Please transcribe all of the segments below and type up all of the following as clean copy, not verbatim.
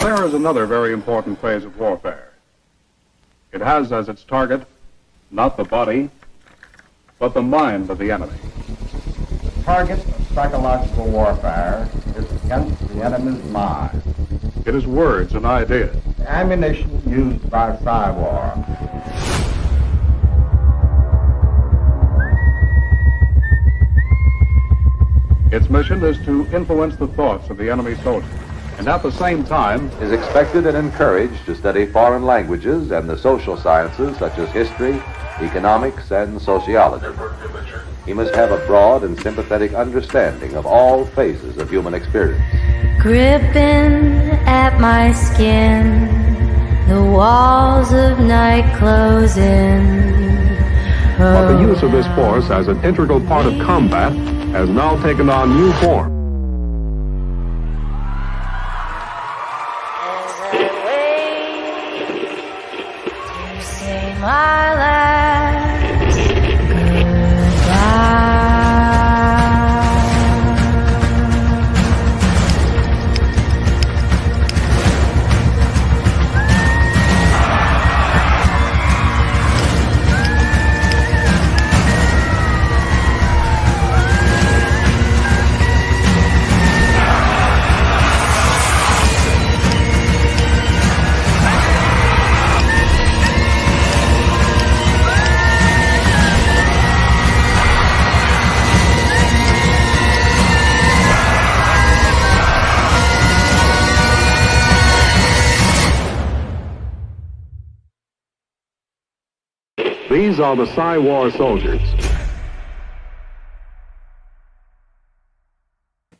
there is another very important phase of warfare. It has as its target not the body, but the mind of the enemy. The target of psychological warfare is against the enemy's mind. It is words and ideas. The ammunition used by Psywar. Its mission is to influence the thoughts of the enemy soldier, and at the same time is expected and encouraged to study foreign languages and the social sciences such as history, economics, and sociology. He must have a broad and sympathetic understanding of all phases of human experience. Gripping at my skin, the walls of night closing. But the use of this force as an integral part of combat has now taken on new form. As I wait to say my last goodbye. These are the Psywar soldiers.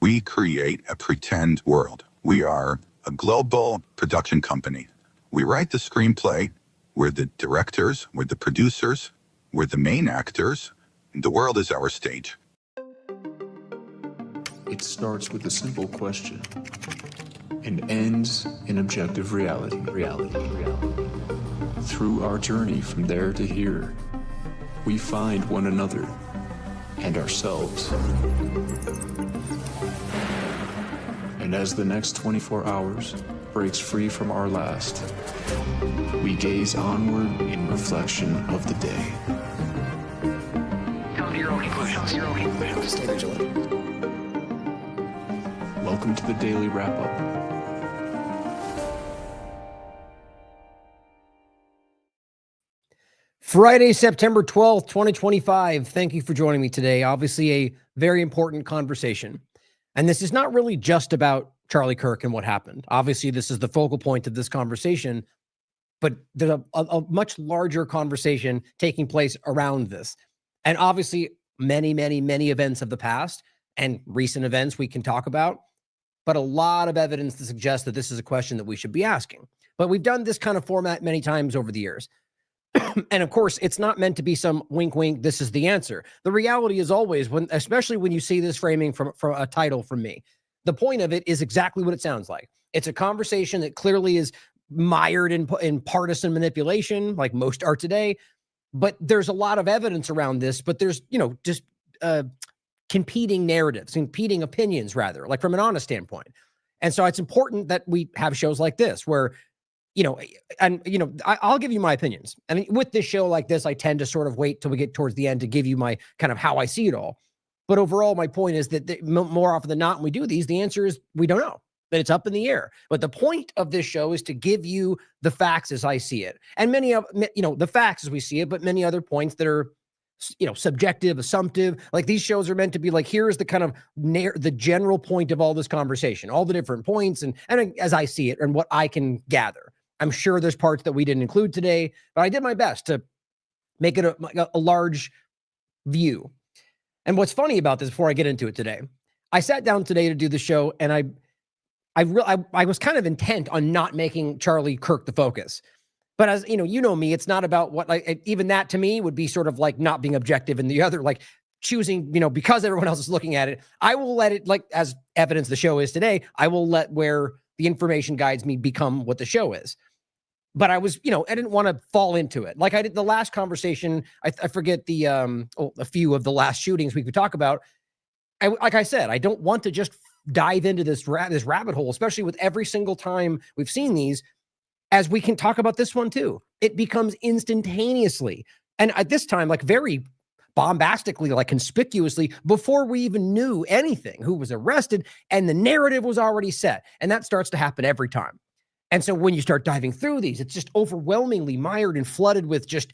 We create a pretend world. We are a global production company. We write the screenplay. We're the directors. We're the producers. We're the main actors. And the world is our stage. It starts with a simple question and ends in objective reality. Through our journey from there to here, we find one another and ourselves. And as the next 24 hours breaks free from our last, we gaze onward in reflection of the day. Come to your own conclusions. Stay vigilant. Welcome to the Daily Wrap-Up. Friday, September 12th, 2025. Thank you for joining me today. Obviously, a very important conversation. And this is not really just about Charlie Kirk and what happened. Obviously, this is the focal point of this conversation, but there's a much larger conversation taking place around this. And obviously, many events of the past and recent events we can talk about, but a lot of evidence to suggest that this is a question that we should be asking. But we've done this kind of format many times over the years. And of course, it's not meant to be some wink, wink, this is the answer. The reality is always, especially when you see this framing from a title from me, the point of it is exactly what it sounds like. It's a conversation that clearly is mired in partisan manipulation, like most are today. But there's a lot of evidence around this, but there's, just competing narratives, competing opinions, rather, like from an honest standpoint. And so it's important that we have shows like this where, I'll give you my opinions. And with this show like this, I tend to sort of wait till we get towards the end to give you my kind of how I see it all. But overall, my point is that more often than not, when we do these, the answer is we don't know, that it's up in the air. But the point of this show is to give you the facts as I see it. And many of, the facts as we see it, but many other points that are, subjective, assumptive. Like these shows are meant to be like, here's the kind of the general point of all this conversation, all the different points and as I see it and what I can gather. I'm sure there's parts that we didn't include today, but I did my best to make it a large view. And what's funny about this, before I get into it today, I sat down today to do the show, and I was kind of intent on not making Charlie Kirk the focus. But as you know me, it's not about what, even that to me would be sort of like not being objective, and the other, like choosing, because everyone else is looking at it, I will let it, like as evidence the show is today, I will let where the information guides me become what the show is. But I was, I didn't want to fall into it. Like I did the last conversation. I forget a few of the last shootings we could talk about. Like I said, I don't want to just dive into this rabbit hole, especially with every single time we've seen these, as we can talk about this one too. It becomes instantaneously, and at this time, like very bombastically, like conspicuously, before we even knew anything, who was arrested, and the narrative was already set. And that starts to happen every time. And so when you start diving through these, it's just overwhelmingly mired and flooded with just,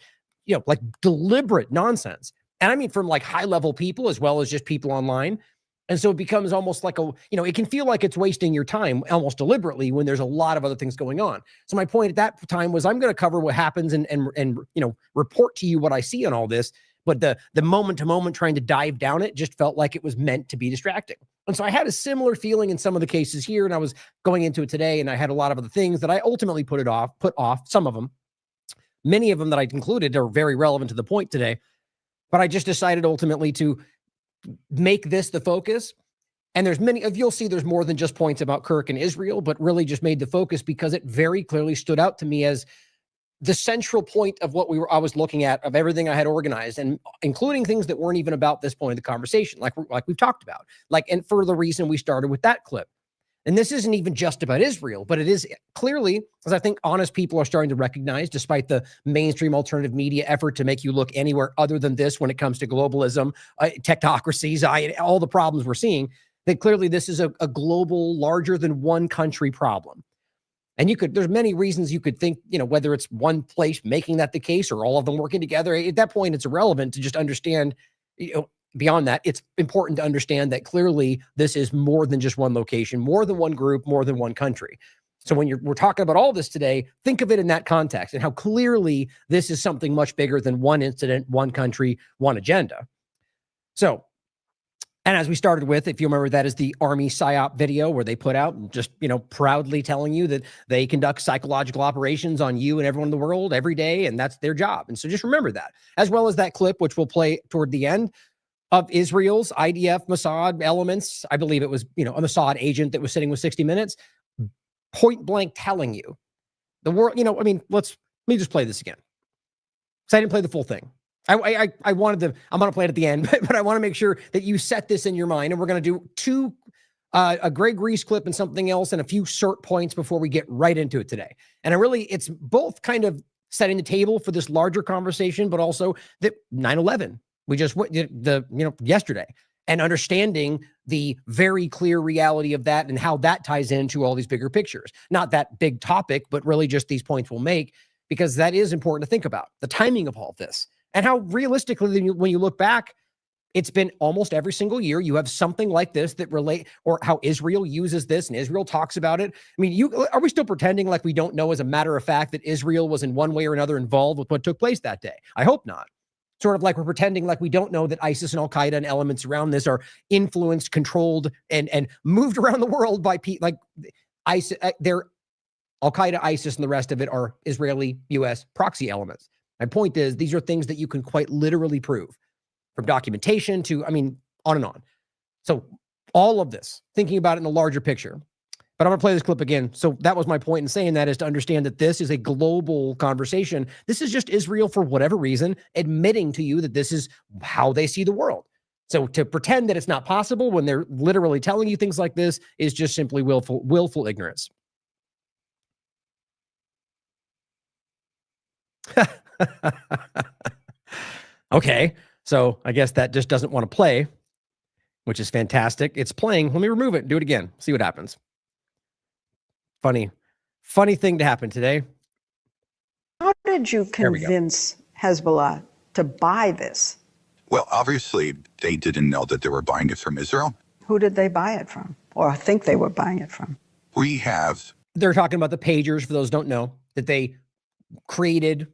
like deliberate nonsense. And I mean, from like high level people as well as just people online. And so it becomes almost like it can feel like it's wasting your time almost deliberately when there's a lot of other things going on. So my point at that time was I'm going to cover what happens and report to you what I see on all this. But the moment to moment trying to dive down it just felt like it was meant to be distracting. And so I had a similar feeling in some of the cases here, and I was going into it today, and I had a lot of other things that I ultimately put off, some of them. Many of them that I concluded are very relevant to the point today, but I just decided ultimately to make this the focus. And there's you'll see there's more than just points about Kirk and Israel, but really just made the focus because it very clearly stood out to me as the central point of what I was looking at, of everything I had organized, and including things that weren't even about this point of the conversation, like we've talked about, and for the reason we started with that clip. And this isn't even just about Israel, but it is clearly, as I think honest people are starting to recognize, despite the mainstream alternative media effort to make you look anywhere other than this when it comes to globalism, technocracies, all the problems we're seeing, that clearly this is a global, larger than one country problem. And there's many reasons you could think, whether it's one place making that the case or all of them working together. At that point, it's irrelevant to just understand, beyond that, it's important to understand that clearly this is more than just one location, more than one group, more than one country. So when we're talking about all this today, think of it in that context and how clearly this is something much bigger than one incident, one country, one agenda. So, and as we started with, if you remember, that is the Army PSYOP video where they put out just, proudly telling you that they conduct psychological operations on you and everyone in the world every day, and that's their job. And so just remember that, as well as that clip, which we'll play toward the end, of Israel's IDF Mossad elements. I believe it was, a Mossad agent that was sitting with 60 Minutes, point blank telling you the world, let me just play this again. So I didn't play the full thing. I'm going to play it at the end, but I want to make sure that you set this in your mind. And we're going to do a Greg Reese clip and something else and a few cert points before we get right into it today. And it's both kind of setting the table for this larger conversation, but also that 9/11, we just yesterday, and understanding the very clear reality of that and how that ties into all these bigger pictures. Not that big topic, but really just these points we'll make, because that is important to think about, the timing of all of this. And how realistically, when you look back, it's been almost every single year you have something like this that relate, or how Israel uses this and Israel talks about it. I mean, are we still pretending like we don't know as a matter of fact that Israel was in one way or another involved with what took place that day? I hope not. Sort of like we're pretending like we don't know that ISIS and Al-Qaeda and elements around this are influenced, controlled, and moved around the world by ISIS. They're Al-Qaeda, ISIS, and the rest of it are Israeli, U.S. proxy elements. My point is, these are things that you can quite literally prove, from documentation to, on and on. So all of this, thinking about it in a larger picture. But I'm going to play this clip again. So that was my point in saying that, is to understand that this is a global conversation. This is just Israel, for whatever reason, admitting to you that this is how they see the world. So to pretend that it's not possible when they're literally telling you things like this is just simply willful ignorance. Okay, so I guess that just doesn't want to play, which is fantastic. It's playing. Let me remove it and do it again. See what happens. Funny thing to happen today. How did you convince Hezbollah to buy this? Well, obviously, they didn't know that they were buying it from Israel. Who did they buy it from, or think they were buying it from? They're talking about the pagers, for those who don't know, that they created,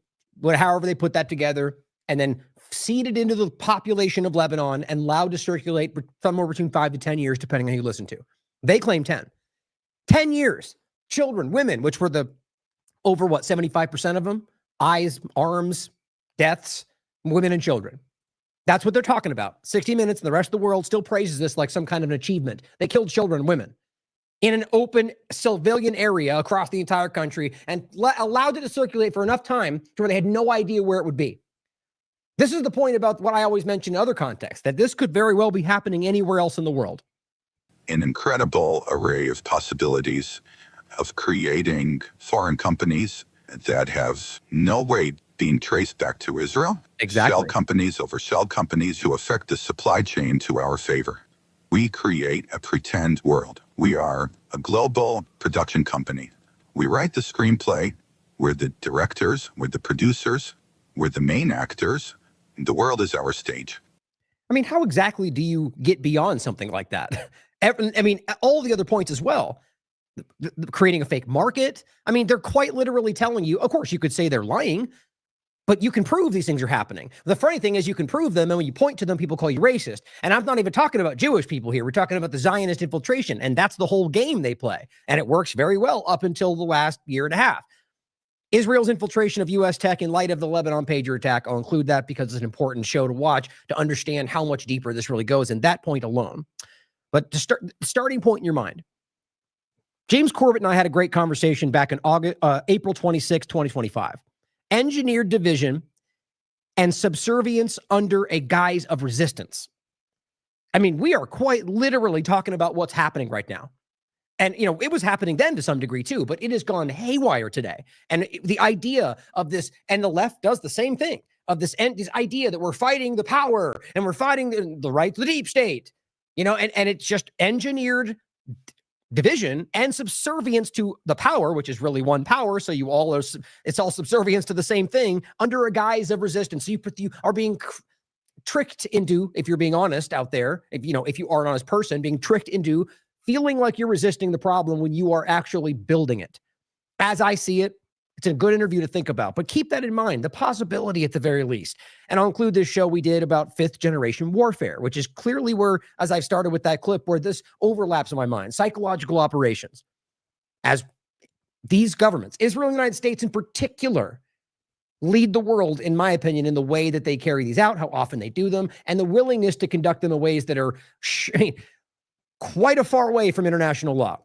however they put that together, and then seeded into the population of Lebanon and allowed to circulate somewhere between 5 to 10 years, depending on who you listen to. They claim 10 years. Children, women, which were over 75% of them, eyes, arms, deaths, women and children. That's what they're talking about. 60 Minutes and the rest of the world still praises this like some kind of an achievement. They killed children and women in an open civilian area across the entire country and allowed it to circulate for enough time to where they had no idea where it would be. This is the point about what I always mention in other contexts, that this could very well be happening anywhere else in the world. an incredible array of possibilities of creating foreign companies that have no way being traced back to Israel. Exactly. Shell companies over shell companies who affect the supply chain to our favor. We create a pretend world. We are a global production company. We write the screenplay. We're the directors. We're the producers. We're the main actors. The world is our stage. I mean, how exactly do you get beyond something like that? I mean, all the other points as well. Creating a fake market. I mean, they're quite literally telling you, of course, you could say they're lying, but you can prove these things are happening. The funny thing is you can prove them, and when you point to them, people call you racist. And I'm not even talking about Jewish people here. We're talking about the Zionist infiltration, and that's the whole game they play. And it works very well up until the last year and a half. Israel's infiltration of U.S. tech in light of the Lebanon pager attack. I'll include that because it's an important show to watch to understand how much deeper this really goes in that point alone. But to start, the starting point in your mind, James Corbett and I had a great conversation back in April 26, 2025. Engineered division and subservience under a guise of resistance. I mean, we are quite literally talking about what's happening right now. And, you know, it was happening then to some degree too, but it has gone haywire today. And the idea of this, and the left does the same thing, of this idea that we're fighting the power and we're fighting the right to the deep state, you know, and it's just engineered division and subservience to the power, which is really one power. So you all are, it's all subservience to the same thing under a guise of resistance. So you are being tricked into, if you're being honest out there, if you are an honest person, being tricked into feeling like you're resisting the problem when you are actually building it. As I see it, it's a good interview to think about, but keep that in mind, the possibility at the very least. And I'll include this show we did about 5th generation warfare, which is clearly where, as I've started with that clip, where this overlaps in my mind, psychological operations. As these governments, Israel and the United States in particular, lead the world, in my opinion, in the way that they carry these out, how often they do them, and the willingness to conduct them in ways that are quite a far away from international law.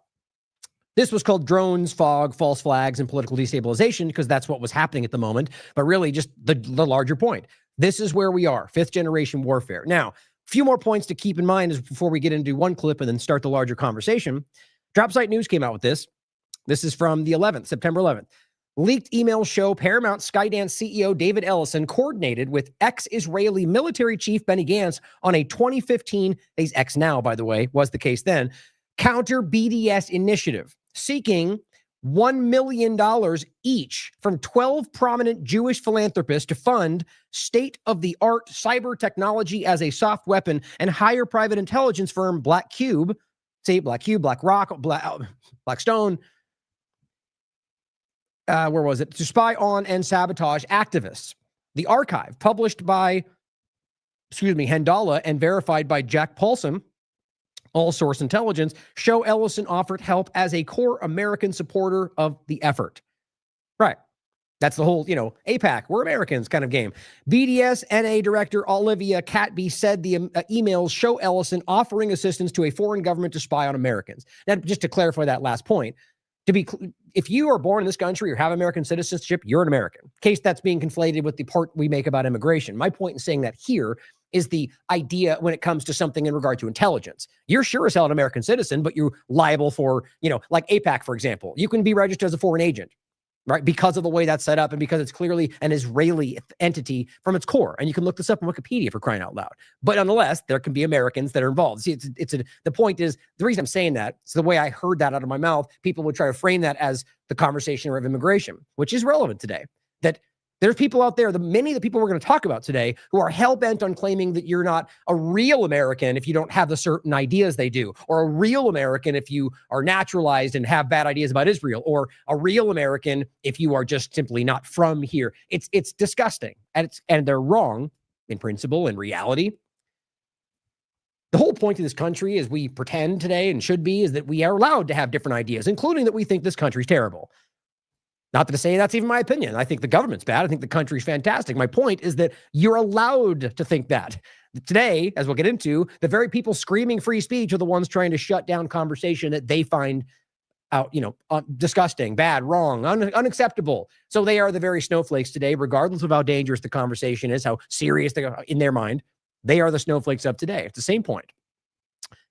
This was called drones, fog, false flags, and political destabilization because that's what was happening at the moment. But really, just the larger point. This is where we are, 5th generation warfare. Now, a few more points to keep in mind is before we get into one clip and then start the larger conversation. Dropsite News came out with this. This is from the 11th, September 11th. Leaked emails show Paramount Skydance CEO David Ellison coordinated with ex-Israeli military chief Benny Gantz on a 2015, he's ex now, by the way, was the case then, counter BDS initiative, seeking $1 million each from 12 prominent Jewish philanthropists to fund state-of-the-art cyber technology as a soft weapon and hire private intelligence firm Black Cube, Black Rock, Blackstone, where was it? To spy on and sabotage activists. The archive, published by, Hendala and verified by Jack Paulson, All Source Intelligence, show Ellison offered help as a core American supporter of the effort. Right. That's the whole, APAC, we're Americans kind of game. BDS NA Director Olivia Catby said the emails show Ellison offering assistance to a foreign government to spy on Americans. Now, just to clarify that last point, if you are born in this country or have American citizenship, you're an American. In case that's being conflated with the part we make about immigration. My point in saying that here is the idea when it comes to something in regard to intelligence. You're sure as hell an American citizen, but you're liable for, like APAC, for example. You can be registered as a foreign agent, right? Because of the way that's set up and because it's clearly an Israeli entity from its core. And you can look this up on Wikipedia for crying out loud. But nonetheless, there can be Americans that are involved. See, the point is, the reason I'm saying that, it's the way I heard that out of my mouth. People would try to frame that as the conversation of immigration, which is relevant today. That there's people out there, many of the people we're going to talk about today, who are hell-bent on claiming that you're not a real American if you don't have the certain ideas they do, or a real American if you are naturalized and have bad ideas about Israel, or a real American if you are just simply not from here. It's disgusting, and they're wrong in principle, in reality. The whole point of this country, as we pretend today and should be, is that we are allowed to have different ideas, including that we think this country's terrible. Not to say that's even my opinion. I think the government's bad. I think the country's fantastic. My point is that you're allowed to think that. Today, as we'll get into, the very people screaming free speech are the ones trying to shut down conversation that they find out, disgusting, bad, wrong, unacceptable. So they are the very snowflakes today, regardless of how dangerous the conversation is, how serious they are in their mind. They are the snowflakes of today. It's the same point.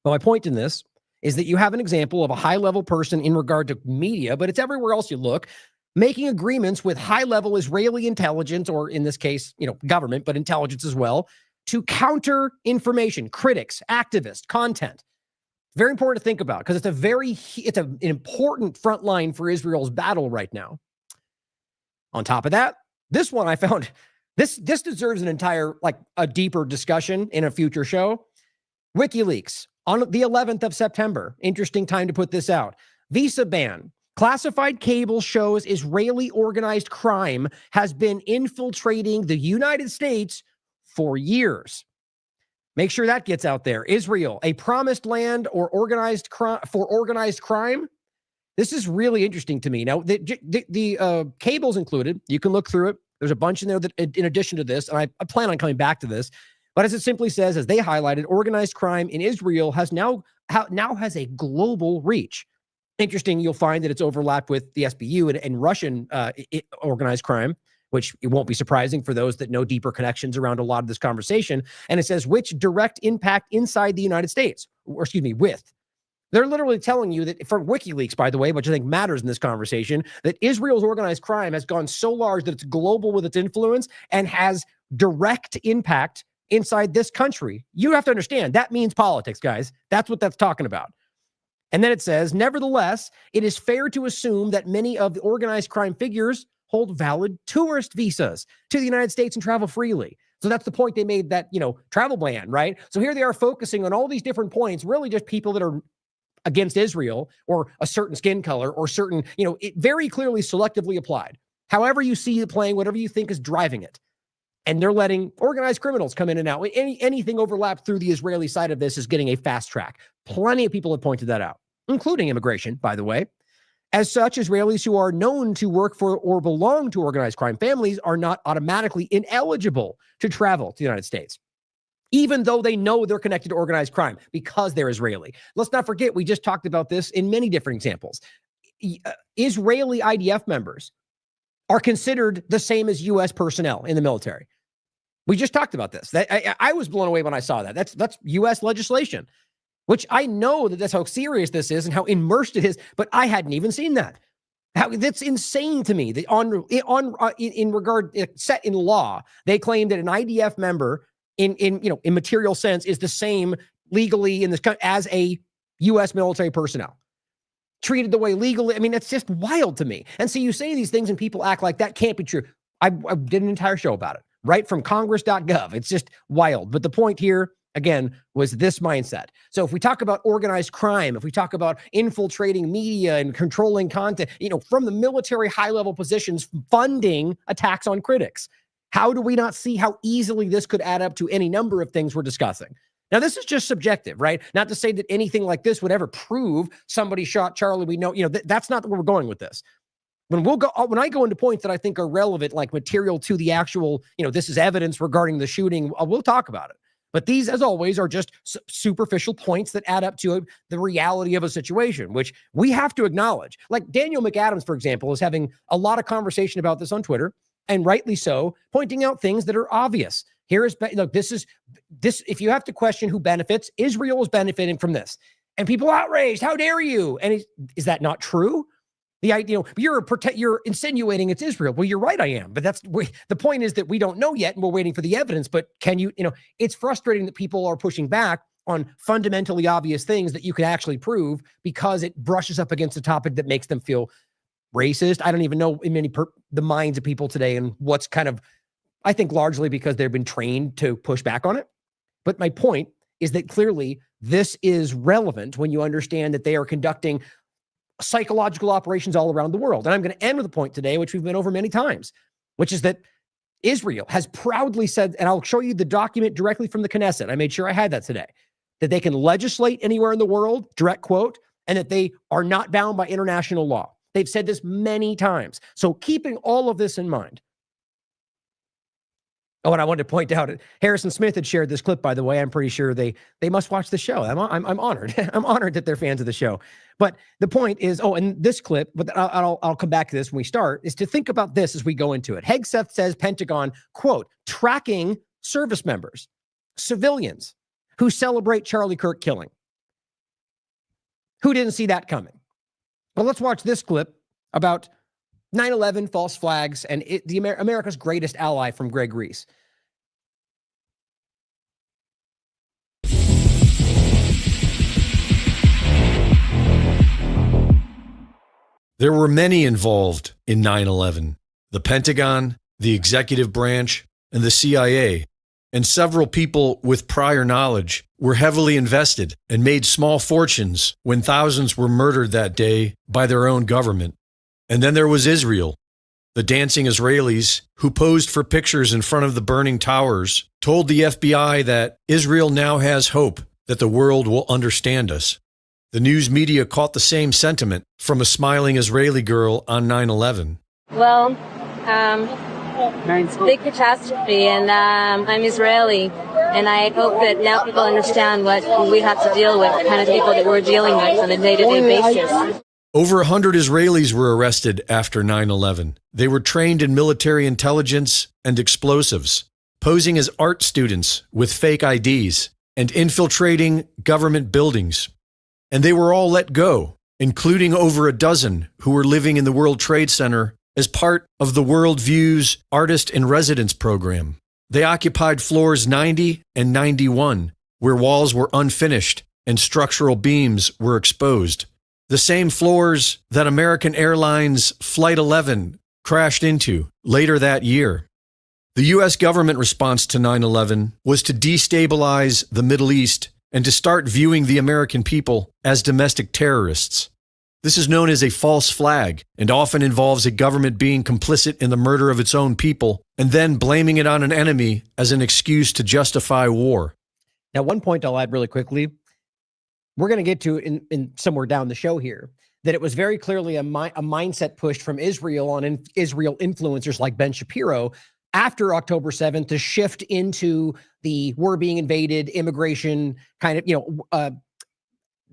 But my point in this is that you have an example of a high-level person in regard to media, but it's everywhere else you look, making agreements with high-level Israeli intelligence, or in this case, government, but intelligence as well, to counter information, critics, activists, content. Very important to think about because it's an important front line for Israel's battle right now. On top of that, this one I found, this deserves an entire, a deeper discussion in a future show. WikiLeaks on the 11th of September. Interesting time to put this out. Visa ban. Classified cable shows Israeli organized crime has been infiltrating the United States for years. Make sure that gets out there. Israel, a promised land or organized crime. This is really interesting to me. Now, the cable's included. You can look through it. There's a bunch in there that, in addition to this, and I plan on coming back to this. But as it simply says, as they highlighted, organized crime in Israel has now has a global reach. Interesting, you'll find that it's overlapped with the SBU and Russian organized crime, which it won't be surprising for those that know deeper connections around a lot of this conversation. And it says, which direct impact inside the United States, with. They're literally telling you that, for WikiLeaks, by the way, which I think matters in this conversation, that Israel's organized crime has gone so large that it's global with its influence and has direct impact inside this country. You have to understand, that means politics, guys. That's what that's talking about. And then it says, nevertheless, it is fair to assume that many of the organized crime figures hold valid tourist visas to the United States and travel freely. So that's the point they made, that, travel ban, right? So here they are focusing on all these different points, really just people that are against Israel or a certain skin color or certain, it very clearly selectively applied. However you see it playing, whatever you think is driving it. And they're letting organized criminals come in and out. Anything overlapped through the Israeli side of this is getting a fast track. Plenty of people have pointed that out, including immigration, by the way. As such, Israelis who are known to work for or belong to organized crime families are not automatically ineligible to travel to the United States, even though they know they're connected to organized crime because they're Israeli. Let's not forget, we just talked about this in many different examples. Israeli IDF members are considered the same as U.S. personnel in the military. We just talked about this. I was blown away when I saw that. That's U.S. legislation, which I know that's how serious this is and how immersed it is, but I hadn't even seen that. That's insane to me. In regard, set in law, they claim that an IDF member in material sense is the same legally in this country as a U.S. military personnel. Treated the way legally. I mean, it's just wild to me. And so you say these things and people act like that can't be true. I did an entire show about it, right from congress.gov. It's just wild. But the point here, again, was this mindset. So if we talk about organized crime, if we talk about infiltrating media and controlling content, from the military high-level positions, funding attacks on critics, how do we not see how easily this could add up to any number of things we're discussing? Now, this is just subjective, right? Not to say that anything like this would ever prove somebody shot Charlie. We know, that's not where we're going with this. When I go into points that I think are relevant, like material to the actual, this is evidence regarding the shooting, we'll talk about it. But these, as always, are just superficial points that add up to the reality of a situation, which we have to acknowledge. Like Daniel McAdams, for example, is having a lot of conversation about this on Twitter, and rightly so, pointing out things that are obvious. Here is, look, this. If you have to question who benefits, Israel is benefiting from this. And people outraged, how dare you? And is that not true? The idea, you're insinuating it's Israel. Well, you're right, I am. But the point is that we don't know yet, and we're waiting for the evidence. But it's frustrating that people are pushing back on fundamentally obvious things that you can actually prove because it brushes up against a topic that makes them feel racist. I don't even know in the minds of people today and what's kind of, I think largely because they've been trained to push back on it. But my point is that clearly this is relevant when you understand that they are conducting psychological operations all around the world. And I'm going to end with a point today, which we've been over many times, which is that Israel has proudly said, and I'll show you the document directly from the Knesset. I made sure I had that today, that they can legislate anywhere in the world, direct quote, and that they are not bound by international law. They've said this many times. So keeping all of this in mind. Oh, and I wanted to point out, Harrison Smith had shared this clip, by the way. I'm pretty sure they must watch the show. I'm honored. I'm honored that they're fans of the show. But the point is, and this clip, but I'll come back to this when we start, is to think about this as we go into it. Hegseth says Pentagon, quote, tracking service members, civilians who celebrate Charlie Kirk killing. Who didn't see that coming? Well, let's watch this clip about 9/11, false flags, and America's greatest ally from Greg Reese. There were many involved in 9/11, the Pentagon, the executive branch, and the CIA, and several people with prior knowledge were heavily invested and made small fortunes when thousands were murdered that day by their own government. And then there was Israel. The dancing Israelis who posed for pictures in front of the burning towers told the FBI that Israel now has hope that the world will understand us. The news media caught the same sentiment from a smiling Israeli girl on 9/11. Well, big catastrophe, and I'm Israeli, and I hope that now people understand what we have to deal with, the kind of people that we're dealing with on a day-to-day basis. Over 100 Israelis were arrested after 9/11. They were trained in military intelligence and explosives, posing as art students with fake IDs and infiltrating government buildings. And they were all let go, including over a dozen who were living in the World Trade Center as part of the World Views Artist in Residence program. They occupied floors 90 and 91, where walls were unfinished and structural beams were exposed. The same floors that American Airlines Flight 11 crashed into later that year. The U.S. government response to 9/11 was to destabilize the Middle East and to start viewing the American people as domestic terrorists. This is known as a false flag and often involves a government being complicit in the murder of its own people and then blaming it on an enemy as an excuse to justify war. Now, one point I'll add really quickly, we're going to get to in somewhere down the show here, that it was very clearly a mindset pushed from Israel on Israel influencers like Ben Shapiro after October 7th to shift into the we're being invaded, immigration kind of,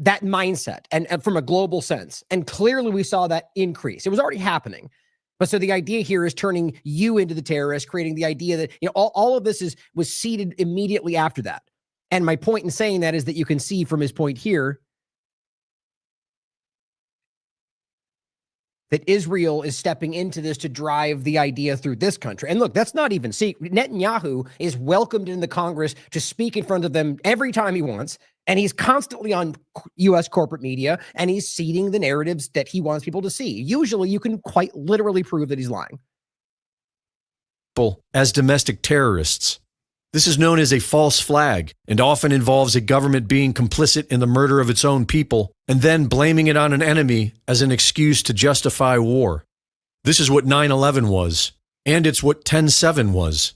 that mindset and from a global sense. And clearly we saw that increase. It was already happening. But so the idea here is turning you into the terrorist, creating the idea that, all of this was seeded immediately after that. And my point in saying that is that you can see from his point here that Israel is stepping into this to drive the idea through this country. And look, that's not even secret. Netanyahu is welcomed in the Congress to speak in front of them every time he wants. And he's constantly on U.S. corporate media, and he's seeding the narratives that he wants people to see. Usually you can quite literally prove that he's lying. As domestic terrorists. This is known as a false flag and often involves a government being complicit in the murder of its own people and then blaming it on an enemy as an excuse to justify war. This is what 9/11 was, and it's what 10/7 was.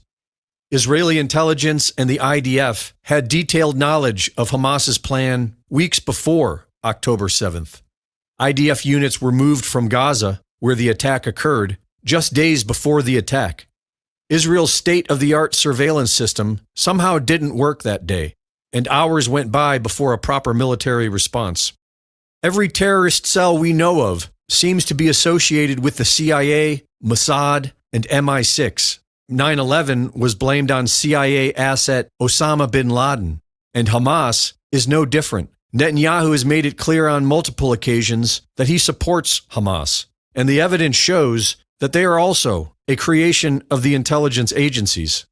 Israeli intelligence and the IDF had detailed knowledge of Hamas's plan weeks before October 7th. IDF units were moved from Gaza, where the attack occurred, just days before the attack. Israel's state-of-the-art surveillance system somehow didn't work that day, and hours went by before a proper military response. Every terrorist cell we know of seems to be associated with the CIA, Mossad, and MI6. 9/11 was blamed on CIA asset Osama bin Laden, and Hamas is no different. Netanyahu has made it clear on multiple occasions that he supports Hamas, and the evidence shows that they are also a creation of the intelligence agencies.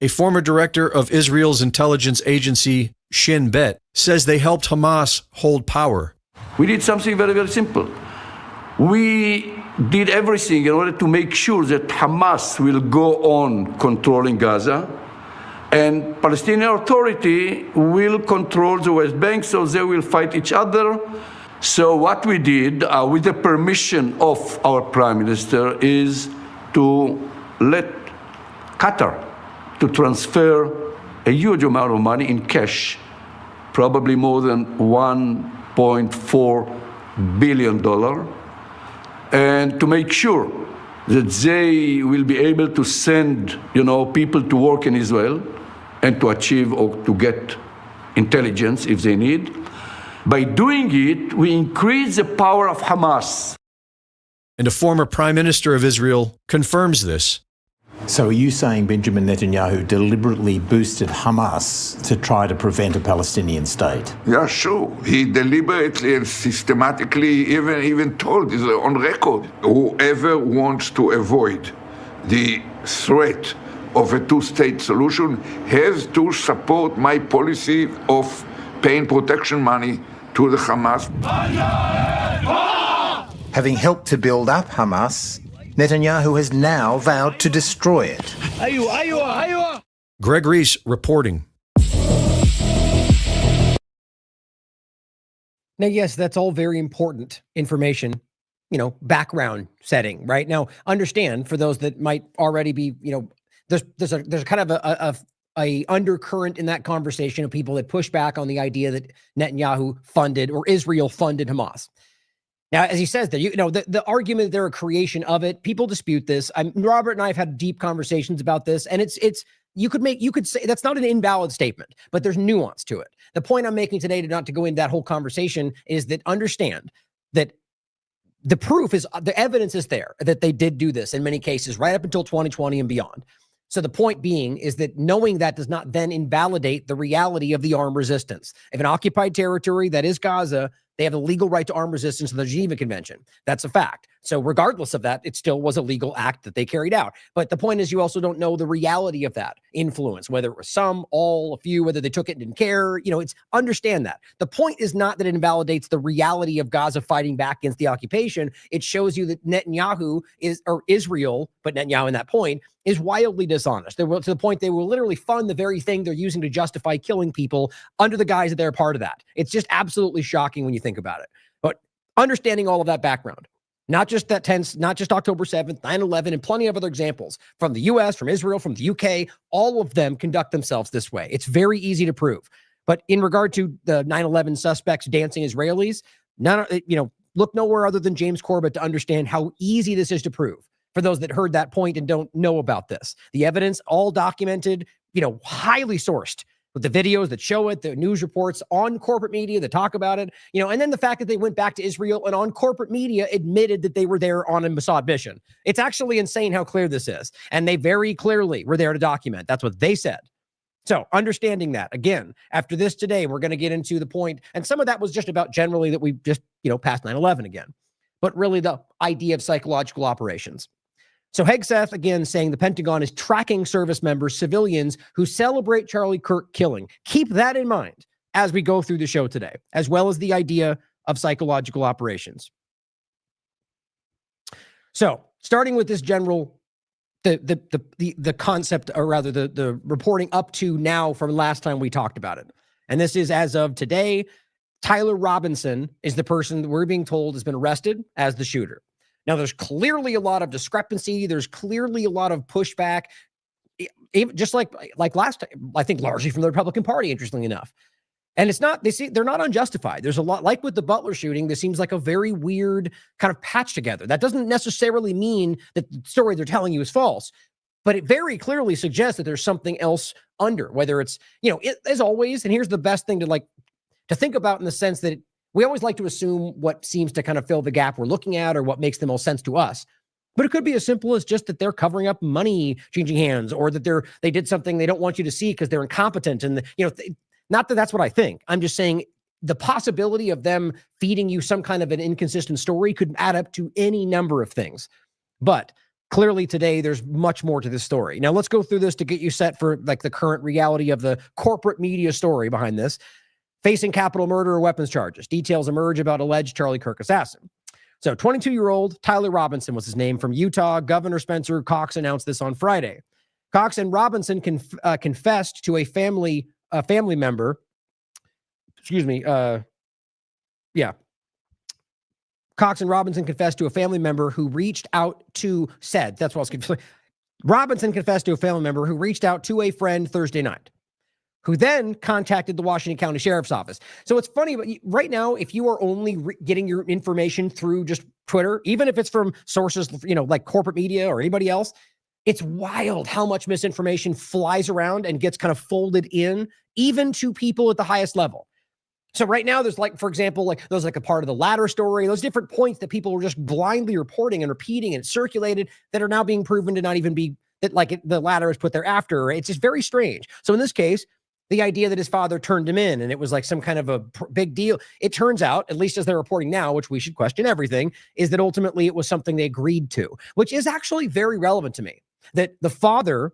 A former director of Israel's intelligence agency, Shin Bet, says they helped Hamas hold power. We did something very, very simple. We did everything in order to make sure that Hamas will go on controlling Gaza, and Palestinian Authority will control the West Bank, so they will fight each other. So what we did, with the permission of our Prime Minister, is to let Qatar to transfer a huge amount of money in cash, probably more than $1.4 billion, and to make sure that they will be able to send, people to work in Israel and to achieve or to get intelligence if they need. By doing it, we increase the power of Hamas. And a former prime minister of Israel confirms this. So are you saying Benjamin Netanyahu deliberately boosted Hamas to try to prevent a Palestinian state? Yeah, sure. He deliberately and systematically even told, is on record, whoever wants to avoid the threat of a two-state solution has to support my policy of paying protection money to the Hamas. Having helped to build up Hamas, Netanyahu has now vowed to destroy it. Greg Reese reporting. Now, yes, that's all very important information, background setting, right? Now, understand, for those that might already be, there's kind of a undercurrent in that conversation of people that push back on the idea that Netanyahu funded or Israel funded Hamas. Now, as he says there, the argument that they're a creation of it, people dispute this. Robert and I have had deep conversations about this, and you could say that's not an invalid statement, but there's nuance to it. The point I'm making today, not to go into that whole conversation, is that understand that the proof is, the evidence is there that they did do this in many cases right up until 2020 and beyond. So the point being is that knowing that does not then invalidate the reality of the armed resistance. If an occupied territory, that is Gaza, they have the legal right to armed resistance to the Geneva Convention. That's a fact. So regardless of that, it still was a legal act that they carried out. But the point is, you also don't know the reality of that influence, whether it was some, all, a few, whether they took it and didn't care. It's understand that. The point is not that it invalidates the reality of Gaza fighting back against the occupation. It shows you that Netanyahu or Israel, but Netanyahu in that point, is wildly dishonest. To the point they will literally fund the very thing they're using to justify killing people under the guise that they're a part of that. It's just absolutely shocking when you think about it. But understanding all of that background, not just October 7th, 9/11, and plenty of other examples from the US, from Israel, from the UK, all of them conduct themselves this way. It's very easy to prove. But in regard to the 9/11 suspects dancing Israelis, look nowhere other than James Corbett to understand how easy this is to prove. For those that heard that point and don't know about this, the evidence all documented, highly sourced, with the videos that show it, the news reports on corporate media that talk about it, and then the fact that they went back to Israel and on corporate media admitted that they were there on a Mossad mission. It's actually insane how clear this is. And they very clearly were there to document. That's what they said. So understanding that, again, after this today, we're going to get into the point, and some of that was just about generally that we just, passed 9/11 again, but really the idea of psychological operations. So Hegseth, again, saying the Pentagon is tracking service members, civilians who celebrate Charlie Kirk killing. Keep that in mind as we go through the show today, as well as the idea of psychological operations. So starting with this general, the concept, or rather the reporting up to now from last time we talked about it. And this is as of today. Tyler Robinson is the person that we're being told has been arrested as the shooter. Now, there's clearly a lot of discrepancy. There's clearly a lot of pushback, just like last time, I think largely from the Republican Party, interestingly enough. And they're not unjustified. There's a lot, like with the Butler shooting, this seems like a very weird kind of patch together. That doesn't necessarily mean that the story they're telling you is false, but it very clearly suggests that there's something else under, whether it's, as always, and here's the best thing to think about in the sense that we always like to assume what seems to kind of fill the gap we're looking at or what makes the most sense to us. But it could be as simple as just that they're covering up money changing hands, or that they did something they don't want you to see because they're incompetent. And, not that that's what I think. I'm just saying the possibility of them feeding you some kind of an inconsistent story could add up to any number of things. But clearly today, there's much more to this story. Now, let's go through this to get you set for the current reality of the corporate media story behind this. Facing capital murder or weapons charges. Details emerge about alleged Charlie Kirk assassin. So 22-year-old Tyler Robinson was his name, from Utah. Governor Spencer Cox announced this on Friday. Cox and Robinson confessed to a family member. Cox and Robinson confessed to a family member who reached out to that's what I was confused. Robinson confessed to a family member who reached out to a friend Thursday night, who then contacted the Washington County Sheriff's Office. So it's funny, but right now, if you are only getting your information through just Twitter, even if it's from sources, like corporate media or anybody else, it's wild how much misinformation flies around and gets kind of folded in, even to people at the highest level. So right now, there's for example, there's a part of the ladder story, those different points that people were just blindly reporting and repeating and circulated that are now being proven to not even be that the ladder is put there after. It's just very strange. So in this case, the idea that his father turned him in and it was like some kind of a big deal. It turns out, at least as they're reporting now, which we should question everything, is that ultimately it was something they agreed to, which is actually very relevant to me. That the father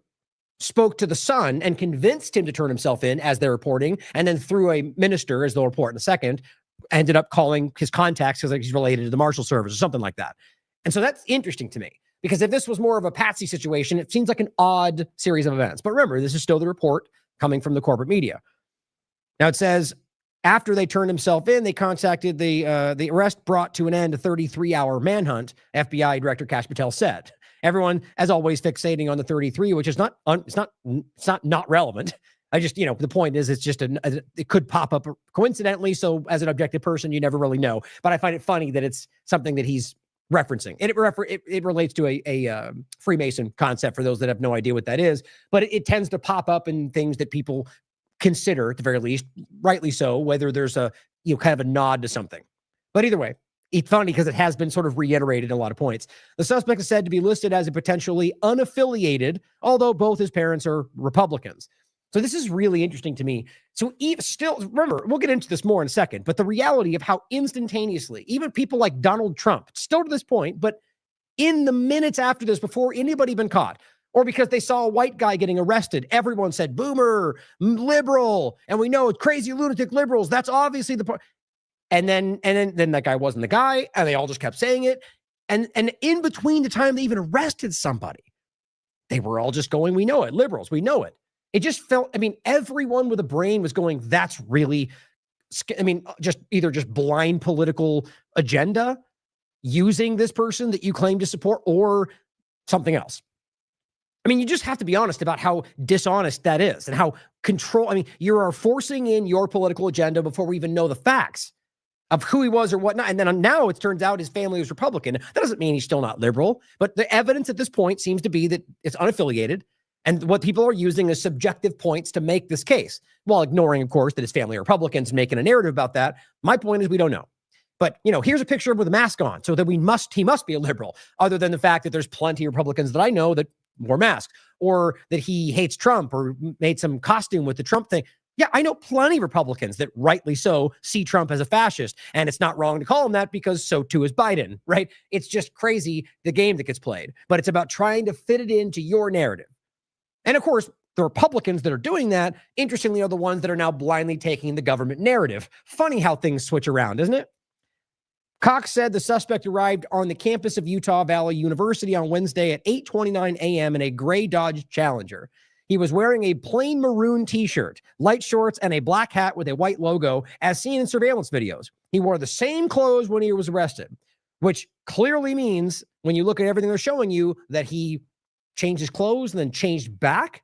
spoke to the son and convinced him to turn himself in, as they're reporting, and then through a minister, as they'll report in a second, ended up calling his contacts because he's related to the Marshal Service or something like that. And so that's interesting to me, because if this was more of a patsy situation, it seems like an odd series of events. But remember, this is still the report coming from the corporate media. Now it says, after they turned himself in, they contacted the arrest brought to an end a 33-hour manhunt, FBI Director Kash Patel said. Everyone, as always, fixating on the 33, which is not relevant. I just, the point is, it's just it could pop up coincidentally. So as an objective person, you never really know. But I find it funny that it's something that he's referencing. And it relates to a Freemason concept for those that have no idea what that is. But it tends to pop up in things that people consider, at the very least, rightly so, whether there's a, kind of a nod to something. But either way, it's funny because it has been sort of reiterated in a lot of points. The suspect is said to be listed as a potentially unaffiliated, although both his parents are Republicans. So this is really interesting to me. So even still, remember, we'll get into this more in a second, but the reality of how instantaneously, even people like Donald Trump, still to this point, but in the minutes after this, before anybody been caught, or because they saw a white guy getting arrested, everyone said, boomer, liberal, and we know it's crazy lunatic liberals. That's obviously the part. And then that guy wasn't the guy, and they all just kept saying it. And in between the time they even arrested somebody, they were all just going, we know it, liberals, we know it. It just felt, everyone with a brain was going, that's really, just either just blind political agenda using this person that you claim to support or something else. You just have to be honest about how dishonest that is and how you are forcing in your political agenda before we even know the facts of who he was or whatnot. And then now it turns out his family was Republican. That doesn't mean he's still not liberal, but the evidence at this point seems to be that it's unaffiliated. And what people are using is subjective points to make this case, while ignoring, of course, that his family are Republicans and making a narrative about that. My point is we don't know. But, here's a picture of him with a mask on, so that he must be a liberal, other than the fact that there's plenty of Republicans that I know that wore masks, or that he hates Trump or made some costume with the Trump thing. Yeah, I know plenty of Republicans that rightly so see Trump as a fascist. And it's not wrong to call him that because so too is Biden, right? It's just crazy, the game that gets played. But it's about trying to fit it into your narrative. And of course, the Republicans that are doing that, interestingly, are the ones that are now blindly taking the government narrative. Funny how things switch around, isn't it? Cox said the suspect arrived on the campus of Utah Valley University on Wednesday at 8:29 a.m. in a gray Dodge Challenger. He was wearing a plain maroon t-shirt, light shorts, and a black hat with a white logo, as seen in surveillance videos. He wore the same clothes when he was arrested, which clearly means, when you look at everything they're showing you, that he changed his clothes and then changed back.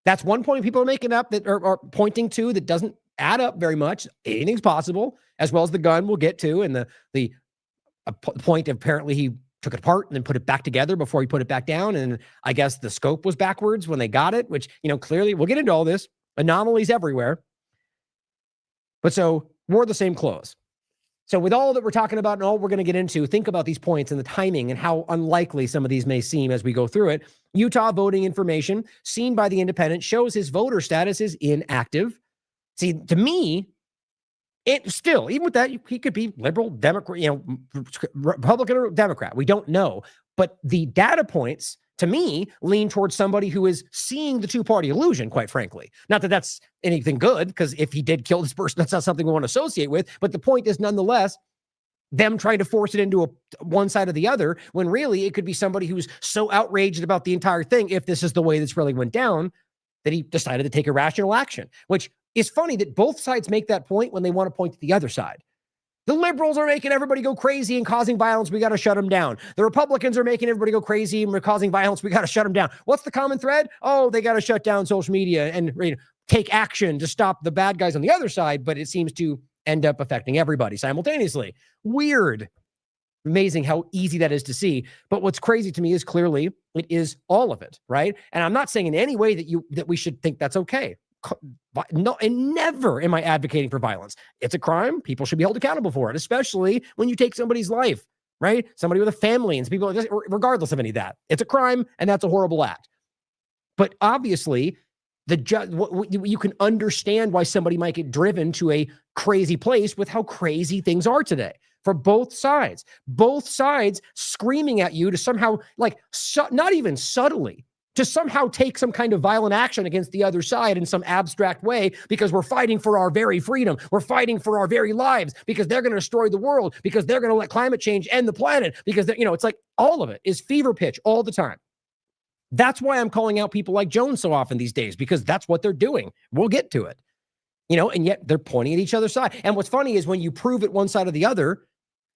That's one point people are making up that are pointing to that doesn't add up very much. Anything's possible, as well as the gun we'll get to, and the point apparently he took it apart and then put it back together before he put it back down. And I guess the scope was backwards when they got it, which, clearly we'll get into all this. Anomalies everywhere. But so wore the same clothes. So with all that we're talking about and all we're going to get into, think about these points and the timing and how unlikely some of these may seem as we go through it. Utah voting information seen by the Independent shows his voter status is inactive. See, to me, it still, even with that, he could be liberal, Democrat, Republican or Democrat. We don't know. But the data points, to me, lean towards somebody who is seeing the two-party illusion, quite frankly. Not that that's anything good, because if he did kill this person, that's not something we want to associate with. But the point is, nonetheless, them trying to force it into one side or the other, when really it could be somebody who's so outraged about the entire thing, if this is the way this really went down, that he decided to take irrational action, which is funny that both sides make that point when they want to point to the other side. The liberals are making everybody go crazy and causing violence. We got to shut them down. The Republicans are making everybody go crazy and we're causing violence. We got to shut them down. What's the common thread? Oh, they got to shut down social media and take action to stop the bad guys on the other side. But it seems to end up affecting everybody simultaneously. Weird. Amazing how easy that is to see. But what's crazy to me is clearly it is all of it, right? And I'm not saying in any way that we should think that's okay. No, and never am I advocating for violence. It's a crime. People should be held accountable for it, especially when you take somebody's life, right? Somebody with a family and people, regardless of any of that. It's a crime, and that's a horrible act. But obviously, you can understand why somebody might get driven to a crazy place with how crazy things are today for both sides screaming at you to somehow, like, not even subtly, to somehow take some kind of violent action against the other side in some abstract way, because we're fighting for our very freedom. We're fighting for our very lives, because they're going to destroy the world, because they're going to let climate change end the planet, because, it's like all of it is fever pitch all the time. That's why I'm calling out people like Jones so often these days, because that's what they're doing. We'll get to it, and yet they're pointing at each other's side. And what's funny is when you prove it one side or the other,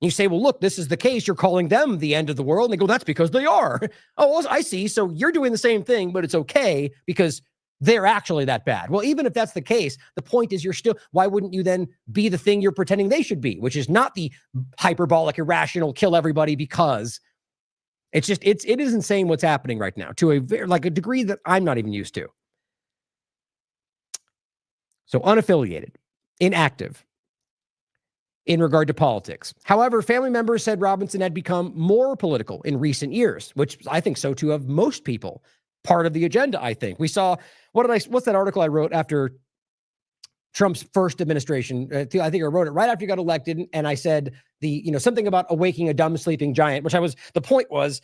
you say, well, look, this is the case. You're calling them the end of the world. And they go, that's because they are. Oh, well, I see. So you're doing the same thing, but it's okay because they're actually that bad. Well, even if that's the case, the point is why wouldn't you then be the thing you're pretending they should be, which is not the hyperbolic, irrational, kill everybody because it is insane what's happening right now to a degree that I'm not even used to. So unaffiliated, inactive in regard to politics. However, family members said Robinson had become more political in recent years, which I think so too of most people. Part of the agenda, I think. We saw, what's that article I wrote after Trump's first administration? I think I wrote it right after he got elected, and I said something about awaking a dumb sleeping giant, the point was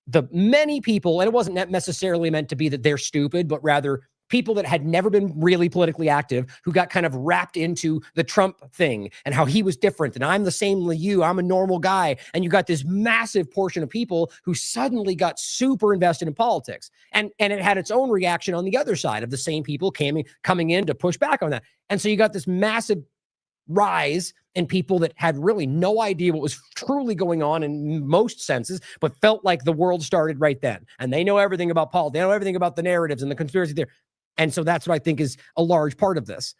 the many people, and it wasn't necessarily meant to be that they're stupid, but rather people that had never been really politically active, who got kind of wrapped into the Trump thing and how he was different. And I'm the same as you. I'm a normal guy. And you got this massive portion of people who suddenly got super invested in politics. And it had its own reaction on the other side of the same people coming in to push back on that. And so you got this massive rise in people that had really no idea what was truly going on in most senses, but felt like the world started right then. And they know everything about politics. They know everything about the narratives and the conspiracy theory. And so that's what I think is a large part of this.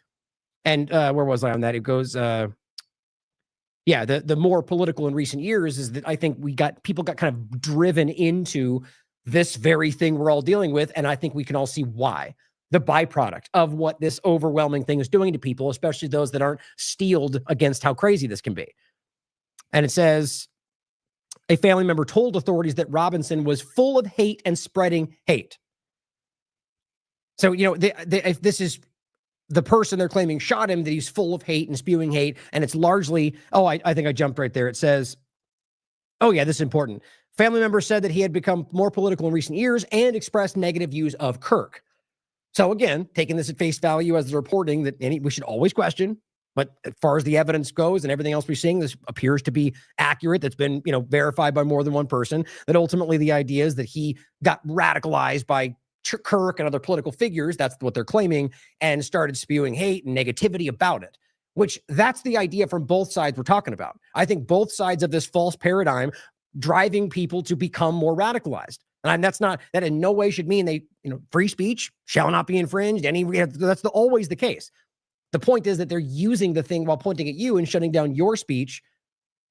And where was I on that? It goes, the more political in recent years is that I think people got kind of driven into this very thing we're all dealing with. And I think we can all see why. The byproduct of what this overwhelming thing is doing to people, especially those that aren't steeled against how crazy this can be. And it says, a family member told authorities that Robinson was full of hate and spreading hate. So, if this is the person they're claiming shot him, that he's full of hate and spewing hate, and it's largely, I think I jumped right there. It says, this is important. Family members said that he had become more political in recent years and expressed negative views of Kirk. So again, taking this at face value as the reporting that we should always question, but as far as the evidence goes and everything else we're seeing, this appears to be accurate. That's been, verified by more than one person, that ultimately the idea is that he got radicalized by Kirk and other political figures, that's what they're claiming, and started spewing hate and negativity about it, which that's the idea from both sides we're talking about. I think both sides of this false paradigm driving people to become more radicalized. And that in no way should mean free speech shall not be infringed. That's always the case. The point is that they're using the thing while pointing at you and shutting down your speech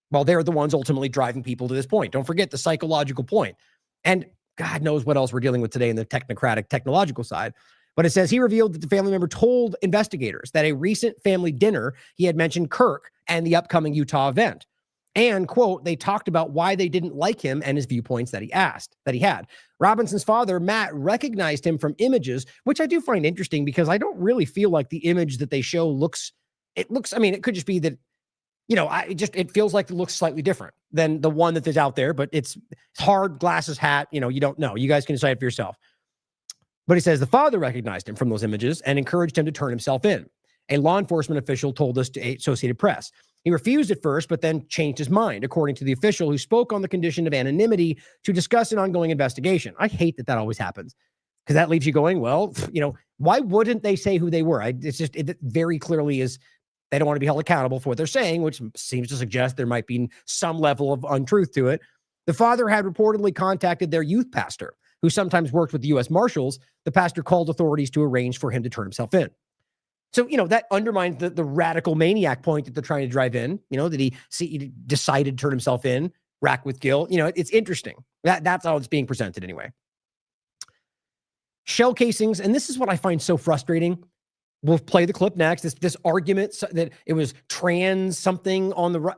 while they're the ones ultimately driving people to this point. Don't forget the psychological point. And God knows what else we're dealing with today in the technological side. But it says he revealed that the family member told investigators that a recent family dinner, he had mentioned Kirk and the upcoming Utah event. And, quote, they talked about why they didn't like him and his viewpoints that he had. Robinson's father, Matt, recognized him from images, which I do find interesting because I don't really feel like the image that they show it could just be that, it feels like it looks slightly different than the one that is out there, but it's hard glasses hat. You don't know. You guys can decide for yourself. But he says the father recognized him from those images and encouraged him to turn himself in. A law enforcement official told us to Associated Press. He refused at first, but then changed his mind, according to the official who spoke on the condition of anonymity to discuss an ongoing investigation. I hate that always happens because that leaves you going, well, why wouldn't they say who they were? It very clearly is they don't want to be held accountable for what they're saying, which seems to suggest there might be some level of untruth to it. The father had reportedly contacted their youth pastor, who sometimes worked with the U.S. Marshals. The pastor called authorities to arrange for him to turn himself in. So, that undermines the radical maniac point that they're trying to drive in, that he decided to turn himself in, racked with guilt. It's interesting. That's how it's being presented anyway. Shell casings, and this is what I find so frustrating. We'll play the clip next. This argument that it was trans something on the right.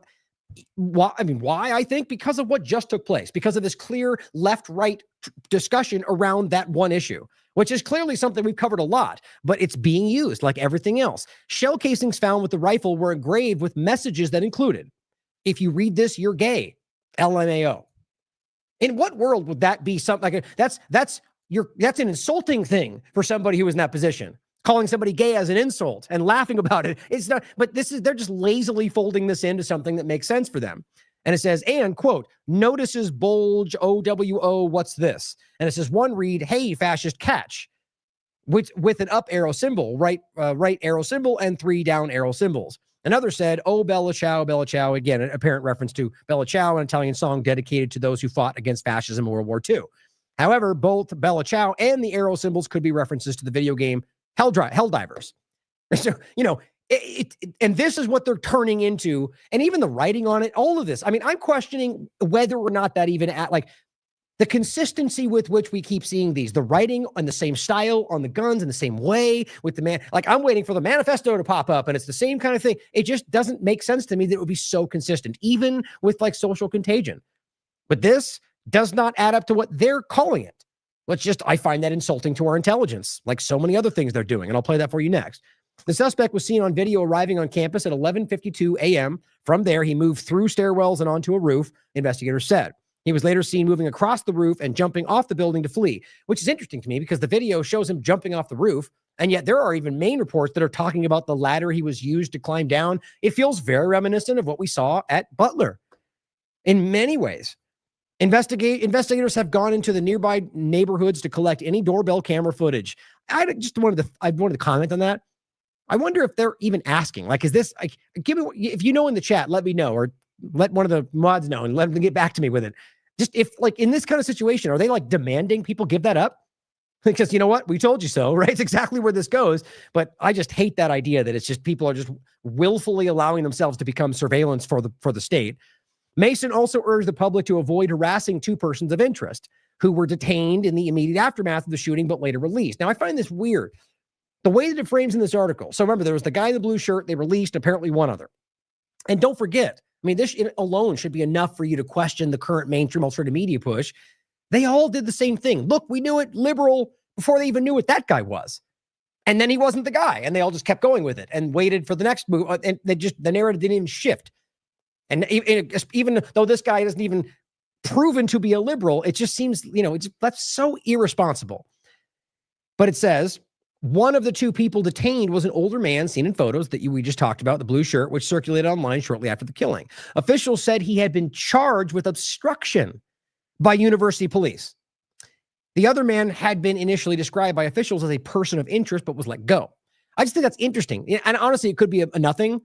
Why? I mean, why? I think because of what just took place, because of this clear left-right discussion around that one issue, which is clearly something we've covered a lot, but it's being used like everything else. Shell casings found with the rifle were engraved with messages that included, "If you read this, you're gay, LMAO." In what world would that be something like that's an insulting thing for somebody who was in that position? Calling somebody gay as an insult and laughing about it. It's not, but they're just lazily folding this into something that makes sense for them. And it says, and quote, "Notices bulge, OWO, what's this?" And it says, one read, "Hey, fascist, catch," with an up arrow symbol, right arrow symbol, and 3 down arrow symbols. Another said, "Oh, Bella Ciao, Bella Ciao." Again, an apparent reference to Bella Ciao, an Italian song dedicated to those who fought against fascism in World War II. However, both Bella Ciao and the arrow symbols could be references to the video game Helldivers. So, and this is what they're turning into. And even the writing on it, all of this. I mean, I'm questioning whether or not that even the consistency with which we keep seeing these, the writing on the same style, on the guns in the same way, with the man, like I'm waiting for the manifesto to pop up and it's the same kind of thing. It just doesn't make sense to me that it would be so consistent, even with like social contagion. But this does not add up to what they're calling it. I find that insulting to our intelligence, like so many other things they're doing. And I'll play that for you next. The suspect was seen on video arriving on campus at 11:52 a.m. From there, he moved through stairwells and onto a roof, investigators said. He was later seen moving across the roof and jumping off the building to flee, which is interesting to me because the video shows him jumping off the roof. And yet there are even Maine reports that are talking about the ladder he was used to climb down. It feels very reminiscent of what we saw at Butler in many ways. Investigators have gone into the nearby neighborhoods to collect any doorbell camera footage. I wanted to comment on that. I wonder if they're even asking, like, is this, like, give me, if you know in the chat, let me know, or let one of the mods know and let them get back to me with it. Just if, like, in this kind of situation, are they like demanding people give that up? Because you know what? We told you so, right? It's exactly where this goes. But I just hate that idea that it's just people are just willfully allowing themselves to become surveillance for the state. Mason also urged the public to avoid harassing 2 persons of interest who were detained in the immediate aftermath of the shooting, but later released. Now, I find this weird. The way that it frames in this article. So remember, there was the guy in the blue shirt, they released, apparently one other. And don't forget, I mean, this alone should be enough for you to question the current mainstream alternative media push. They all did the same thing. Look, we knew it, liberal, before they even knew what that guy was. And then he wasn't the guy. And they all just kept going with it and waited for the next move. And the narrative didn't even shift. And even though this guy isn't even proven to be a liberal, it just seems, that's so irresponsible. But it says, one of the 2 people detained was an older man seen in photos that we just talked about, the blue shirt, which circulated online shortly after the killing. Officials said he had been charged with obstruction by university police. The other man had been initially described by officials as a person of interest, but was let go. I just think that's interesting. And honestly, it could be a nothing.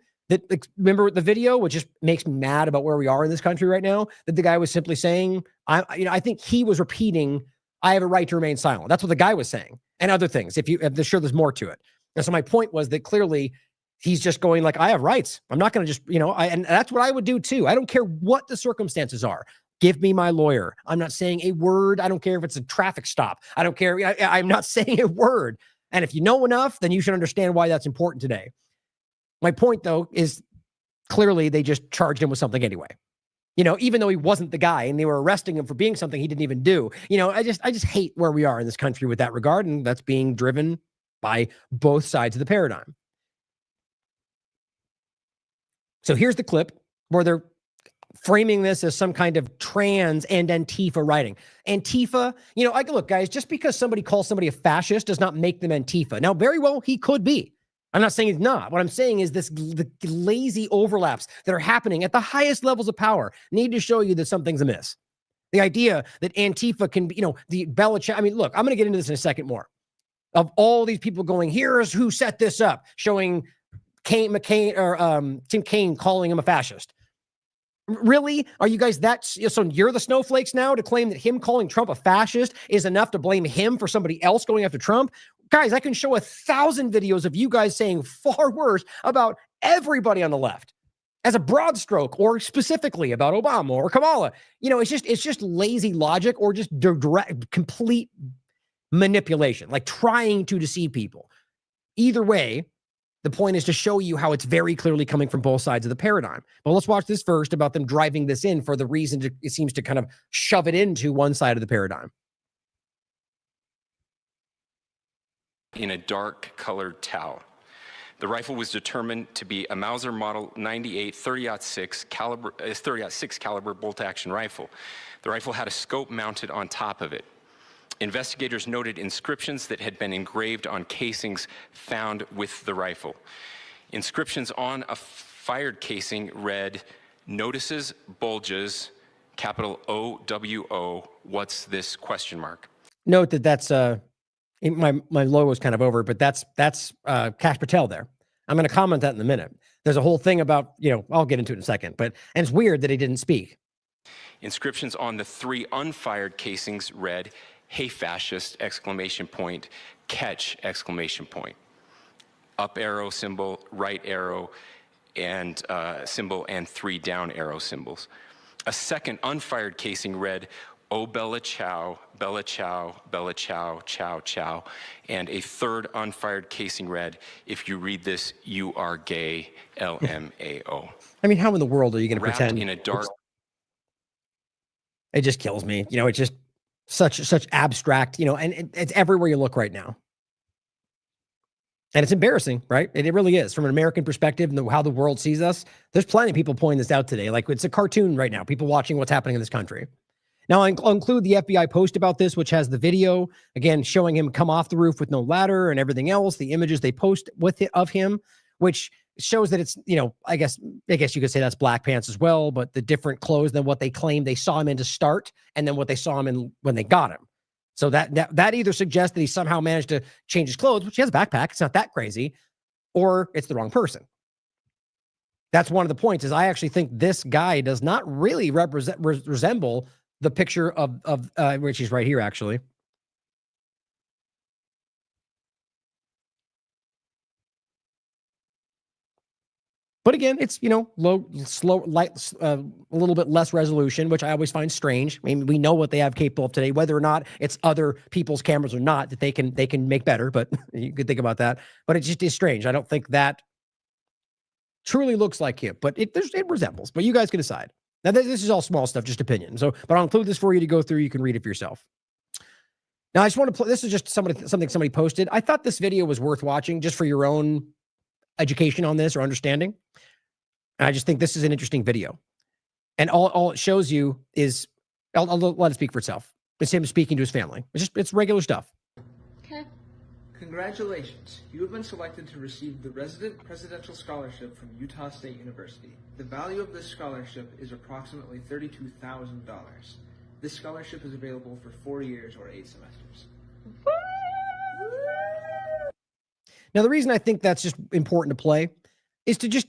Remember the video, which just makes me mad about where we are in this country right now, that the guy was simply saying, I think he was repeating, "I have a right to remain silent." That's what the guy was saying, and other things. If sure, there's more to it. And so my point was that clearly he's just going like, I have rights. I'm not going to just, and that's what I would do too. I don't care what the circumstances are. Give me my lawyer. I'm not saying a word. I don't care if it's a traffic stop. I don't care. I'm not saying a word. And if you know enough, then you should understand why that's important today. My point, though, is clearly they just charged him with something anyway. Even though he wasn't the guy and they were arresting him for being something he didn't even do. I just hate where we are in this country with that regard. And that's being driven by both sides of the paradigm. So here's the clip where they're framing this as some kind of trans and Antifa writing. Antifa, look, guys, just because somebody calls somebody a fascist does not make them Antifa. Now, very well, he could be. I'm not saying he's not. What I'm saying is the lazy overlaps that are happening at the highest levels of power need to show you that something's amiss. The idea that Antifa can be, the Belichick. I mean, look, I'm going to get into this in a second more. Of all these people going, here's who set this up, showing Tim Kaine calling him a fascist. Really? Are you guys so you're the snowflakes now to claim that him calling Trump a fascist is enough to blame him for somebody else going after Trump? Guys, I can show 1,000 videos of you guys saying far worse about everybody on the left as a broad stroke, or specifically about Obama or Kamala. It's just lazy logic or just direct, complete manipulation, like trying to deceive people. Either way, The point is to show you how it's very clearly coming from both sides of the paradigm. But let's watch this first about them driving this in for the reason it seems to kind of shove it into one side of the paradigm. In a dark colored towel. The rifle was determined to be a Mauser Model 98 30-06 caliber bolt-action rifle. The rifle had a scope mounted on top of it. Investigators noted inscriptions that had been engraved on casings found with the rifle. Inscriptions on a fired casing read, "Notices, bulges, capital OWO, what's this, question mark." Note that that's my logo is kind of over, but that's Kash Patel there. I'm going to comment that in a minute. There's a whole thing about, I'll get into it in a second, and it's weird that he didn't speak. Inscriptions on the 3 unfired casings read, "Hey fascist, exclamation point, catch, exclamation point. Up arrow symbol, right arrow and symbol, and 3 down arrow symbols. A second unfired casing read, "Oh Bella Chow, Bella Chow, Bella Chow, Chow Chow." And a third unfired casing read, "If you read this, you are gay, LMAO." I mean, how in the world are you going to Wrapped pretend? in a dark... It just kills me. It's just such abstract, and it's everywhere you look right now. And it's embarrassing, right? It really is. From an American perspective and how the world sees us, there's plenty of people pointing this out today. Like, it's a cartoon right now, people watching what's happening in this country. Now, I'll include the FBI post about this, which has the video, again, showing him come off the roof with no ladder and everything else, the images they post of him, which shows that it's, I guess you could say that's black pants as well, but the different clothes than what they claim they saw him in to start, and then what they saw him in when they got him. So that either suggests that he somehow managed to change his clothes, which he has a backpack, it's not that crazy, or it's the wrong person. That's one of the points, is I actually think this guy does not really resemble the picture of which he's right here, actually. But again, it's, low, slow, light, a little bit less resolution, which I always find strange. I mean, we know what they have capable of today, whether or not it's other people's cameras or not, that they can make better, but you could think about that. But it just is strange. I don't think that truly looks like him, but it resembles. But you guys can decide. Now, this is all small stuff, just opinion. So, but I'll include this for you to go through. You can read it for yourself. Now, I just want to play. This is just something somebody posted. I thought this video was worth watching just for your own education on this or understanding. And I just think this is an interesting video. And all it shows you is, I'll let it speak for itself. It's him speaking to his family. It's regular stuff. Okay. Congratulations. You have been selected to receive the Resident Presidential Scholarship from Utah State University. The value of this scholarship is approximately $32,000. This scholarship is available for 4 years or 8 semesters. Now, the reason I think that's just important to play is to just,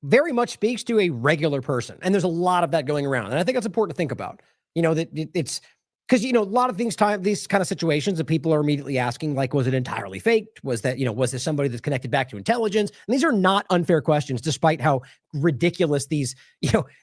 very much speaks to a regular person. And there's a lot of that going around. And I think that's important to think about, that it's because, a lot of these kind of situations that people are immediately asking, like, was it entirely faked? Was that, was this somebody that's connected back to intelligence? And these are not unfair questions, despite how ridiculous these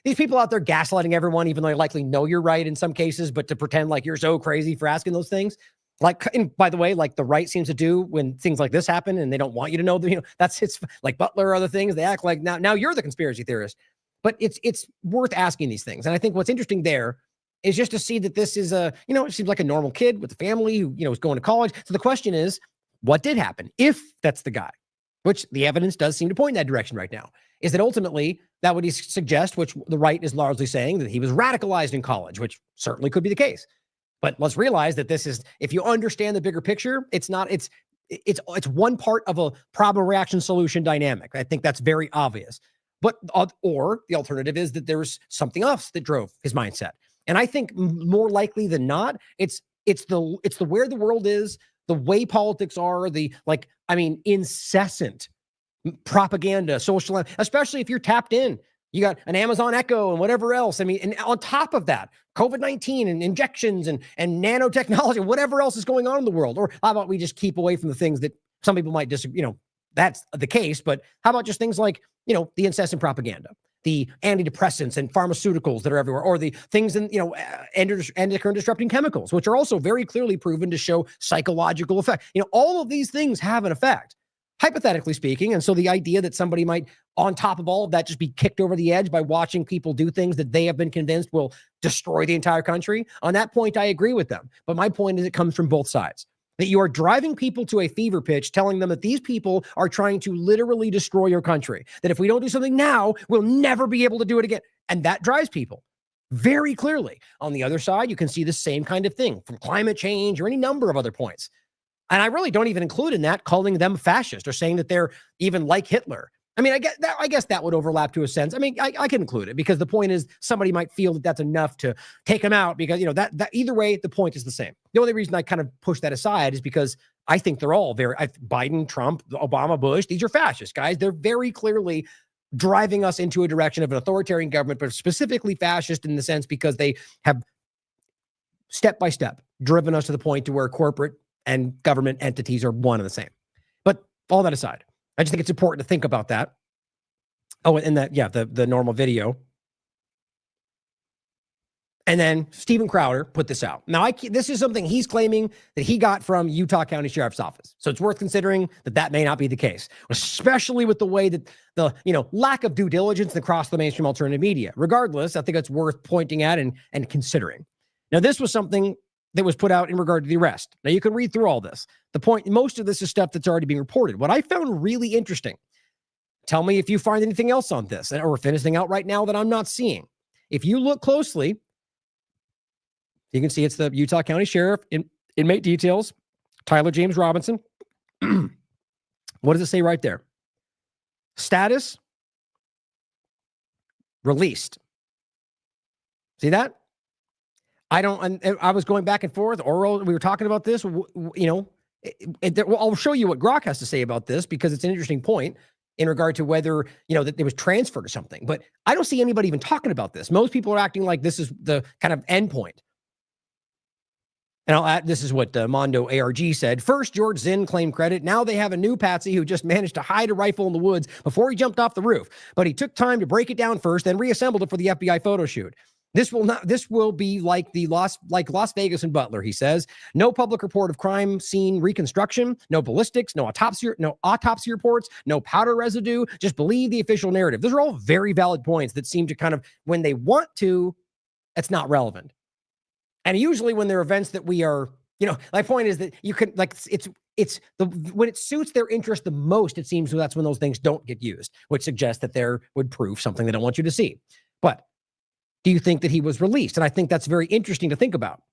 people out there gaslighting everyone, even though they likely know you're right in some cases, but to pretend like you're so crazy for asking those things. Like, and by the way, like the right seems to do when things like this happen and they don't want you to know that, it's like Butler or other things. They act like now you're the conspiracy theorist, but it's worth asking these things. And I think what's interesting there is just to see that this is it seems like a normal kid with a family who, is going to college. So the question is, what did happen? If that's the guy, which the evidence does seem to point in that direction right now, is that ultimately that would suggest, which the right is largely saying, that he was radicalized in college, which certainly could be the case. But let's realize that this is, if you understand the bigger picture, it's one part of a problem, reaction, solution dynamic. I think that's very obvious. But, or the alternative is that there's something else that drove his mindset. And I think more likely than not, it's the where the world is, the way politics are, incessant propaganda, social, especially if you're tapped in. You got an Amazon Echo and whatever else. And on top of that, COVID-19 and injections and nanotechnology, whatever else is going on in the world. Or how about we just keep away from the things that some people might disagree, that's the case. But how about just things like, the incessant propaganda, the antidepressants and pharmaceuticals that are everywhere, or the things in, endocrine disrupting chemicals, which are also very clearly proven to show psychological effect. All of these things have an effect. hypothetically speaking. And so the idea that somebody might, on top of all of that, just be kicked over the edge by watching people do things that they have been convinced will destroy the entire country, on that point, I agree with them. But my point is it comes from both sides. That you are driving people to a fever pitch, telling them that these people are trying to literally destroy your country. That if we don't do something now, we'll never be able to do it again. And that drives people very clearly. On the other side, you can see the same kind of thing from climate change or any number of other points. And I really don't even include in that calling them fascist or saying that they're even like Hitler. I mean, I guess that would overlap to a sense. I mean, I can include it because the point is somebody might feel that that's enough to take them out because, you know, that either way, the point is the same. The only reason I kind of push that aside is because I think they're all Biden, Trump, Obama, Bush, these are fascist guys. They're very clearly driving us into a direction of an authoritarian government, but specifically fascist in the sense because they have step by step driven us to the point to where corporate and government entities are one and the same. But all that aside, I just think it's important to think about that. Oh, and that, yeah, the normal video. And then Steven Crowder put this out. Now, this is something he's claiming that he got from Utah County Sheriff's Office. So it's worth considering that may not be the case, especially with the way that the, lack of due diligence across the mainstream alternative media. Regardless, I think it's worth pointing at and considering. Now, this was something that was put out in regard to the arrest. Now, you can read through all this. The point, most of this is stuff that's already being reported. What I found really interesting, tell me if you find anything else on this or if anything out right now that I'm not seeing. If you look closely, you can see it's the Utah County Sheriff inmate details, Tyler James Robinson. What does it say right there? Status released. See that? I was going back and forth. Oral, we were talking about this. I'll show you what Grok has to say about this because it's an interesting point in regard to whether, that it was transferred or something. But I don't see anybody even talking about this. Most people are acting like this is the kind of end point. And I'll add, this is what Mondo ARG said. First, George Zinn claimed credit. Now they have a new patsy who just managed to hide a rifle in the woods before he jumped off the roof. But he took time to break it down first, then reassembled it for the FBI photo shoot. This will be like Las Vegas and Butler, he says. No public report of crime scene reconstruction, no ballistics, no autopsy reports, no powder residue. Just believe the official narrative. Those are all very valid points that seem to kind of, when they want to, it's not relevant. And usually when there are events that we are, my point is that you can, when it suits their interest the most, it seems that's when those things don't get used, which suggests that there would prove something they don't want you to see. But do you think that he was released? And I think that's very interesting to think about.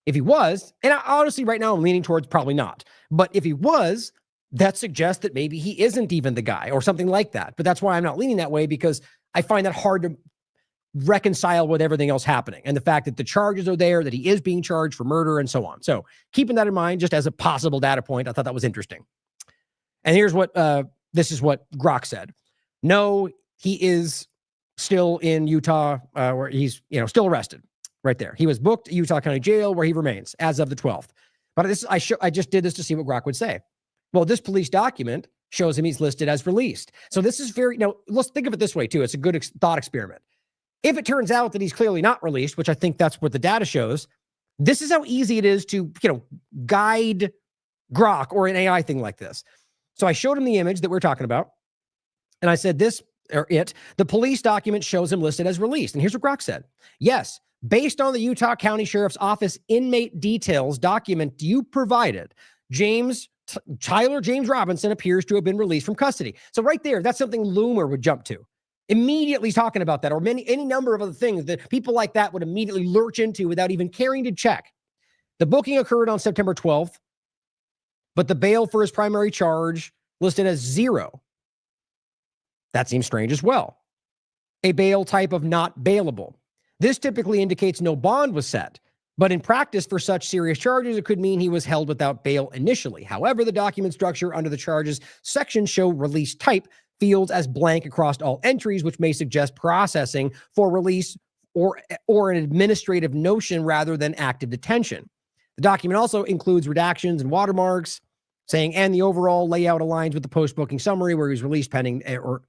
If he was, and honestly, right now I'm leaning towards probably not. But if he was, that suggests that maybe he isn't even the guy or something like that. But that's why I'm not leaning that way, because I find that hard to reconcile with everything else happening and the fact that the charges are there, that he is being charged for murder and so on. So keeping that in mind, just as a possible data point, I thought that was interesting. And here's what, this is what Grok said. No, he is still in Utah, where he's, still arrested right there. He was booked at Utah County Jail where he remains as of the 12th. But I just did this to see what Grok would say. Well, this police document shows him he's listed as released. So this is let's think of it this way too. It's a good thought experiment. If it turns out that he's clearly not released, which I think that's what the data shows, this is how easy it is to, guide Grok or an AI thing like this. So I showed him the image that we're talking about. And I said the police document shows him listed as released. And here's what Grok said. Yes, based on the Utah County Sheriff's Office inmate details document you provided, Tyler James Robinson appears to have been released from custody. So right there, that's something Loomer would jump to. Immediately talking about that, or any number of other things that people like that would immediately lurch into without even caring to check. The booking occurred on September 12th, but the bail for his primary charge listed as 0. That seems strange as well. A bail type of not bailable. This typically indicates no bond was set, but in practice for such serious charges, it could mean he was held without bail initially. However, the document structure under the charges section show release type fields as blank across all entries, which may suggest processing for release or an administrative notion rather than active detention. The document also includes redactions and watermarks saying, and the overall layout aligns with the post-booking summary where he's released pending or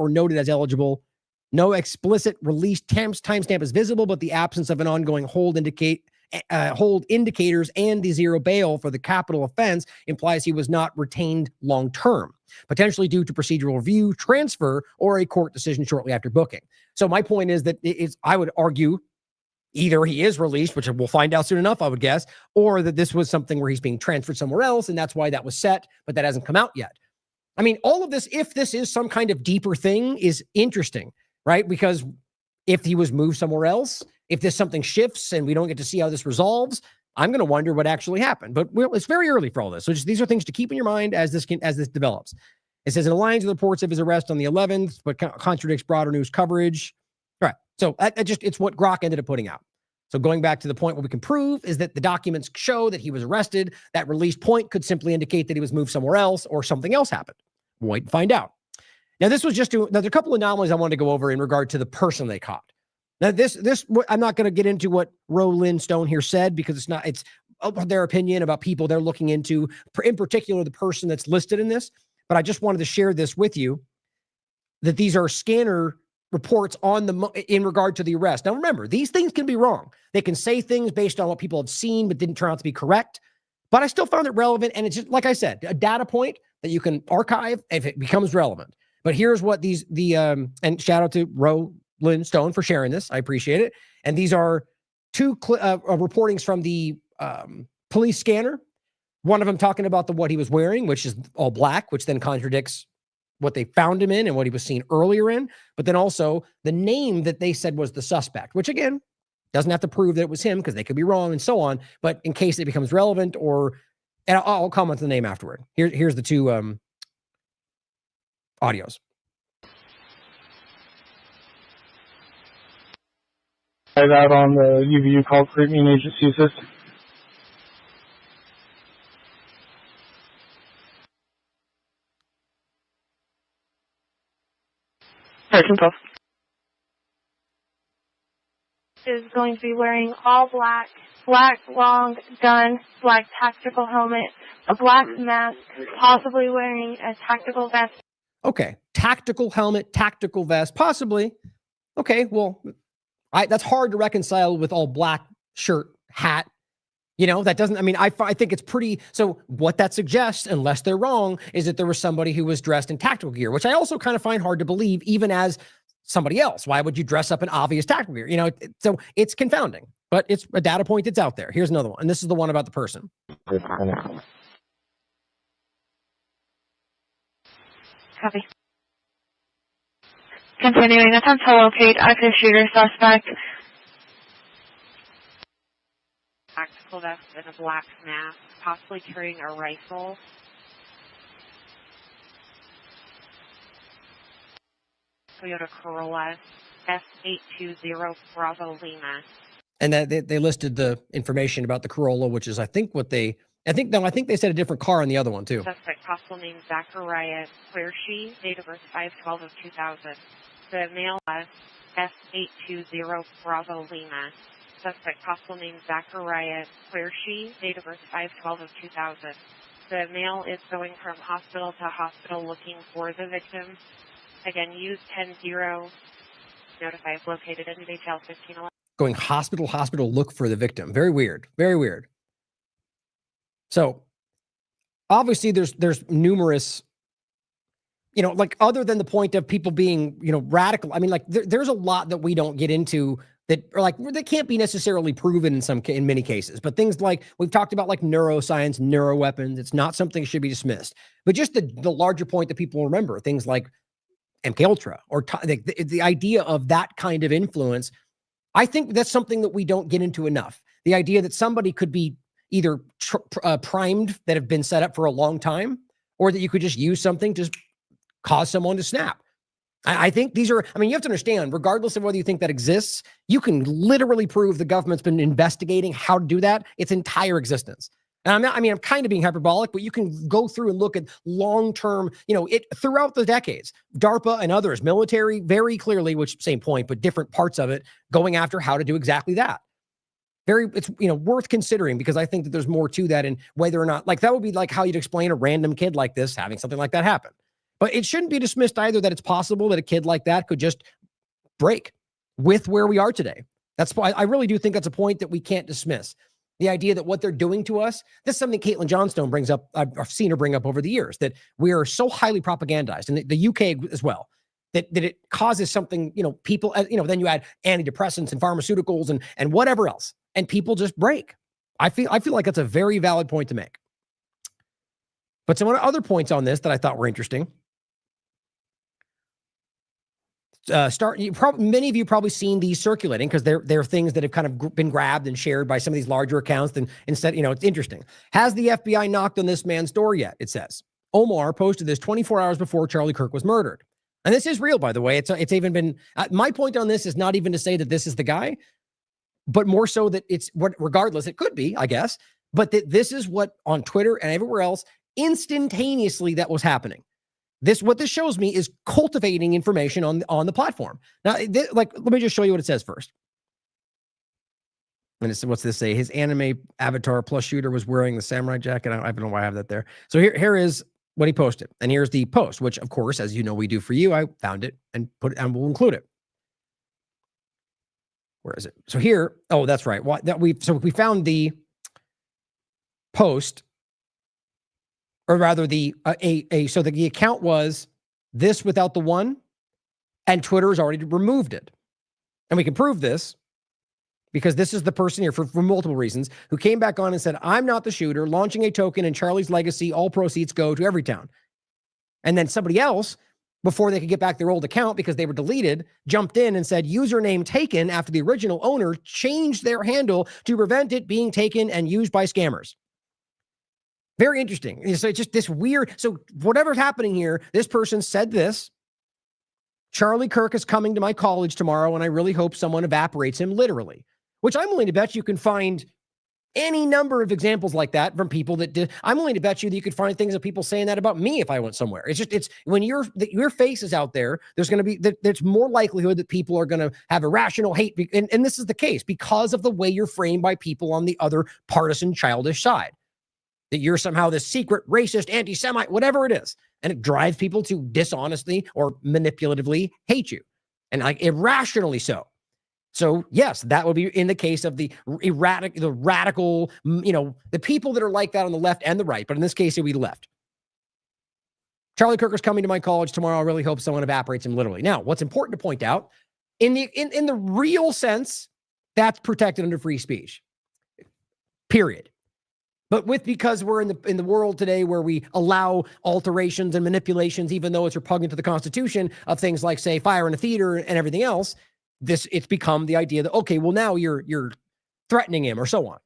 noted as eligible. No explicit release timestamp is visible, but the absence of an ongoing hold hold indicators and the zero bail for the capital offense implies he was not retained long term, potentially due to procedural review, transfer, or a court decision shortly after booking. So my point is that I would argue either he is released, which we'll find out soon enough, I would guess, or that this was something where he's being transferred somewhere else, and that's why that was set, but that hasn't come out yet. I mean, all of this, if this is some kind of deeper thing, is interesting, right? Because if he was moved somewhere else, if this something shifts and we don't get to see how this resolves, I'm going to wonder what actually happened. But it's very early for all this. So these are things to keep in your mind as this develops. It says, in alliance with reports of his arrest on the 11th, but contradicts broader news coverage. All right. So it's what Grok ended up putting out. So going back to the point, what we can prove is that the documents show that he was arrested. That release point could simply indicate that he was moved somewhere else or something else happened. We'll wait and find out. Now, this was just there's a couple of anomalies I wanted to go over in regard to the person they caught. Now, this I'm not going to get into what Rolyn Stone here said because it's their opinion about people they're looking into, in particular the person that's listed in this. But I just wanted to share this with you, that these are scanner reports in regard to the arrest. Now, remember, these things can be wrong. They can say things based on what people have seen, but didn't turn out to be correct. But I still found it relevant. And it's just, like I said, a data point that you can archive if it becomes relevant. But here's what and shout out to Rolyn Stone for sharing this. I appreciate it. And these are two reportings from the police scanner. One of them talking about what he was wearing, which is all black, which then contradicts what they found him in and what he was seen earlier in. But then also the name that they said was the suspect, which again, doesn't have to prove that it was him because they could be wrong and so on. But in case it becomes relevant and I'll comment on the name afterward. Here's the two audios. That on the UVU called Premium Agency System. Is going to be wearing all black long gun, black tactical helmet, a black mask, possibly wearing a tactical vest. Okay, tactical helmet, tactical vest, possibly. Okay, well, that's hard to reconcile with all black shirt, hat. That doesn't, I think it's pretty, so what that suggests, unless they're wrong, is that there was somebody who was dressed in tactical gear, which I also kind of find hard to believe, even as somebody else. Why would you dress up in obvious tactical gear? So it's confounding, but it's a data point that's out there. Here's another one, and this is the one about the person. Copy. Continuing, attempt to locate active shooter suspect. Tactical vest and a black mask, possibly carrying a rifle. Toyota Corolla S820 Bravo Lima. And that they listed the information about the Corolla, which is I think they said a different car on the other one too. Suspect possible name Zachariah Quershy, date of birth 5/12/2000. The male S820 Bravo Lima. Suspect possible name Zachariah Quershy, date of birth 5/12/2000. The male is going from hospital to hospital looking for the victim. Again, use 10-0. Notify if located in detail 1511. Going hospital, look for the victim. Very weird. Very weird. So obviously there's numerous, other than the point of people being, radical. There's a lot that we don't get into that are that can't be necessarily proven in many cases. But things like we've talked about, like neuroscience, neuroweapons, it's not something that should be dismissed. But just the larger point that people remember, things like MK Ultra or the idea of that kind of influence, I think that's something that we don't get into enough. The idea that somebody could be either primed, that have been set up for a long time, or that you could just use something to cause someone to snap. I think these are, you have to understand, regardless of whether you think that exists, you can literally prove the government's been investigating how to do that its entire existence. And I'm kind of being hyperbolic, but you can go through and look at long-term, throughout the decades, DARPA and others, military, very clearly, which same point, but different parts of it, going after how to do exactly that. It's worth considering, because I think that there's more to that, and whether or not, that would be like how you'd explain a random kid like this having something like that happen. But it shouldn't be dismissed either that it's possible that a kid like that could just break with where we are today. That's why I really do think that's a point that we can't dismiss. The idea that what they're doing to us, this is something Caitlin Johnstone brings up, I've seen her bring up over the years, that we are so highly propagandized, and the UK as well, that it causes something, people, then you add antidepressants and pharmaceuticals and whatever else, and people just break. I feel like that's a very valid point to make. But some other points on this that I thought were interesting. Many of you probably seen these circulating because they're things that have kind of been grabbed and shared by some of these larger accounts. And instead, it's interesting. Has the FBI knocked on this man's door yet? It says. Omar posted this 24 hours before Charlie Kirk was murdered. And this is real, by the way. It's even been, my point on this is not even to say that this is the guy, but more so that it's what, regardless, it could be, I guess, but that this is what on Twitter and everywhere else, instantaneously that was happening. What this shows me is cultivating information on the platform. Now, let me just show you what it says first. And what's this say? His anime avatar plus shooter was wearing the samurai jacket. I don't know why I have that there. So here is what he posted. And here's the post, which of course, as you know, we do for you. I found it and we'll include it. Where is it? So here, oh, that's right. So we found the post, or rather so the account was this without the one, and Twitter has already removed it. And we can prove this because this is the person here for multiple reasons who came back on and said, I'm not the shooter, launching a token in Charlie's legacy. All proceeds go to Everytown. And then somebody else, before they could get back their old account because they were deleted, jumped in and said, username taken after the original owner changed their handle to prevent it being taken and used by scammers. Very interesting. So it's just this weird. So whatever's happening here, this person said this. Charlie Kirk is coming to my college tomorrow, and I really hope someone evaporates him literally, which I'm willing to bet you can find any number of examples like that from people that did. I'm willing to bet you that you could find things of people saying that about me if I went somewhere. It's when your face is out there, there's going to be, there's more likelihood that people are going to have irrational hate. And this is the case because of the way you're framed by people on the other partisan, childish side. That you're somehow this secret racist, anti-Semite, whatever it is. And it drives people to dishonestly or manipulatively hate you. And like irrationally so. So yes, that would be in the case of the radical, the people that are like that on the left and the right. But in this case, it would be the left. Charlie Kirk is coming to my college tomorrow. I really hope someone evaporates him literally. Now, what's important to point out, in the real sense, that's protected under free speech. Period. But because we're in the world today where we allow alterations and manipulations, even though it's repugnant to the Constitution, of things like, say, fire in a theater and everything else, it's become the idea that, okay, well, now you're threatening him or so on.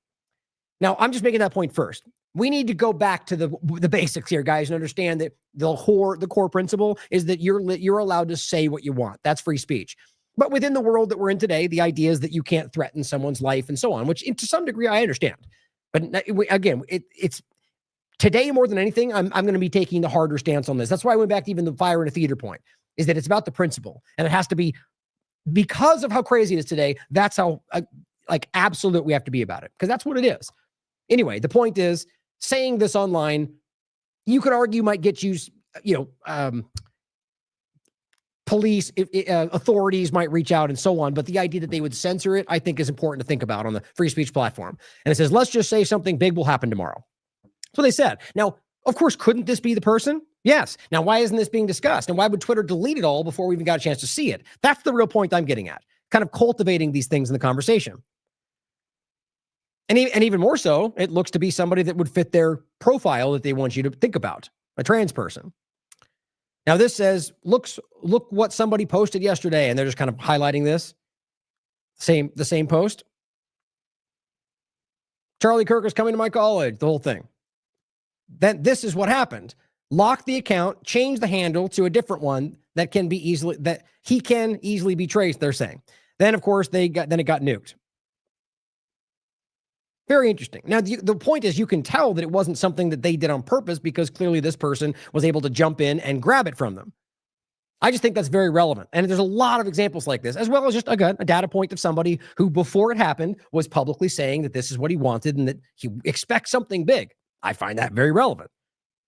Now, I'm just making that point first. We need to go back to the basics here, guys, and understand that the core principle is that you're allowed to say what you want. That's free speech. But within the world that we're in today, the idea is that you can't threaten someone's life and so on, which to some degree I understand. But again, it's today more than anything, I'm going to be taking the harder stance on this. That's why I went back to even the fire in a theater point, is that it's about the principle. And it has to be, because of how crazy it is today, that's how absolute we have to be about it, because that's what it is. Anyway, the point is, saying this online, you could argue might get you, police, authorities might reach out and so on. But the idea that they would censor it, I think is important to think about on the free speech platform. And it says, let's just say something big will happen tomorrow. That's what they said. Now, of course, couldn't this be the person? Yes. Now, why isn't this being discussed? And why would Twitter delete it all before we even got a chance to see it? That's the real point I'm getting at. Kind of cultivating these things in the conversation. And even more so, it looks to be somebody that would fit their profile that they want you to think about, a trans person. Now this says, look what somebody posted yesterday, and they're just kind of highlighting this. The same post. Charlie Kirk is coming to my college, the whole thing. Then this is what happened. Lock the account, change the handle to a different one that he can easily be traced, they're saying. Then of course it got nuked. Very interesting. Now, the point is you can tell that it wasn't something that they did on purpose because clearly this person was able to jump in and grab it from them. I just think that's very relevant. And there's a lot of examples like this, as well as just, again, a data point of somebody who, before it happened, was publicly saying that this is what he wanted and that he expects something big. I find that very relevant.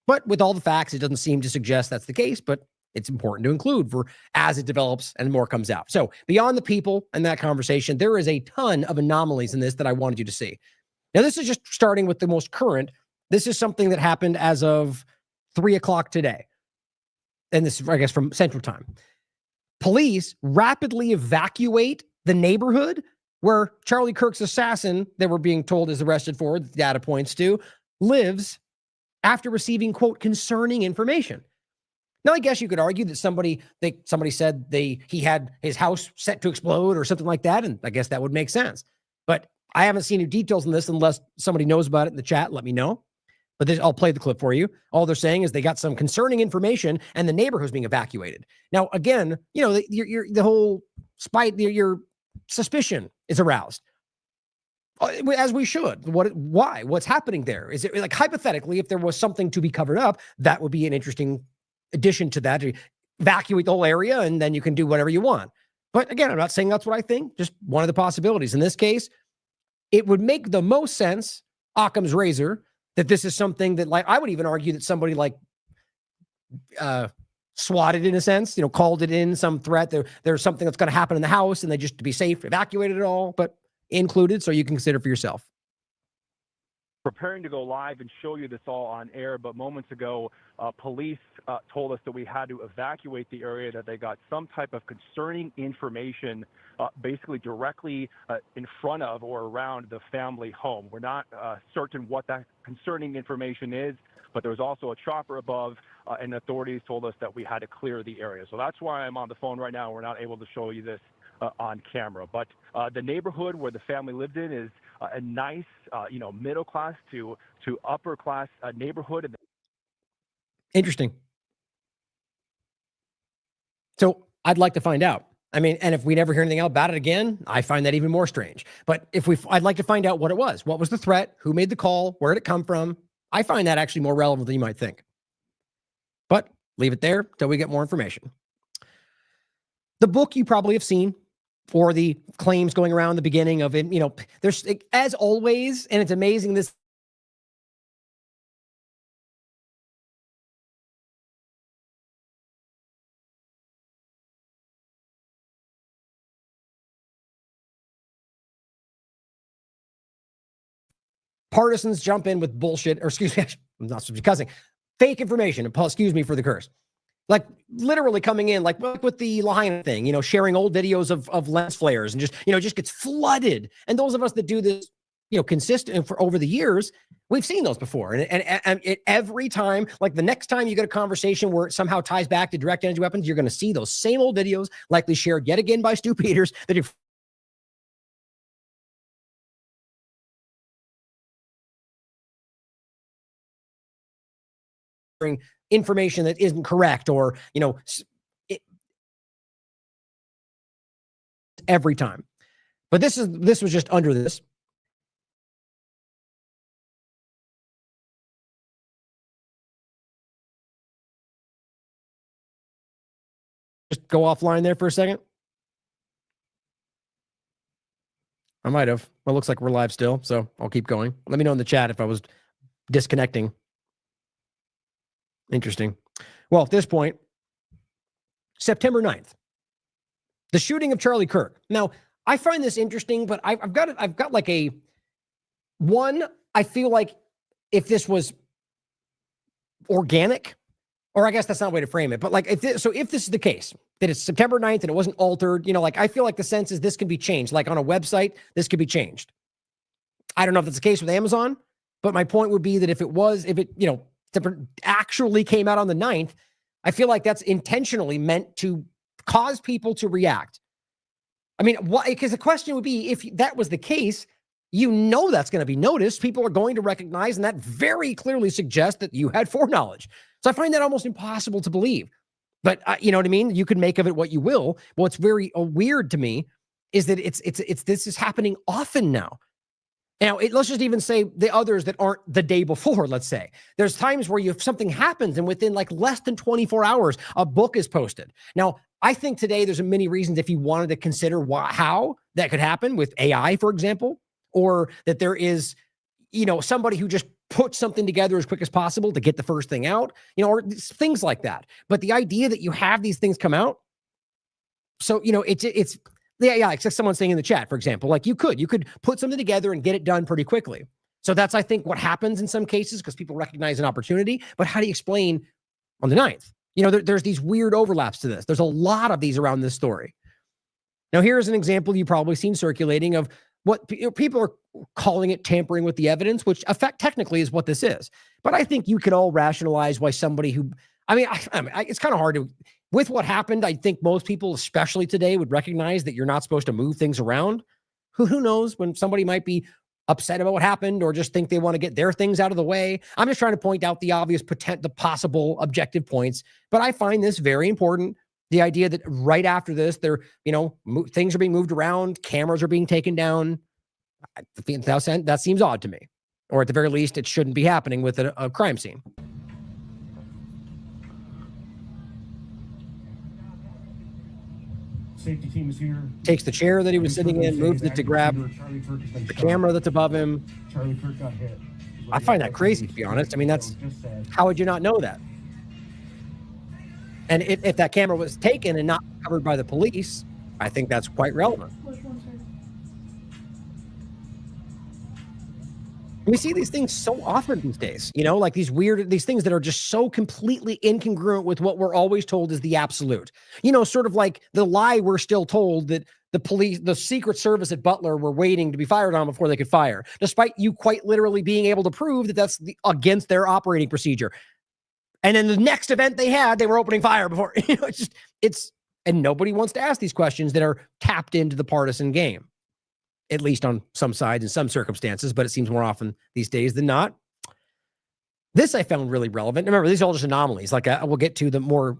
But with all the facts, it doesn't seem to suggest that's the case, but it's important to include for as it develops and more comes out. So beyond the people and that conversation, there is a ton of anomalies in this that I wanted you to see. Now, this is just starting with the most current. This is something that happened as of 3 o'clock today. And this is, I guess, from Central Time. Police rapidly evacuate the neighborhood where Charlie Kirk's assassin, that we're being told is arrested for, the data points to, lives after receiving, quote, concerning information. Now, I guess you could argue that somebody said he had his house set to explode or something like that, and I guess that would make sense. But I haven't seen any details on this unless somebody knows about it in the chat. Let me know. But I'll play the clip for you. All they're saying is they got some concerning information and the neighborhood's being evacuated. Now, again, you know, the whole spite, your suspicion is aroused. As we should. Why? What's happening there? Is it like hypothetically, if there was something to be covered up, that would be an interesting addition to that, to evacuate the whole area and then you can do whatever you want. But again, I'm not saying that's what I think, just one of the possibilities. In this case, it would make the most sense, Occam's razor, that this is something that, like, I would even argue that somebody like swatted in a sense, you know, called it in some threat. There's something that's going to happen in the house and they just, to be safe, evacuated it all, but included, so you can consider for yourself. Preparing to go live and show you this all on air, but moments ago, police told us that we had to evacuate the area, that they got some type of concerning information basically directly in front of or around the family home. We're not certain what that concerning information is, but there was also a chopper above, and authorities told us that we had to clear the area. So that's why I'm on the phone right now. We're not able to show you this on camera. But the neighborhood where the family lived in is a nice, middle class to upper class neighborhood. Interesting. So I'd like to find out. I mean, and if we never hear anything about it again, I find that even more strange. But I'd like to find out what it was. What was the threat? Who made the call? Where did it come from? I find that actually more relevant than you might think. But leave it there till we get more information. The book you probably have seen, or the claims going around the beginning of it, you know, there's, as always, and it's amazing, this partisans jump in with bullshit, or excuse me, I'm not supposed to be cussing, fake information, excuse me for the curse. Like literally coming in, like with the Lahaina thing, you know, sharing old videos of lens flares and just, you know, just gets flooded. And those of us that do this, you know, consistent for over the years, we've seen those before. And every time, like the next time you get a conversation where it somehow ties back to direct energy weapons, you're going to see those same old videos, likely shared yet again by Stu Peters, that if information that isn't correct, or, you know, every time. But this was just under this. Just go offline there for a second. I might have. Well, it looks like we're live still, so I'll keep going. Let me know in the chat if I was disconnecting. Interesting. Well, at this point, September 9th, the shooting of Charlie Kirk. Now, I find this interesting, but I've got like a one. I feel like if this was organic, or I guess that's not a way to frame it, but like if this is the case, that it's September 9th and it wasn't altered, you know, like I feel like the sense is this can be changed. Like on a website, this could be changed. I don't know if that's the case with Amazon, but my point would be that if it, you know, actually came out on the 9th, I feel like that's intentionally meant to cause people to react. I mean, why? Because the question would be, if that was the case, you know that's going to be noticed. People are going to recognize, and that very clearly suggests that you had foreknowledge. So I find that almost impossible to believe. But you know what I mean? You can make of it what you will. What's very weird to me is that this is happening often now. Now, let's just even say the others that aren't the day before, let's say. There's times where something happens and within like less than 24 hours, a book is posted. Now, I think today there's many reasons if you wanted to consider how that could happen with AI, for example, or that there is, you know, somebody who just put something together as quick as possible to get the first thing out, or things like that. But the idea that you have these things come out, so, it's except someone saying in the chat, for example, like you could put something together and get it done pretty quickly. So that's, I think, what happens in some cases because people recognize an opportunity. But how do you explain on the 9th? There's these weird overlaps to this. There's a lot of these around this story. Now, here's an example you've probably seen circulating of what people are calling it tampering with the evidence, which technically is what this is. But I think you could all rationalize why somebody who, it's kind of hard to, with what happened, I think most people, especially today, would recognize that you're not supposed to move things around. Who knows when somebody might be upset about what happened or just think they want to get their things out of the way. I'm just trying to point out the obvious the possible objective points, but I find this very important. The idea that right after this, things are being moved around, cameras are being taken down. That seems odd to me. Or at the very least, it shouldn't be happening with a crime scene. Safety team is here. Takes the chair that he was sitting in, moves it to grab the camera that's above him. Charlie Kirk got hit. I find that crazy, to be honest. I mean, how would you not know that? And if that camera was taken and not covered by the police, I think that's quite relevant. We see these things so often these days, like these things that are just so completely incongruent with what we're always told is the absolute. Sort of like the lie we're still told that the Secret Service at Butler were waiting to be fired on before they could fire, despite you quite literally being able to prove that that's against their operating procedure. And then the next event they had, they were opening fire before. And nobody wants to ask these questions that are tapped into the partisan game, at least on some sides in some circumstances, but it seems more often these days than not. This I found really relevant. Remember, these are all just anomalies. Like we'll get to the more,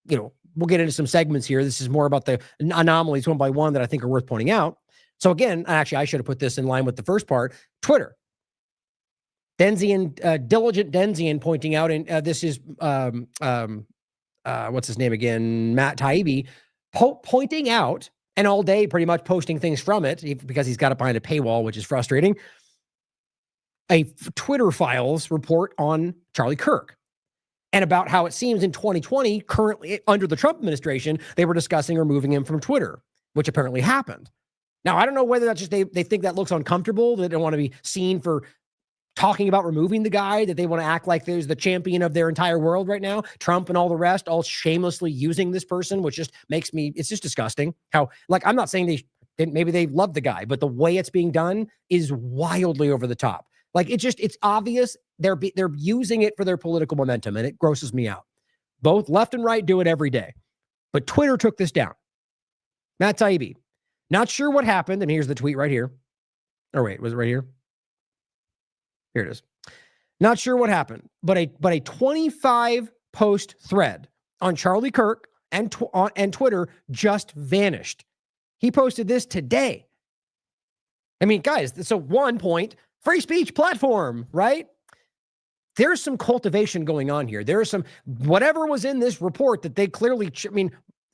we'll get into some segments here. This is more about the anomalies one by one that I think are worth pointing out. So again, actually, I should have put this in line with the first part. Twitter. Diligent Denzian pointing out, and this is, what's his name again? Matt Taibbi, pointing out, and all day pretty much posting things from it because he's got it behind a paywall, which is frustrating. A Twitter files report on Charlie Kirk and about how it seems in 2020, currently under the Trump administration, they were discussing removing him from Twitter, which apparently happened. Now, I don't know whether that's just they think that looks uncomfortable, that they don't want to be seen for talking about removing the guy, that they want to act like there's the champion of their entire world right now, Trump and all the rest, all shamelessly using this person, which just makes me, it's just disgusting. How, I'm not saying maybe they love the guy, but the way it's being done is wildly over the top. It's obvious they're using it for their political momentum, and it grosses me out. Both left and right do it every day. But Twitter took this down. Matt Taibbi, not sure what happened, and here's the tweet right here. Or wait, was it right here? Here it is. Not sure what happened, but a 25 post thread on Charlie Kirk and Twitter just vanished. He posted this today. I mean, guys, so 1 point, free speech platform, right? There's some cultivation going on here. There is some, whatever was in this report that they clearly,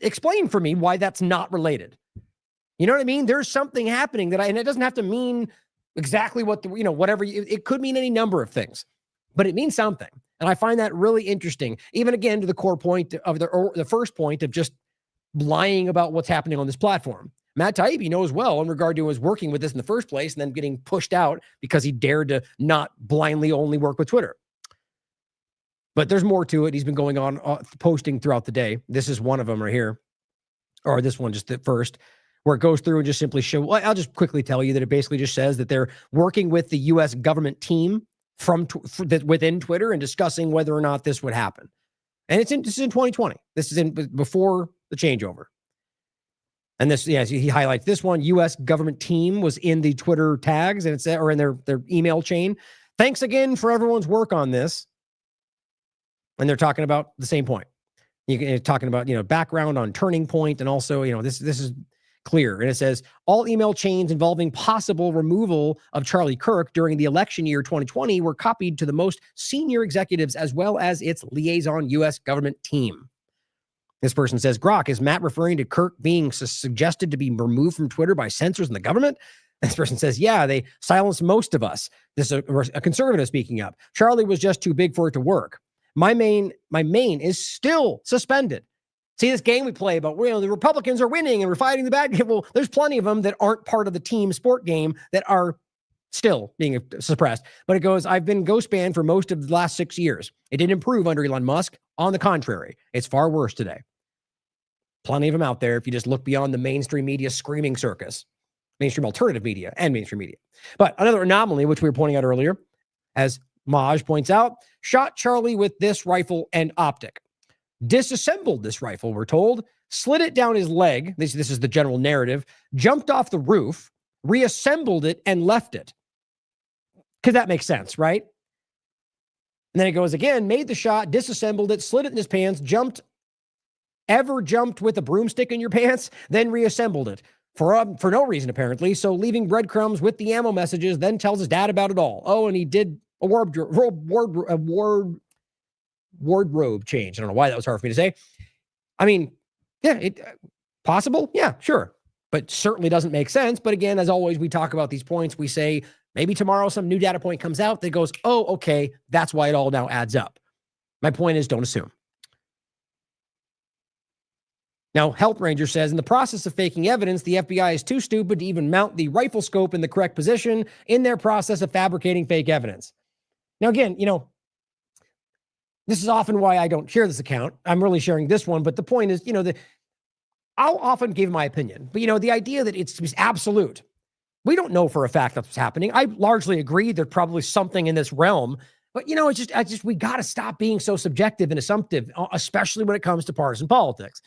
explain for me why that's not related. You know what I mean? There's something happening and it doesn't have to mean exactly what whatever it could mean any number of things, but it means something. And I find that really interesting, even again, to the core point of the first point of just lying about what's happening on this platform. Matt Taibbi knows well in regard to his working with this in the first place and then getting pushed out because he dared to not blindly only work with Twitter. But there's more to it. He's been going on posting throughout the day. This is one of them right here, or this one just at first, where it goes through and just simply show, well, I'll just quickly tell you that it basically just says that they're working with the U.S. government team within Twitter and discussing whether or not this would happen. And this is in 2020. This is before the changeover. And this, he highlights this one, U.S. government team was in the Twitter tags and or in their email chain. Thanks again for everyone's work on this. And they're talking about the same point. You're talking about, background on Turning Point. And also, this is clear. And it says all email chains involving possible removal of Charlie Kirk during the election year 2020 were copied to the most senior executives as well as its liaison U.S. government team. This person says, Grok, is Matt referring to Kirk being suggested to be removed from Twitter by censors in the government? This person says, yeah, they silenced most of us. This is a conservative speaking up. Charlie was just too big for it to work. My main is still suspended. See, this game we play about, the Republicans are winning and we're fighting the bad guy. Well, there's plenty of them that aren't part of the team sport game that are still being suppressed. But it goes, I've been ghost banned for most of the last 6 years. It didn't improve under Elon Musk. On the contrary, it's far worse today. Plenty of them out there if you just look beyond the mainstream media screaming circus, mainstream alternative media and mainstream media. But another anomaly, which we were pointing out earlier, as Maj points out, shot Charlie with this rifle and optic. Disassembled this rifle, we're told, slid it down his leg. This is the general narrative. Jumped off the roof, reassembled it, and left it. Because that makes sense, right? And then it goes again, made the shot, disassembled it, slid it in his pants, jumped with a broomstick in your pants, then reassembled it for no reason, apparently. So leaving breadcrumbs with the ammo messages, then tells his dad about it all. Oh, and he did a wardrobe change. I don't know why that was hard for me to say. I mean, yeah, possible. Yeah, sure. But certainly doesn't make sense. But again, as always, we talk about these points. We say maybe tomorrow some new data point comes out that goes, oh, okay, that's why it all now adds up. My point is, don't assume. Now, Health Ranger says, in the process of faking evidence, the FBI is too stupid to even mount the rifle scope in the correct position in their process of fabricating fake evidence. Now, again, this is often why I don't share this account. I'm really sharing this one, but the point is, I'll often give my opinion, but the idea that it's absolute, we don't know for a fact that's what's happening. I largely agree there's probably something in this realm, but we got to stop being so subjective and assumptive, especially when it comes to partisan politics.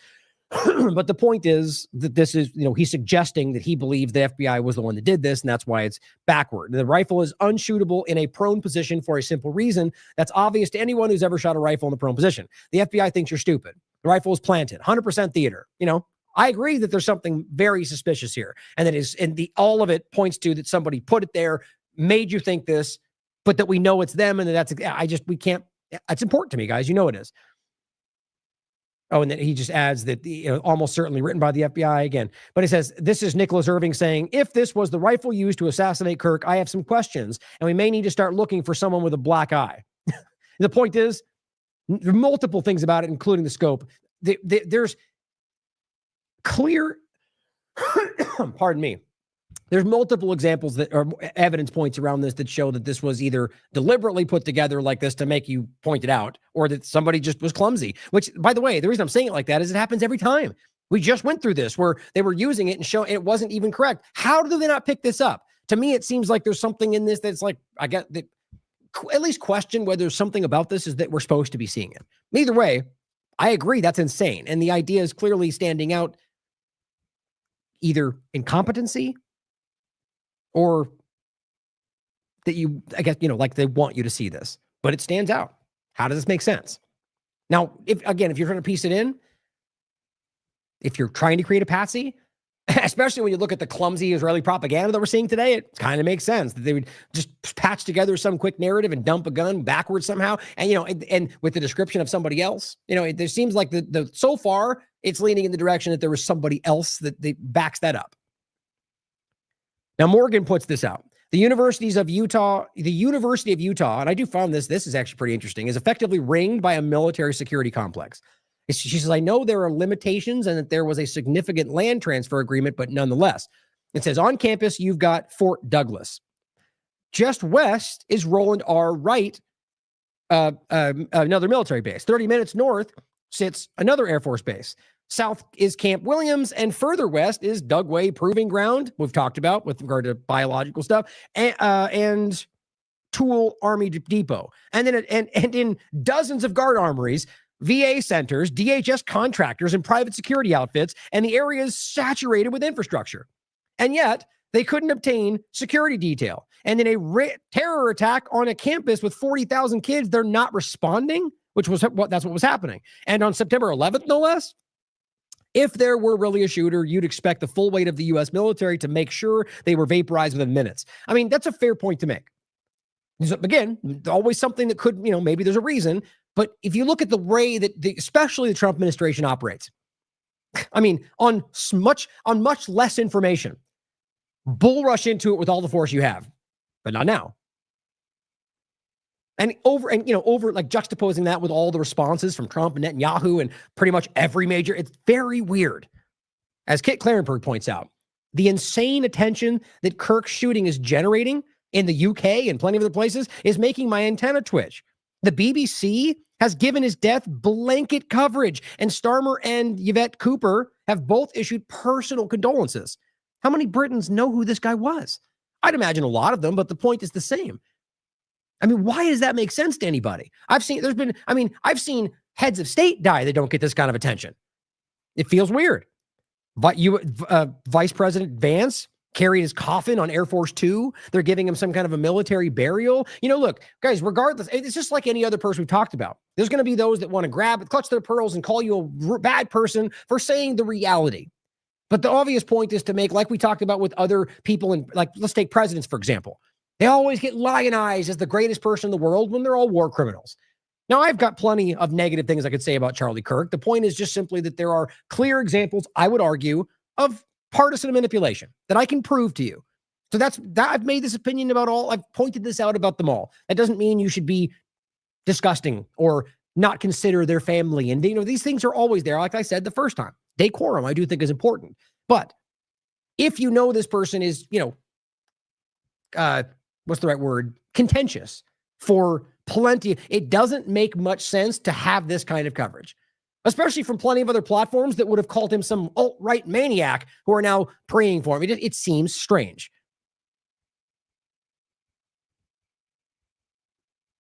But the point is that this is, he's suggesting that he believes the FBI was the one that did this, and that's why it's backward. The rifle is unshootable in a prone position for a simple reason that's obvious to anyone who's ever shot a rifle in the prone position. The FBI thinks you're stupid. The rifle is planted, 100% theater. I agree that there's something very suspicious here, and all of it points to that somebody put it there, made you think this, but that we know it's them, and we can't. It's important to me, guys. It is. Oh, and then he just adds that almost certainly written by the FBI again. But he says, this is Nicholas Irving saying, if this was the rifle used to assassinate Kirk, I have some questions, and we may need to start looking for someone with a black eye. The point is, there are multiple things about it, including the scope. There's clear, pardon me, there's multiple examples that are evidence points around this that show that this was either deliberately put together like this to make you point it out, or that somebody just was clumsy, which, by the way, the reason I'm saying it like that is it happens every time. We just went through this where they were using it and showing it wasn't even correct. How do they not pick this up? To me, it seems like there's something in this that's like, I got that at least question whether there's something about this is that we're supposed to be seeing it. Either way, I agree that's insane. And the idea is clearly standing out either incompetency or that like they want you to see this, but it stands out. How does this make sense? Now, if you're trying to piece it in, if you're trying to create a patsy, especially when you look at the clumsy Israeli propaganda that we're seeing today, it kind of makes sense that they would just patch together some quick narrative and dump a gun backwards somehow. And, and with the description of somebody else, there seems like so far it's leaning in the direction that there was somebody else that backs that up. Now, Morgan puts this out. The University of Utah, and I do find this is actually pretty interesting, is effectively ringed by a military security complex. She says, I know there are limitations and that there was a significant land transfer agreement, but nonetheless, it says on campus, you've got Fort Douglas. Just west is Roland R. Wright, another military base. 30 minutes north sits another Air Force base. South is Camp Williams, and further west is Dugway Proving Ground, we've talked about with regard to biological stuff, and Tool Army Depot. And then and in dozens of guard armories, VA centers, DHS contractors, and private security outfits, and the area is saturated with infrastructure. And yet, they couldn't obtain security detail. And in a terror attack on a campus with 40,000 kids, they're not responding, that's what was happening. And on September 11th, no less, if there were really a shooter, you'd expect the full weight of the U.S. military to make sure they were vaporized within minutes. I mean, that's a fair point to make. So again, always something that could, maybe there's a reason. But if you look at the way that especially the Trump administration operates, I mean, on much less information, bull rush into it with all the force you have, but not now. And over like juxtaposing that with all the responses from Trump and Netanyahu and pretty much every major, it's very weird. As Kit Clarenberg points out, the insane attention that Kirk's shooting is generating in the UK and plenty of other places is making my antenna twitch. The BBC has given his death blanket coverage, and Starmer and Yvette Cooper have both issued personal condolences. How many Britons know who this guy was? I'd imagine a lot of them, but the point is the same. I mean, why does that make sense to anybody? I've seen heads of state die that don't get this kind of attention. It feels weird. But Vice President Vance carried his coffin on Air Force Two. They're giving him some kind of a military burial. Look, guys, regardless, it's just like any other person we've talked about. There's going to be those that want to clutch their pearls and call you a bad person for saying the reality. But the obvious point is to make, like we talked about with other people, and like, let's take presidents, for example. They always get lionized as the greatest person in the world when they're all war criminals. Now, I've got plenty of negative things I could say about Charlie Kirk. The point is just simply that there are clear examples, I would argue, of partisan manipulation that I can prove to you. So that I've made this opinion about all. I've pointed this out about them all. That doesn't mean you should be disgusting or not consider their family. And, these things are always there. Like I said the first time, decorum, I do think is important. But if you know this person is, what's the right word? Contentious for plenty. It doesn't make much sense to have this kind of coverage, especially from plenty of other platforms that would have called him some alt-right maniac who are now praying for him. It seems strange.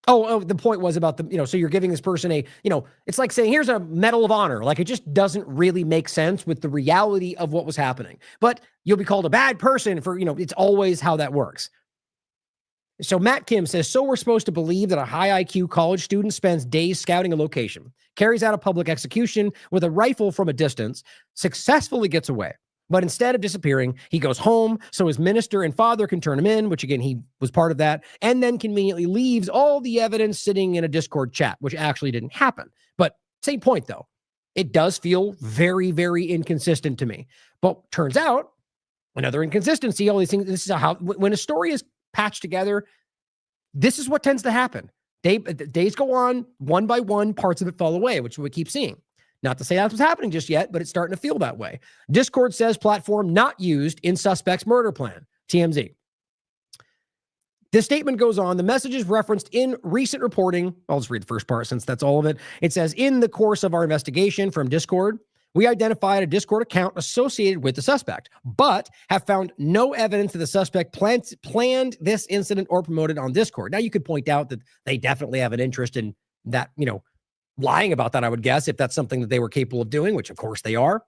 Oh, the point was about so you're giving this person it's like saying, here's a Medal of Honor. Like, it just doesn't really make sense with the reality of what was happening. But you'll be called a bad person for, it's always how that works. So Matt Kim says, so we're supposed to believe that a high IQ college student spends days scouting a location, carries out a public execution with a rifle from a distance, successfully gets away. But instead of disappearing, he goes home so his minister and father can turn him in, which again, he was part of that, and then conveniently leaves all the evidence sitting in a Discord chat, which actually didn't happen. But same point, though. It does feel very, very inconsistent to me. But turns out, another inconsistency, all these things, this is how, when a story is patched together, this is what tends to happen. Days go on, one by one, parts of it fall away, which we keep seeing. Not to say that's what's happening just yet, but it's starting to feel that way. Discord says platform not used in suspect's murder plan. TMZ. This statement goes on. The messages referenced in recent reporting, I'll just read the first part since that's all of it. It says, in the course of our investigation from Discord, we identified a Discord account associated with the suspect, but have found no evidence that the suspect planned this incident or promoted on Discord. Now, you could point out that they definitely have an interest in that, lying about that, I would guess, if that's something that they were capable of doing, which of course they are.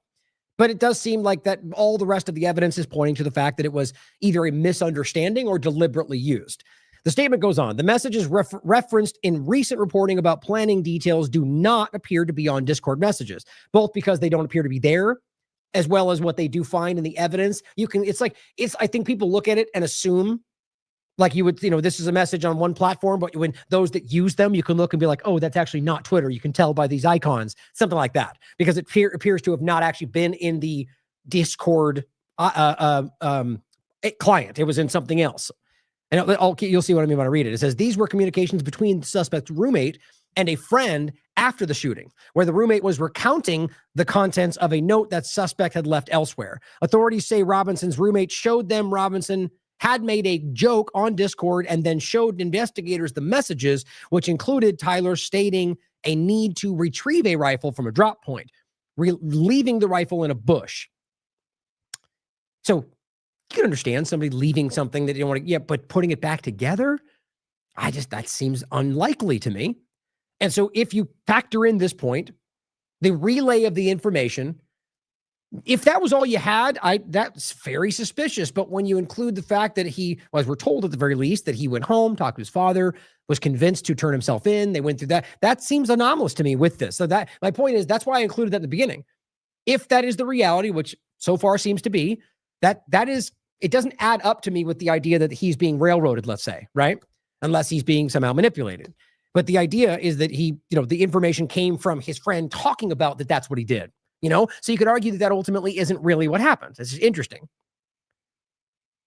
But it does seem like that all the rest of the evidence is pointing to the fact that it was either a misunderstanding or deliberately used. The statement goes on. The messages referenced in recent reporting about planning details do not appear to be on Discord messages, both because they don't appear to be there, as well as what they do find in the evidence. I think people look at it and assume, like you would, this is a message on one platform, but when those that use them, you can look and be like, oh, that's actually not Twitter. You can tell by these icons, something like that, because it appears to have not actually been in the Discord client. It was in something else. And you'll see what I mean when I read it. It says, these were communications between the suspect's roommate and a friend after the shooting, where the roommate was recounting the contents of a note that suspect had left elsewhere. Authorities say Robinson's roommate showed them Robinson had made a joke on Discord and then showed investigators the messages, which included Tyler stating a need to retrieve a rifle from a drop point, leaving the rifle in a bush. So you can understand somebody leaving something that you don't want to, but putting it back together, that seems unlikely to me. And so if you factor in this point, the relay of the information, if that was all you had, that's very suspicious. But when you include the fact that as we're told at the very least, that he went home, talked to his father, was convinced to turn himself in, they went through that seems anomalous to me with this. So that my point is, that's why I included that at the beginning. If that is the reality, which so far seems to be, that is, it doesn't add up to me with the idea that he's being railroaded, let's say, right? Unless he's being somehow manipulated. But the idea is that the information came from his friend talking about that's what he did. So you could argue that ultimately isn't really what happens. It's just interesting.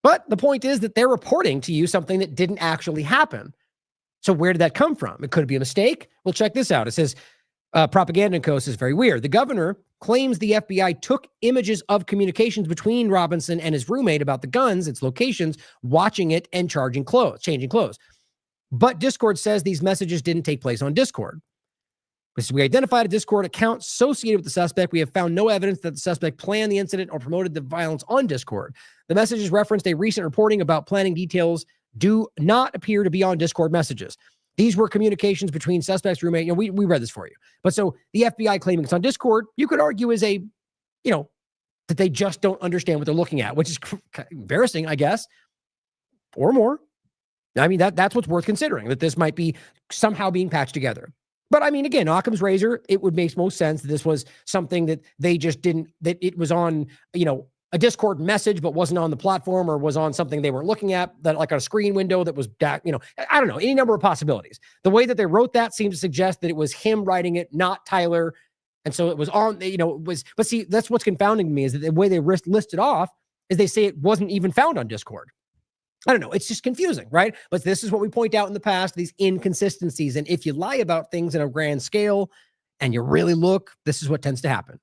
But the point is that they're reporting to you something that didn't actually happen. So where did that come from? It could be a mistake. Well, check this out. It says, Propaganda Co. says very weird. The governor claims the FBI took images of communications between Robinson and his roommate about the guns, its locations, watching it, and changing clothes. But Discord says these messages didn't take place on Discord. We identified a Discord account associated with the suspect. We have found no evidence that the suspect planned the incident or promoted the violence on Discord. The messages referenced a recent reporting about planning details do not appear to be on Discord messages. These were communications between suspect's roommate. We read this for you. But so the FBI claiming it's on Discord, you could argue is that they just don't understand what they're looking at, which is embarrassing, I guess, or more. I mean, that's what's worth considering, that this might be somehow being patched together. But I mean, again, Occam's razor, it would make most sense that this was something that they just didn't, that it was on, a Discord message, but wasn't on the platform, or was on something they weren't looking at, that like a screen window that was, I don't know, any number of possibilities. The way that they wrote that seems to suggest that it was him writing it, not Tyler. And so it was on, but see, that's what's confounding to me, is that the way they listed off is they say it wasn't even found on Discord. I don't know. It's just confusing, right? But this is what we point out in the past, these inconsistencies. And if you lie about things in a grand scale and you really look, this is what tends to happen.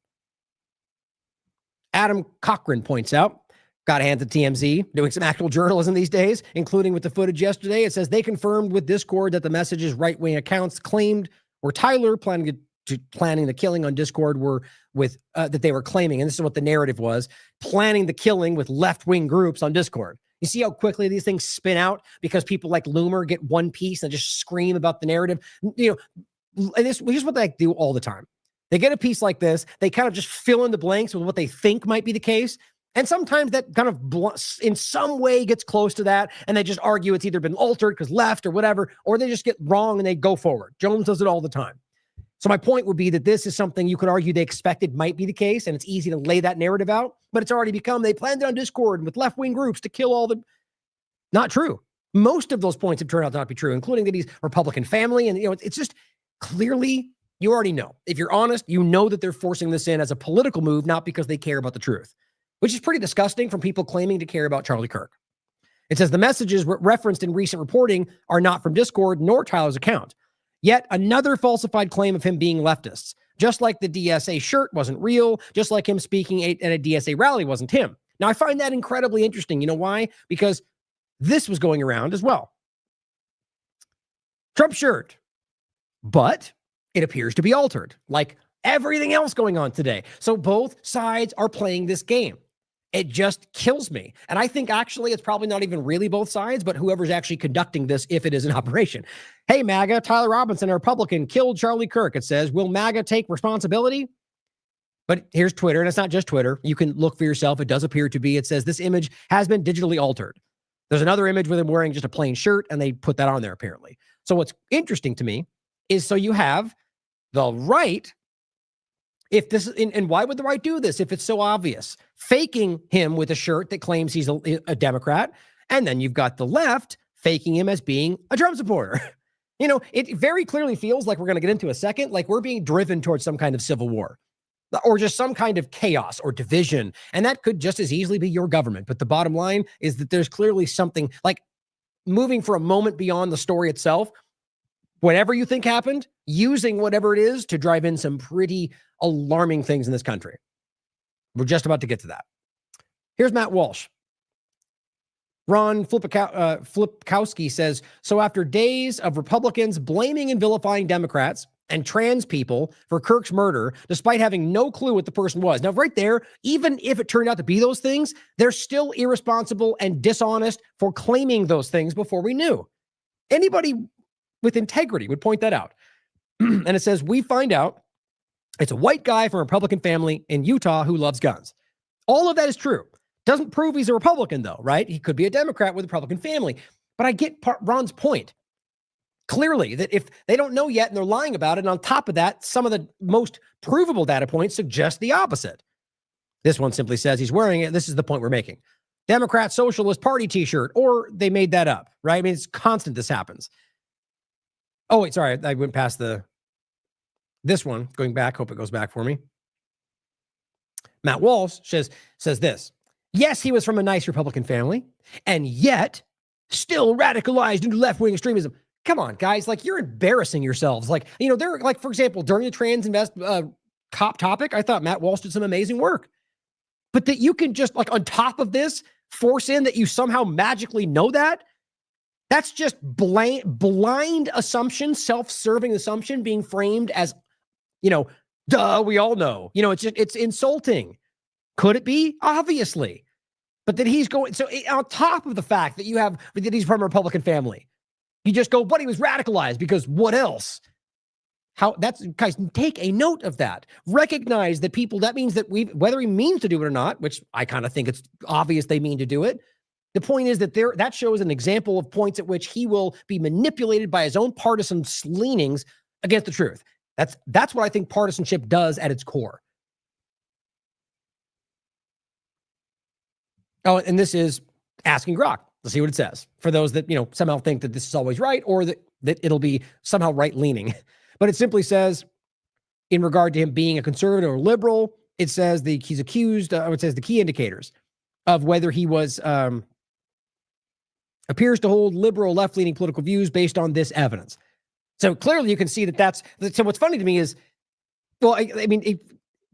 Adam Cochran points out, got to hand to TMZ, doing some actual journalism these days, including with the footage yesterday. It says they confirmed with Discord that the messages right-wing accounts claimed were Tyler planning the killing on Discord were with that they were claiming, and this is what the narrative was, planning the killing with left-wing groups on Discord. You see how quickly these things spin out because people like Loomer get one piece and just scream about the narrative. And this is what they do all the time. They get a piece like this, they kind of just fill in the blanks with what they think might be the case. And sometimes that kind of in some way gets close to that, and they just argue it's either been altered because left or whatever, or they just get wrong and they go forward. Jones does it all the time. So my point would be that this is something you could argue they expected might be the case, and it's easy to lay that narrative out, but it's already become, they planned it on Discord with left-wing groups to kill all the... Not true. Most of those points have turned out to not be true, including that he's Republican family, and it's just clearly, you already know. If you're honest, you know that they're forcing this in as a political move, not because they care about the truth, which is pretty disgusting from people claiming to care about Charlie Kirk. It says the messages referenced in recent reporting are not from Discord nor Tyler's account. Yet another falsified claim of him being leftists. Just like the DSA shirt wasn't real, just like him speaking at a DSA rally wasn't him. Now, I find that incredibly interesting. You know why? Because this was going around as well. Trump shirt. But it appears to be altered, like everything else going on today. So both sides are playing this game. It just kills me. And I think actually it's probably not even really both sides, but whoever's actually conducting this, if it is an operation. Hey, MAGA, Tyler Robinson, a Republican, killed Charlie Kirk. It says, will MAGA take responsibility? But here's Twitter, and it's not just Twitter. You can look for yourself. It does appear to be. It says this image has been digitally altered. There's another image with him wearing just a plain shirt, and they put that on there apparently. So what's interesting to me is, so you have the right, if this, and why would the right do this if it's so obvious? Faking him with a shirt that claims he's a Democrat, and then you've got the left faking him as being a Trump supporter. It very clearly feels like, we're going to get into a second, like we're being driven towards some kind of civil war, or just some kind of chaos or division. And that could just as easily be your government. But the bottom line is that there's clearly something, like moving for a moment beyond the story itself, whatever you think happened, using whatever it is to drive in some pretty alarming things in this country. We're just about to get to that. Here's Matt Walsh. Ron Flipkowski says, so after days of Republicans blaming and vilifying Democrats and trans people for Kirk's murder, despite having no clue what the person was. Now, right there, even if it turned out to be those things, they're still irresponsible and dishonest for claiming those things before we knew. Anybody with integrity would point that out. And it says, we find out it's a white guy from a Republican family in Utah who loves guns. All of that is true. Doesn't prove he's a Republican, though, right? He could be a Democrat with a Republican family. But I get Ron's point. Clearly, that if they don't know yet and they're lying about it, and on top of that, some of the most provable data points suggest the opposite. This one simply says he's wearing it. This is the point we're making. Democrat Socialist Party t-shirt, or they made that up, right? I mean, it's constant this happens. Oh, wait, sorry. I went past this one. Going back. Hope it goes back for me. Matt Walsh says this. Yes, he was from a nice Republican family, and yet still radicalized into left-wing extremism. Come on, guys. Like, you're embarrassing yourselves. Like, they're like, for example, during the trans cop topic, I thought Matt Walsh did some amazing work. But that you can just, like, on top of this, force in that you somehow magically know that, that's just blind assumption, self-serving assumption being framed as, duh, we all know. It's insulting. Could it be? Obviously. But that he's going, so on top of the fact that that he's from a Republican family, you just go, but he was radicalized because what else? Guys, take a note of that. Recognize that that means that whether he means to do it or not, which I kind of think it's obvious they mean to do it. The point is that that shows an example of points at which he will be manipulated by his own partisan leanings against the truth. That's what I think partisanship does at its core. Oh, and this is asking Grok. Let's see what it says. For those that, somehow think that this is always right, or that it'll be somehow right-leaning. But it simply says, in regard to him being a conservative or liberal, it says he's accused, it says the key indicators of whether he was, appears to hold liberal left-leaning political views based on this evidence. So clearly you can see so what's funny to me is, well, I mean,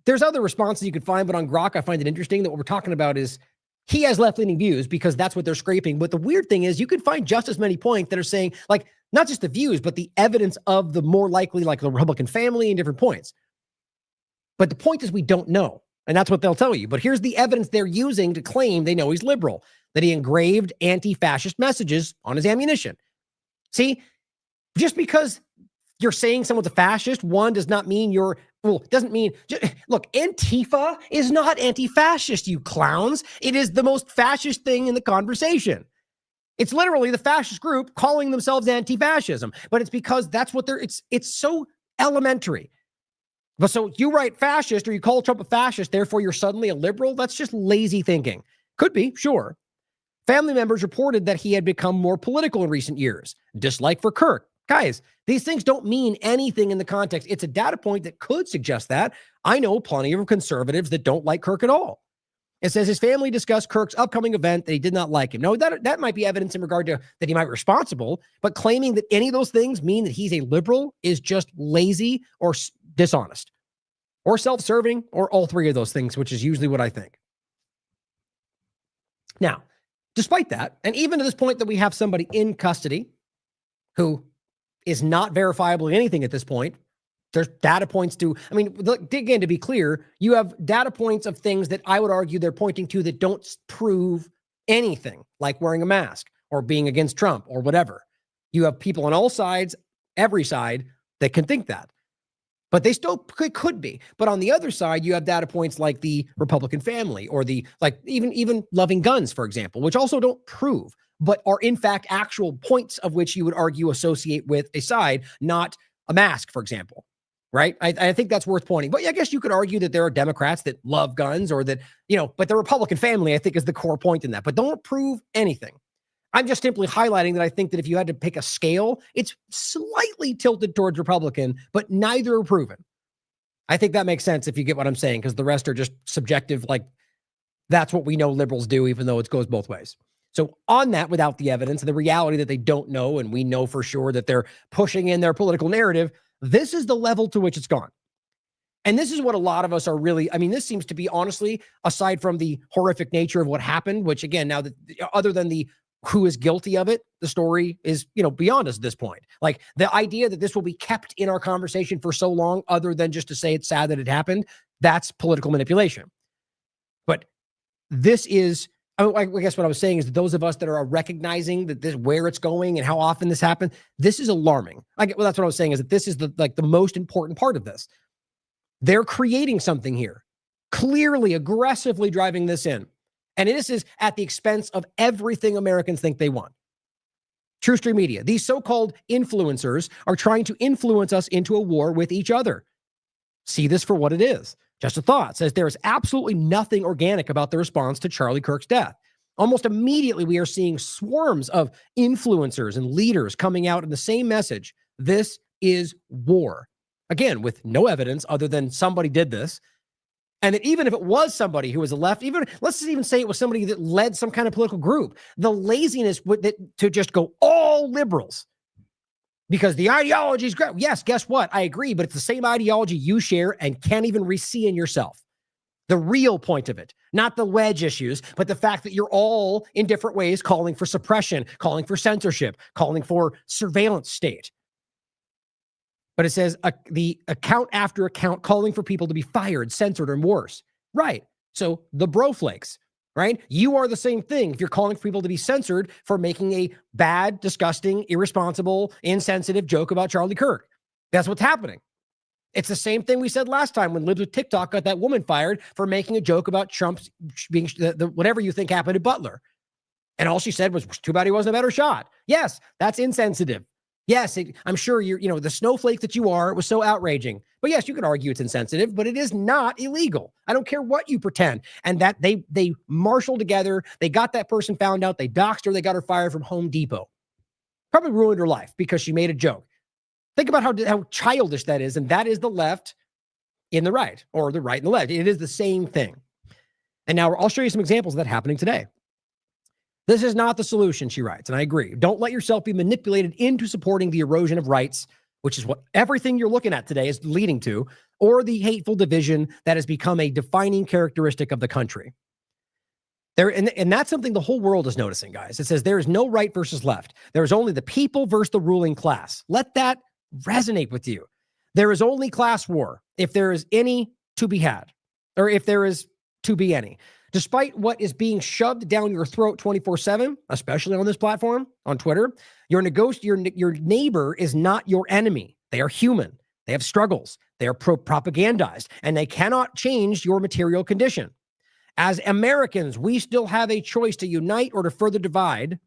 there's other responses you could find, but on Grok, I find it interesting that what we're talking about is he has left-leaning views because that's what they're scraping. But the weird thing is you can find just as many points that are saying, like, not just the views, but the evidence of the more likely, like the Republican family and different points. But the point is we don't know. And that's what they'll tell you. But here's the evidence they're using to claim they know he's liberal, that he engraved anti-fascist messages on his ammunition. See, just because you're saying someone's a fascist, does not mean doesn't mean, look, Antifa is not anti-fascist, you clowns. It is the most fascist thing in the conversation. It's literally the fascist group calling themselves anti-fascism, but it's because that's what it's so elementary. But so you write fascist or you call Trump a fascist, therefore you're suddenly a liberal? That's just lazy thinking. Could be, sure. Family members reported that he had become more political in recent years. Dislike for Kirk. Guys, these things don't mean anything in the context. It's a data point that could suggest that. I know plenty of conservatives that don't like Kirk at all. It says his family discussed Kirk's upcoming event that he did not like him. No, that might be evidence in regard to that he might be responsible, but claiming that any of those things mean that he's a liberal is just lazy or dishonest or self-serving or all three of those things, which is usually what I think. Now, despite that, and even to this point that we have somebody in custody who is not verifiable in anything at this point, there's data points again, to be clear, you have data points of things that I would argue they're pointing to that don't prove anything, like wearing a mask or being against Trump or whatever. You have people on all sides, every side, that can think that. But they still could be. But on the other side, you have data points like the Republican family or even loving guns, for example, which also don't prove, but are in fact actual points of which you would argue associate with a side, not a mask, for example. Right? I think that's worth pointing. But I guess you could argue that there are Democrats that love guns or that, but the Republican family, I think, is the core point in that. But don't prove anything. I'm just simply highlighting that I think that if you had to pick a scale, it's slightly tilted towards Republican, but neither are proven. I think that makes sense if you get what I'm saying, because the rest are just subjective, like that's what we know liberals do, even though it goes both ways. So on that, without the evidence and the reality that they don't know, and we know for sure that they're pushing in their political narrative, this is the level to which it's gone. And this is what a lot of us are really, this seems to be, honestly, aside from the horrific nature of what happened, which again, now that other than the who is guilty of it, the story is, beyond us at this point. Like the idea that this will be kept in our conversation for so long, other than just to say it's sad that it happened, that's political manipulation. But this is, I guess what I was saying is that those of us that are recognizing that this, where it's going and how often this happened, this is alarming. That's what I was saying is that this is the most important part of this. They're creating something here, clearly, aggressively driving this in. And this is at the expense of everything Americans think they want. True Stream Media, these so-called influencers are trying to influence us into a war with each other. See this for what it is. Just a thought says there is absolutely nothing organic about the response to Charlie Kirk's death. Almost immediately, we are seeing swarms of influencers and leaders coming out in the same message. This is war. Again, with no evidence other than somebody did this. And that even if it was somebody who was a left, even let's even say it was somebody that led some kind of political group, the laziness to just go all liberals because the ideology is great. Yes, guess what? I agree, but it's the same ideology you share and can't even see in yourself. The real point of it, not the wedge issues, but the fact that you're all in different ways calling for suppression, calling for censorship, calling for surveillance state. But it says the account after account calling for people to be fired, censored, or worse. Right. So the bro flakes, right? You are the same thing if you're calling for people to be censored for making a bad, disgusting, irresponsible, insensitive joke about Charlie Kirk. That's what's happening. It's the same thing we said last time when Libs with TikTok got that woman fired for making a joke about Trump's being whatever you think happened to Butler. And all she said was, too bad he wasn't a better shot. Yes, that's insensitive. Yes, I'm sure the snowflake that you are, it was so outraging. But yes, you could argue it's insensitive, but it is not illegal. I don't care what you pretend. And that they marshaled together. They got that person found out. They doxed her. They got her fired from Home Depot. Probably ruined her life because she made a joke. Think about how childish that is. And that is the left in the right, or the right and the left. It is the same thing. And now I'll show you some examples of that happening today. This is not the solution, she writes, and I agree. Don't let yourself be manipulated into supporting the erosion of rights, which is what everything you're looking at today is leading to, or the hateful division that has become a defining characteristic of the country. And that's something the whole world is noticing, guys. It says there is no right versus left. There is only the people versus the ruling class. Let that resonate with you. There is only class war if there is any to be had, or if there is to be any. Despite what is being shoved down your throat 24/7, especially on this platform, on Twitter, your neighbor is not your enemy. They are human. They have struggles. They are propagandized, and they cannot change your material condition. As Americans, we still have a choice to unite or to further divide.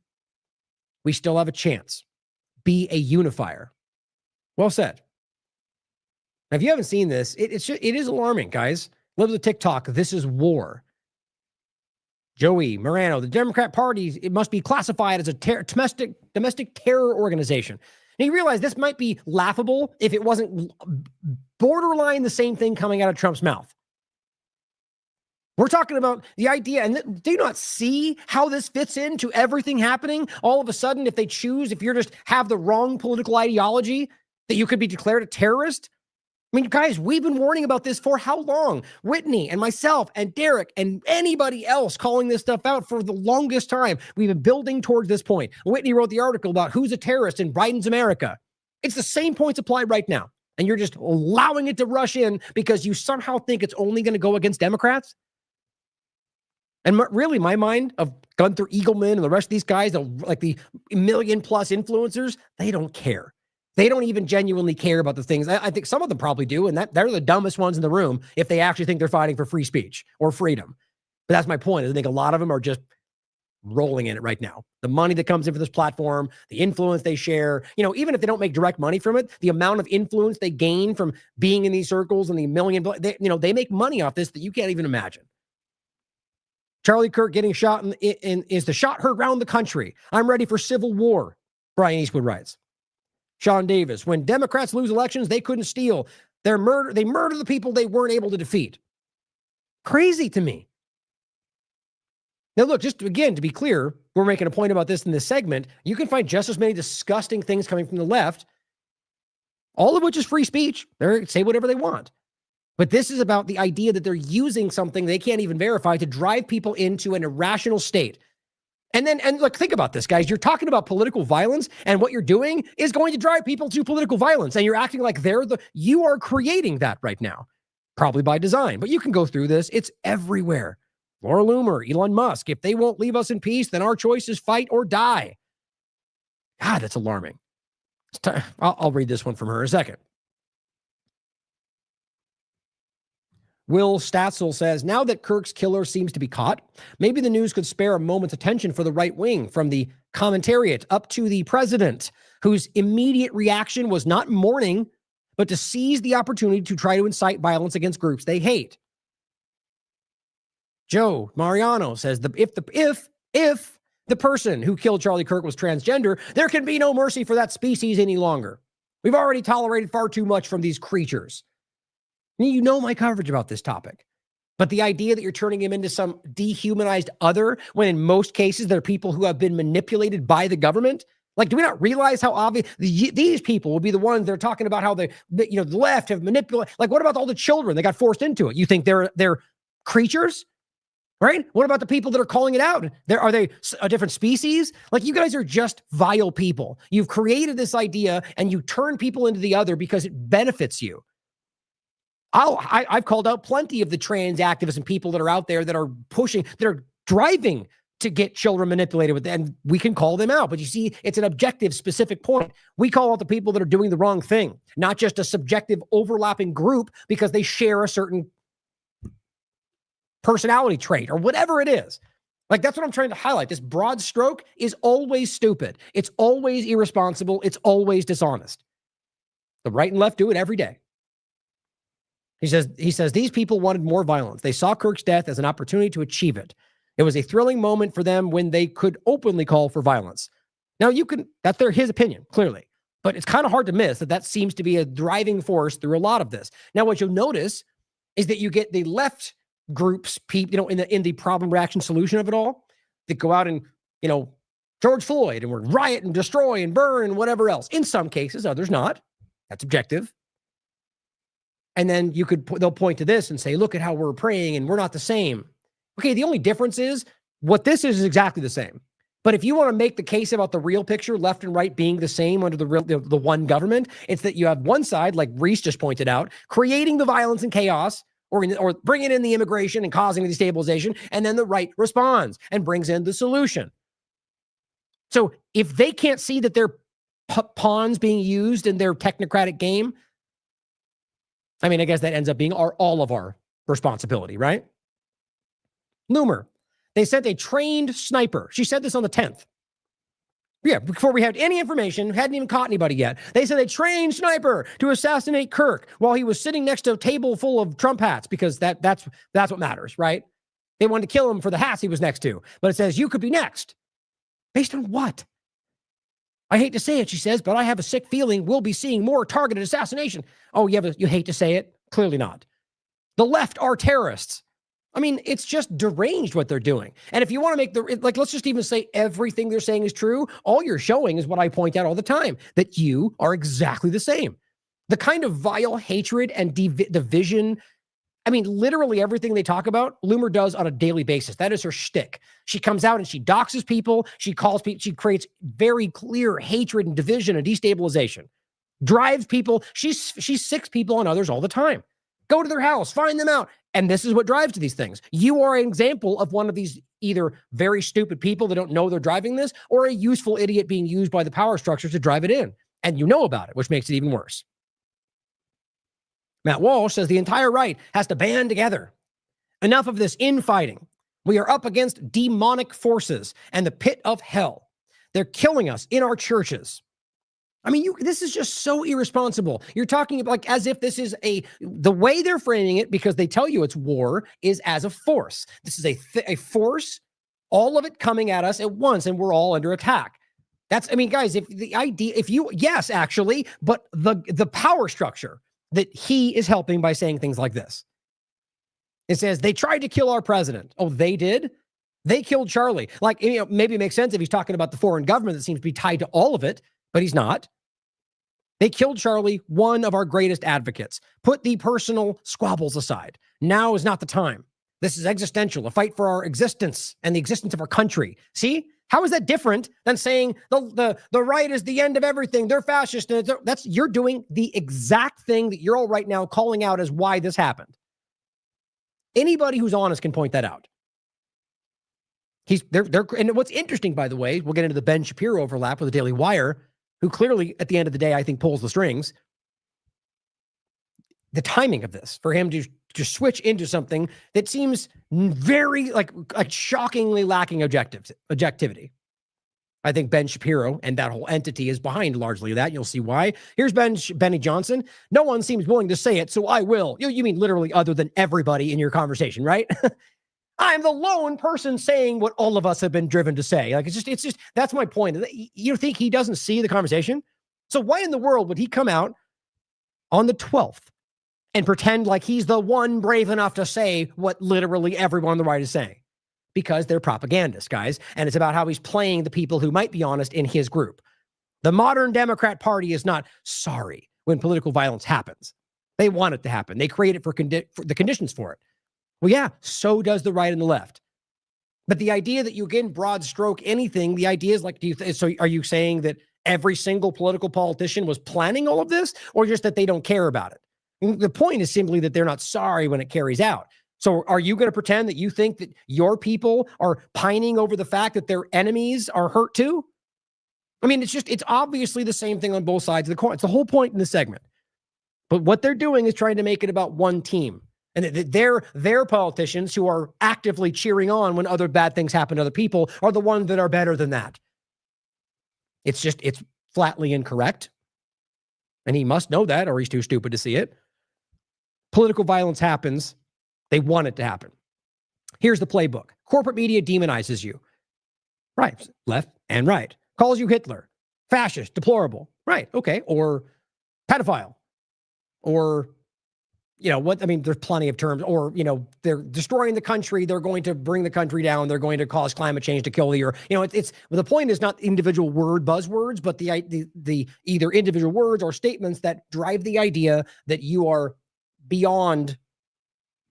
We still have a chance. Be a unifier. Well said. Now, if you haven't seen this, it is alarming, guys. Live with TikTok. This is war. Joey Morano, the Democrat Party, it must be classified as a domestic terror organization. And you realize this might be laughable if it wasn't borderline the same thing coming out of Trump's mouth. We're talking about the idea, and do you not see how this fits into everything happening? All of a sudden, if you're just have the wrong political ideology, that you could be declared a terrorist? I mean, guys, we've been warning about this for how long? Whitney and myself and Derek and anybody else calling this stuff out for the longest time. We've been building towards this point. Whitney wrote the article about who's a terrorist in Biden's America. It's the same points applied right now. And you're just allowing it to rush in because you somehow think it's only going to go against Democrats? And really, my mind of Gunther Eagleman and the rest of these guys, like the million-plus influencers, they don't care. They don't even genuinely care about the things. I think some of them probably do, and they're the dumbest ones in the room if they actually think they're fighting for free speech or freedom. But that's my point. I think a lot of them are just rolling in it right now. The money that comes in for this platform, the influence they share, even if they don't make direct money from it, the amount of influence they gain from being in these circles and the million, they make money off this that you can't even imagine. Charlie Kirk getting shot is the shot heard around the country. I'm ready for civil war, Brian Eastwood writes. Sean Davis, when Democrats lose elections, they couldn't steal. They murder the people they weren't able to defeat. Crazy to me. Now, look, just again, to be clear, we're making a point about this in this segment. You can find just as many disgusting things coming from the left, all of which is free speech. They say whatever they want. But this is about the idea that they're using something they can't even verify to drive people into an irrational state. And look, think about this, guys. You're talking about political violence, and what you're doing is going to drive people to political violence. And you're acting like you are creating that right now, probably by design. But you can go through this. It's everywhere. Laura Loomer, Elon Musk. If they won't leave us in peace, then our choice is fight or die. God, that's alarming. I'll read this one from her in a second. Will Statzel says, now that Kirk's killer seems to be caught, maybe the news could spare a moment's attention for the right wing, from the commentariat up to the president, whose immediate reaction was not mourning, but to seize the opportunity to try to incite violence against groups they hate. Joe Mariano says, if the person who killed Charlie Kirk was transgender, there can be no mercy for that species any longer. We've already tolerated far too much from these creatures. You know my coverage about this topic. But the idea that you're turning him into some dehumanized other, when in most cases they're people who have been manipulated by the government. Like, do we not realize how obvious these people will be the ones that are talking about how the left have manipulated? Like, what about all the children that got forced into it? You think they're creatures? Right? What about the people that are calling it out? Are they a different species? Like, you guys are just vile people. You've created this idea and you turn people into the other because it benefits you. I've called out plenty of the trans activists and people that are out there that are pushing, that are driving to get children manipulated with, and we can call them out. But you see, it's an objective, specific point. We call out the people that are doing the wrong thing, not just a subjective overlapping group because they share a certain personality trait or whatever it is. Like, that's what I'm trying to highlight. This broad stroke is always stupid. It's always irresponsible. It's always dishonest. The right and left do it every day. He says, these people wanted more violence. They saw Kirk's death as an opportunity to achieve it. It was a thrilling moment for them when they could openly call for violence. Now, that's his opinion, clearly. But it's kind of hard to miss that seems to be a driving force through a lot of this. Now, what you'll notice is that you get the left groups, people, in the problem, reaction, solution of it all, that go out and, George Floyd, and we're riot and destroy and burn and whatever else. In some cases, others not. That's objective. And then they'll point to this and say, look at how we're praying and we're not the same. Okay, the only difference is what this is exactly the same. But if you want to make the case about the real picture, left and right being the same under the one government, it's that you have one side, like Reese just pointed out, creating the violence and chaos, or bringing in the immigration and causing the destabilization, and then the right responds and brings in the solution. So if they can't see that they're pawns being used in their technocratic game, I mean, I guess that ends up being all of our responsibility, right? Loomer, they sent a trained sniper. She said this on the 10th. Yeah, before we had any information, hadn't even caught anybody yet. They said a trained sniper to assassinate Kirk while he was sitting next to a table full of Trump hats, because that's what matters, right? They wanted to kill him for the hats he was next to. But it says, you could be next. Based on what? I hate to say it, she says, but I have a sick feeling we'll be seeing more targeted assassination. Oh, you hate to say it? Clearly not. The left are terrorists. I mean, it's just deranged what they're doing. And if you want to make let's just even say everything they're saying is true, all you're showing is what I point out all the time, that you are exactly the same. The kind of vile hatred and division, I mean, literally everything they talk about, Loomer does on a daily basis. That is her shtick. She comes out and she doxes people. She calls people. She creates very clear hatred and division and destabilization. Drives people. She sicks people on others all the time. Go to their house, find them out. And this is what drives to these things. You are an example of one of these either very stupid people that don't know they're driving this, or a useful idiot being used by the power structures to drive it in. And you know about it, which makes it even worse. Matt Walsh says the entire right has to band together. Enough of this infighting. We are up against demonic forces and the pit of hell. They're killing us in our churches. I mean, this is just so irresponsible. You're talking like as if this is the way they're framing it, because they tell you it's war, is as a force. This is a force, all of it coming at us at once, and we're all under attack. That's, I mean, guys, yes, actually, but the power structure that he is helping by saying things like this. It says they tried to kill our president. Oh, they did? They killed Charlie. Like, maybe it makes sense if he's talking about the foreign government that seems to be tied to all of it, but he's not. They killed Charlie, one of our greatest advocates. Put the personal squabbles aside. Now is not the time. This is existential, a fight for our existence and the existence of our country. See? How is that different than saying the right is the end of everything? They're fascist. You're doing the exact thing that you're all right now calling out as why this happened. Anybody who's honest can point that out. And what's interesting, by the way, we'll get into the Ben Shapiro overlap with the Daily Wire, who clearly, at the end of the day, I think pulls the strings. The timing of this, for him to switch into something that seems very, like shockingly lacking objectivity. I think Ben Shapiro and that whole entity is behind largely that. You'll see why. Here's Benny Johnson. No one seems willing to say it, so I will. You mean literally other than everybody in your conversation, right? I'm the lone person saying what all of us have been driven to say. Like, it's just, that's my point. You think he doesn't see the conversation? So why in the world would he come out on the 12th and pretend like he's the one brave enough to say what literally everyone on the right is saying, because they're propagandists, guys. And it's about how he's playing the people who might be honest in his group. The modern Democrat Party is not sorry when political violence happens. They want it to happen. They create it for the conditions for it. Well, yeah, so does the right and the left. But the idea that you can broad stroke anything, the idea is like, so are you saying that every single political politician was planning all of this, or just that they don't care about it? And the point is simply that they're not sorry when it carries out. So are you going to pretend that you think that your people are pining over the fact that their enemies are hurt too? I mean, it's obviously the same thing on both sides of the coin. It's the whole point in the segment. But what they're doing is trying to make it about one team. And their politicians who are actively cheering on when other bad things happen to other people are the ones that are better than that. It's flatly incorrect. And he must know that, or he's too stupid to see it. Political violence happens. They want it to happen. Here's the playbook. Corporate media demonizes you. Right. Left and right. Calls you Hitler, fascist, deplorable. Right. Okay. Or pedophile. Or, there's plenty of terms. Or, they're destroying the country. They're going to bring the country down. They're going to cause climate change to kill the earth. The point is not individual word buzzwords, but the either individual words or statements that drive the idea that you are beyond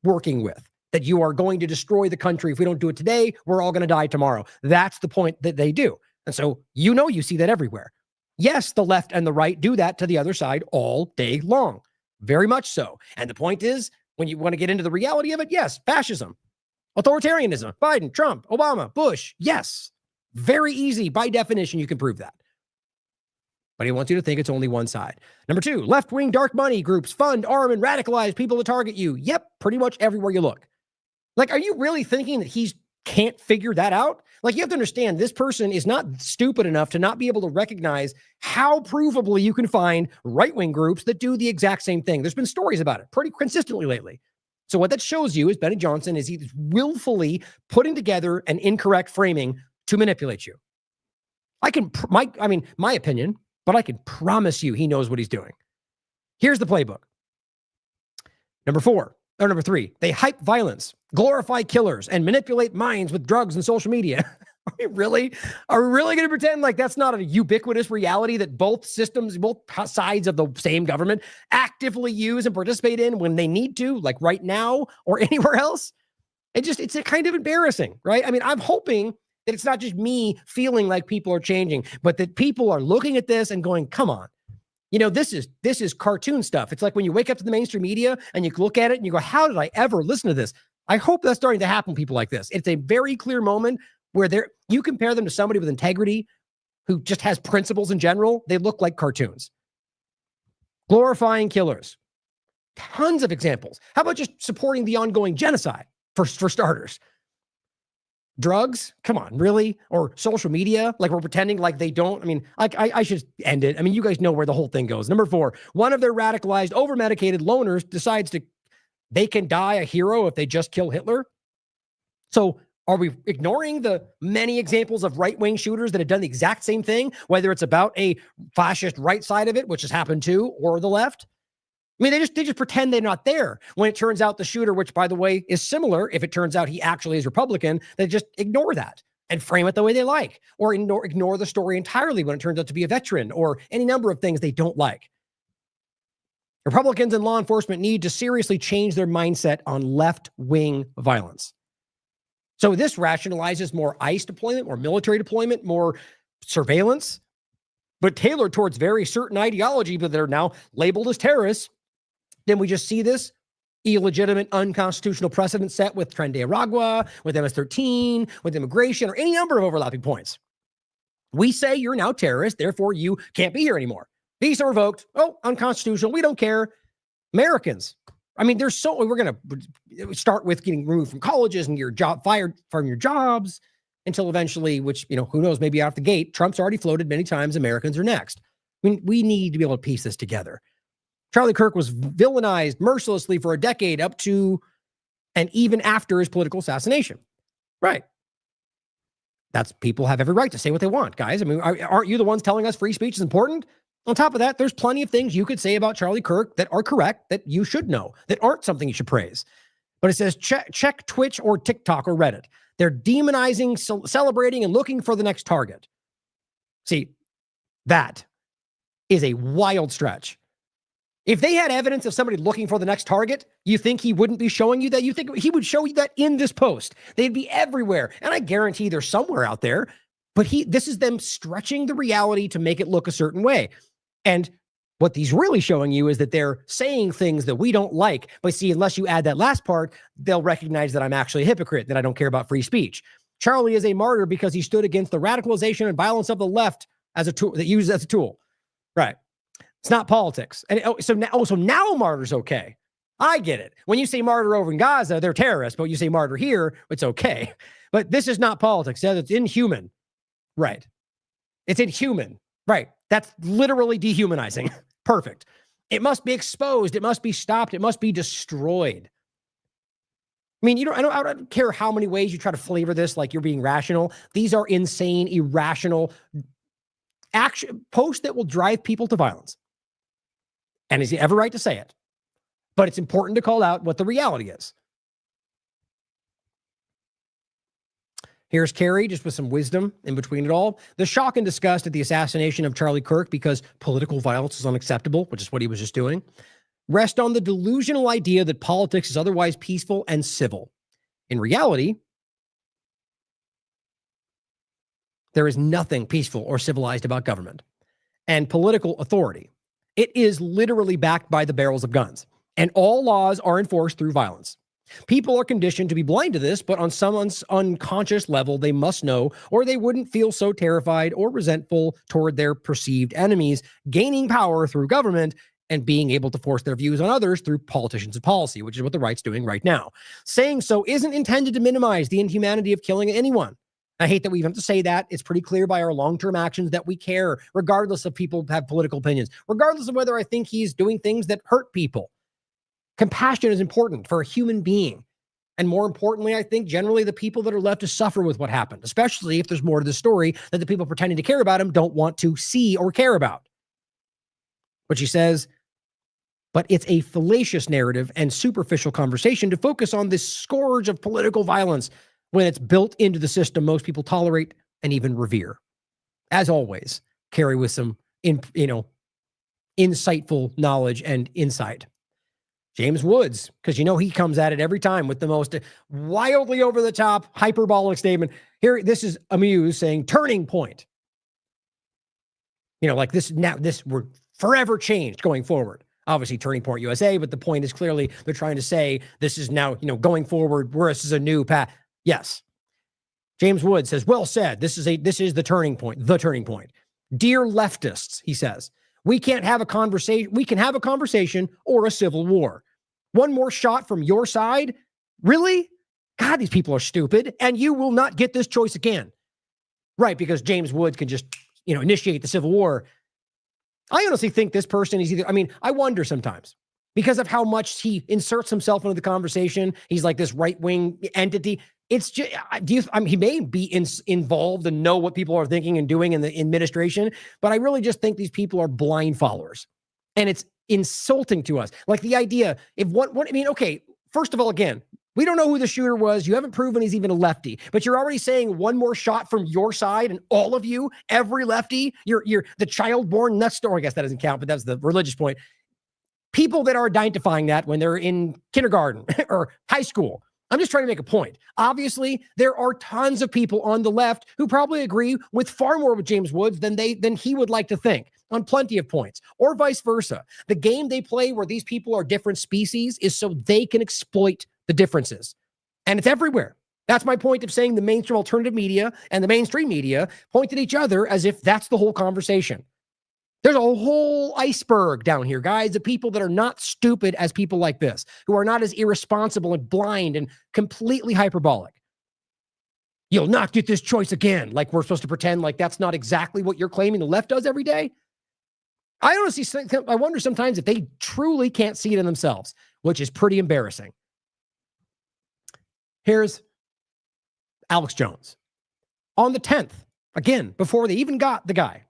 working with, that you are going to destroy the country. If we don't do it today, we're all going to die tomorrow. That's the point that they do. And so, you see that everywhere. Yes, the left and the right do that to the other side all day long. Very much so. And the point is, when you want to get into the reality of it, yes, fascism, authoritarianism, Biden, Trump, Obama, Bush, yes. Very easy. By definition, you can prove that. But he wants you to think it's only one side. Number two, left-wing dark money groups fund, arm, and radicalize people to target you. Yep, pretty much everywhere you look. Like, are you really thinking that he can't figure that out? Like, you have to understand, this person is not stupid enough to not be able to recognize how provably you can find right-wing groups that do the exact same thing. There's been stories about it pretty consistently lately. So what that shows you is Benny Johnson is he's willfully putting together an incorrect framing to manipulate you. My opinion, but I can promise you he knows what he's doing. Here's the playbook. Number three, they hype violence, glorify killers, and manipulate minds with drugs and social media. Are we really going to pretend like that's not a ubiquitous reality that both sides of the same government actively use and participate in when they need to, like right now or anywhere else? It's a kind of embarrassing, right? I mean, I'm hoping that it's not just me feeling like people are changing, but that people are looking at this and going, come on. This is cartoon stuff. It's like when you wake up to the mainstream media and you look at it and you go, how did I ever listen to this? I hope that's starting to happen to people like this. It's a very clear moment where you compare them to somebody with integrity who just has principles in general. They look like cartoons. Glorifying killers. Tons of examples. How about just supporting the ongoing genocide for starters? Drugs? Come on, really? Or social media? Like we're pretending like they don't? I mean, I should end it. I mean, you guys know where the whole thing goes. Number four, one of their radicalized, over-medicated loners decides they can die a hero if they just kill Hitler. So are we ignoring the many examples of right-wing shooters that have done the exact same thing, whether it's about a fascist right side of it, which has happened too, or the left? I mean, they just pretend they're not there. When it turns out the shooter, which by the way is similar, if it turns out he actually is Republican, they just ignore that and frame it the way they like, or ignore the story entirely when it turns out to be a veteran, or any number of things they don't like. Republicans and law enforcement need to seriously change their mindset on left-wing violence. So this rationalizes more ICE deployment, more military deployment, more surveillance, but tailored towards very certain ideology, but they're now labeled as terrorists. Then we just see this illegitimate, unconstitutional precedent set with Tren de Aragua, with MS-13, with immigration, or any number of overlapping points. We say you're now terrorist, therefore you can't be here anymore. Visa revoked. Oh, unconstitutional. We don't care. Americans. I mean, we're going to start with getting removed from colleges and your job fired from your jobs until eventually, which, who knows, maybe out the gate, Trump's already floated many times, Americans are next. I mean, we need to be able to piece this together. Charlie Kirk was villainized mercilessly for a decade up to and even after his political assassination. Right. People have every right to say what they want, guys. I mean, aren't you the ones telling us free speech is important? On top of that, there's plenty of things you could say about Charlie Kirk that are correct, that you should know, that aren't something you should praise. But it says check Twitch or TikTok or Reddit. They're demonizing, celebrating, and looking for the next target. See, that is a wild stretch. If they had evidence of somebody looking for the next target, you think he wouldn't be showing you that? You think he would show you that in this post? They'd be everywhere. And I guarantee they're somewhere out there, but this is them stretching the reality to make it look a certain way. And what he's really showing you is that they're saying things that we don't like. But see, unless you add that last part, they'll recognize that I'm actually a hypocrite, that I don't care about free speech. Charlie is a martyr because he stood against the radicalization and violence of the left as a tool, that used as a tool. Right. It's not politics. And so now martyr's okay. I get it. When you say martyr over in Gaza, they're terrorists, but you say martyr here, it's okay. But this is not politics. It's inhuman. Right. It's inhuman. Right. That's literally dehumanizing. Perfect. It must be exposed. It must be stopped. It must be destroyed. I mean, I don't care how many ways you try to flavor this like you're being rational. These are insane, irrational posts that will drive people to violence. And is he ever right to say it? But it's important to call out what the reality is. Here's Kerry, just with some wisdom in between it all. The shock and disgust at the assassination of Charlie Kirk because political violence is unacceptable, which is what he was just doing, rest on the delusional idea that politics is otherwise peaceful and civil. In reality, there is nothing peaceful or civilized about government and political authority. It is literally backed by the barrels of guns, and all laws are enforced through violence. People are conditioned to be blind to this, but on someone's unconscious level, they must know, or they wouldn't feel so terrified or resentful toward their perceived enemies, gaining power through government and being able to force their views on others through politicians and policy, which is what the right's doing right now. Saying so isn't intended to minimize the inhumanity of killing anyone. I hate that we even have to say that. It's pretty clear by our long-term actions that we care, regardless of people have political opinions, regardless of whether I think he's doing things that hurt people. Compassion is important for a human being. And more importantly, I think generally the people that are left to suffer with what happened, especially if there's more to the story that the people pretending to care about him don't want to see or care about. But she says, but it's a fallacious narrative and superficial conversation to focus on this scourge of political violence when it's built into the system most people tolerate and even revere. As always, Carrie with some insightful knowledge and insight. James Woods, because he comes at it every time with the most wildly over-the-top, hyperbolic statement. Here, this is Amuse saying, turning point. Like this, now this, we're forever changed going forward. Obviously, Turning Point USA, but the point is clearly they're trying to say this is now, going forward, this is a new path. Yes. James Woods says, well said. This is the turning point, Dear leftists, he says, we can't have a conversation. We can have a conversation or a civil war. One more shot from your side? Really? God, these people are stupid, and you will not get this choice again. Right, because James Woods can just, initiate the civil war. I honestly think this person is I wonder sometimes because of how much he inserts himself into the conversation. He's like this right-wing entity. It's just, he may be involved and know what people are thinking and doing in the administration, but I really just think these people are blind followers. And it's insulting to us. Like the idea, okay, first of all, again, we don't know who the shooter was. You haven't proven he's even a lefty, but you're already saying one more shot from your side and all of you, every lefty, you're the child born next door. I guess that doesn't count, but that's the religious point. People that are identifying that when they're in kindergarten or high school. I'm just trying to make a point. Obviously, there are tons of people on the left who probably agree with far more with James Woods than he would like to think on plenty of points, or vice versa. The game they play where these people are different species is so they can exploit the differences. And it's everywhere. That's my point of saying the mainstream alternative media and the mainstream media point at each other as if that's the whole conversation. There's a whole iceberg down here, guys, of people that are not stupid as people like this, who are not as irresponsible and blind and completely hyperbolic. You'll not get this choice again. Like we're supposed to pretend like that's not exactly what you're claiming the left does every day. I wonder sometimes if they truly can't see it in themselves, which is pretty embarrassing. Here's Alex Jones. On the 10th, again, before they even got the guy,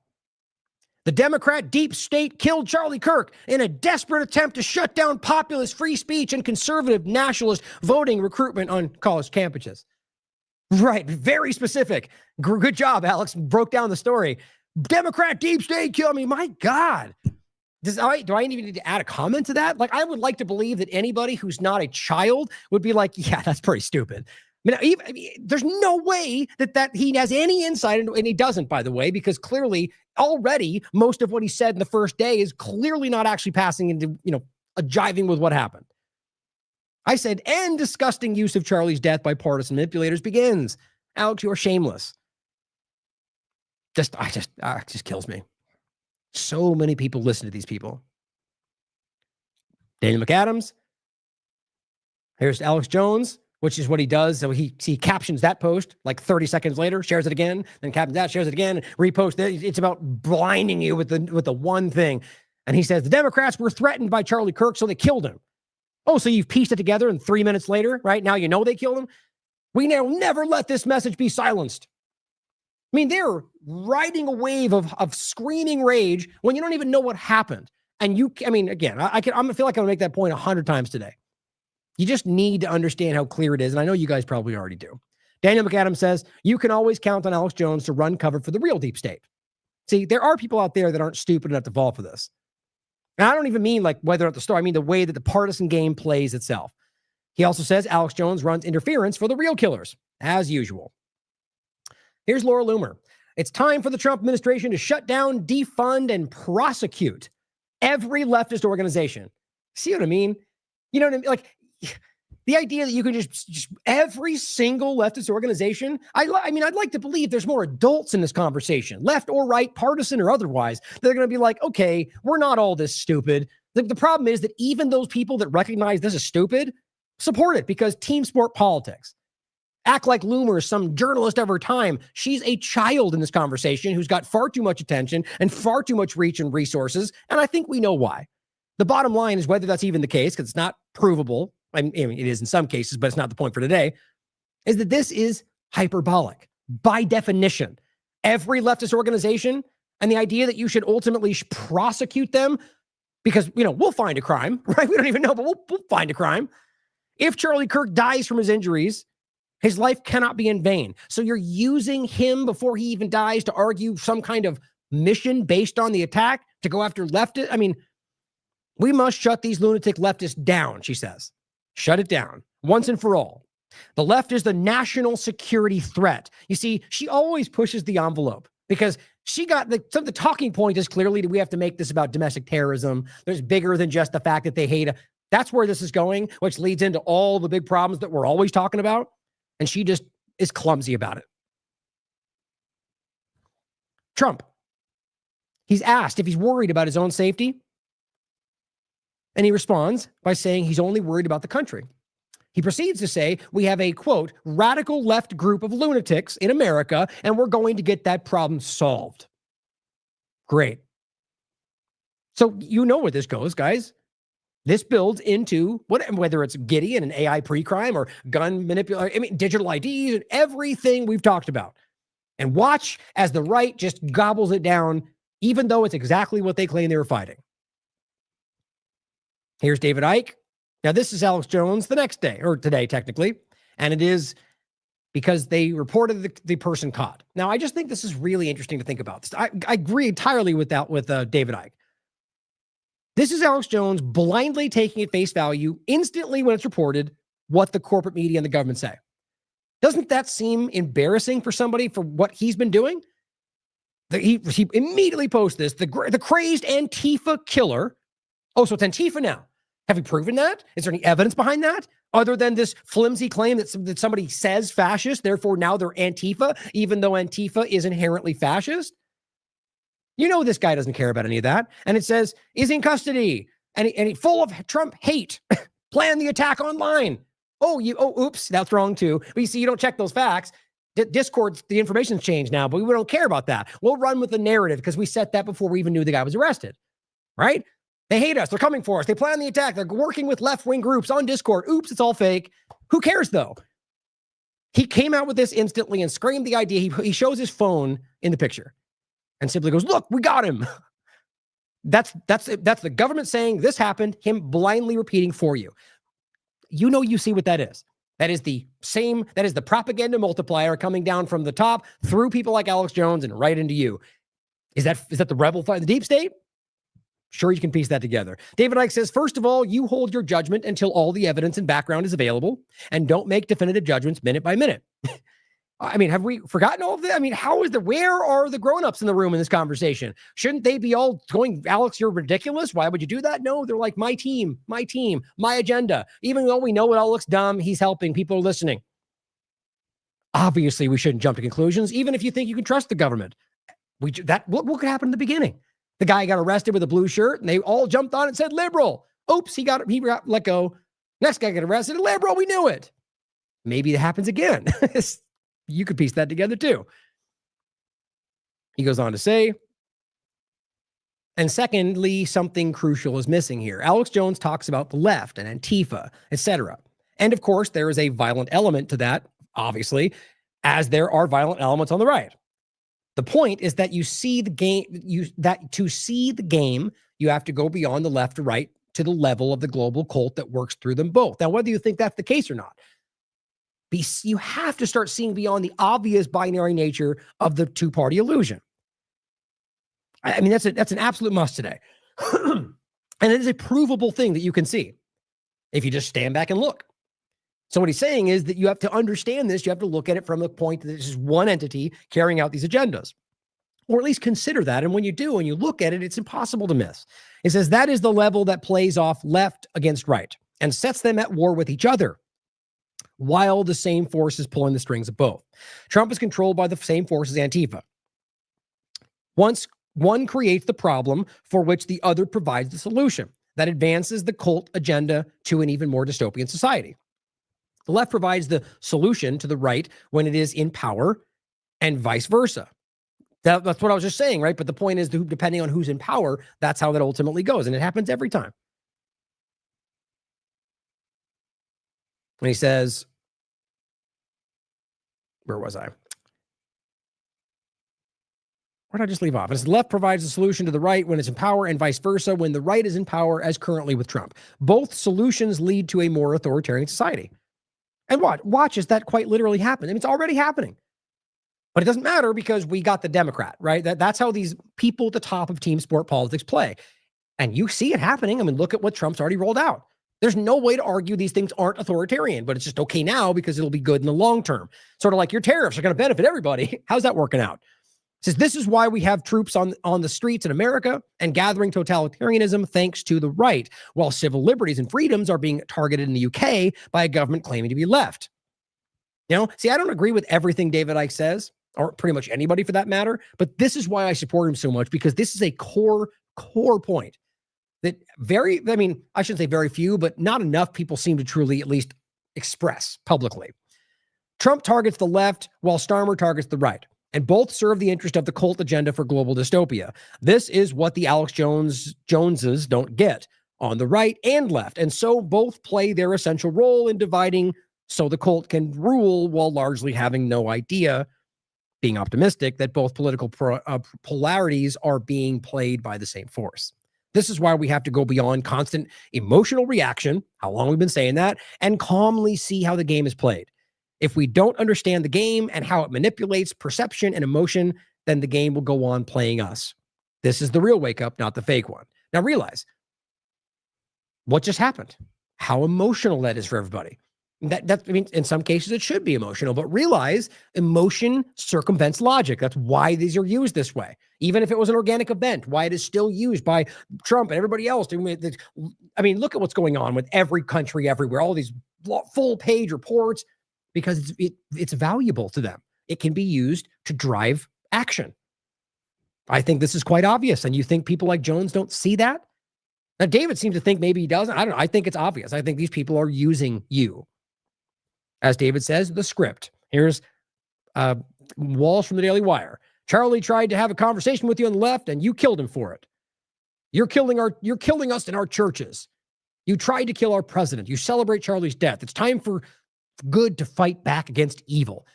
The Democrat deep state killed Charlie Kirk in a desperate attempt to shut down populist free speech and conservative nationalist voting recruitment on college campuses. Right, very specific. Good job, Alex. Broke down the story. Democrat deep state killed me. My God. Do I even need to add a comment to that? Like, I would like to believe that anybody who's not a child would be like, yeah, that's pretty stupid. I mean, there's no way that he has any insight, and he doesn't, by the way, because clearly already most of what he said in the first day is clearly not actually passing into, a jiving with what happened. I said, and disgusting use of Charlie's death by partisan manipulators begins. Alex, you are shameless. It just kills me. So many people listen to these people. Daniel McAdams. Here's Alex Jones, which is what he does. So he captions that post like 30 seconds later, shares it again, then captions that, shares it again, reposts it. It's about blinding you with the one thing. And he says, the Democrats were threatened by Charlie Kirk, so they killed him. Oh, so you've pieced it together, and 3 minutes later, right now you know they killed him? We now never let this message be silenced. I mean, they're riding a wave of screaming rage when you don't even know what happened. And again, I'm going to feel like I'm going to make that point 100 times today. You just need to understand how clear it is. And I know you guys probably already do. Daniel McAdams says, you can always count on Alex Jones to run cover for the real deep state. See, there are people out there that aren't stupid enough to fall for this. And I don't even mean like whether at the story, I mean the way that the partisan game plays itself. He also says Alex Jones runs interference for the real killers, as usual. Here's Laura Loomer. It's time for the Trump administration to shut down, defund, and prosecute every leftist organization. See what I mean? You know what I mean? Like, the idea that you can just every single leftist organization, I mean, I'd like to believe there's more adults in this conversation, left or right, partisan or otherwise. They're going to be like, okay, we're not all this stupid. The problem is that even those people that recognize this is stupid support it because team sport politics. Act like Loomer is some journalist of her time. She's a child in this conversation who's got far too much attention and far too much reach and resources, and I think we know why. The bottom line is whether that's even the case, because it's not provable. I mean, it is in some cases, but it's not the point for today, is that this is hyperbolic by definition. Every leftist organization and the idea that you should ultimately prosecute them because, we'll find a crime, right? We don't even know, but we'll find a crime. If Charlie Kirk dies from his injuries, his life cannot be in vain. So you're using him before he even dies to argue some kind of mission based on the attack to go after leftists. I mean, we must shut these lunatic leftists down, she says. Shut it down once and for all. The left is the national security threat. You see, she always pushes the envelope because she got the talking point is clearly that we have to make this about domestic terrorism. There's bigger than just the fact that they hate. That's where this is going, which leads into all the big problems that we're always talking about. And she just is clumsy about it. Trump. He's asked if he's worried about his own safety. And he responds by saying he's only worried about the country. He proceeds to say, we have a, quote, radical left group of lunatics in America, and we're going to get that problem solved. Great. So you know where this goes, guys. This builds into whether it's Gideon and AI pre-crime or gun manipulation, digital IDs and everything we've talked about. And watch as the right just gobbles it down, even though it's exactly what they claim they were fighting. Here's David Icke. Now, this is Alex Jones the next day, or today, technically. And it is because they reported the person caught. Now, I just think this is really interesting to think about. I agree entirely with David Icke. This is Alex Jones blindly taking at face value instantly when it's reported what the corporate media and the government say. Doesn't that seem embarrassing for somebody for what he's been doing? He immediately posts this, the crazed Antifa killer. Oh, so it's Antifa now. Have we proven that? Is there any evidence behind that? Other than this flimsy claim that somebody says fascist, therefore now they're Antifa, even though Antifa is inherently fascist? You know this guy doesn't care about any of that. And it says, is in custody. And he full of Trump hate. Plan the attack online. Oops, that's wrong too. But you see, you don't check those facts. Discord, the information's changed now, but we don't care about that. We'll run with the narrative because we set that before we even knew the guy was arrested. Right? They hate us. They're coming for us. They plan the attack. They're working with left-wing groups on Discord. Oops, it's all fake. Who cares, though? He came out with this instantly and screamed the idea. He shows his phone in the picture and simply goes, look, we got him. That's the government saying this happened, him blindly repeating for you. You see what that is. That is the propaganda multiplier coming down from the top through people like Alex Jones and right into you. Is that the rebel fight, the deep state? Sure, you can piece that together. David Icke says, first of all, you hold your judgment until all the evidence and background is available, and don't make definitive judgments minute by minute. I mean, have we forgotten all of that? I mean, where are the grown-ups in the room in this conversation? Shouldn't they be all going, Alex, you're ridiculous. Why would you do that? No, they're like, my team, my agenda. Even though we know it all looks dumb, he's helping. People are listening. Obviously, we shouldn't jump to conclusions, even if you think you can trust the government. What could happen in the beginning? The guy got arrested with a blue shirt, and they all jumped on it and said liberal. Oops, he got let go. Next guy got arrested, liberal. We knew it. Maybe it happens again. You could piece that together too. He goes on to say, and secondly, something crucial is missing here. Alex Jones talks about the left and Antifa, etc. And of course, there is a violent element to that, obviously, as there are violent elements on the right. The point is that you see the game, to see the game, you have to go beyond the left to right to the level of the global cult that works through them both. Now, whether you think that's the case or not, you have to start seeing beyond the obvious binary nature of the two-party illusion. I mean, that's an absolute must today. And it is a provable thing that you can see if you just stand back and look. So what he's saying is that you have to understand this. You have to look at it from the point that this is one entity carrying out these agendas, or at least consider that. And when you do, and you look at it, it's impossible to miss. It says that is the level that plays off left against right and sets them at war with each other, while the same force is pulling the strings of both. Trump is controlled by the same force as Antifa. Once one creates the problem for which the other provides the solution that advances the cult agenda to an even more dystopian society. The left provides the solution to the right when it is in power, and vice versa. That's what I was just saying, right? But the point is, depending on who's in power, that's how that ultimately goes. And it happens every time. And he says, where was I? Where did I just leave off? It's the left provides the solution to the right when it's in power, and vice versa when the right is in power, as currently with Trump. Both solutions lead to a more authoritarian society. And watch as that quite literally happen. I mean, it's already happening. But it doesn't matter because we got the Democrat, right? That's how these people at the top of team sport politics play. And you see it happening. I mean, look at what Trump's already rolled out. There's no way to argue these things aren't authoritarian, but it's just okay now because it'll be good in the long term. Sort of like your tariffs are going to benefit everybody. How's that working out? It says this is why we have troops on the streets in America and gathering totalitarianism thanks to the right, while civil liberties and freedoms are being targeted in the UK by a government claiming to be left. See, I don't agree with everything David Icke says, or pretty much anybody for that matter, but this is why I support him so much, because this is a core point that I shouldn't say very few, but not enough people seem to truly at least express publicly. Trump targets the left while Starmer targets the right, and both serve the interest of the cult agenda for global dystopia. This is what the Alex Joneses don't get on the right and left, and so both play their essential role in dividing so the cult can rule while largely having no idea, being optimistic, that both political polarities are being played by the same force. This is why we have to go beyond constant emotional reaction, how long we've been saying that, and calmly see how the game is played. If we don't understand the game and how it manipulates perception and emotion, then the game will go on playing us. This is the real wake up, not the fake one. Now realize what just happened, how emotional that is for everybody. I mean, in some cases it should be emotional, but realize emotion circumvents logic. That's why these are used this way. Even if it was an organic event, why it is still used by Trump and everybody else. I mean, look at what's going on with every country everywhere, all these full page reports, because it's valuable to them. It can be used to drive action. I think this is quite obvious. And you think people like Jones don't see that? Now, David seems to think maybe he doesn't. I don't know. I think it's obvious. I think these people are using you. As David says, the script. Here's Walsh from the Daily Wire. Charlie tried to have a conversation with you on the left, and you killed him for it. You're killing us in our churches. You tried to kill our president. You celebrate Charlie's death. It's time for good to fight back against evil.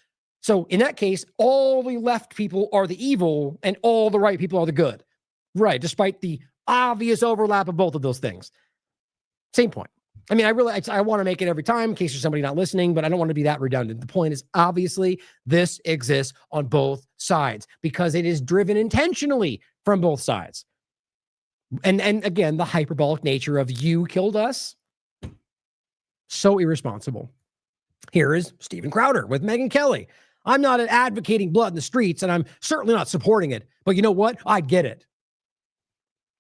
So in that case, all the left people are the evil, and all the right people are the good. Right, despite the Obvious overlap of both of those things. Same point. I mean, I want to make it every time in case there's somebody not listening, but I don't want to be that redundant. The point is, obviously, this exists on both sides because it is driven intentionally from both sides. And again, the hyperbolic nature of you killed us. So irresponsible. Here is Steven Crowder with Megyn Kelly. I'm not advocating blood in the streets, and I'm certainly not supporting it. But you know what? I get it.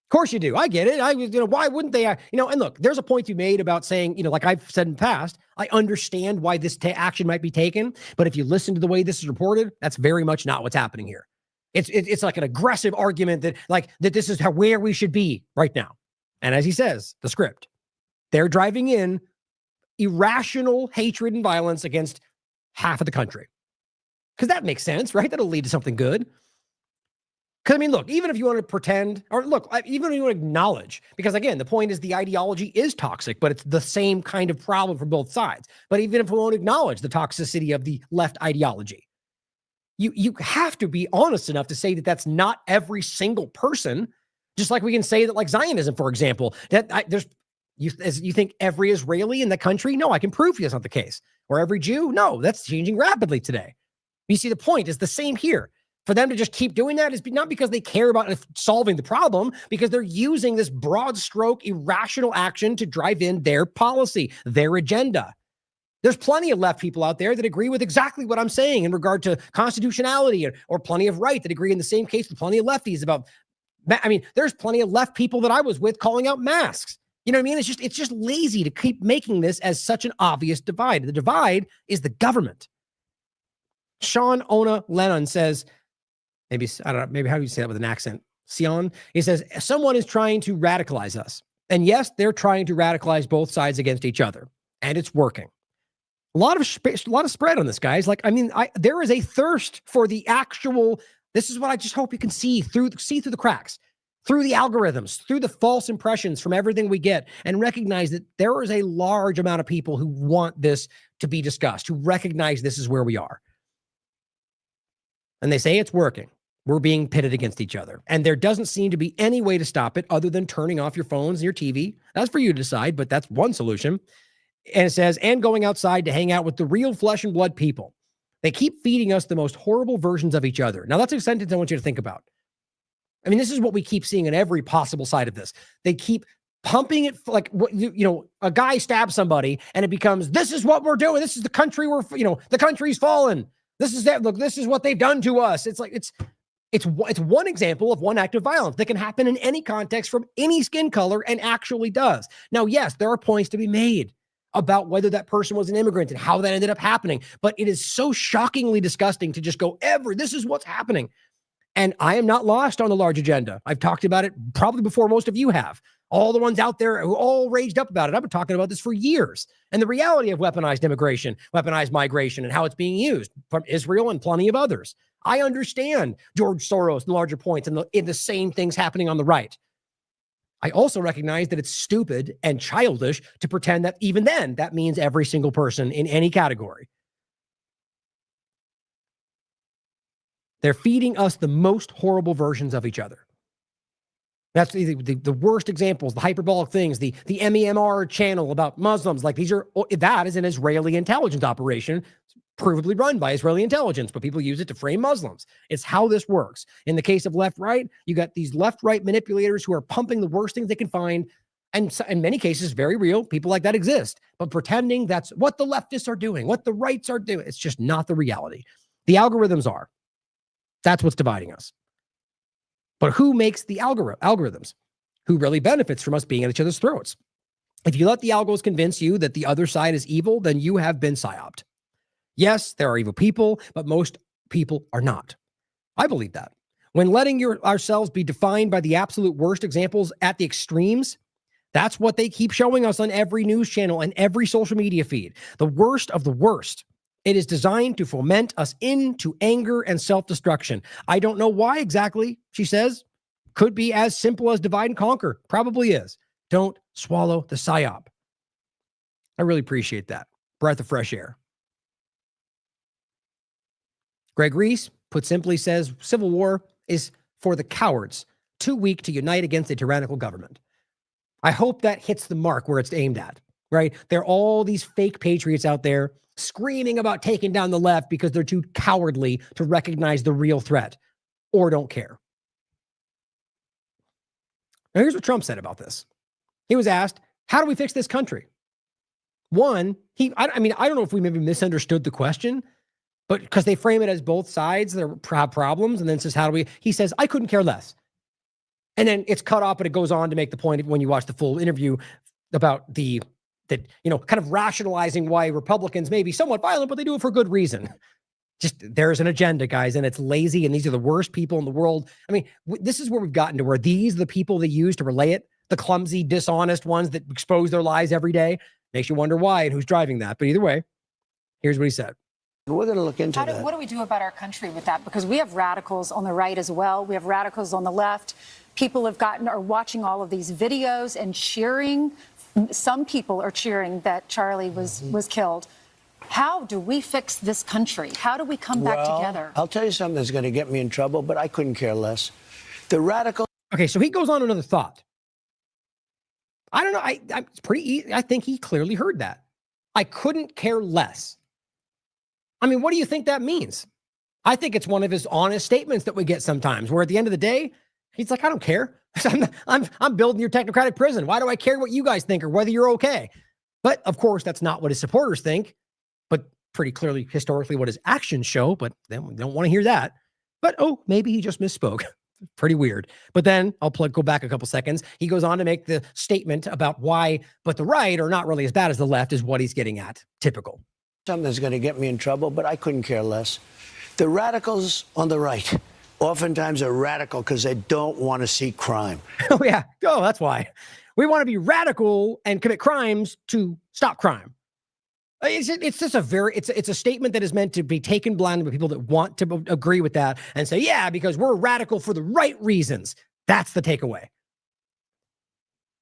Of course you do. I get it. Why wouldn't they? And look, there's a point you made about saying, like I've said in the past, I understand why this action might be taken. But if you listen to the way this is reported, that's very much not what's happening here. It's like an aggressive argument that this is where we should be right now. And as he says, the script, they're driving in irrational hatred and violence against half of the country. Because that makes sense, right? That'll lead to something good. Because, I mean, look, even if you want to pretend, or look, even if you want to acknowledge, because again, the point is the ideology is toxic, but it's the same kind of problem from both sides. But even if we won't acknowledge the toxicity of the left ideology, you have to be honest enough to say that that's not every single person, just like we can say that, like Zionism, for example, you think every Israeli in the country? No, I can prove that's not the case. Or every Jew? No, that's changing rapidly today. You see, the point is the same here. For them to just keep doing that is not because they care about solving the problem, because they're using this broad stroke, irrational action to drive in their policy, their agenda. There's plenty of left people out there that agree with exactly what I'm saying in regard to constitutionality, or plenty of right that agree in the same case with plenty of lefties about, there's plenty of left people that I was with calling out masks. You know what I mean? It's just lazy to keep making this as such an obvious divide. The divide is the government. Sean Ona Lennon says, maybe how do you say that with an accent? Sion. He says, someone is trying to radicalize us. And yes, they're trying to radicalize both sides against each other. And it's working. A lot of spread on this, guys. There is a thirst for the actual, this is what I just hope you can see through the cracks, through the algorithms, through the false impressions from everything we get, and recognize that there is a large amount of people who want this to be discussed, who recognize this is where we are. And they say it's working. We're being pitted against each other. And there doesn't seem to be any way to stop it other than turning off your phones and your TV. That's for you to decide, but that's one solution. And it says, and going outside to hang out with the real flesh and blood people. They keep feeding us the most horrible versions of each other. Now, that's a sentence I want you to think about. I mean, this is what we keep seeing on every possible side of this. They keep pumping it like, a guy stabs somebody and it becomes, this is what we're doing. This is the country the country's fallen. This is that. Look, this is what they've done to us. It's like, it's one example of one act of violence that can happen in any context from any skin color and actually does. Now, yes, there are points to be made about whether that person was an immigrant and how that ended up happening. But it is so shockingly disgusting to just go, this is what's happening. And I am not lost on the large agenda. I've talked about it probably before most of you have. All the ones out there who all raged up about it. I've been talking about this for years. And the reality of weaponized immigration, weaponized migration, and how it's being used from Israel and plenty of others. I understand George Soros, the larger points, and the same things happening on the right. I also recognize that it's stupid and childish to pretend that even then, that means every single person in any category. They're feeding us the most horrible versions of each other. That's the worst examples, the hyperbolic things, the MEMR channel about Muslims. Like that is an Israeli intelligence operation, provably run by Israeli intelligence, but people use it to frame Muslims. It's how this works. In the case of left-right, you got these left-right manipulators who are pumping the worst things they can find. And in many cases, very real, people like that exist, but pretending that's what the leftists are doing, what the rights are doing. It's just not the reality. The algorithms are. That's what's dividing us. But who makes the algorithms? Who really benefits from us being at each other's throats? If you let the algos convince you that the other side is evil, then you have been psyoped. Yes, there are evil people, but most people are not. I believe that. When letting ourselves be defined by the absolute worst examples at the extremes, that's what they keep showing us on every news channel and every social media feed. The worst of the worst. It is designed to foment us into anger and self-destruction. I don't know why exactly, she says. Could be as simple as divide and conquer. Probably is. Don't swallow the psyop. I really appreciate that. Breath of fresh air. Greg Reese, put simply, says, civil war is for the cowards too weak to unite against a tyrannical government. I hope that hits the mark where it's aimed at, right? There are all these fake patriots out there screaming about taking down the left because they're too cowardly to recognize the real threat or don't care. Now, here's what Trump said about this. He was asked, how do we fix this country? One, I mean, I don't know if we maybe misunderstood the question, but because they frame it as both sides, there are problems, and then says, how do we? He says, I couldn't care less. And then it's cut off, but it goes on to make the point when you watch the full interview about kind of rationalizing why Republicans may be somewhat violent, but they do it for good reason. Just there's an agenda, guys, and it's lazy, and these are the worst people in the world. I mean, this is where we've gotten to, where these are the people they use to relay it, the clumsy, dishonest ones that expose their lies every day. Makes you wonder why and who's driving that. But either way, here's what he said. We're going to look into that. What do we do about our country with that? Because we have radicals on the right as well. We have radicals on the left. People are watching all of these videos and cheering. Some people are cheering that Charlie was killed. How do we fix this country? How do we come back together? I'll tell you something that's going to get me in trouble, but I couldn't care less. The radical. Okay, so he goes on another thought. I don't know. It's pretty easy. I think he clearly heard that. I couldn't care less. I mean, what do you think that means? I think it's one of his honest statements that we get sometimes, where at the end of the day, he's like, I don't care. I'm building your technocratic prison. Why do I care what you guys think or whether you're okay? But of course, that's not what his supporters think, but pretty clearly historically what his actions show, but then we don't want to hear that. But, maybe he just misspoke. Pretty weird. But then go back a couple seconds. He goes on to make the statement about why, but the right are not really as bad as the left is what he's getting at. Typical. Something that's going to get me in trouble, but I couldn't care less. The radicals on the right oftentimes are radical because they don't want to see crime. Oh, yeah. Oh, that's why. We want to be radical and commit crimes to stop crime. It's just it's a statement that is meant to be taken blindly by people that want to agree with that and say, yeah, because we're radical for the right reasons. That's the takeaway.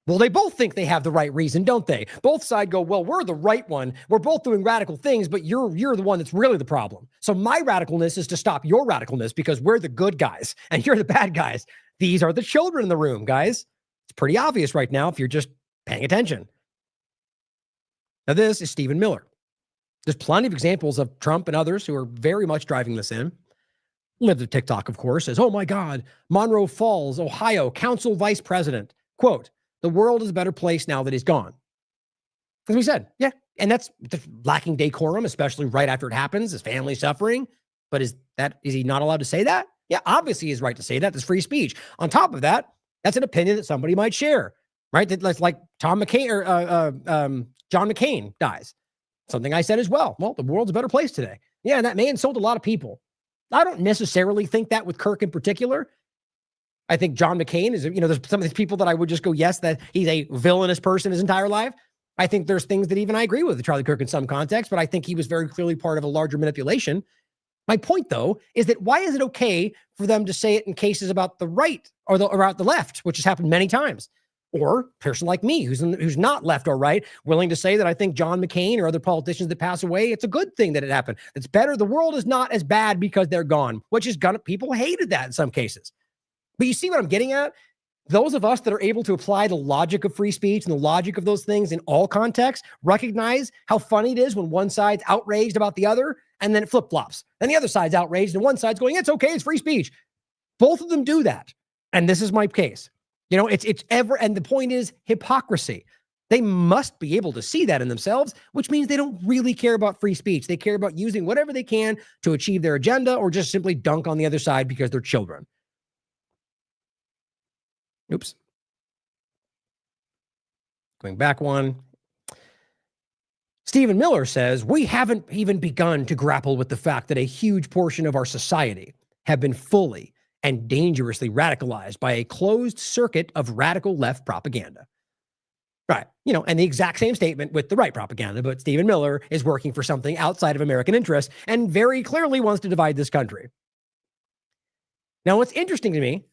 Well, they both think they have the right reason, don't they? Both sides go, well, we're the right one. We're both doing radical things, but you're the one that's really the problem. So my radicalness is to stop your radicalness because we're the good guys and you're the bad guys. These are the children in the room, guys. It's pretty obvious right now if you're just paying attention. Now, this is Stephen Miller. There's plenty of examples of Trump and others who are very much driving this in. Lives at TikTok, of course, says, oh my God, Monroe Falls, Ohio, council vice president. Quote, the world is a better place now that he's gone. As we said, yeah. And that's lacking decorum, especially right after it happens, his family suffering. But is he not allowed to say that? Yeah, obviously he's right to say that. That's free speech. On top of that, that's an opinion that somebody might share, right? That's like Tom McCain or John McCain dies. Something I said as well. Well, the world's a better place today. Yeah, and that may insult a lot of people. I don't necessarily think that with Kirk in particular. I think John McCain is, there's some of these people that I would just go, yes, that he's a villainous person his entire life. I think there's things that even I agree with Charlie Kirk in some context, but I think he was very clearly part of a larger manipulation. My point, though, is that why is it okay for them to say it in cases about the right or about the left, which has happened many times? Or a person like me, who's not left or right, willing to say that I think John McCain or other politicians that pass away, it's a good thing that it happened. It's better. The world is not as bad because they're gone, which is people hated that in some cases. But you see what I'm getting at? Those of us that are able to apply the logic of free speech and the logic of those things in all contexts recognize how funny it is when one side's outraged about the other and then it flip-flops. And the other side's outraged and one side's going, it's okay, it's free speech. Both of them do that. And this is my case. And the point is hypocrisy. They must be able to see that in themselves, which means they don't really care about free speech. They care about using whatever they can to achieve their agenda or just simply dunk on the other side because they're children. Oops. Going back one. Stephen Miller says, we haven't even begun to grapple with the fact that a huge portion of our society have been fully and dangerously radicalized by a closed circuit of radical left propaganda. Right. And the exact same statement with the right propaganda, but Stephen Miller is working for something outside of American interests and very clearly wants to divide this country. Now, what's interesting to me,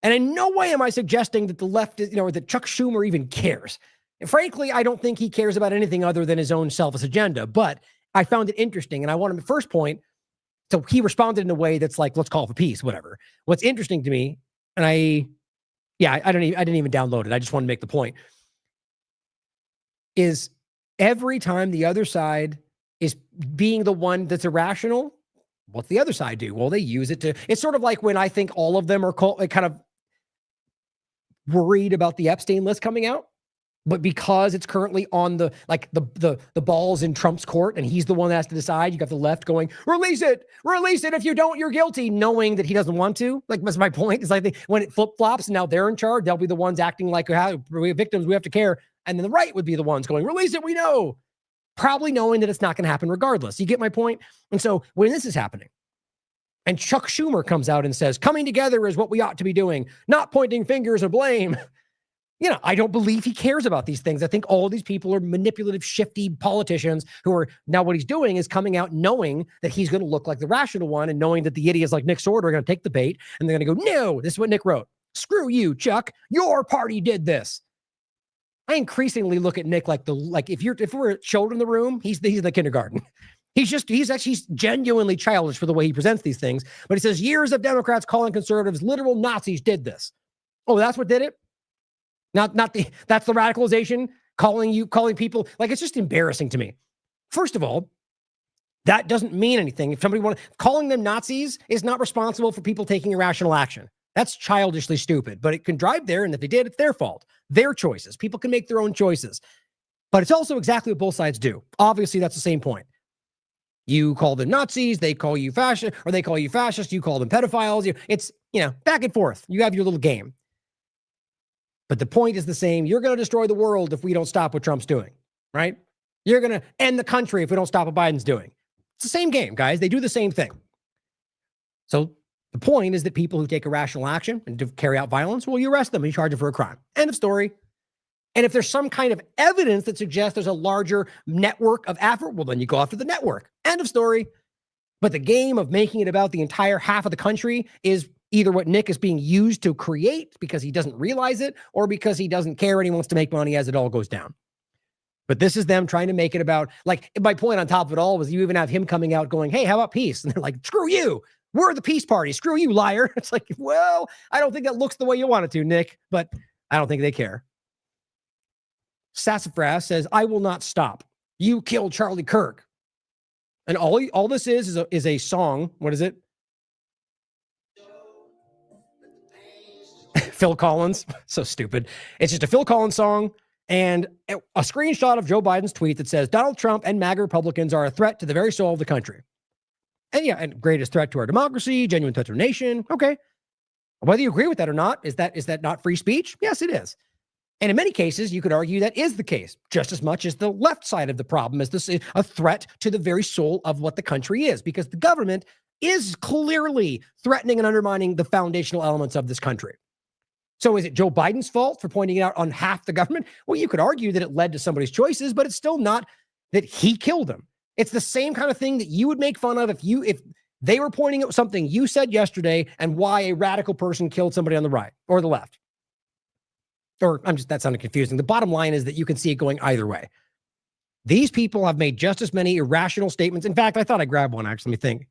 and in no way am I suggesting that the left is, or that Chuck Schumer even cares. And frankly, I don't think he cares about anything other than his own selfish agenda, but I found it interesting. And I want to first point, so he responded in a way that's like, let's call for peace, whatever. What's interesting to me, and Yeah, I didn't even download it. I just want to make the point. Is every time the other side is being the one that's irrational, what's the other side do? Well, they use it to, it's sort of like when I think all of them are kind of worried about the Epstein list coming out, but because it's currently on the, like the ball's in Trump's court and he's the one that has to decide, you got the left going, release it. If you don't, you're guilty, knowing that he doesn't want to. Like, that's my point. Is like when it flip flops and now they're in charge, they'll be the ones acting like we're victims, we have to care. And then the right would be the ones going, release it, we know. Probably knowing that it's not going to happen regardless. You get my point? And so when this is happening, and Chuck Schumer comes out and says, coming together is what we ought to be doing, not pointing fingers or blame. You know, I don't believe he cares about these things. I think all these people are manipulative, shifty politicians who are, now what he's doing is coming out knowing that he's going to look like the rational one and knowing that the idiots like Nick Sword are going to take the bait and they're going to go, no, this is what Nick wrote. Screw you, Chuck. Your party did this. I increasingly look at Nick like if we're children in the room, he's in the kindergarten. He's genuinely childish for the way he presents these things. But he says years of Democrats calling conservatives literal Nazis did this. Oh, that's what did it? That's the radicalization, calling people, like, it's just embarrassing to me. First of all, that doesn't mean anything. If somebody calling them Nazis is not responsible for people taking irrational action. That's childishly stupid, but it can drive there. And if they did, it's their fault. Their choices. People can make their own choices. But it's also exactly what both sides do. Obviously, that's the same point. You call them Nazis, they call you fascist, or they call you fascist, you call them pedophiles. It's, back and forth. You have your little game. But the point is the same. You're going to destroy the world if we don't stop what Trump's doing, right? You're going to end the country if we don't stop what Biden's doing. It's the same game, guys. They do the same thing. So the point is that people who take irrational action and to carry out violence, well, you arrest them and you charge them for a crime. End of story. And if there's some kind of evidence that suggests there's a larger network of effort, well, then you go after the network. End of story. But the game of making it about the entire half of the country is either what Nick is being used to create because he doesn't realize it or because he doesn't care and he wants to make money as it all goes down. But this is them trying to make it about, like, my point on top of it all was you even have him coming out going, hey, how about peace? And they're like, screw you. We're the peace party. Screw you, liar. It's like, well, I don't think that looks the way you want it to, Nick, but I don't think they care. Sassafras says, I will not stop. You killed Charlie Kirk. And all this is a song. What is it? Phil Collins. So stupid. It's just a Phil Collins song and a screenshot of Joe Biden's tweet that says Donald Trump and MAGA Republicans are a threat to the very soul of the country. And greatest threat to our democracy, genuine threat to our nation. Okay. Whether you agree with that or not, is that not free speech? Yes, it is. And in many cases, you could argue that is the case, just as much as the left side of the problem is this a threat to the very soul of what the country is, because the government is clearly threatening and undermining the foundational elements of this country. So is it Joe Biden's fault for pointing it out on half the government? Well, you could argue that it led to somebody's choices, but it's still not that he killed them. It's the same kind of thing that you would make fun of if they were pointing at something you said yesterday and why a radical person killed somebody on the right or the left. Or that sounded confusing. The bottom line is that you can see it going either way. These people have made just as many irrational statements. In fact, I thought I grabbed one, actually. Let me think.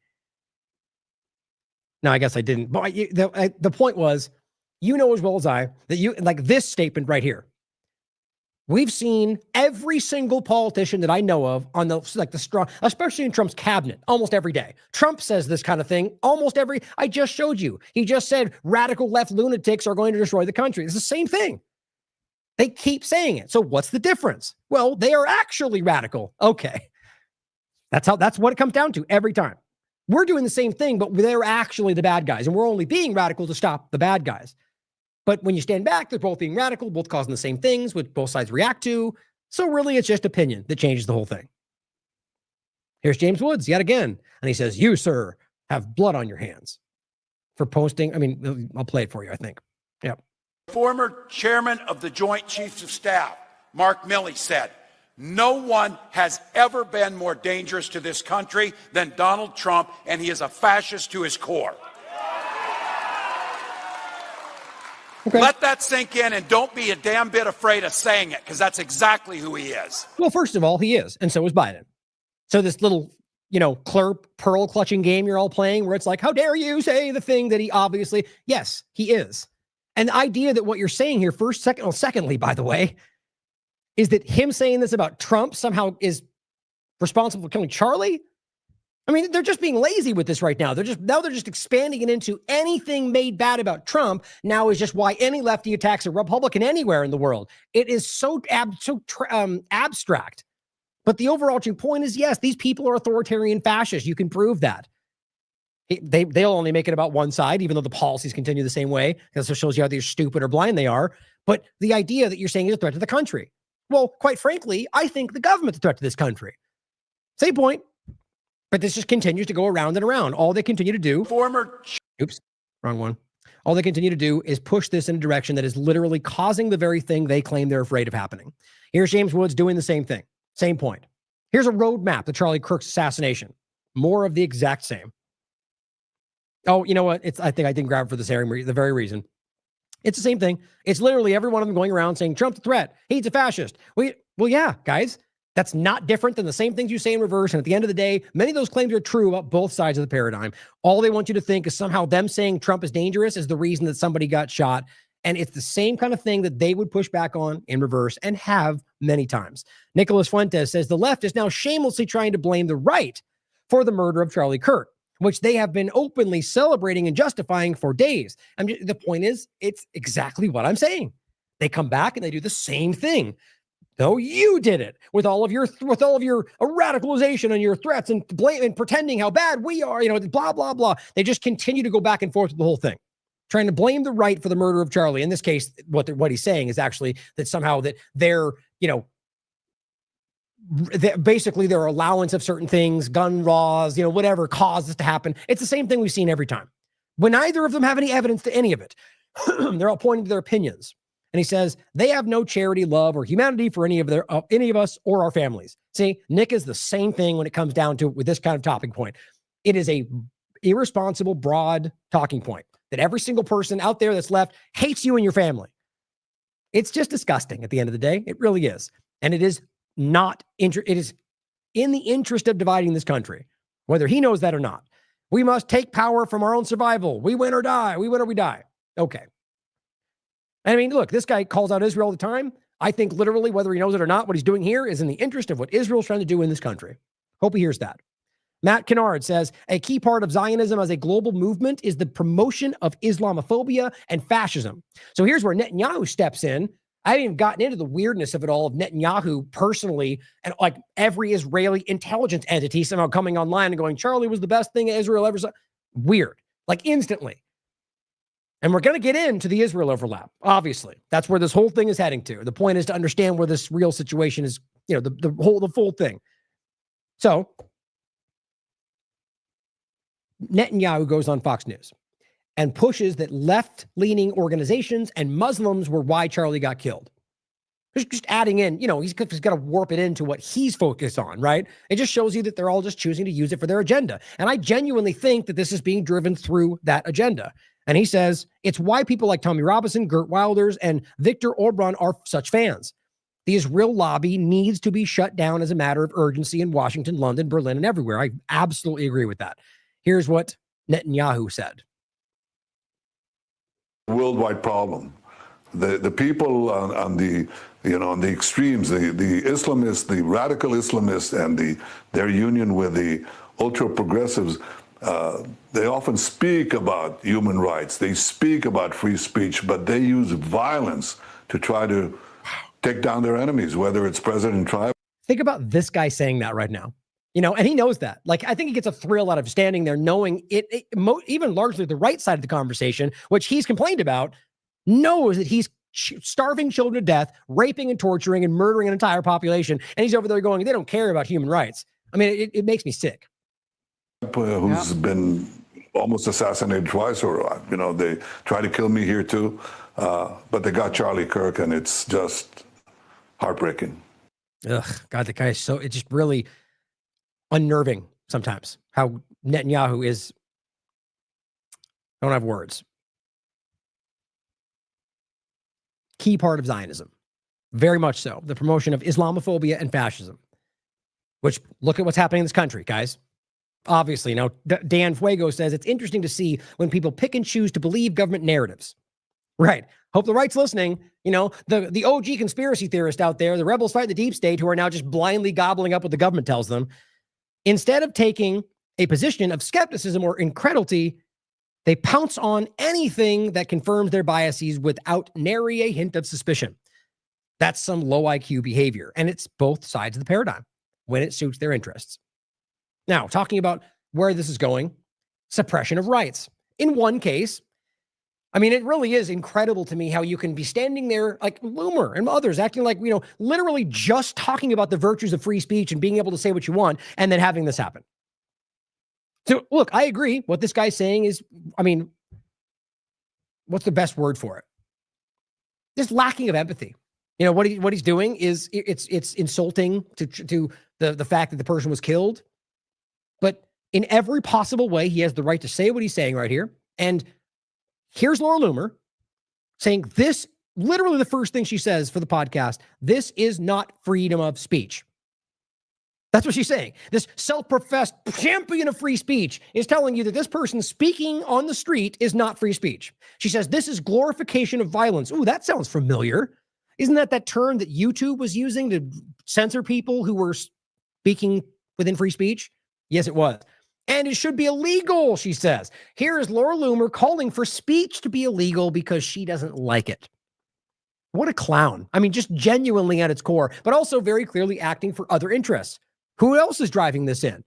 No, I guess I didn't. But the point was, you know as well as I, that you, like this statement right here. We've seen every single politician that I know of on the strong, especially in Trump's cabinet, almost every day. Trump says this kind of thing I just showed you. He just said radical left lunatics are going to destroy the country. It's the same thing. They keep saying it. So what's the difference? Well, they are actually radical. Okay. That's what it comes down to every time. We're doing the same thing, but they're actually the bad guys. And we're only being radical to stop the bad guys. But when you stand back, they're both being radical, both causing the same things, which both sides react to. So really, it's just opinion that changes the whole thing. Here's James Woods yet again. And he says, you, sir, have blood on your hands for posting. I mean, I'll play it for you, I think. Yep. Former chairman of the Joint Chiefs of Staff, Mark Milley, said, no one has ever been more dangerous to this country than Donald Trump, and he is a fascist to his core. Okay. Let that sink in and don't be a damn bit afraid of saying it, because that's exactly who he is. Well, first of all, he is, and so is Biden. So this little, pearl clutching game you're all playing where it's like, how dare you say the thing that he obviously, yes, he is. And the idea that what you're saying here, secondly, by the way, is that him saying this about Trump somehow is responsible for killing Charlie. I mean, they're just being lazy with this right now. They're just expanding it into anything made bad about Trump now is just why any lefty attacks a Republican anywhere in the world. It is so abstract. But the overarching point is, yes, these people are authoritarian fascists. You can prove that. They'll only make it about one side, even though the policies continue the same way. Because it shows you how they're stupid or blind they are. But the idea that you're saying is a threat to the country. Well, quite frankly, I think the government's a threat to this country. Same point. But this just continues to go around and around. All they continue to do... Oops, wrong one. All they continue to do is push this in a direction that is literally causing the very thing they claim they're afraid of happening. Here's James Woods doing the same thing. Same point. Here's a roadmap to Charlie Kirk's assassination. More of the exact same. Oh, you know what? I think I didn't grab it for the very reason. It's the same thing. It's literally every one of them going around saying Trump's a threat. He's a fascist. Well, yeah, guys. That's not different than the same things you say in reverse. And at the end of the day, many of those claims are true about both sides of the paradigm. All they want you to think is somehow them saying Trump is dangerous is the reason that somebody got shot. And it's the same kind of thing that they would push back on in reverse and have many times. Nicholas Fuentes says the left is now shamelessly trying to blame the right for the murder of Charlie Kirk, which they have been openly celebrating and justifying for days. The point is, it's exactly what I'm saying. They come back and they do the same thing. No, you did it with all of your radicalization and your threats and blame and pretending how bad we are, blah, blah, blah. They just continue to go back and forth with the whole thing, trying to blame the right for the murder of Charlie. In this case, what he's saying is actually that somehow that basically their allowance of certain things, gun laws, whatever caused this to happen. It's the same thing we've seen every time. When neither of them have any evidence to any of it, they're all pointing to their opinions. And he says they have no charity, love, or humanity for any of us or our families. See, Nick is the same thing when it comes down to with this kind of talking point. It is a irresponsible, broad talking point that every single person out there that's left hates you and your family. It's just disgusting at the end of the day. It really is. And it is it is in the interest of dividing this country, whether he knows that or not. We must take power from our own survival. We win or die. We win or we die. Okay. I mean, look, this guy calls out Israel all the time. I think literally, whether he knows it or not, what he's doing here is in the interest of what Israel's trying to do in this country. Hope he hears that. Matt Kennard says, a key part of Zionism as a global movement is the promotion of Islamophobia and fascism. So here's where Netanyahu steps in. I haven't even gotten into the weirdness of it all of Netanyahu personally and like every Israeli intelligence entity somehow coming online and going, Charlie was the best thing Israel ever saw. Weird, like instantly. And we're going to get into the Israel overlap, obviously. That's where this whole thing is heading to. The point is to understand where this real situation is, the full thing. So Netanyahu goes on Fox News and pushes that left-leaning organizations and Muslims were why Charlie got killed. Just adding in, he's got to warp it into what he's focused on, right? It just shows you that they're all just choosing to use it for their agenda. And I genuinely think that this is being driven through that agenda. And he says, it's why people like Tommy Robinson, Gert Wilders, and Viktor Orban are such fans. The Israel lobby needs to be shut down as a matter of urgency in Washington, London, Berlin, and everywhere. I absolutely agree with that. Here's what Netanyahu said. Worldwide problem. The people on the extremes, the Islamists, the radical Islamists, and their union with the ultra progressives. They often speak about human rights. They speak about free speech, but they use violence to try to take down their enemies, whether it's President Trump. Think about this guy saying that right now, and he knows that. Like, I think he gets a thrill out of standing there knowing even largely the right side of the conversation, which he's complained about, knows that he's starving children to death, raping and torturing and murdering an entire population. And he's over there going, they don't care about human rights. I mean, it makes me sick. Who's been almost assassinated twice, or they try to kill me here too, but they got Charlie Kirk, and it's just heartbreaking. Ugh, God, the guy is it's just really unnerving sometimes how Netanyahu is. I don't have words. Key part of Zionism, very much so. The promotion of Islamophobia and fascism, which look at what's happening in this country, guys. Obviously, now Dan Fuego says it's interesting to see when people pick and choose to believe government narratives. Right. Hope the right's listening. You know, the OG conspiracy theorist out there, the rebels fight the deep state who are now just blindly gobbling up what the government tells them. Instead of taking a position of skepticism or incredulity, they pounce on anything that confirms their biases without nary a hint of suspicion. That's some low IQ behavior, and it's both sides of the paradigm when it suits their interests. Now, talking about where this is going, suppression of rights. In one case, I mean, it really is incredible to me how you can be standing there like Loomer and others acting like, you know, literally just talking about the virtues of free speech and being able to say what you want and then having this happen. So look, I agree. What this guy's saying is, I mean, what's the best word for it? Just lacking of empathy. You know, what he's doing is it's insulting to the fact that the person was killed. But in every possible way, he has the right to say what he's saying right here. And here's Laura Loomer saying this, literally the first thing she says for the podcast, this is not freedom of speech. That's what she's saying. This self-professed champion of free speech is telling you that this person speaking on the street is not free speech. She says this is glorification of violence. Ooh, that sounds familiar. Isn't that term that YouTube was using to censor people who were speaking within free speech? Yes, it was. And it should be illegal, she says. Here is Laura Loomer calling for speech to be illegal because she doesn't like it. What a clown. I mean, just genuinely at its core, but also very clearly acting for other interests. Who else is driving this in?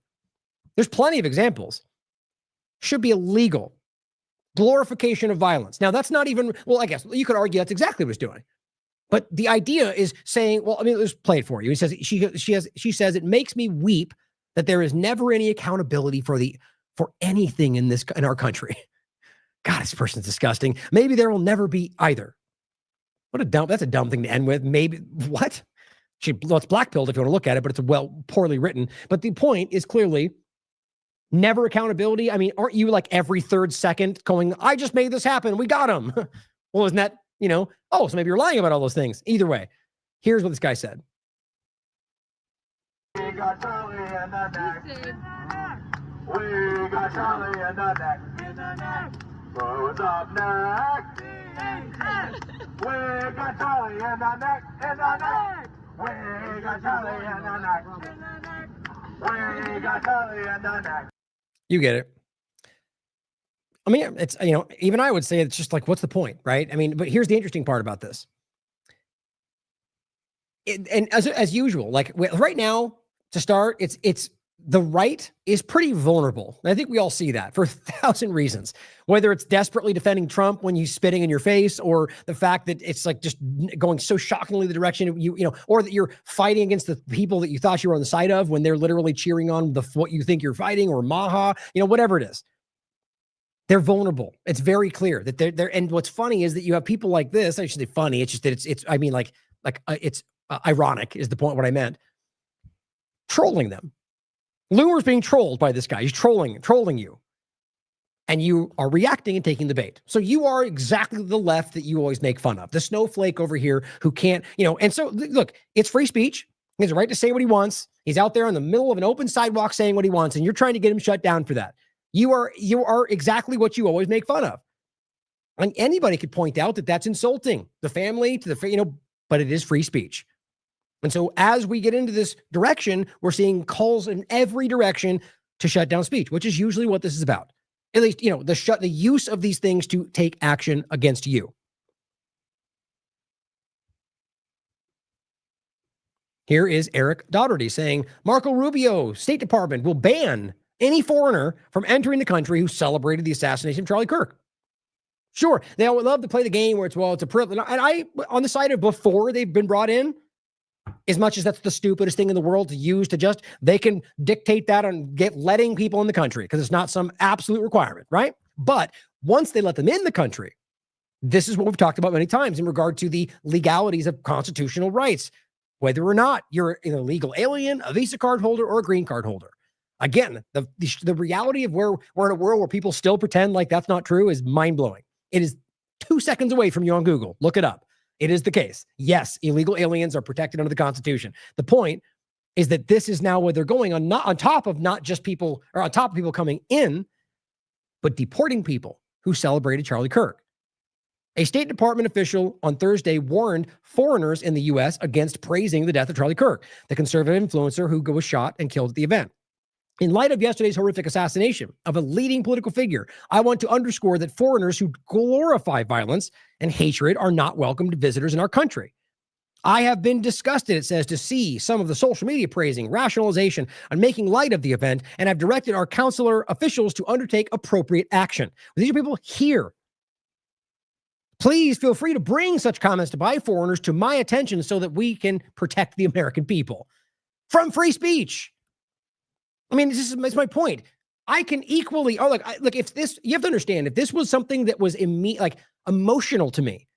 There's plenty of examples. Should be illegal. Glorification of violence. Now, that's not even, well, I guess you could argue that's exactly what it's doing. But the idea is saying, well, I mean, let's play it for you. He says, she says, it makes me weep that there is never any accountability for anything in our country. God, this person's disgusting. Maybe there will never be either. That's a dumb thing to end with. Maybe, what? It's black-pilled if you want to look at it, but it's poorly written. But the point is clearly never accountability. I mean, aren't you like every third second going, I just made this happen. We got him. Well, isn't that, you know, so maybe you're lying about all those things. Either way, here's what this guy said. We got Charlie in the neck. We got Charlie in the neck. Who's up next? We got Charlie in the neck. We got Charlie in the neck. We got Charlie in the neck. You get it. I mean, it's, you know, even I would say it's just like, what's the point, right? I mean, but here's the interesting part about this. And as usual, like right now, to start, it's the right is pretty vulnerable. And I think we all see that for 1,000 reasons, whether it's desperately defending Trump when he's spitting in your face, or the fact that it's like just going so shockingly the direction you know, or that you're fighting against the people that you thought you were on the side of when they're literally cheering on what you think you're fighting, or Maha, you know, whatever it is. They're vulnerable. It's very clear that they're, and what's funny is that you have people like this. I should say funny. It's just that it's, I mean, it's ironic is the point, what I meant. Trolling them. Loomer's being trolled by this guy. He's trolling you. And you are reacting and taking the bait. So you are exactly the left that you always make fun of. The snowflake over here who can't, you know, and so look, it's free speech. He has a right to say what he wants. He's out there in the middle of an open sidewalk saying what he wants, and you're trying to get him shut down for that. You are exactly what you always make fun of. And anybody could point out that that's insulting the family, to the, you know, but it is free speech. And so as we get into this direction, we're seeing calls in every direction to shut down speech, which is usually what this is about. At least, you know, the use of these things to take action against you. Here is Eric Daugherty saying, Marco Rubio, State Department will ban any foreigner from entering the country who celebrated the assassination of Charlie Kirk. Sure, they would love to play the game where it's a privilege. And I, on the side of before they've been brought in, as much as that's the stupidest thing in the world to use to just, they can dictate that and letting people in the country because it's not some absolute requirement, right? But once they let them in the country, this is what we've talked about many times in regard to the legalities of constitutional rights, whether or not you're an illegal alien, a Visa card holder, or a green card holder. Again, the reality of where we're in a world where people still pretend like that's not true is mind-blowing. It is 2 seconds away from you on Google. Look it up. It is the case. Yes, illegal aliens are protected under the Constitution. The point is that this is now where they're going on top of people coming in, but deporting people who celebrated Charlie Kirk. A State Department official on Thursday warned foreigners in the U.S. against praising the death of Charlie Kirk, the conservative influencer who was shot and killed at the event. In light of yesterday's horrific assassination of a leading political figure, I want to underscore that foreigners who glorify violence and hatred are not welcomed visitors in our country. I have been disgusted, it says, to see some of the social media praising, rationalization, and making light of the event, and have directed our consular officials to undertake appropriate action. These are people here. Please feel free to bring such comments by foreigners to my attention so that we can protect the American people from free speech. I mean, this is my point. I can equally, look, if this, you have to understand, if this was something that was emotional to me,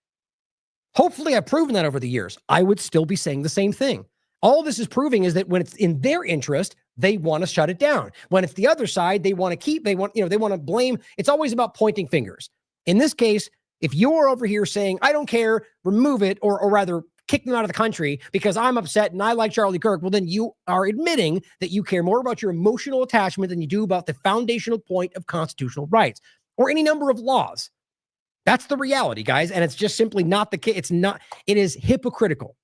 hopefully I've proven that over the years, I would still be saying the same thing. All this is proving is that when it's in their interest, they want to shut it down. When it's the other side, they want to blame. It's always about pointing fingers. In this case, if you're over here saying, I don't care, remove it, or rather kick them out of the country because I'm upset and I like Charlie Kirk, well, then you are admitting that you care more about your emotional attachment than you do about the foundational point of constitutional rights or any number of laws. That's the reality, guys. And it's just simply not the case. It is hypocritical.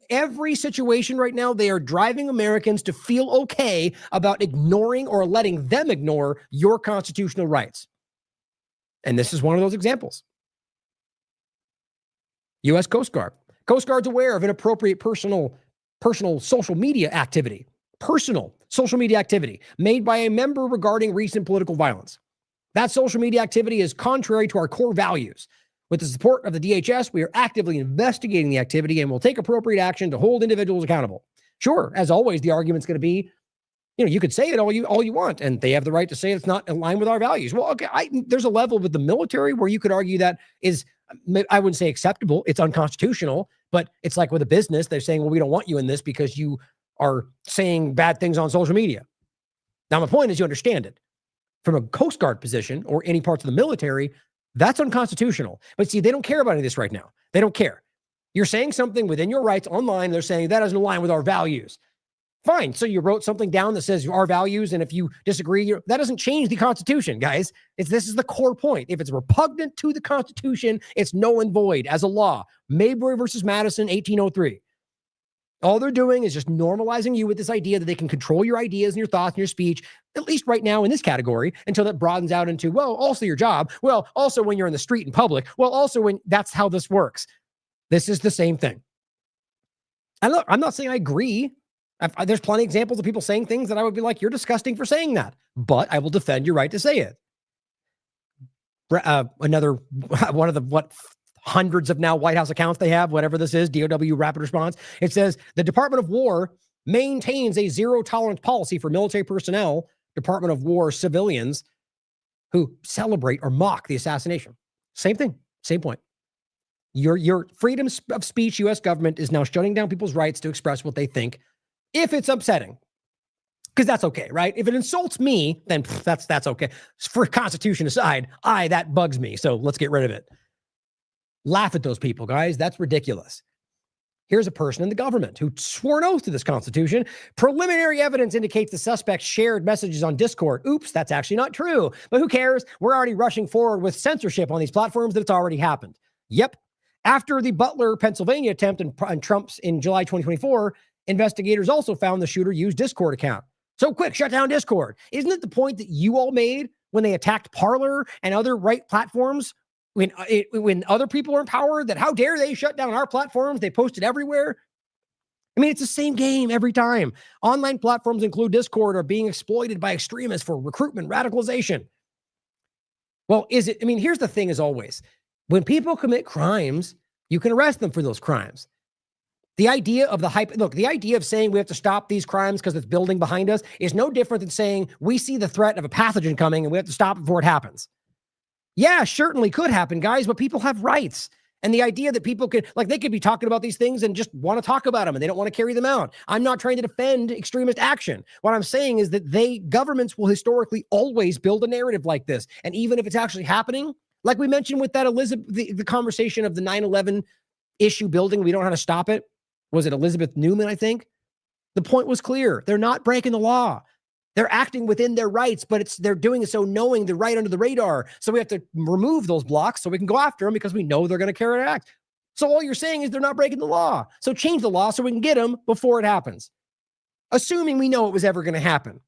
Every situation right now, they are driving Americans to feel okay about ignoring or letting them ignore your constitutional rights. And this is one of those examples. U.S. Coast Guard. Coast Guard's aware of inappropriate personal social media activity. Personal social media activity made by a member regarding recent political violence. That social media activity is contrary to our core values. With the support of the DHS, we are actively investigating the activity and will take appropriate action to hold individuals accountable. Sure, as always, the argument's going to be, you could say it all you want, and they have the right to say it's not in line with our values. Well, okay, there's a level with the military where you could argue that is, I wouldn't say acceptable, it's unconstitutional, but it's like with a business, they're saying, well, we don't want you in this because you are saying bad things on social media. Now, my point is you understand it. From a Coast Guard position or any parts of the military, that's unconstitutional. But see, they don't care about any of this right now. They don't care. You're saying something within your rights online, they're saying that doesn't align with our values. Fine. So you wrote something down that says our values, and if you disagree, that doesn't change the Constitution, guys. This is the core point. If it's repugnant to the Constitution, it's null and void as a law. Mayberry versus Madison, 1803. All they're doing is just normalizing you with this idea that they can control your ideas and your thoughts and your speech, at least right now in this category, until that broadens out into, well, also your job. Well, also when you're in the street in public. Well, also when that's how this works. This is the same thing. And look, I'm not saying I agree. There's plenty of examples of people saying things that I would be like, you're disgusting for saying that, but I will defend your right to say it. Another one of the hundreds of now White House accounts they have, whatever this is, DOW rapid response. It says the Department of War maintains a zero tolerance policy for military personnel, Department of War civilians who celebrate or mock the assassination. Same thing, same point. Your freedom of speech, U.S. government is now shutting down people's rights to express what they think. If it's upsetting, because that's okay, right? If it insults me, then that's okay. For Constitution aside, that bugs me. So let's get rid of it. Laugh at those people, guys. That's ridiculous. Here's a person in the government who swore an oath to this Constitution. Preliminary evidence indicates the suspect shared messages on Discord. Oops, that's actually not true. But who cares? We're already rushing forward with censorship on these platforms that's already happened. Yep. After the Butler, Pennsylvania attempt on Trump's in July 2024, investigators also found the shooter used Discord account. So quick, shut down Discord. Isn't it the point that you all made when they attacked Parler and other right platforms when other people are in power, that how dare they shut down our platforms? They post it everywhere. I mean, it's the same game every time. Online platforms include Discord are being exploited by extremists for recruitment, radicalization. Well, here's the thing as always. When people commit crimes, you can arrest them for those crimes. The idea of the idea of saying we have to stop these crimes because it's building behind us is no different than saying we see the threat of a pathogen coming and we have to stop it before it happens. Yeah, certainly could happen, guys, but people have rights. And the idea that people could, they could be talking about these things and just want to talk about them and they don't want to carry them out. I'm not trying to defend extremist action. What I'm saying is that governments will historically always build a narrative like this. And even if it's actually happening, like we mentioned with that the conversation of the 9/11 issue building, we don't know how to stop it. Was it Elizabeth Newman, I think? The point was clear. They're not breaking the law. They're acting within their rights, but they're doing it so knowing they're right under the radar. So we have to remove those blocks so we can go after them because we know they're going to carry an act. So all you're saying is they're not breaking the law. So change the law so we can get them before it happens, assuming we know it was ever going to happen.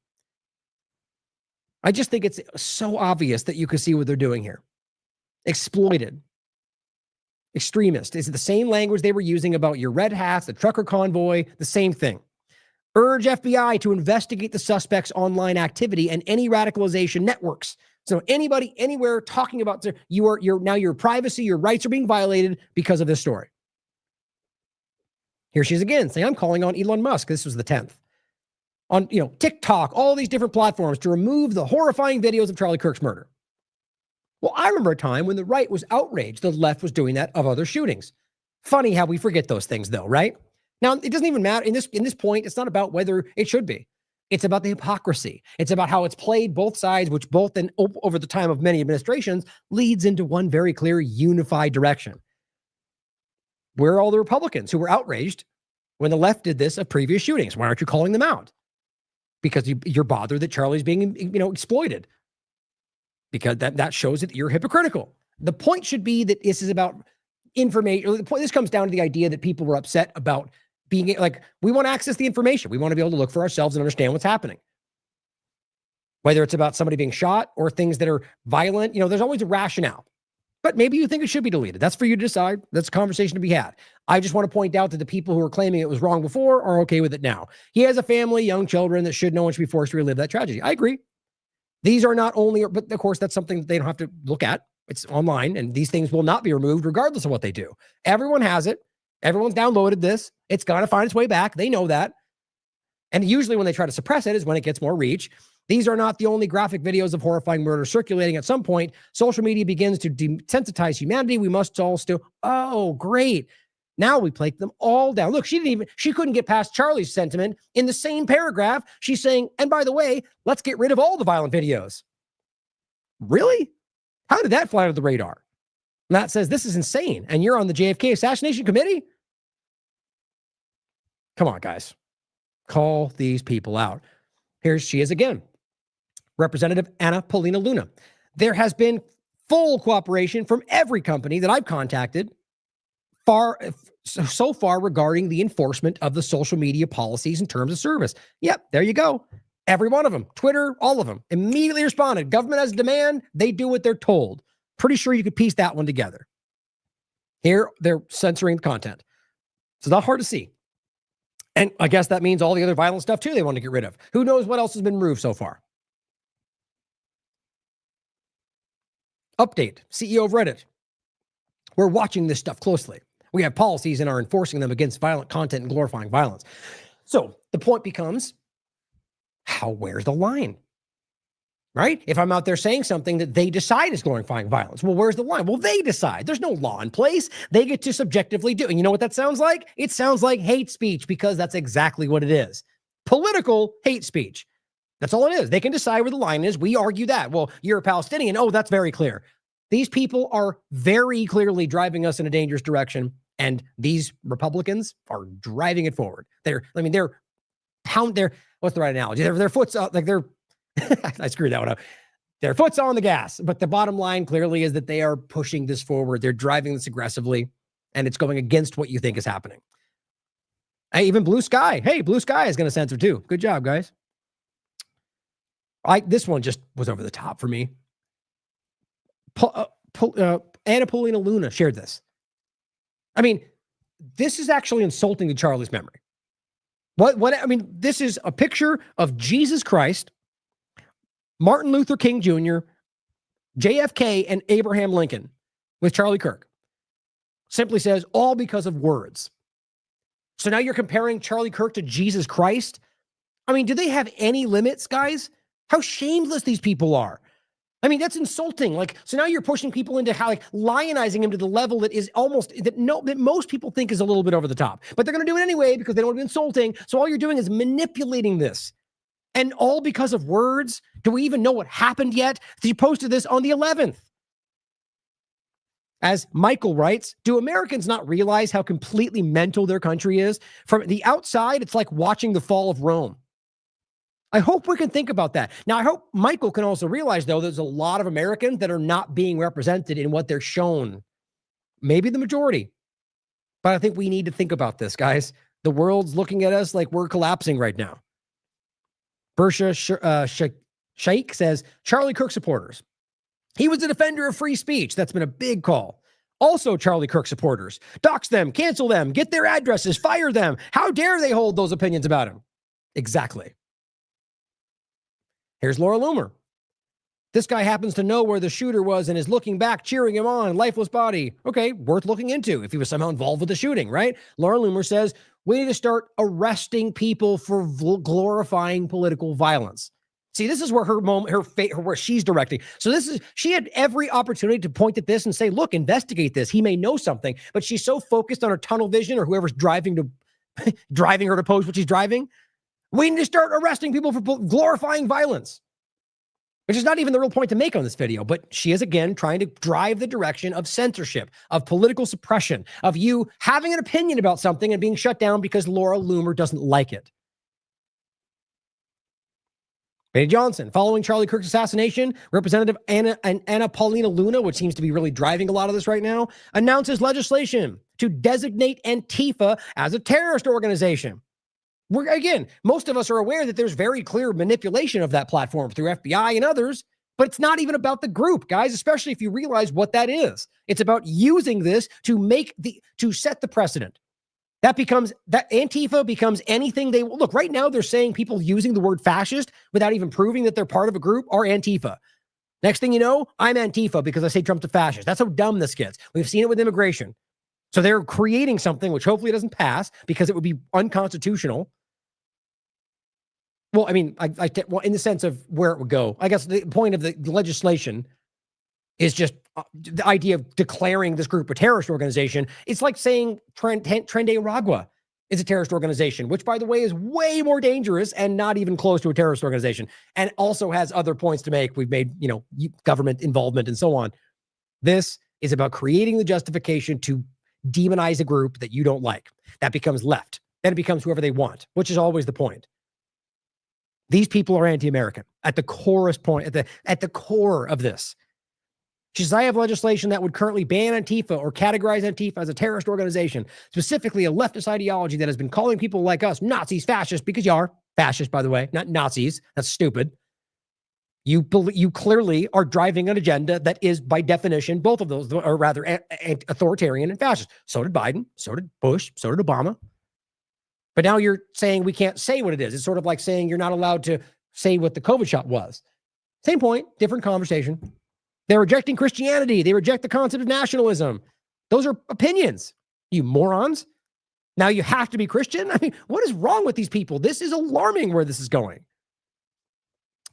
I just think it's so obvious that you can see what they're doing here. Exploited. Extremist. Is the same language they were using about your red hats, the trucker convoy, the same thing. Urge FBI to investigate the suspect's online activity and any radicalization networks. So anybody, anywhere talking about your privacy, your rights are being violated because of this story. Here she is again saying, I'm calling on Elon Musk. This was the 10th. On TikTok, all these different platforms to remove the horrifying videos of Charlie Kirk's murder. Well, I remember a time when the right was outraged. The left was doing that of other shootings. Funny how we forget those things though, right? Now, it doesn't even matter in this point. It's not about whether it should be. It's about the hypocrisy. It's about how it's played both sides, which both then over the time of many administrations leads into one very clear unified direction. Where are all the Republicans who were outraged when the left did this of previous shootings? Why aren't you calling them out? Because you're bothered that Charlie's being exploited. Because that shows that you're hypocritical. The point should be that this is about information. This comes down to the idea that people were upset about being like, we want to access the information. We want to be able to look for ourselves and understand what's happening. Whether it's about somebody being shot or things that are violent, there's always a rationale. But maybe you think it should be deleted. That's for you to decide. That's a conversation to be had. I just want to point out that the people who are claiming it was wrong before are okay with it now. He has a family, young children that no one should be forced to relive that tragedy. I agree. These are not only, but of course, that's something they don't have to look at. It's online, and these things will not be removed regardless of what they do. Everyone has it. Everyone's downloaded this. It's got to find its way back. They know that. And usually when they try to suppress it is when it gets more reach. These are not the only graphic videos of horrifying murder circulating. At some point, social media begins to desensitize humanity. We must all still, oh, great. Now we take them all down. Look, she couldn't get past Charlie's sentiment. In the same paragraph, she's saying, and by the way, let's get rid of all the violent videos. Really? How did that fly under the radar? Matt says, this is insane. And you're on the JFK assassination committee? Come on, guys. Call these people out. Here she is again. Representative Anna Paulina Luna. There has been full cooperation from every company that I've contacted so far regarding the enforcement of the social media policies and terms of service. Yep, there you go. Every one of them. Twitter, all of them. Immediately responded. Government has a demand. They do what they're told. Pretty sure you could piece that one together. Here, they're censoring the content. It's not hard to see. And I guess that means all the other violent stuff, too, they want to get rid of. Who knows what else has been removed so far? Update, CEO of Reddit. We're watching this stuff closely. We have policies and are enforcing them against violent content and glorifying violence. So the point becomes, where's the line? Right? If I'm out there saying something that they decide is glorifying violence, well, where's the line? Well, they decide. There's no law in place. They get to subjectively do. And you know what that sounds like? It sounds like hate speech, because that's exactly what it is. Political hate speech. That's all it is. They can decide where the line is. We argue that. Well, you're a Palestinian. Oh, that's very clear. These people are very clearly driving us in a dangerous direction. And these Republicans are driving it forward. What's the right analogy? Their foot's up, like they're, I screwed that one up. Their foot's on the gas, but the bottom line clearly is that they are pushing this forward. They're driving this aggressively, and it's going against what you think is happening. Hey, even Blue Sky. Hey, Blue Sky is going to censor too. Good job, guys. This one just was over the top for me. Anna Paulina Luna shared this. I mean, this is actually insulting to Charlie's memory. This is a picture of Jesus Christ, Martin Luther King Jr., JFK, and Abraham Lincoln with Charlie Kirk. Simply says, all because of words. So now you're comparing Charlie Kirk to Jesus Christ? I mean, do they have any limits, guys? How shameless these people are. I mean, that's insulting. So now you're pushing people into lionizing him to the level that is almost, that most people think is a little bit over the top. But they're going to do it anyway because they don't want to be insulting. So all you're doing is manipulating this. And all because of words? Do we even know what happened yet? He posted this on the 11th. As Michael writes, do Americans not realize how completely mental their country is? From the outside, it's like watching the fall of Rome. I hope we can think about that. Now, I hope Michael can also realize, though, there's a lot of Americans that are not being represented in what they're shown. Maybe the majority. But I think we need to think about this, guys. The world's looking at us like we're collapsing right now. Bersha Sheikh says, Charlie Kirk supporters. He was a defender of free speech. That's been a big call. Also, Charlie Kirk supporters. Dox them, cancel them, get their addresses, fire them. How dare they hold those opinions about him? Exactly. Here's Laura Loomer. This guy happens to know where the shooter was and is looking back, cheering him on, lifeless body. Okay, worth looking into if he was somehow involved with the shooting, right? Laura Loomer says, we need to start arresting people for glorifying political violence. See, this is where where she's directing. So she had every opportunity to point at this and say, look, investigate this. He may know something, but she's so focused on her tunnel vision or whoever's driving her to post what she's driving. We need to start arresting people for glorifying violence, which is not even the real point to make on this video. But she is, again, trying to drive the direction of censorship, of political suppression, of you having an opinion about something and being shut down because Laura Loomer doesn't like it. Benny Johnson, following Charlie Kirk's assassination, Representative Anna Paulina Luna, which seems to be really driving a lot of this right now, announces legislation to designate Antifa as a terrorist organization. Again, most of us are aware that there's very clear manipulation of that platform through FBI and others, but it's not even about the group, guys, especially if you realize what that is. It's about using this to set the precedent. That Antifa becomes anything they look. Right now, they're saying people using the word fascist without even proving that they're part of a group are Antifa. Next thing you know, I'm Antifa because I say Trump's a fascist. That's how dumb this gets. We've seen it with immigration. So they're creating something which hopefully doesn't pass because it would be unconstitutional. Well, I mean, in the sense of where it would go. I guess the point of the legislation is just the idea of declaring this group a terrorist organization. It's like saying Tren de Aragua is a terrorist organization, which, by the way, is way more dangerous and not even close to a terrorist organization, and also has other points to make. We've made, government involvement and so on. This is about creating the justification to demonize a group that you don't like. That becomes left. Then it becomes whoever they want, which is always the point. These people are anti-American at the corest point, at the core of this. She says, I have legislation that would currently ban Antifa or categorize Antifa as a terrorist organization, specifically a leftist ideology that has been calling people like us Nazis, fascists, because you are fascists, by the way, not Nazis. That's stupid. You clearly are driving an agenda that is, by definition, both of those are rather authoritarian and fascist. So did Biden, so did Bush, so did Obama. But now you're saying we can't say what it is. It's sort of like saying you're not allowed to say what the COVID shot was. Same point, different conversation. They're rejecting Christianity. They reject the concept of nationalism. Those are opinions, you morons. Now you have to be Christian? I mean, what is wrong with these people? This is alarming where this is going.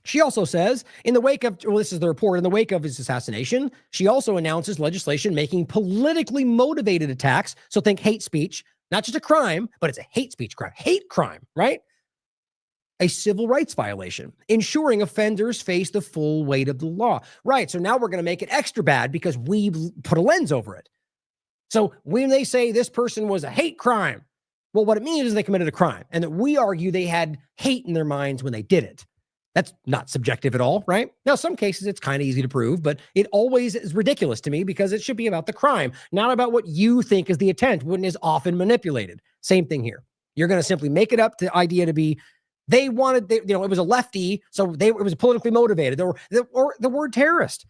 She also says, this is the report, in the wake of his assassination, she also announces legislation making politically motivated attacks, so think hate speech, not just a crime, but it's a hate speech crime, hate crime, right? A civil rights violation, ensuring offenders face the full weight of the law. Right, so now we're going to make it extra bad because we put a lens over it. So when they say this person was a hate crime, well, what it means is they committed a crime, and that we argue they had hate in their minds when they did it. That's not subjective at all, right? Now, some cases it's kind of easy to prove, but it always is ridiculous to me because it should be about the crime, not about what you think is the intent, when it is often manipulated. Same thing here. You're going to simply make it up the idea to be, it was a lefty, so it was politically motivated, or the word terrorist,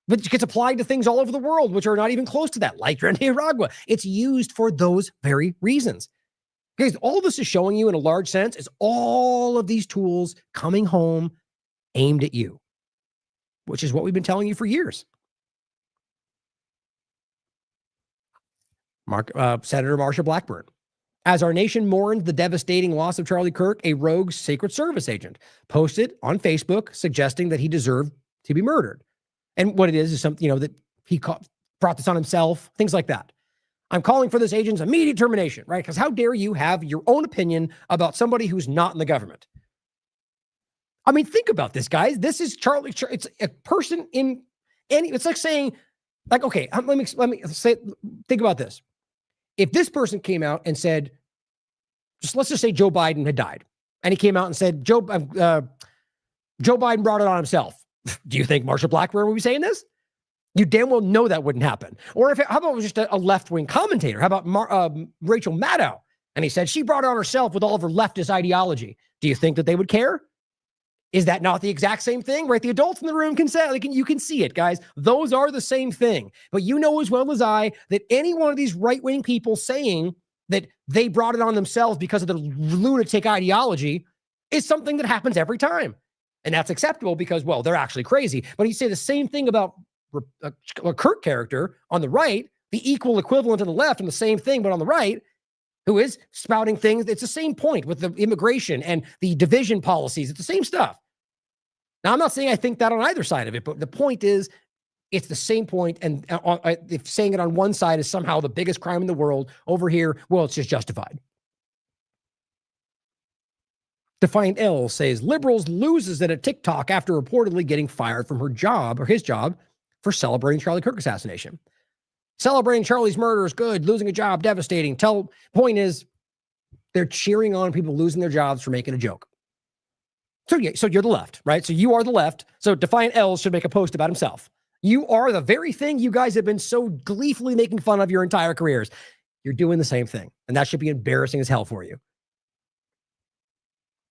which gets applied to things all over the world, which are not even close to that, like Nicaragua. It's used for those very reasons. Because all this is showing you in a large sense is all of these tools coming home aimed at you, which is what we've been telling you for years. Senator Marsha Blackburn. As our nation mourned the devastating loss of Charlie Kirk, a rogue Secret Service agent posted on Facebook suggesting that he deserved to be murdered. And what it is something, that he brought this on himself, things like that. I'm calling for this agent's immediate termination, right? Because how dare you have your own opinion about somebody who's not in the government? I mean, think about this, guys. This is Charlie. It's a person in any. It's like saying, like, okay, let me say. Think about this. If this person came out and said, let's just say Joe Biden had died, And he came out and said, Joe Biden brought it on himself. Do you think Marsha Blackburn would be saying this? You damn well know that wouldn't happen. Or how about it was just a left-wing commentator? How about Rachel Maddow? And he said, she brought it on herself with all of her leftist ideology. Do you think that they would care? Is that not the exact same thing? Right? The adults in the room can say, you can see it, guys. Those are the same thing. But you know as well as I that any one of these right-wing people saying that they brought it on themselves because of their lunatic ideology is something that happens every time. And that's acceptable because, well, they're actually crazy. But you say the same thing about a Kirk character on the right, the equal equivalent to the left, and the same thing, but on the right, who is spouting things. It's the same point with the immigration and the division policies. It's the same stuff. Now, I'm not saying I think that on either side of it, but the point is, it's the same point, and if saying it on one side is somehow the biggest crime in the world, over here, well, it's just justified. Defiant L says, liberals loses at a TikTok after reportedly getting fired from her job, or his job, for celebrating Charlie Kirk assassination. Celebrating Charlie's murder is good. Losing a job, devastating. Point is, they're cheering on people losing their jobs for making a joke. So you're the left, right? So you are the left. So Defiant L should make a post about himself. You are the very thing you guys have been so gleefully making fun of your entire careers. You're doing the same thing. And that should be embarrassing as hell for you.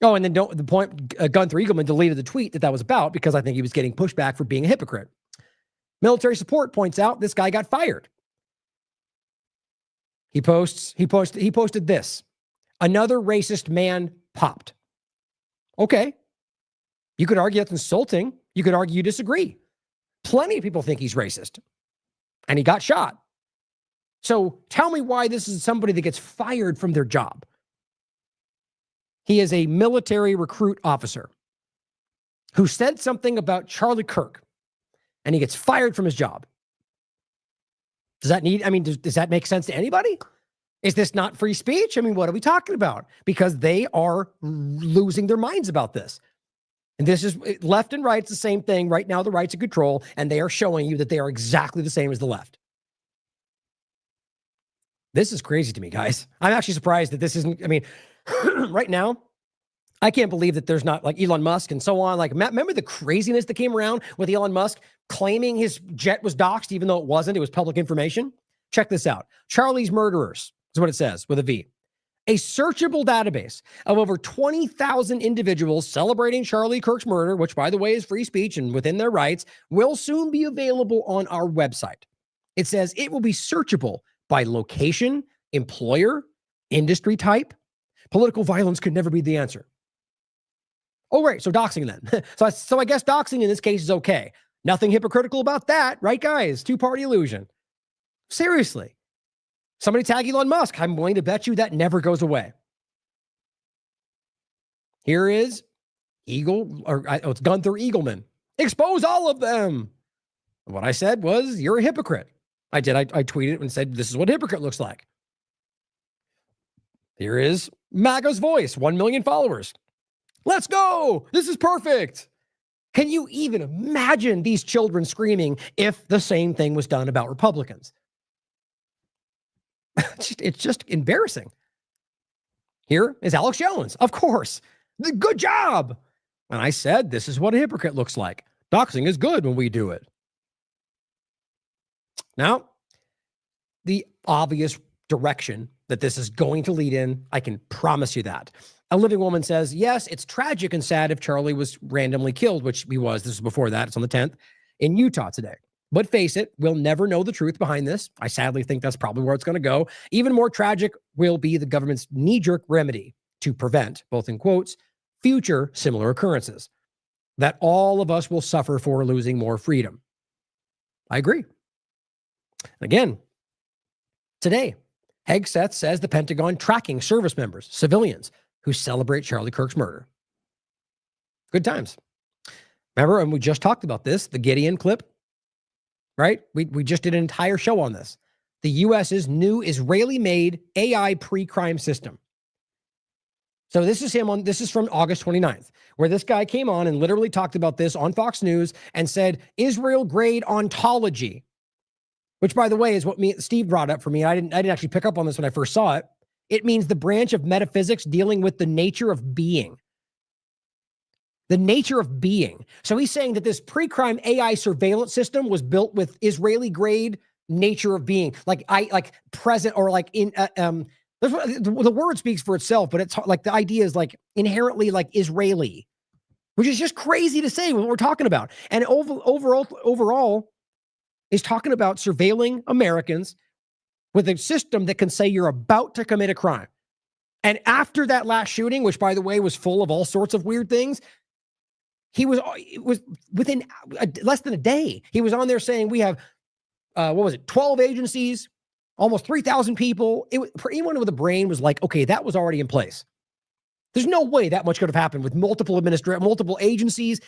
Oh, and then Gunther Eagleman deleted the tweet that was about because I think he was getting pushback for being a hypocrite. Military Support points out this guy got fired. He posted this. Another racist man popped. Okay. You could argue that's insulting. You could argue you disagree. Plenty of people think he's racist. And he got shot. So tell me why this is somebody that gets fired from their job. He is a military recruit officer who said something about Charlie Kirk, and he gets fired from his job. Does that make sense to anybody? Is this not free speech? I mean, what are we talking about? Because they are losing their minds about this. And this is left and right. It's the same thing. Right now, the right's in control, and they are showing you that they are exactly the same as the left. This is crazy to me, guys. I'm actually surprised that this isn't, right now, I can't believe that there's not like Elon Musk and so on. Like, remember the craziness that came around with Elon Musk claiming his jet was doxed, even though it wasn't. It was public information. Check this out. Charlie's Murderers is what it says with a V. A searchable database of over 20,000 individuals celebrating Charlie Kirk's murder, which, by the way, is free speech and within their rights, will soon be available on our website. It says it will be searchable by location, employer, industry type. Political violence could never be the answer. Oh, right. So doxing then. so I guess doxing in this case is okay. Nothing hypocritical about that, right, guys? Two-party illusion. Seriously. Somebody tag Elon Musk. I'm willing to bet you that never goes away. Here is it's Gunther Eagleman. Expose all of them. What I said was, you're a hypocrite. I did. I tweeted and said, this is what hypocrite looks like. Here is MAGA's voice, 1 million followers. Let's go. This is perfect. Can you even imagine these children screaming if the same thing was done about Republicans? It's just embarrassing. Here is Alex Jones. Of course. Good job. And I said, this is what a hypocrite looks like. Doxing is good when we do it. Now, the obvious direction that this is going to lead in, I can promise you that. A Living Woman says, yes, it's tragic and sad if Charlie was randomly killed, which he was. This is before that. It's on the 10th in Utah today. But face it, we'll never know the truth behind this. I sadly think that's probably where it's going to go. Even more tragic will be the government's knee-jerk remedy to prevent, both in quotes, future similar occurrences that all of us will suffer for losing more freedom. I agree. Again, today, Hegseth says the Pentagon tracking service members, civilians, who celebrate Charlie Kirk's murder. Good times. Remember, and we just talked about this, the Gideon clip, right? We just did an entire show on this. The U.S.'s new Israeli-made AI pre-crime system. So this is from August 29th, where this guy came on and literally talked about this on Fox News and said, Israel-grade ontology, which, by the way, is what Steve brought up for me. I didn't actually pick up on this when I first saw it. It means the branch of metaphysics dealing with the nature of being. The nature of being. So he's saying that this pre-crime AI surveillance system was built with Israeli-grade nature of being, like present or like in. The word speaks for itself, but it's like the idea is like inherently like Israeli, which is just crazy to say what we're talking about. And overall is talking about surveilling Americans with a system that can say you're about to commit a crime. And after that last shooting, which by the way was full of all sorts of weird things, it was within less than a day. He was on there saying we have, 12 agencies, almost 3,000 people. For anyone with a brain was like, okay, that was already in place. There's no way that much could have happened with multiple agencies.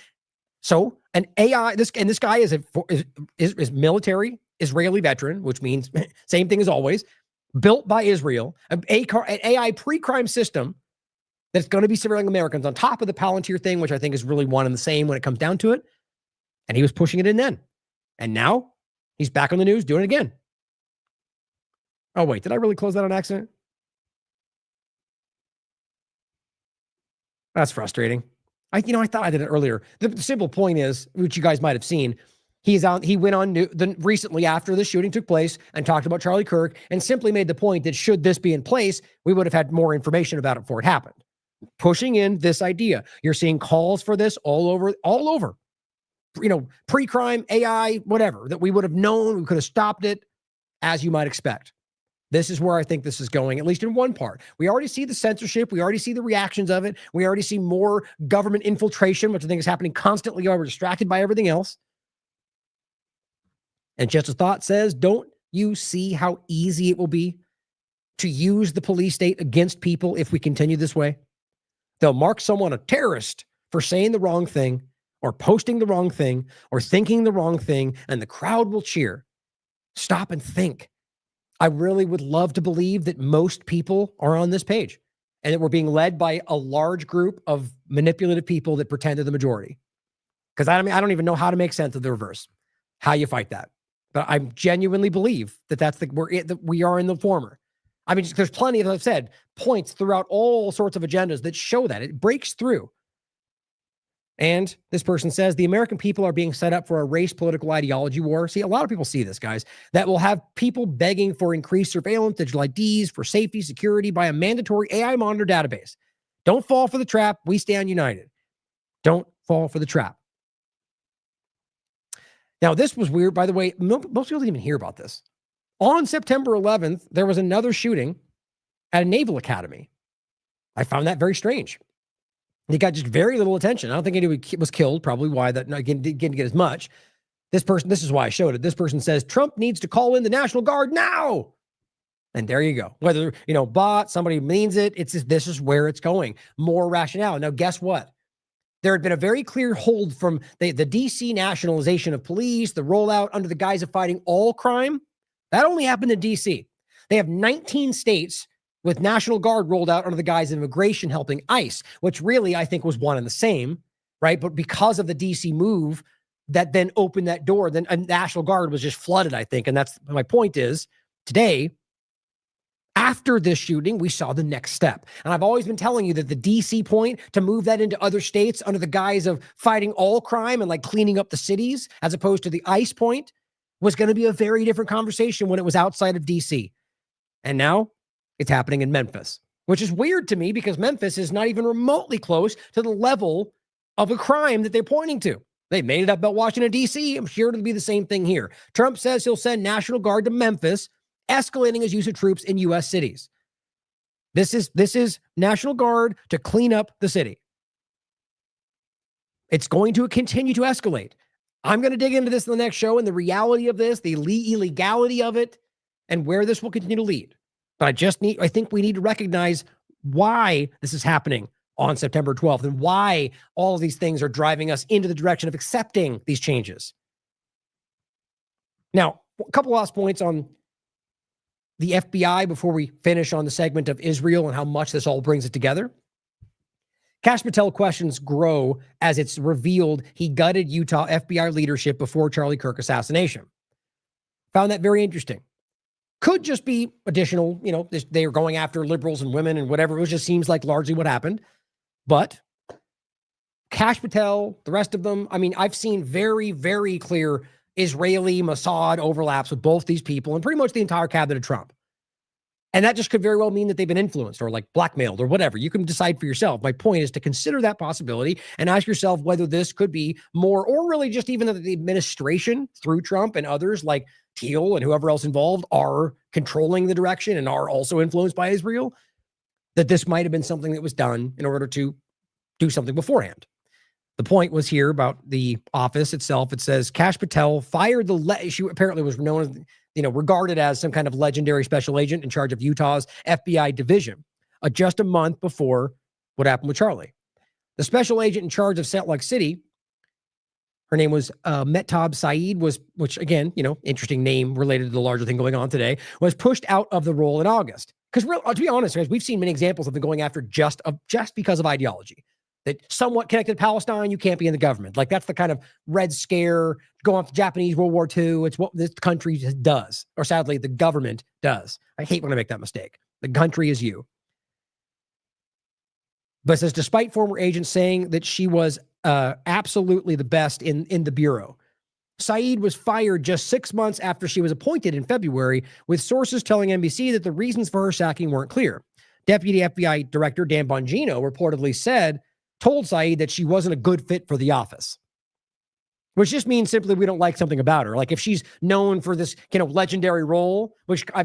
So an AI, this guy is military, Israeli veteran, which means same thing as always, built by Israel, an AI pre-crime system that's going to be surveilling Americans on top of the Palantir thing, which I think is really one and the same when it comes down to it. And he was pushing it in then. And now he's back on the news doing it again. Oh, wait, did I really close that on accident? That's frustrating. I thought I did it earlier. The simple point is, which you guys might have seen, he went on recently after the shooting took place and talked about Charlie Kirk and simply made the point that should this be in place, we would have had more information about it before it happened. Pushing in this idea. You're seeing calls for this all over. Pre-crime, AI, whatever, that we would have known, we could have stopped it, as you might expect. This is where I think this is going, at least in one part. We already see the censorship. We already see the reactions of it. We already see more government infiltration, which I think is happening constantly while we're distracted by everything else. And Just a Thought says, don't you see how easy it will be to use the police state against people if we continue this way? They'll mark someone a terrorist for saying the wrong thing or posting the wrong thing or thinking the wrong thing, and the crowd will cheer. Stop and think. I really would love to believe that most people are on this page and that we're being led by a large group of manipulative people that pretend they're the majority. Because I don't even know how to make sense of the reverse, how you fight that. But I genuinely believe that we are in the former. I mean, there's plenty, as I've said, points throughout all sorts of agendas that show that it breaks through. And this person says the American people are being set up for a race political ideology war. See, a lot of people see this, guys, that will have people begging for increased surveillance, digital IDs for safety, security by a mandatory AI monitor database. Don't fall for the trap. We stand united. Don't fall for the trap. Now, this was weird, by the way. Most people didn't even hear about this. On September 11th, there was another shooting at a naval academy. I found that very strange. He got just very little attention. I don't think anyone was killed, probably why that didn't get as much. This is why I showed it. This person says, Trump needs to call in the National Guard now. And there you go. Whether, somebody means it, this is where it's going. More rationale. Now, guess what? There had been a very clear hold from the DC nationalization of police, the rollout under the guise of fighting all crime. That only happened in DC. They have 19 states with National Guard rolled out under the guise of immigration helping ICE, which really I think was one and the same, right? But because of the DC move that then opened that door, then a National Guard was just flooded, I think. And that's my point is today, after this shooting, we saw the next step. And I've always been telling you that the DC point to move that into other states under the guise of fighting all crime and like cleaning up the cities, as opposed to the ICE point, was going to be a very different conversation when it was outside of DC. And now it's happening in Memphis, which is weird to me because Memphis is not even remotely close to the level of a crime that they're pointing to. They made it up about Washington, D.C. I'm sure it'll be the same thing here. Trump says he'll send National Guard to Memphis, escalating his use of troops in U.S. cities. This is National Guard to clean up the city. It's going to continue to escalate. I'm going to dig into this in the next show and the reality of this, the illegality of it, and where this will continue to lead. But I think we need to recognize why this is happening on September 12th and why all of these things are driving us into the direction of accepting these changes. Now, a couple last points on the FBI before we finish on the segment of Israel and how much this all brings it together. Kash Patel questions grow as it's revealed he gutted Utah FBI leadership before Charlie Kirk assassination. Found that very interesting. Could just be additional, they are going after liberals and women and whatever. It just seems like largely what happened. But Kash Patel, the rest of them, I mean, I've seen very, very clear Israeli Mossad overlaps with both these people and pretty much the entire cabinet of Trump. And that just could very well mean that they've been influenced or like blackmailed or whatever. You can decide for yourself. My point is to consider that possibility and ask yourself whether this could be more, or really just even that the administration through Trump and others like Thiel and whoever else involved are controlling the direction and are also influenced by Israel, that this might have been something that was done in order to do something beforehand. The point was here about the office itself. It says Kash Patel fired she apparently was known as, regarded as some kind of legendary special agent in charge of Utah's FBI division, just a month before what happened with Charlie. The special agent in charge of Salt Lake City, her name was Mehtab Saeed, which again, interesting name related to the larger thing going on today, was pushed out of the role in August. Because to be honest, guys, we've seen many examples of them going after just because of ideology. That somewhat connected to Palestine, you can't be in the government. Like that's the kind of Red Scare, go off to Japanese World War II. It's what this country does, or sadly, the government does. I hate when I make that mistake. The country is you. But it says, despite former agents saying that she was absolutely the best in the Bureau, Saeed was fired just 6 months after she was appointed in February, with sources telling NBC that the reasons for her sacking weren't clear. Deputy FBI Director Dan Bongino reportedly told Saeed that she wasn't a good fit for the office, which just means simply we don't like something about her. Like if she's known for this legendary role, which I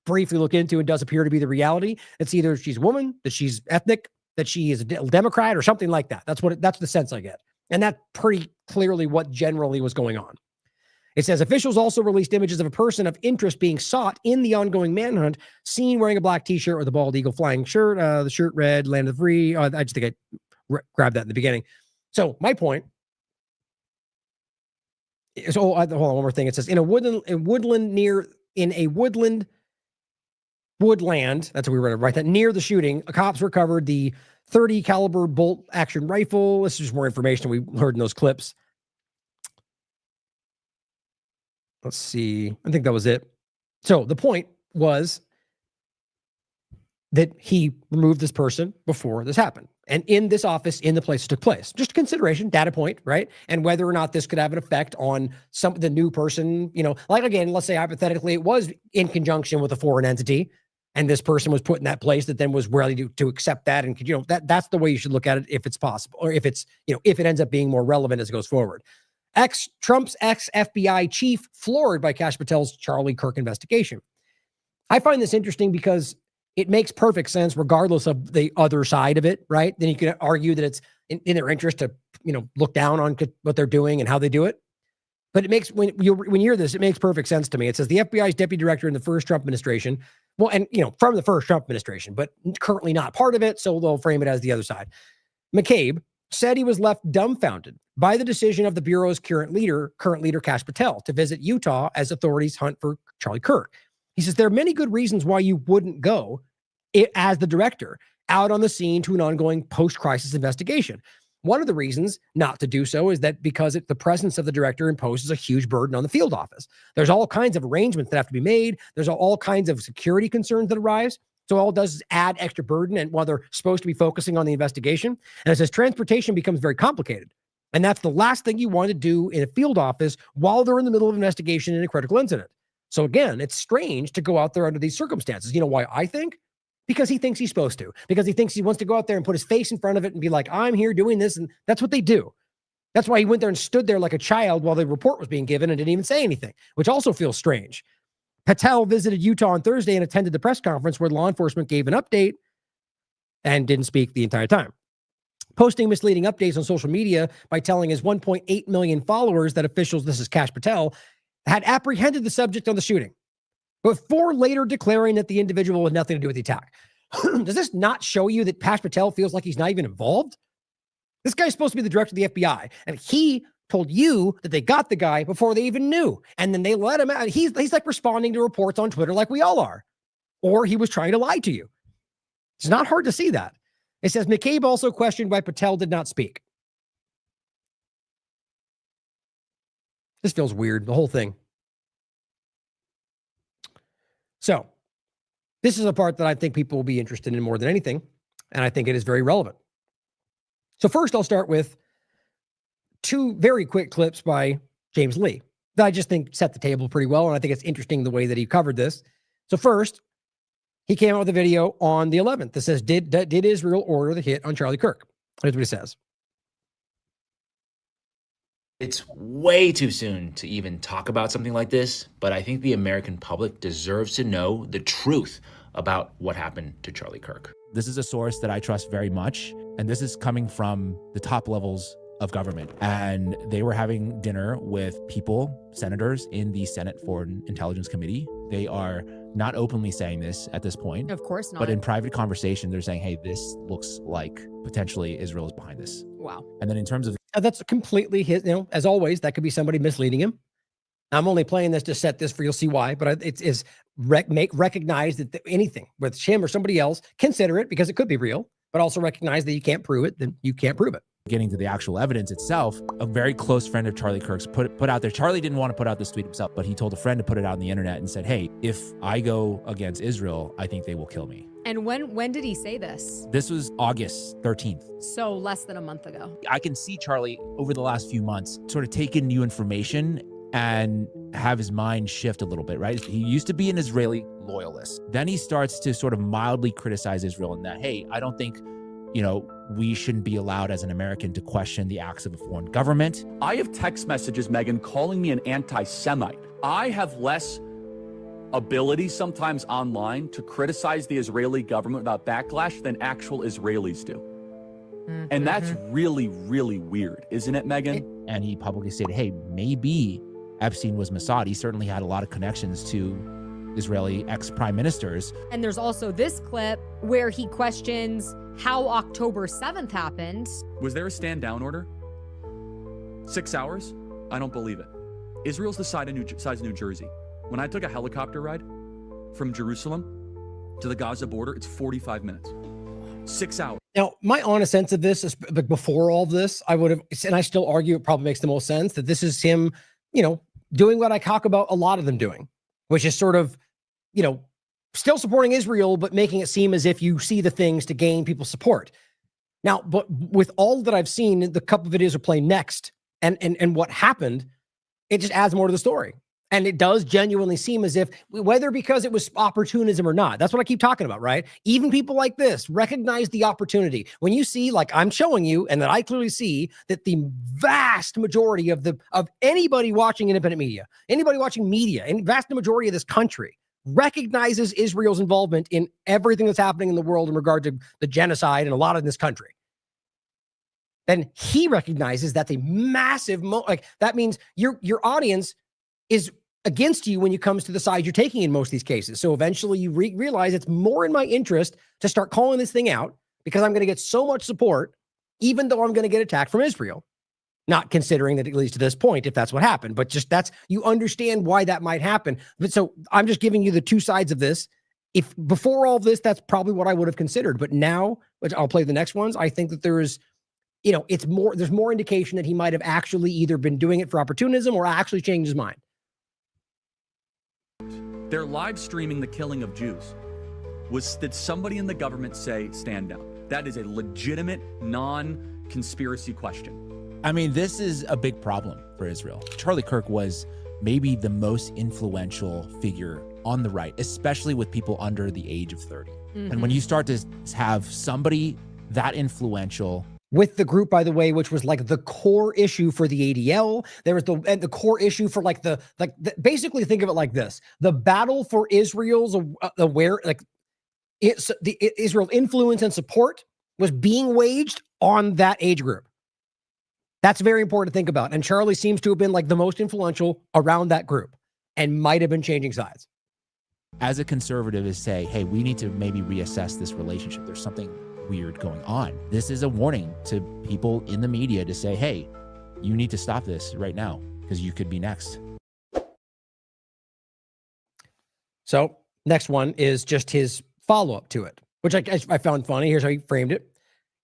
briefly look into and does appear to be the reality, it's either she's a woman, that she's ethnic, that she is a Democrat or something like that. That's the sense I get. And that's pretty clearly what generally was going on. It says officials also released images of a person of interest being sought in the ongoing manhunt, seen wearing a black t-shirt with a bald eagle flying shirt. The shirt read "Land of the Free." I just think I grabbed that in the beginning. So my point is, hold on, one more thing. It says in a woodland, that's what we were going to write that, near the shooting, cops recovered the .30 caliber bolt action rifle. This is just more information we heard in those clips. Let's see. I think that was it. So the point was that he removed this person before this happened. And in this office, in the place it took place. Just a consideration, data point, right? And whether or not this could have an effect on the new person, like again, let's say hypothetically it was in conjunction with a foreign entity and this person was put in that place that then was ready to accept that. And that's the way you should look at it if it's possible, or if it's, if it ends up being more relevant as it goes forward. Trump's ex-FBI chief floored by Kash Patel's Charlie Kirk investigation. I find this interesting because it makes perfect sense regardless of the other side of it, right? Then you can argue that it's in their interest to, look down on what they're doing and how they do it. But it makes, when you hear this, it makes perfect sense to me. It says the FBI's deputy director in the first Trump administration, well, and, from the first Trump administration, but currently not part of it, so they'll frame it as the other side. McCabe said he was left dumbfounded by the decision of the Bureau's current leader, Kash Patel, to visit Utah as authorities hunt for Charlie Kirk. He says there are many good reasons why you wouldn't go as the director out on the scene to an ongoing post-crisis investigation. One of the reasons not to do so is that because the presence of the director imposes a huge burden on the field office. There's all kinds of arrangements that have to be made. There's all kinds of security concerns that arise. So all it does is add extra burden, and while they're supposed to be focusing on the investigation, and it says transportation becomes very complicated. And that's the last thing you want to do in a field office while they're in the middle of an investigation in a critical incident. So again, it's strange to go out there under these circumstances. You know why I think? Because he thinks he's supposed to. Because he thinks he wants to go out there and put his face in front of it and be like, I'm here doing this. And that's what they do. That's why he went there and stood there like a child while the report was being given and didn't even say anything, which also feels strange. Patel visited Utah on Thursday and attended the press conference where law enforcement gave an update and didn't speak the entire time. Posting misleading updates on social media by telling his 1.8 million followers that officials, this is Kash Patel, had apprehended the subject of the shooting, before later declaring that the individual had nothing to do with the attack. Does this not show you that Kash Patel feels like he's not even involved? This guy's supposed to be the director of the FBI, and he told you that they got the guy before they even knew, and then they let him out. He's like responding to reports on Twitter like we all are, or he was trying to lie to you. It's not hard to see that. It says McCabe also questioned why Patel did not speak. This feels weird, the whole thing. So this is a part that I think people will be interested in more than anything, and I think it is very relevant. So first, I'll start with two very quick clips by James Lee that I just think set the table pretty well. And I think it's interesting the way that he covered this. So first, he came out with a video on the 11th that says, did Israel order the hit on Charlie Kirk? Here's what he says. It's way too soon to even talk about something like this, but I think the American public deserves to know the truth about what happened to Charlie Kirk. This is a source that I trust very much, and this is coming from the top levels of government. And they were having dinner with people, senators in the Senate Foreign Intelligence Committee. They are not openly saying this at this point. Of course not. But in private conversation, they're saying, hey, this looks like potentially Israel is behind this. Wow. And then in terms of... That's completely his, as always, that could be somebody misleading him. I'm only playing this to set this for, you'll see why, but it's recognize that anything with him or somebody else, consider it because it could be real, but also recognize that you can't prove it, then you can't prove it. Getting to the actual evidence itself, a very close friend of Charlie Kirk's put out there. Charlie didn't want to put out this tweet himself, but he told a friend to put it out on the internet and said, hey, if I go against Israel, I think they will kill me. And when did he say this? This was August 13th. So less than a month ago. I can see Charlie over the last few months sort of take in new information and have his mind shift a little bit, right? He used to be an Israeli loyalist. Then he starts to sort of mildly criticize Israel in that, hey, I don't think, we shouldn't be allowed as an American to question the acts of a foreign government. I have text messages, Megan, calling me an anti-Semite. I have less ability sometimes online to criticize the Israeli government without backlash than actual Israelis do. Mm-hmm. And that's really, really weird, isn't it, Megan? And he publicly stated, hey, maybe Epstein was Mossad. He certainly had a lot of connections to Israeli ex-prime ministers. And there's also this clip where he questions how October 7th happened. Was there a stand down order? 6 hours? I don't believe it. Israel's the size of New Jersey. When I took a helicopter ride from Jerusalem to the Gaza border, it's 45 minutes. 6 hours. Now, my honest sense of this is before all of this, I would have, and I still argue it probably makes the most sense that this is him, doing what I talk about a lot of them doing, which is sort of, still supporting Israel, but making it seem as if you see the things to gain people's support. Now, but with all that I've seen, the couple of videos are playing next and what happened, it just adds more to the story. And it does genuinely seem as if, whether because it was opportunism or not, that's what I keep talking about, right? Even people like this recognize the opportunity. When you see, like I'm showing you, and that I clearly see that the vast majority of anybody watching independent media, anybody watching media, and vast majority of this country recognizes Israel's involvement in everything that's happening in the world in regard to the genocide and a lot in this country. Then he recognizes that's a massive, that means your audience is against you when it comes to the side you're taking in most of these cases. So eventually you realize it's more in my interest to start calling this thing out because I'm going to get so much support, even though I'm going to get attacked from Israel. Not considering that it leads to this point, if that's what happened, but just you understand why that might happen. But so I'm just giving you the two sides of this. If before all of this, that's probably what I would have considered. But now, which I'll play the next ones, I think that there is, there's more indication that he might have actually either been doing it for opportunism or actually changed his mind. They're live streaming the killing of Jews. Did somebody in the government say stand down? That is a legitimate non-conspiracy question. I mean, this is a big problem for Israel. Charlie Kirk was maybe the most influential figure on the right, especially with people under the age of 30. Mm-hmm. And when you start to have somebody that influential with the group, by the way, which was like the core issue for the ADL, there was the core issue for basically think of it like this: the battle for Israel's Israel influence and support was being waged on that age group. That's very important to think about. And Charlie seems to have been like the most influential around that group and might have been changing sides. As a conservative is say, hey, we need to maybe reassess this relationship. There's something weird going on. This is a warning to people in the media to say, hey, you need to stop this right now because you could be next. So next one is just his follow-up to it, which I found funny. Here's how he framed it.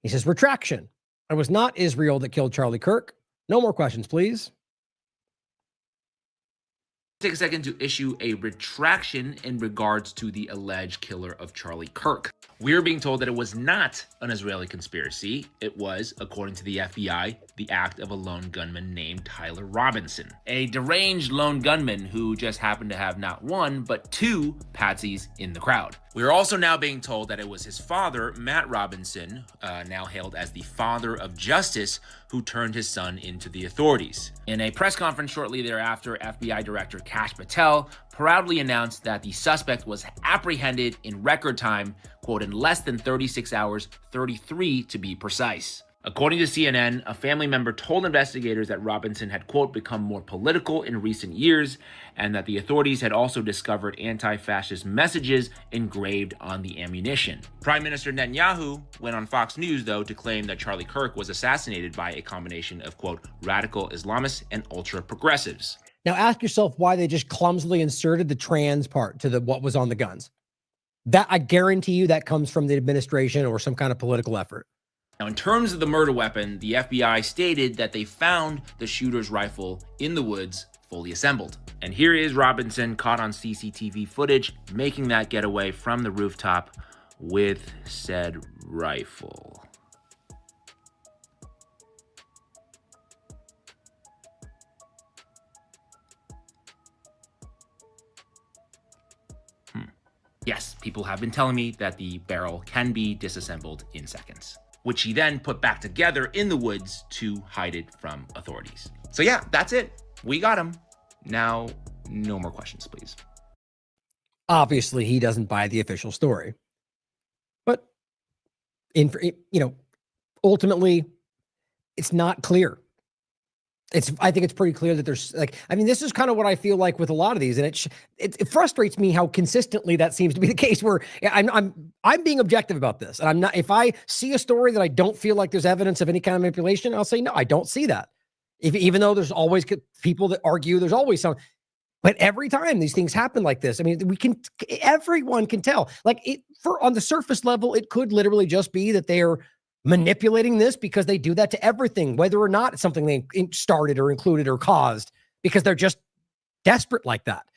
He says, retraction. It was not Israel that killed Charlie Kirk. No more questions, please. Take a second to issue a retraction in regards to the alleged killer of Charlie Kirk. We're being told that it was not an Israeli conspiracy. It was, according to the FBI, the act of a lone gunman named Tyler Robinson, a deranged lone gunman who just happened to have not one, but two patsies in the crowd. We are also now being told that it was his father, Matt Robinson, now hailed as the father of justice, who turned his son into the authorities. In a press conference shortly thereafter, FBI Director Kash Patel proudly announced that the suspect was apprehended in record time, quote, in less than 36 hours, 33 to be precise. According to CNN, a family member told investigators that Robinson had, quote, become more political in recent years, and that the authorities had also discovered anti-fascist messages engraved on the ammunition. Prime Minister Netanyahu went on Fox News, though, to claim that Charlie Kirk was assassinated by a combination of, quote, radical Islamists and ultra-progressives. Now ask yourself why they just clumsily inserted the trans part to what was on the guns. That, I guarantee you, that comes from the administration or some kind of political effort. Now, in terms of the murder weapon, the FBI stated that they found the shooter's rifle in the woods, fully assembled. And here is Robinson caught on CCTV footage making that getaway from the rooftop with said rifle. Yes, people have been telling me that the barrel can be disassembled in seconds, which he then put back together in the woods to hide it from authorities. So yeah, that's it. We got him. Now, no more questions, please. Obviously, he doesn't buy the official story. But, ultimately, it's not clear. I think it's pretty clear that there's this is kind of what I feel like with a lot of these, and it frustrates me how consistently that seems to be the case. Where I'm being objective about this, and I'm not. If I see a story that I don't feel like there's evidence of any kind of manipulation, I'll say no, I don't see that. Even though there's always people that argue, there's always some. But every time these things happen like this, I mean, everyone can tell. On the surface level, it could literally just be that they're manipulating this because they do that to everything, whether or not it's something they started or included or caused, because they're just desperate like that.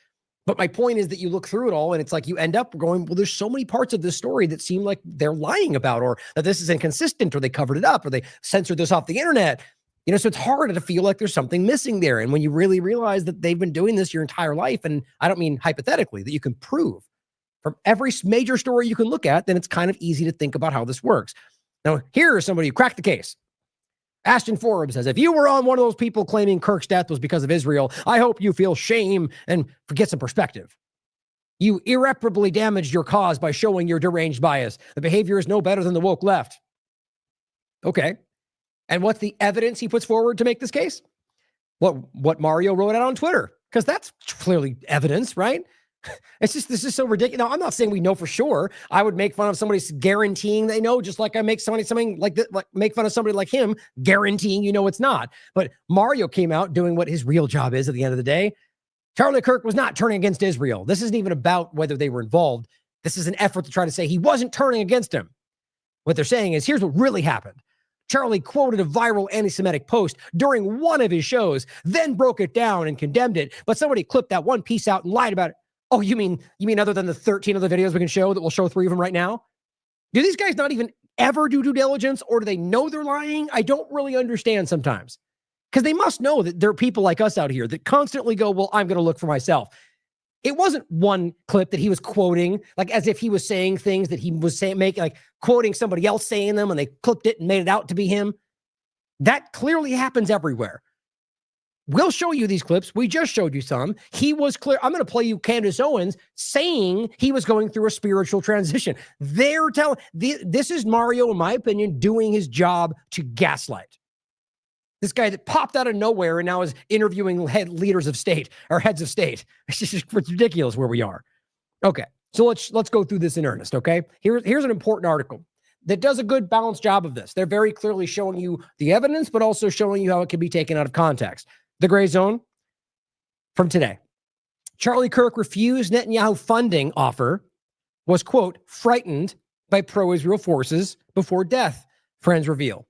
But my point is that you look through it all and it's like you end up going, well, there's so many parts of this story that seem like they're lying about, or that this is inconsistent, or they covered it up, or they censored this off the internet. So it's hard to feel like there's something missing there. And when you really realize that they've been doing this your entire life, and I don't mean hypothetically, that you can prove from every major story you can look at, then it's kind of easy to think about how this works. Now, here is somebody who cracked the case. Ashton Forbes says, if you were on one of those people claiming Kirk's death was because of Israel, I hope you feel shame and get some perspective. You irreparably damaged your cause by showing your deranged bias. The behavior is no better than the woke left. Okay. And what's the evidence he puts forward to make this case? What Mario wrote out on Twitter, because that's clearly evidence, right? This is so ridiculous. Now, I'm not saying we know for sure. I would make fun of somebody guaranteeing they know, just like I make something like that, make fun of somebody like him, guaranteeing it's not. But Mario came out doing what his real job is at the end of the day. Charlie Kirk was not turning against Israel. This isn't even about whether they were involved. This is an effort to try to say he wasn't turning against him. What they're saying is, here's what really happened. Charlie quoted a viral anti-Semitic post during one of his shows, then broke it down and condemned it. But somebody clipped that one piece out and lied about it. Oh, you mean other than the 13 other videos we can show, that we'll show 3 of them right now? Do these guys not even ever do due diligence, or do they know they're lying? I don't really understand sometimes, because they must know that there are people like us out here that constantly go, well, I'm going to look for myself. It wasn't one clip that he was quoting, like as if he was saying things that he was saying, quoting somebody else saying them, and they clipped it and made it out to be him. That clearly happens everywhere. We'll show you these clips. We just showed you some. He was clear. I'm going to play you Candace Owens saying he was going through a spiritual transition. They're telling, this is Mario, in my opinion, doing his job to gaslight. This guy that popped out of nowhere and now is interviewing heads of state. It's just ridiculous where we are. Okay, so let's go through this in earnest, okay? Here's an important article that does a good balanced job of this. They're very clearly showing you the evidence, but also showing you how it can be taken out of context. The Gray Zone from today. Charlie Kirk refused Netanyahu funding offer, was, quote, frightened by pro-Israel forces before death, friends reveal.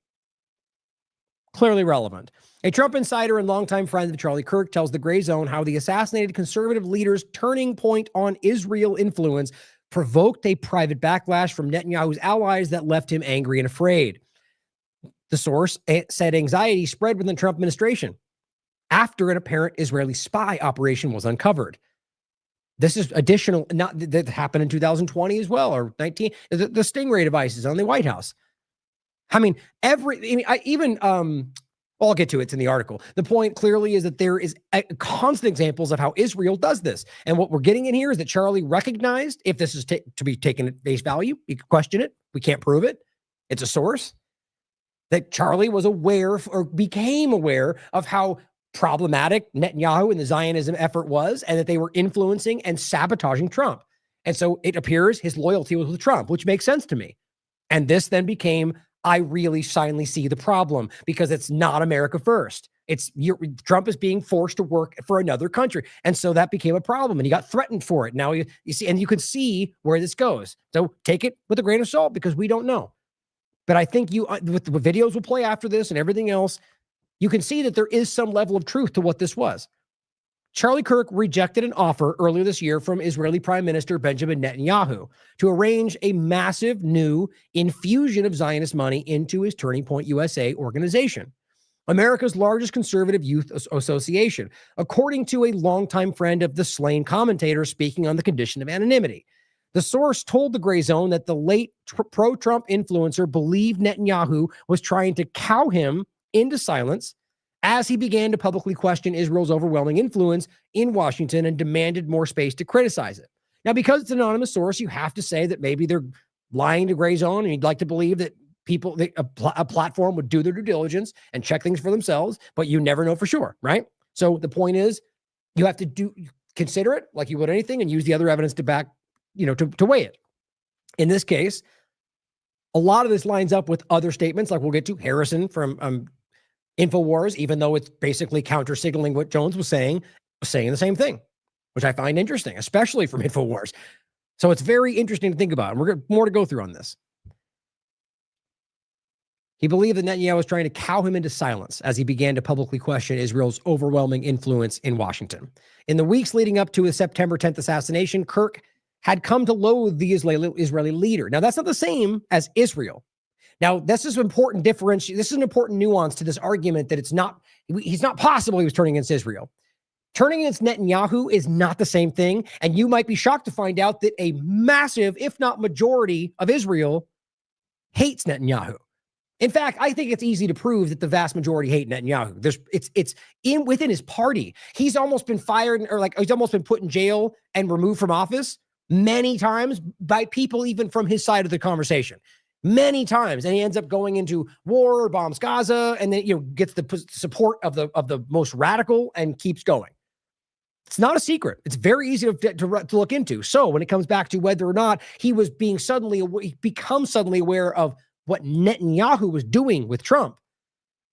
Clearly relevant. A Trump insider and longtime friend of Charlie Kirk tells the Gray Zone how the assassinated conservative leader's turning point on Israel influence provoked a private backlash from Netanyahu's allies that left him angry and afraid. The source said anxiety spread within the Trump administration after an apparent Israeli spy operation was uncovered. This is additional, not that happened in 2020 as well, or 19, the Stingray devices on the White House. I mean, I'll get to it. It's in the article. The point clearly is that there is constant examples of how Israel does this. And what we're getting in here is that Charlie recognized, if this is to be taken at face value, you can question it. We can't prove it. It's a source. That Charlie was aware or became aware of how problematic Netanyahu and the Zionism effort was, and that they were influencing and sabotaging Trump. And so it appears his loyalty was with Trump, which makes sense to me. And this then became, I really finally see the problem, because it's not America first. Trump is being forced to work for another country. And so that became a problem, and he got threatened for it. Now you see, and you can see where this goes. So take it with a grain of salt, because we don't know. But I think with the videos will play after this and everything else, you can see that there is some level of truth to what this was. Charlie Kirk rejected an offer earlier this year from Israeli Prime Minister Benjamin Netanyahu to arrange a massive new infusion of Zionist money into his Turning Point USA organization, America's largest conservative youth association, according to a longtime friend of the slain commentator speaking on the condition of anonymity. The source told the Gray Zone that the late pro-Trump influencer believed Netanyahu was trying to cow him into silence as he began to publicly question Israel's overwhelming influence in Washington and demanded more space to criticize it. Now, because it's an anonymous source, you have to say that maybe they're lying to Gray Zone, and you'd like to believe that a platform would do their due diligence and check things for themselves, but you never know for sure, right? So the point is, you have to consider it like you would anything and use the other evidence to back, to weigh it. In this case, a lot of this lines up with other statements, like we'll get to Harrison from InfoWars, even though it's basically counter-signaling what Jones was saying the same thing, which I find interesting, especially from InfoWars. So it's very interesting to think about, and we're going more to go through on this. He believed that Netanyahu was trying to cow him into silence as he began to publicly question Israel's overwhelming influence in Washington. In the weeks leading up to his September 10th assassination, Kirk had come to loathe the Israeli leader. Now, that's not the same as Israel. Now, this is an important This is an important nuance to this argument that he's not possible he was turning against Israel. Turning against Netanyahu is not the same thing. And you might be shocked to find out that a massive, if not majority, of Israel hates Netanyahu. In fact, I think it's easy to prove that the vast majority hate Netanyahu. It's within his party. He's almost been fired, or he's almost been put in jail and removed from office many times by people even from his side of the conversation. Many times, and he ends up going into war, bombs Gaza, and then gets the support of the most radical and keeps going. It's not a secret. It's very easy to look into. So when it comes back to whether or not he becomes suddenly aware of what Netanyahu was doing with Trump,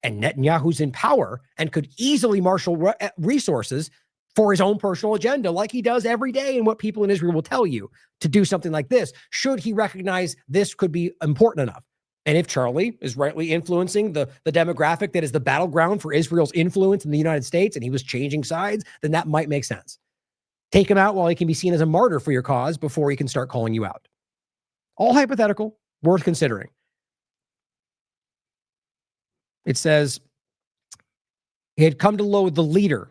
and Netanyahu's in power and could easily marshal resources for his own personal agenda, like he does every day, and what people in Israel will tell you to do something like this, should he recognize this could be important enough. And if Charlie is rightly influencing the demographic that is the battleground for Israel's influence in the United States, and he was changing sides, then that might make sense. Take him out while he can be seen as a martyr for your cause before he can start calling you out. All hypothetical, worth considering. It says he had come to loathe the leader,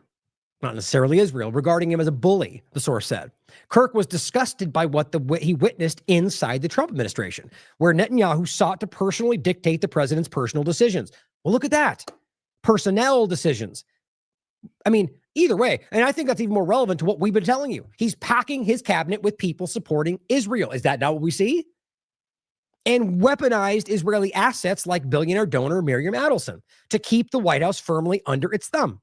not necessarily Israel, regarding him as a bully, the source said. Kirk was disgusted by what he witnessed inside the Trump administration, where Netanyahu sought to personally dictate the president's personal decisions. Well, look at that. Personnel decisions. I mean, either way, and I think that's even more relevant to what we've been telling you. He's packing his cabinet with people supporting Israel. Is that not what we see? And weaponized Israeli assets like billionaire donor Miriam Adelson to keep the White House firmly under its thumb.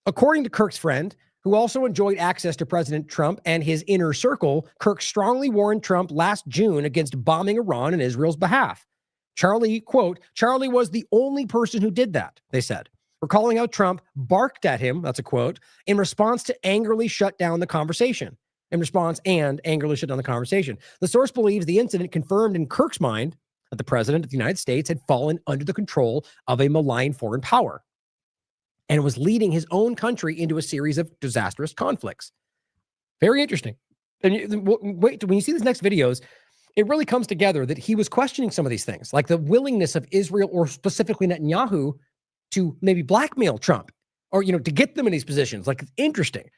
According to Kirk's friend, who also enjoyed access to President Trump and his inner circle, Kirk strongly warned Trump last June against bombing Iran in Israel's behalf. Charlie, quote, Charlie was the only person who did that, they said. Recalling how Trump barked at him, that's a quote, in response to angrily shut down the conversation. The source believes the incident confirmed in Kirk's mind that the president of the United States had fallen under the control of a malign foreign power and was leading his own country into a series of disastrous conflicts. Very interesting. And wait, when you see these next videos, it really comes together that he was questioning some of these things, like the willingness of Israel, or specifically Netanyahu, to maybe blackmail Trump, or, to get them in these positions. Like, it's interesting.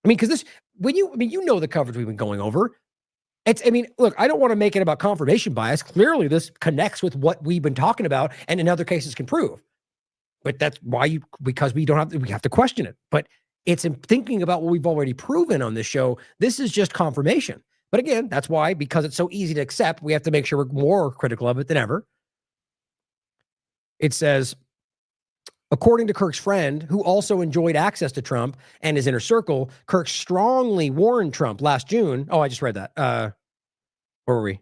I mean, because this, the coverage we've been going over. Look, I don't want to make it about confirmation bias. Clearly, this connects with what we've been talking about, and in other cases can prove. But that's why because we have to question it. But it's in thinking about what we've already proven on this show. This is just confirmation. But again, that's why, because it's so easy to accept, we have to make sure we're more critical of it than ever. It says, according to Kirk's friend, who also enjoyed access to Trump and his inner circle, Kirk strongly warned Trump last June. Oh, I just read that. Where were we?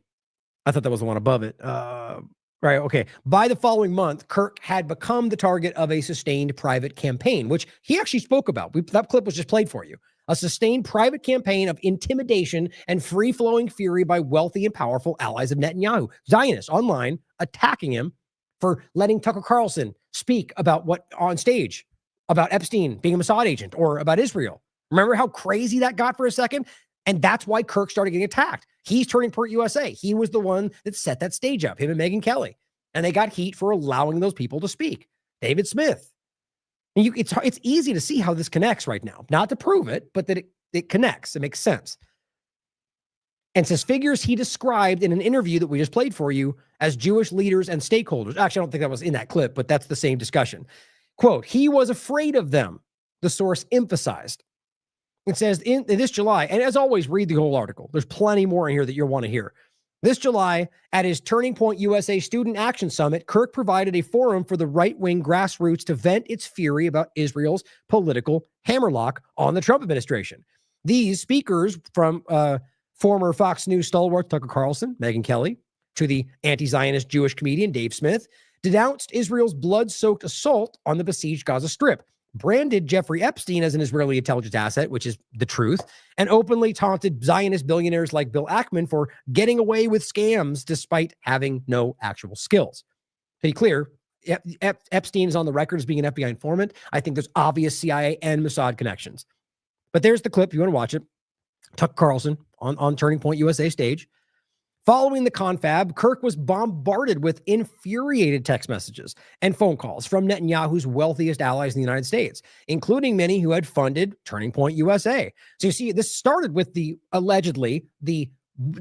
I thought that was the one above it. Right, okay. By the following month, Kirk had become the target of a sustained private campaign, which he actually spoke about. That clip was just played for you. A sustained private campaign of intimidation and free-flowing fury by wealthy and powerful allies of Netanyahu. Zionists online attacking him for letting Tucker Carlson speak about what on stage, about Epstein being a Mossad agent or about Israel. Remember how crazy that got for a second? And that's why Kirk started getting attacked. He's Turning Point USA. He was the one that set that stage up, him and Megyn Kelly. And they got heat for allowing those people to speak. David Smith. And it's easy to see how this connects right now. Not to prove it, but that it connects. It makes sense. And says figures he described in an interview that we just played for you as Jewish leaders and stakeholders. Actually, I don't think that was in that clip, but that's the same discussion. Quote, he was afraid of them, the source emphasized. It says in this July, and as always, read the whole article. There's plenty more in here that you'll want to hear. This July, at his Turning Point USA Student Action Summit, Kirk provided a forum for the right-wing grassroots to vent its fury about Israel's political hammerlock on the Trump administration. These speakers, from former Fox News stalwart Tucker Carlson, Megyn Kelly, to the anti-Zionist Jewish comedian Dave Smith, denounced Israel's blood-soaked assault on the besieged Gaza Strip, branded Jeffrey Epstein as an Israeli intelligence asset, which is the truth, and openly taunted Zionist billionaires like Bill Ackman for getting away with scams despite having no actual skills. To be clear, Epstein is on the record as being an FBI informant. I think there's obvious CIA and Mossad connections. But there's the clip. You want to watch it. Tucker Carlson on Turning Point USA stage. Following the confab, Kirk was bombarded with infuriated text messages and phone calls from Netanyahu's wealthiest allies in the United States, including many who had funded Turning Point USA. So you see, this started with the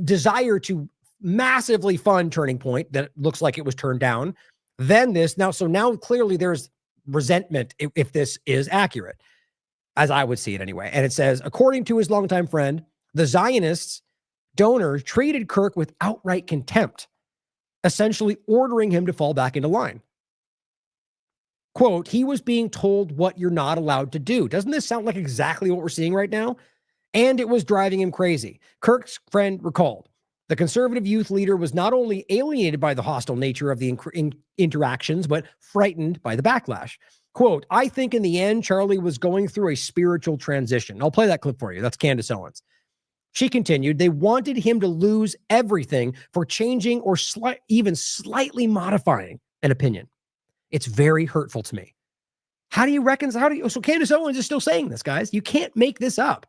desire to massively fund Turning Point that looks like it was turned down. Then now clearly there's resentment if this is accurate, as I would see it anyway. And it says, according to his longtime friend, the Zionists donor treated Kirk with outright contempt, essentially ordering him to fall back into line. Quote, he was being told what you're not allowed to do. Doesn't this sound like exactly what we're seeing right now? And it was driving him crazy. Kirk's friend recalled, the conservative youth leader was not only alienated by the hostile nature of the interactions, but frightened by the backlash. Quote, I think in the end, Charlie was going through a spiritual transition. I'll play that clip for you. That's Candace Owens. She continued, they wanted him to lose everything for changing or even slightly modifying an opinion. It's very hurtful to me. How do you reconcile? So Candace Owens is still saying this, guys. You can't make this up.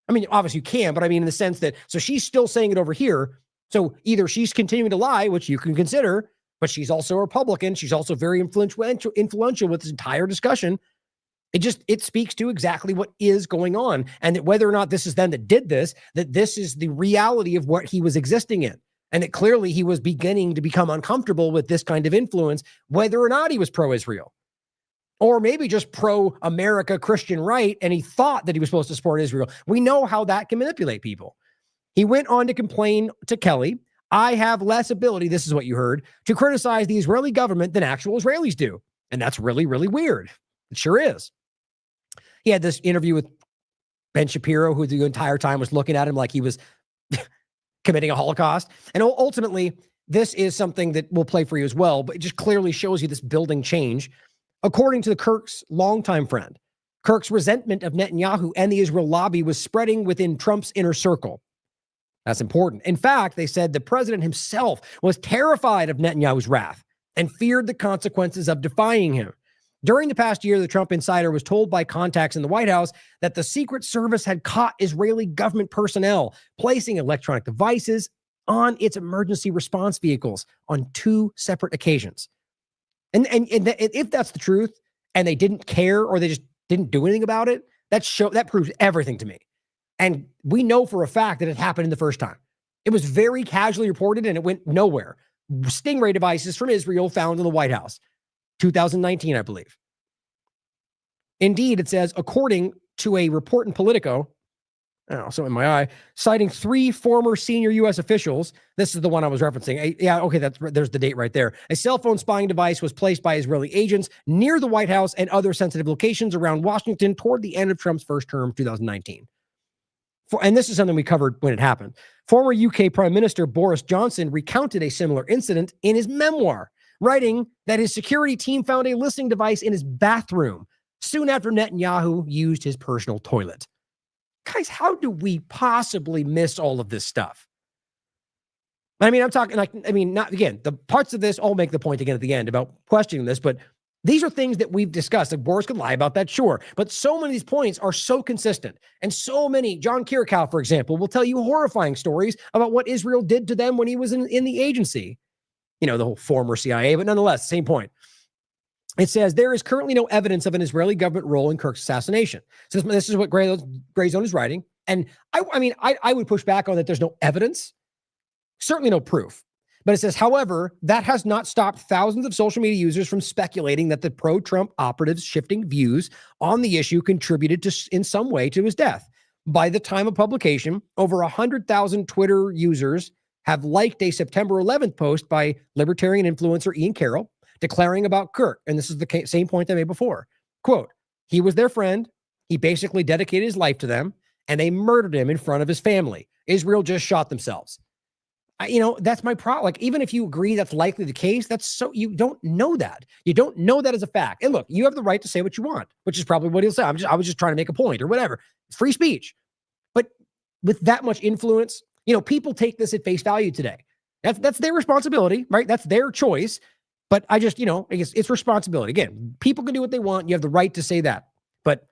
I mean, obviously you can, but I mean in the sense that, so she's still saying it over here. So either she's continuing to lie, which you can consider, but she's also a Republican. She's also very influential with this entire discussion. It speaks to exactly what is going on, and that whether or not this is them that did this, that this is the reality of what he was existing in. And that clearly he was beginning to become uncomfortable with this kind of influence, whether or not he was pro-Israel. Or maybe just pro-America Christian right, and he thought that he was supposed to support Israel. We know how that can manipulate people. He went on to complain to Kelly, I have less ability, this is what you heard, to criticize the Israeli government than actual Israelis do. And that's really, really weird. It sure is. He had this interview with Ben Shapiro, who the entire time was looking at him like he was committing a Holocaust. And ultimately, this is something that we'll play for you as well, but it just clearly shows you this building change. According to Kirk's longtime friend, Kirk's resentment of Netanyahu and the Israel lobby was spreading within Trump's inner circle. That's important. In fact, they said the president himself was terrified of Netanyahu's wrath and feared the consequences of defying him. During the past year, the Trump insider was told by contacts in the White House that the Secret Service had caught Israeli government personnel placing electronic devices on its emergency response vehicles on 2 separate occasions. And if that's the truth, and they didn't care or they just didn't do anything about it, that proves everything to me. And we know for a fact that it happened in the first time. It was very casually reported and it went nowhere. Stingray devices from Israel found in the White House, 2019, I believe. Indeed, it says, according to a report in Politico, so in my eye, citing 3 former senior U.S. officials. This is the one I was referencing. There's the date right there. A cell phone spying device was placed by Israeli agents near the White House and other sensitive locations around Washington toward the end of Trump's first term, 2019. And this is something we covered when it happened. Former UK Prime Minister Boris Johnson recounted a similar incident in his memoir, writing that his security team found a listening device in his bathroom soon after Netanyahu used his personal toilet. Guys, how do we possibly miss all of this stuff? I mean, I'm talking not again, the parts of this all make the point again at the end about questioning this, but these are things that we've discussed. Like Boris could lie about that, sure. But so many of these points are so consistent. And so many, John Kirk, for example, will tell you horrifying stories about what Israel did to them when he was in the agency. You know, the whole former CIA, but nonetheless, same point. It says there is currently no evidence of an Israeli government role in Kirk's assassination. So this is what Gray Zone is writing. And I would push back on that. There's no evidence, certainly no proof. But it says, however, that has not stopped thousands of social media users from speculating that the pro-Trump operatives' shifting views on the issue contributed in some way to his death. By the time of publication, over 100,000 Twitter users have liked a September 11th post by libertarian influencer Ian Carroll, declaring about Kirk, and this is the same point I made before, quote, he was their friend, he basically dedicated his life to them, and they murdered him in front of his family. Israel just shot themselves. That's my problem. Like, even if you agree that's likely the case, you don't know that. You don't know that as a fact. And look, you have the right to say what you want, which is probably what he'll say. I was just trying to make a point or whatever. It's free speech. But with that much influence, people take this at face value today. That's their responsibility, right? That's their choice. But I guess it's responsibility. Again, people can do what they want. You have the right to say that. But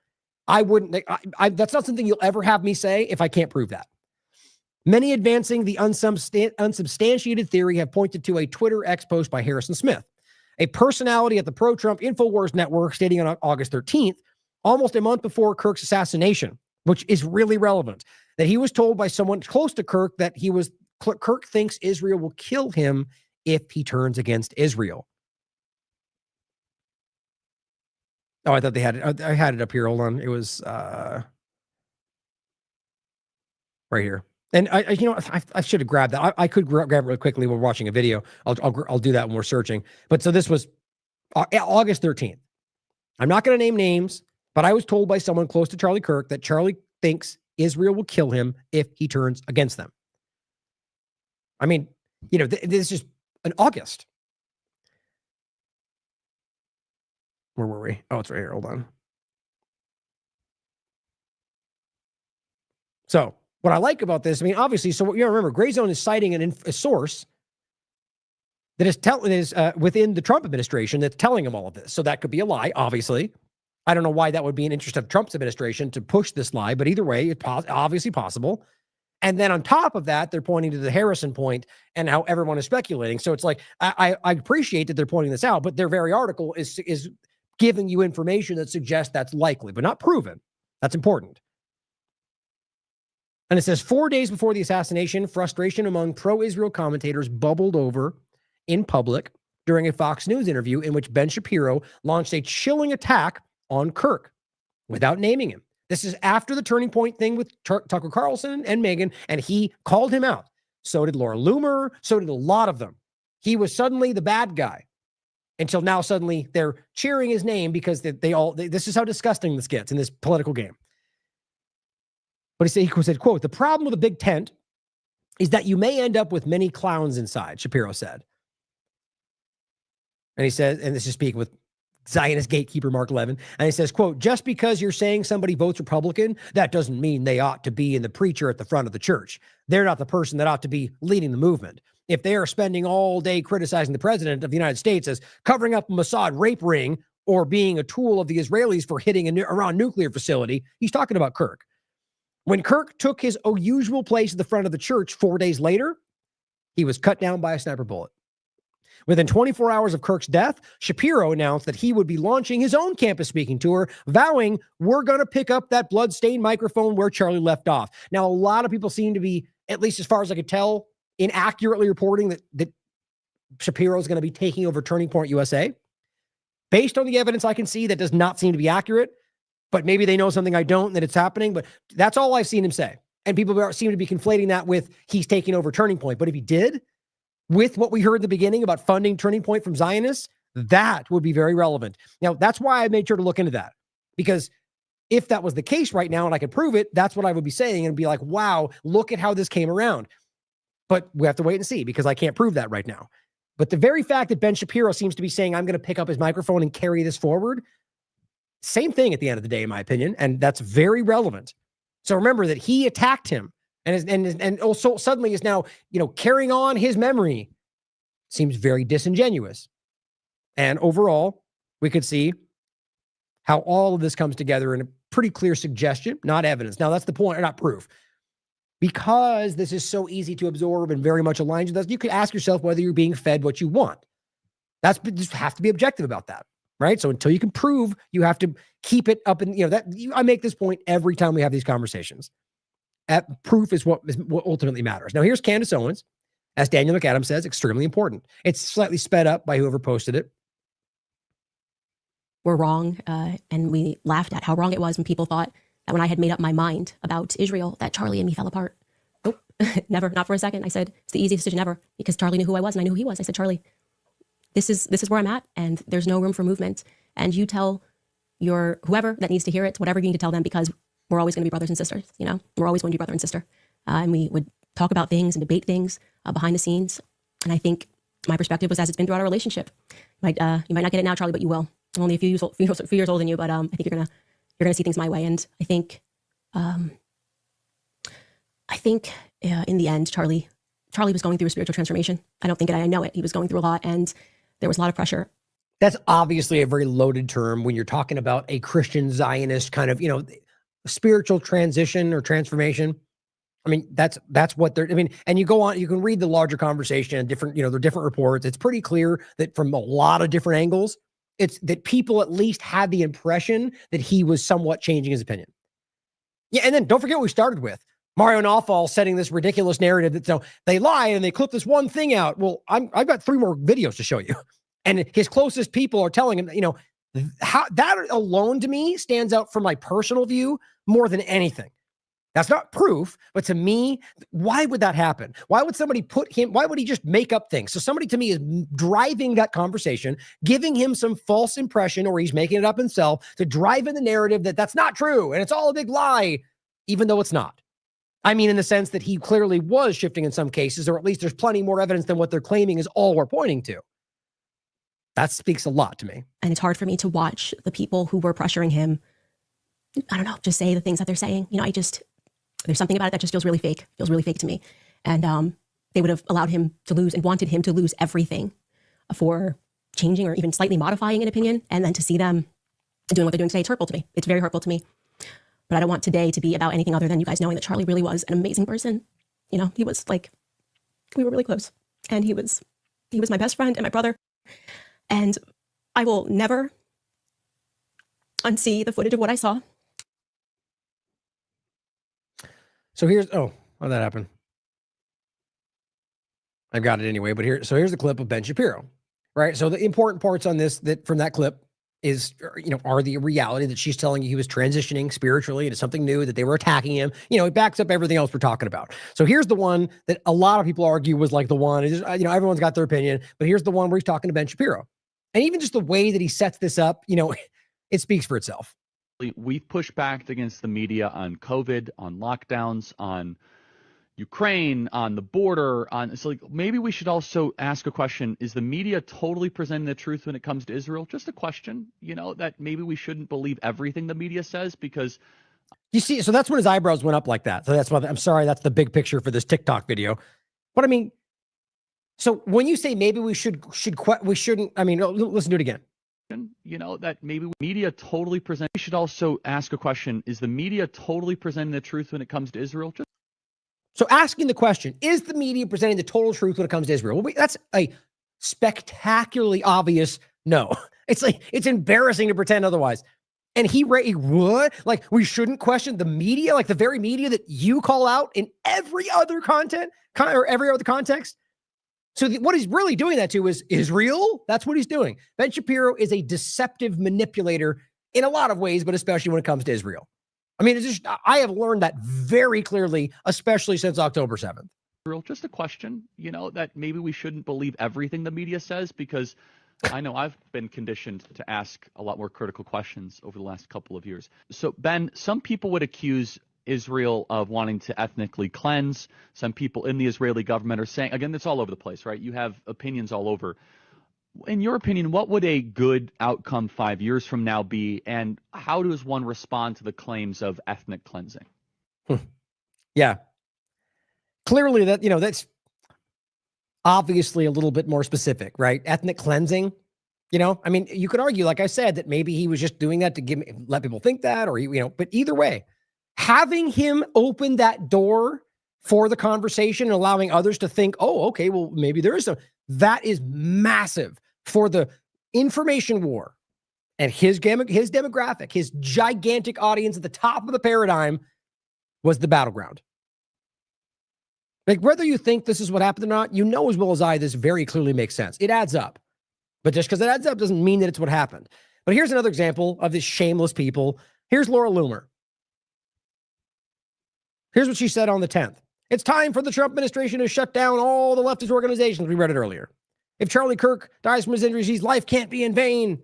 I wouldn't, that's not something you'll ever have me say if I can't prove that. Many advancing the unsubstantiated theory have pointed to a Twitter X post by Harrison Smith, a personality at the pro-Trump InfoWars network, stating on August 13th, almost a month before Kirk's assassination, which is really relevant, that he was told by someone close to Kirk that Kirk thinks Israel will kill him if he turns against Israel. Oh, I thought they had it. I had it up here. Hold on. It was right here. And I should have grabbed that. I could grab it really quickly when we're watching a video. I'll do that when we're searching. But so this was August 13th. I'm not going to name names, but I was told by someone close to Charlie Kirk that Charlie thinks Israel will kill him if he turns against them. I mean, this is in August. Where were we? Oh, it's right here. Hold on. So what I like about this, obviously, so what you remember, Gray Zone is citing a source that is within the Trump administration that's telling him all of this. So that could be a lie, obviously. I don't know why that would be an interest of Trump's administration to push this lie, but either way, it's obviously possible. And then on top of that, they're pointing to the Harrison point and how everyone is speculating. So it's like, I appreciate that they're pointing this out, but their very article is giving you information that suggests that's likely, but not proven. That's important. And it says 4 days before the assassination, frustration among pro-Israel commentators bubbled over in public during a Fox News interview in which Ben Shapiro launched a chilling attack on Kirk without naming him. This is after the turning point thing with Tucker Carlson and Megyn, and he called him out. So did Laura Loomer. So did a lot of them. He was suddenly the bad guy until now suddenly they're cheering his name because this is how disgusting this gets in this political game. But he said, quote, the problem with a big tent is that you may end up with many clowns inside, Shapiro said. And he said, and this is speaking with Zionist gatekeeper Mark Levin. And he says, quote, just because you're saying somebody votes Republican, that doesn't mean they ought to be in the preacher at the front of the church. They're not the person that ought to be leading the movement. If they are spending all day criticizing the president of the United States as covering up a Mossad rape ring or being a tool of the Israelis for hitting an Iran nuclear facility, he's talking about Kirk. When Kirk took his usual place at the front of the church 4 days later, he was cut down by a sniper bullet. Within 24 hours of Kirk's death, Shapiro announced that he would be launching his own campus speaking tour, vowing, we're going to pick up that blood-stained microphone where Charlie left off. Now, a lot of people seem to be, at least as far as I could tell, inaccurately reporting that Shapiro is going to be taking over Turning Point USA. Based on the evidence I can see, that does not seem to be accurate, but maybe they know something I don't, and that it's happening, but that's all I've seen him say. And people seem to be conflating that with he's taking over Turning Point. But if he did, with what we heard at the beginning about funding Turning Point from Zionists, that would be very relevant. Now, that's why I made sure to look into that, because if that was the case right now and I could prove it, that's what I would be saying and be like, wow, look at how this came around. But we have to wait and see because I can't prove that right now. But the very fact that Ben Shapiro seems to be saying, I'm going to pick up his microphone and carry this forward, same thing at the end of the day, in my opinion. And that's very relevant. So remember that he attacked him and also suddenly is now, carrying on his memory. Seems very disingenuous. And overall, we could see how all of this comes together in a pretty clear suggestion, not evidence. Now, that's the point, or not proof. Because this is so easy to absorb and very much aligns with us, you could ask yourself whether you're being fed what you want. Just have to be objective about that, right? So until you can prove, you have to keep it up. And I make this point every time we have these conversations. Proof is what ultimately matters. Now, here's Candace Owens. As Daniel McAdams says, extremely important. It's slightly sped up by whoever posted it. We're wrong, and we laughed at how wrong it was when people thought that when I had made up my mind about Israel, that Charlie and me fell apart. Nope, never, not for a second. I said, it's the easiest decision ever, because Charlie knew who I was and I knew who he was. I said, Charlie, this is where I'm at, and there's no room for movement. And you tell your whoever that needs to hear it, whatever you need to tell them, because we're always going to be brothers and sisters. We're always going to be brother and sister. And we would talk about things and debate things behind the scenes. And I think my perspective was as it's been throughout our relationship. You might not get it now, Charlie, but you will. I'm only a few years older than you, but I think you're gonna see things my way. And I think in the end, Charlie was going through a spiritual transformation. I don't think it. I know it. He was going through a lot, and there was a lot of pressure. That's obviously a very loaded term when you're talking about a Christian Zionist kind of, spiritual transition or transformation. I mean, that's what they're, and you go on, you can read the larger conversation and different, the different reports. It's pretty clear that from a lot of different angles, it's that people at least had the impression that he was somewhat changing his opinion. Yeah. And then don't forget what we started with. Mario Nawfal setting this ridiculous narrative that they lie and they clip this one thing out. Well, I've got 3 more videos to show you. And his closest people are telling him, how that alone to me stands out from my personal view more than anything. That's not proof, but to me, why would that happen? Why would somebody why would he just make up things? So somebody to me is driving that conversation, giving him some false impression, or he's making it up himself to drive in the narrative that that's not true and it's all a big lie, even though it's not. I mean, in the sense that he clearly was shifting in some cases, or at least there's plenty more evidence than what they're claiming is all we're pointing to. That speaks a lot to me. And it's hard for me to watch the people who were pressuring him, I don't know, just say the things that they're saying. There's something about it that just feels really fake to me. And they would have allowed him to lose and wanted him to lose everything for changing or even slightly modifying an opinion. And then to see them doing what they're doing today, it's hurtful to me. It's very hurtful to me. But I don't want today to be about anything other than you guys knowing that Charlie really was an amazing person. He was we were really close. And he was my best friend and my brother. And I will never unsee the footage of what I saw. So how'd that happen? I've got it anyway, but here's the clip of Ben Shapiro, right? So the important parts on this from that clip is, are the reality that she's telling you he was transitioning spiritually into something new, that they were attacking him. It backs up everything else we're talking about. So here's the one that a lot of people argue was like the one, everyone's got their opinion, but here's the one where he's talking to Ben Shapiro. And even just the way that he sets this up, it speaks for itself. We've pushed back against the media on COVID, on lockdowns, on Ukraine, on the border, on it's like maybe we should also ask a question: is the media totally presenting the truth when it comes to Israel? Just a question, that maybe we shouldn't believe everything the media says, because you see, so that's when his eyebrows went up like that. So that's why I'm sorry, that's the big picture for this TikTok video. But I mean, so when you say maybe we shouldn't, I mean, listen to it again. That maybe media totally present. We should also ask a question: is the media totally presenting the truth when it comes to Israel? So asking the question, is the media presenting the total truth when it comes to Israel? Well, that's a spectacularly obvious no. It's like, it's embarrassing to pretend otherwise. And he what? Like, we shouldn't question the media, like the very media that you call out in every other or every other context. So what he's really doing that to is Israel. That's what he's doing. Ben Shapiro is a deceptive manipulator in a lot of ways, but especially when it comes to Israel. I mean, I have learned that very clearly, especially since October 7th. Just a question, that maybe we shouldn't believe everything the media says, because I know I've been conditioned to ask a lot more critical questions over the last couple of years. So, Ben, some people would accuse Israel of wanting to ethnically cleanse. Some people in the Israeli government are saying, again, it's all over the place, right? You have opinions all over. In your opinion, what would a good outcome 5 years from now be, and how does one respond to the claims of ethnic cleansing? Yeah. Clearly that's obviously a little bit more specific, right? Ethnic cleansing, I mean, you could argue, like I said, that maybe he was just doing that to let people think that, or, but either way, having him open that door for the conversation and allowing others to think, oh, okay, well, maybe there is that is massive for the information war. And his demographic, his gigantic audience at the top of the paradigm was the battleground. Like, whether you think this is what happened or not, as well as I, this very clearly makes sense. It adds up. But just because it adds up doesn't mean that it's what happened. But here's another example of these shameless people. Here's Laura Loomer. Here's what she said on the 10th. It's time for the Trump administration to shut down all the leftist organizations. We read it earlier. If Charlie Kirk dies from his injuries, his life can't be in vain.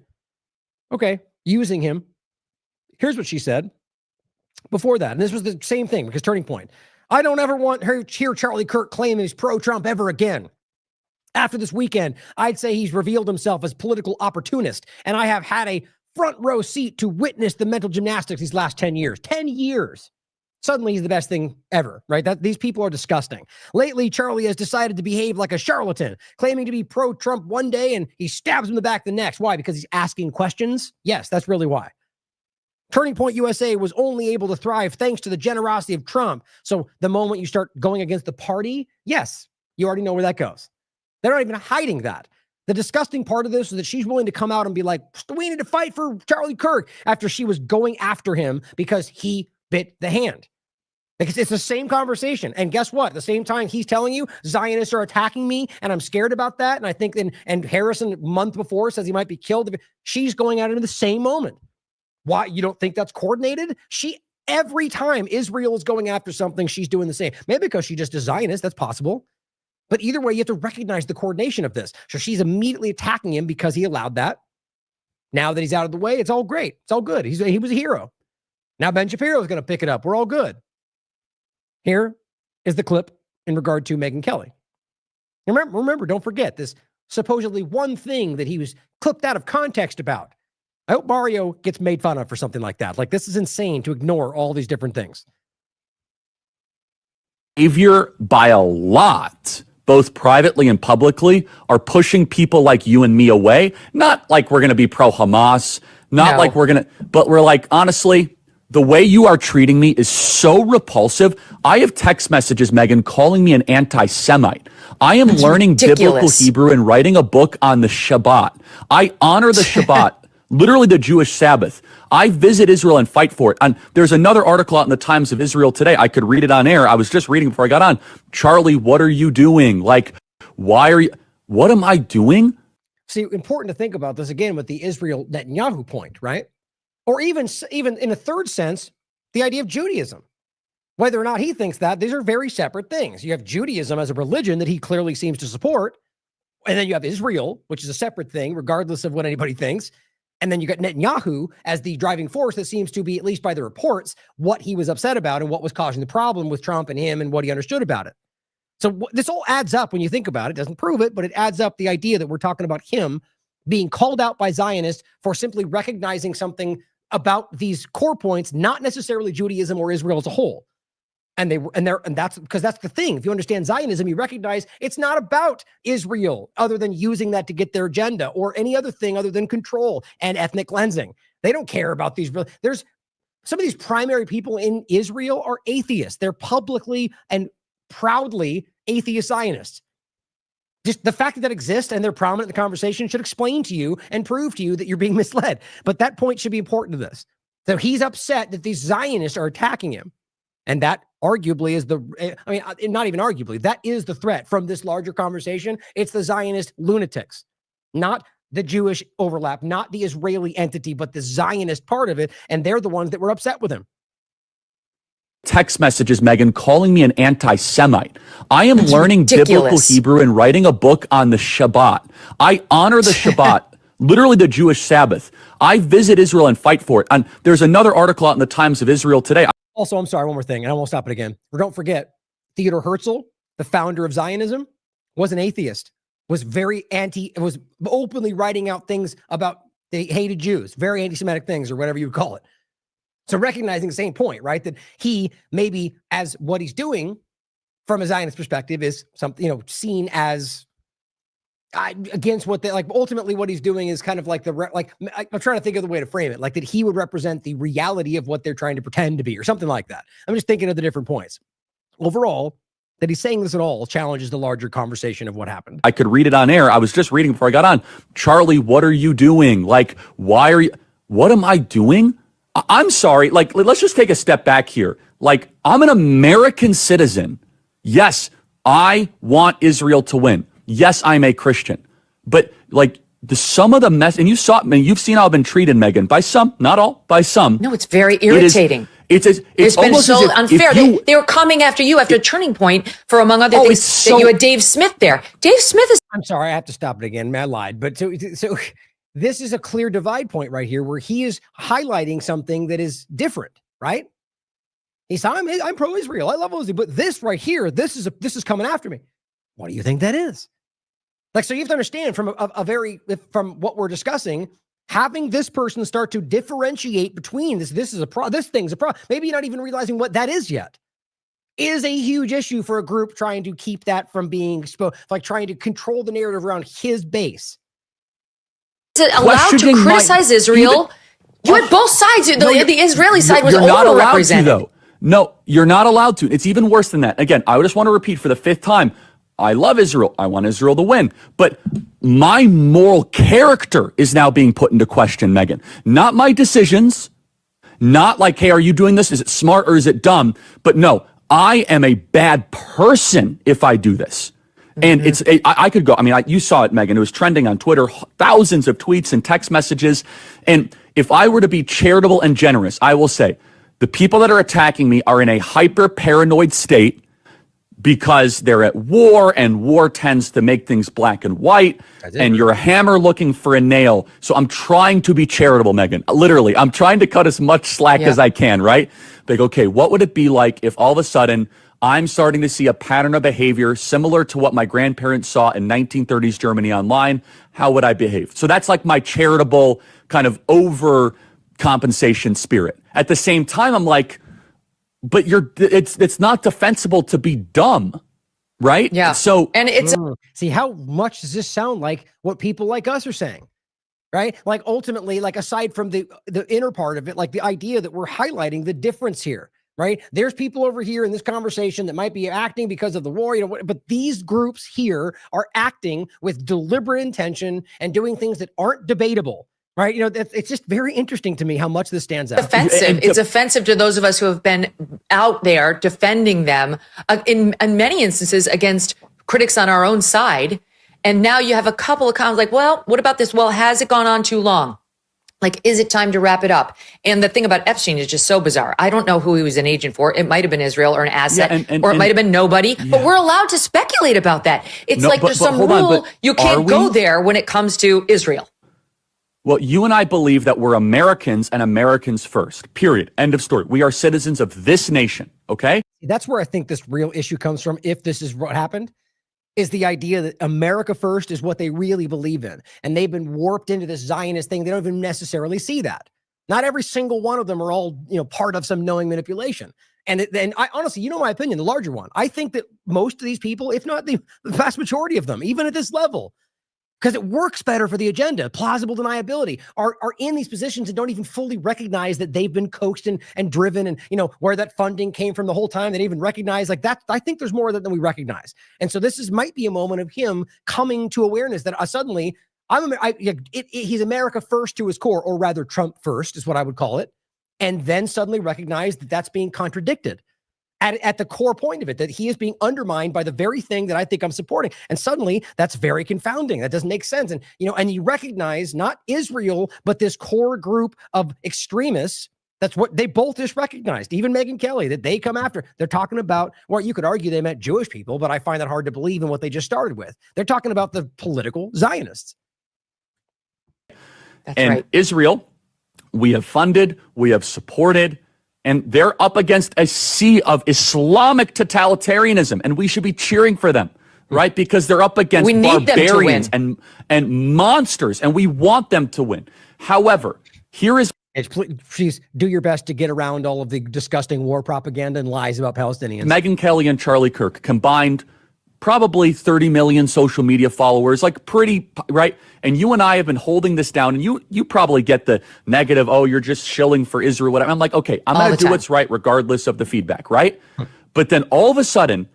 Okay, using him. Here's what she said before that. And this was the same thing, because turning point. I don't ever want her to hear Charlie Kirk claim he's pro-Trump ever again. After this weekend, I'd say he's revealed himself as political opportunist, and I have had a front row seat to witness the mental gymnastics these last 10 years. 10 years. Suddenly he's the best thing ever, right? These people are disgusting. Lately, Charlie has decided to behave like a charlatan, claiming to be pro-Trump one day and he stabs him in the back the next. Why? Because he's asking questions? Yes, that's really why. Turning Point USA was only able to thrive thanks to the generosity of Trump. So the moment you start going against the party, yes, you already know where that goes. They're not even hiding that. The disgusting part of this is that she's willing to come out and be like, we need to fight for Charlie Kirk, after she was going after him because he bit the hand. Because it's the same conversation. And guess what? At the same time, he's telling you Zionists are attacking me and I'm scared about that. And I think and Harrison, a month before, says he might be killed. She's going at it in the same moment. Why? You don't think that's coordinated? Every time Israel is going after something, she's doing the same. Maybe because she just is Zionist. That's possible. But either way, you have to recognize the coordination of this. So she's immediately attacking him because he allowed that. Now that he's out of the way, it's all great. It's all good. He was a hero. Now Ben Shapiro is going to pick it up. We're all good. Here is the clip in regard to Megyn Kelly. Remember, don't forget this supposedly one thing that he was clipped out of context about. I hope Mario gets made fun of for something like that. Like, this is insane to ignore all these different things. Behavior by a lot, both privately and publicly, are pushing people like you and me away. Not like we're going to be pro-Hamas, like we're going to, but we're like, honestly, the way you are treating me is so repulsive. I have text messages, Megyn, calling me an anti-Semite. I am learning biblical Hebrew and writing a book on the Shabbat. I honor the Shabbat, literally the Jewish Sabbath. I visit Israel and fight for it. And there's another article out in the Times of Israel today. I could read it on air. I was just reading before I got on. Charlie, what are you doing? Like, what am I doing? See, important to think about this again with the Israel Netanyahu point, right? Or even in a third sense, the idea of Judaism. Whether or not he thinks that, these are very separate things. You have Judaism as a religion that he clearly seems to support. And then you have Israel, which is a separate thing, regardless of what anybody thinks. And then you got Netanyahu as the driving force that seems to be, at least by the reports, what he was upset about and what was causing the problem with Trump and him and what he understood about it. So this all adds up when you think about it. It doesn't prove it, but it adds up the idea that we're talking about him being called out by Zionists for simply recognizing something about these core points, not necessarily Judaism or Israel as a whole. And that's because that's the thing. If you understand Zionism, you recognize it's not about Israel other than using that to get their agenda or any other thing other than control and ethnic cleansing. They don't care about these. There's some of these primary people in Israel are atheists. They're publicly and proudly atheist Zionists. Just the fact that exists and they're prominent in the conversation should explain to you and prove to you that you're being misled. But that point should be important to this. So he's upset that these Zionists are attacking him. And that arguably is not even arguably, that is the threat from this larger conversation. It's the Zionist lunatics, not the Jewish overlap, not the Israeli entity, but the Zionist part of it. And they're the ones that were upset with him. Text messages, Megan, calling me an anti-Semite. I am learning biblical Hebrew and writing a book on the Shabbat. I honor the Shabbat, literally the Jewish Sabbath. I visit Israel and fight for it. And there's another article out in the Times of Israel today. Also, I'm sorry, one more thing, and I won't stop it again. Don't forget, Theodor Herzl, the founder of Zionism, was an atheist, was openly writing out things about they hated Jews, very anti-Semitic things or whatever you would call it. So recognizing the same point, right? That he maybe as what he's doing from a Zionist perspective is something, seen as against what they like. Ultimately, what he's doing is kind of like I'm trying to think of the way to frame it, like that he would represent the reality of what they're trying to pretend to be or something like that. I'm just thinking of the different points. Overall, that he's saying this at all challenges the larger conversation of what happened. I could read it on air. I was just reading before I got on. Charlie, what are you doing? Like, what am I doing? I'm sorry. Like, let's just take a step back here. Like, I'm an American citizen. Yes, I want Israel to win. Yes, I'm a Christian. But like some of the mess, and you've seen how I've been treated, Megan, by some, not all, by some. No, it's very irritating. It's been so unfair. They were coming after you after a turning point for, among other things, that you had Dave Smith there. Dave Smith is. I'm sorry, I have to stop it again. I lied. But so this is a clear divide point right here where he is highlighting something that is different, right? He's I'm pro-Israel. I love Israel. But this right here, this is coming after me. What do you think that is? Like, so you have to understand from from what we're discussing, having this person start to differentiate between this thing's a problem. Maybe you're not even realizing what that is yet. Is a huge issue for a group trying to keep that from being like trying to control the narrative around his base. Is it allowed to criticize Israel? You had both sides. The Israeli side was overrepresented. Though. No, you're not allowed to. It's even worse than that. Again, I just want to repeat for the fifth time. I love Israel. I want Israel to win. But my moral character is now being put into question, Megan. Not my decisions. Not like, hey, are you doing this? Is it smart or is it dumb? But no, I am a bad person if I do this. And I could go, you saw it, Megan. It was trending on Twitter, thousands of tweets and text messages. And if I were to be charitable and generous, I will say the people that are attacking me are in a hyper paranoid state because they're at war, and war tends to make things black and white, and you're a hammer looking for a nail. So I'm trying to be charitable, Megan. Literally, I'm trying to cut as much slack as I can, right? Like, okay, what would it be like if all of a sudden I'm starting to see a pattern of behavior similar to what my grandparents saw in 1930s Germany online? How would I behave? So that's like my charitable kind of overcompensation spirit. At the same time, I'm like, but it's not defensible to be dumb, right? Yeah. So and it's see, how much does this sound like what people like us are saying, right? Like ultimately, like aside from the inner part of it, like the idea that we're highlighting the difference here, right? There's people over here in this conversation that might be acting because of the war, but these groups here are acting with deliberate intention and doing things that aren't debatable. Right. It's just very interesting to me how much this stands out. It's offensive to those of us who have been out there defending them in many instances against critics on our own side. And now you have a couple of comments like, well, what about this? Well, has it gone on too long? Like, is it time to wrap it up? And the thing about Epstein is just so bizarre. I don't know who he was an agent for. It might have been Israel or an asset, or it might have been nobody. Yeah. But we're allowed to speculate about that. It's there's some rule. You can't go there when it comes to Israel. Well, you and I believe that we're Americans and Americans first, period. End of story. We are citizens of this nation, okay? That's where I think this real issue comes from, if this is what happened, is the idea that America first is what they really believe in. And they've been warped into this Zionist thing. They don't even necessarily see that. Not every single one of them are all, part of some knowing manipulation. And I honestly, my opinion, the larger one, I think that most of these people, if not the vast majority of them, even at this level, because it works better for the agenda, plausible deniability, are in these positions and don't even fully recognize that they've been coaxed and driven and, where that funding came from the whole time. They didn't even recognize like that. I think there's more of that than we recognize. And so this might be a moment of him coming to awareness that suddenly he's America first to his core, or rather Trump first is what I would call it. And then suddenly recognize that that's being contradicted at the core point of it, that he is being undermined by the very thing that I think I'm supporting. And suddenly that's very confounding. That doesn't make sense. And, and you recognize not Israel, but this core group of extremists. That's what they both just recognized. Even Megyn Kelly, that they come after. They're talking about, well, you could argue they meant Jewish people, but I find that hard to believe in what they just started with. They're talking about the political Zionists. That's right. Israel, we have funded, we have supported, and they're up against a sea of Islamic totalitarianism, and we should be cheering for them, right? Because they're up against barbarians and monsters, and we want them to win. However, here is... Please do your best to get around all of the disgusting war propaganda and lies about Palestinians. Megyn Kelly and Charlie Kirk combined probably 30 million social media followers, like pretty, right? And you and I have been holding this down, and you probably get the negative, oh, you're just shilling for Israel, whatever. I'm like, okay, I'm going to do what's right regardless of the feedback, right? But then all of a sudden,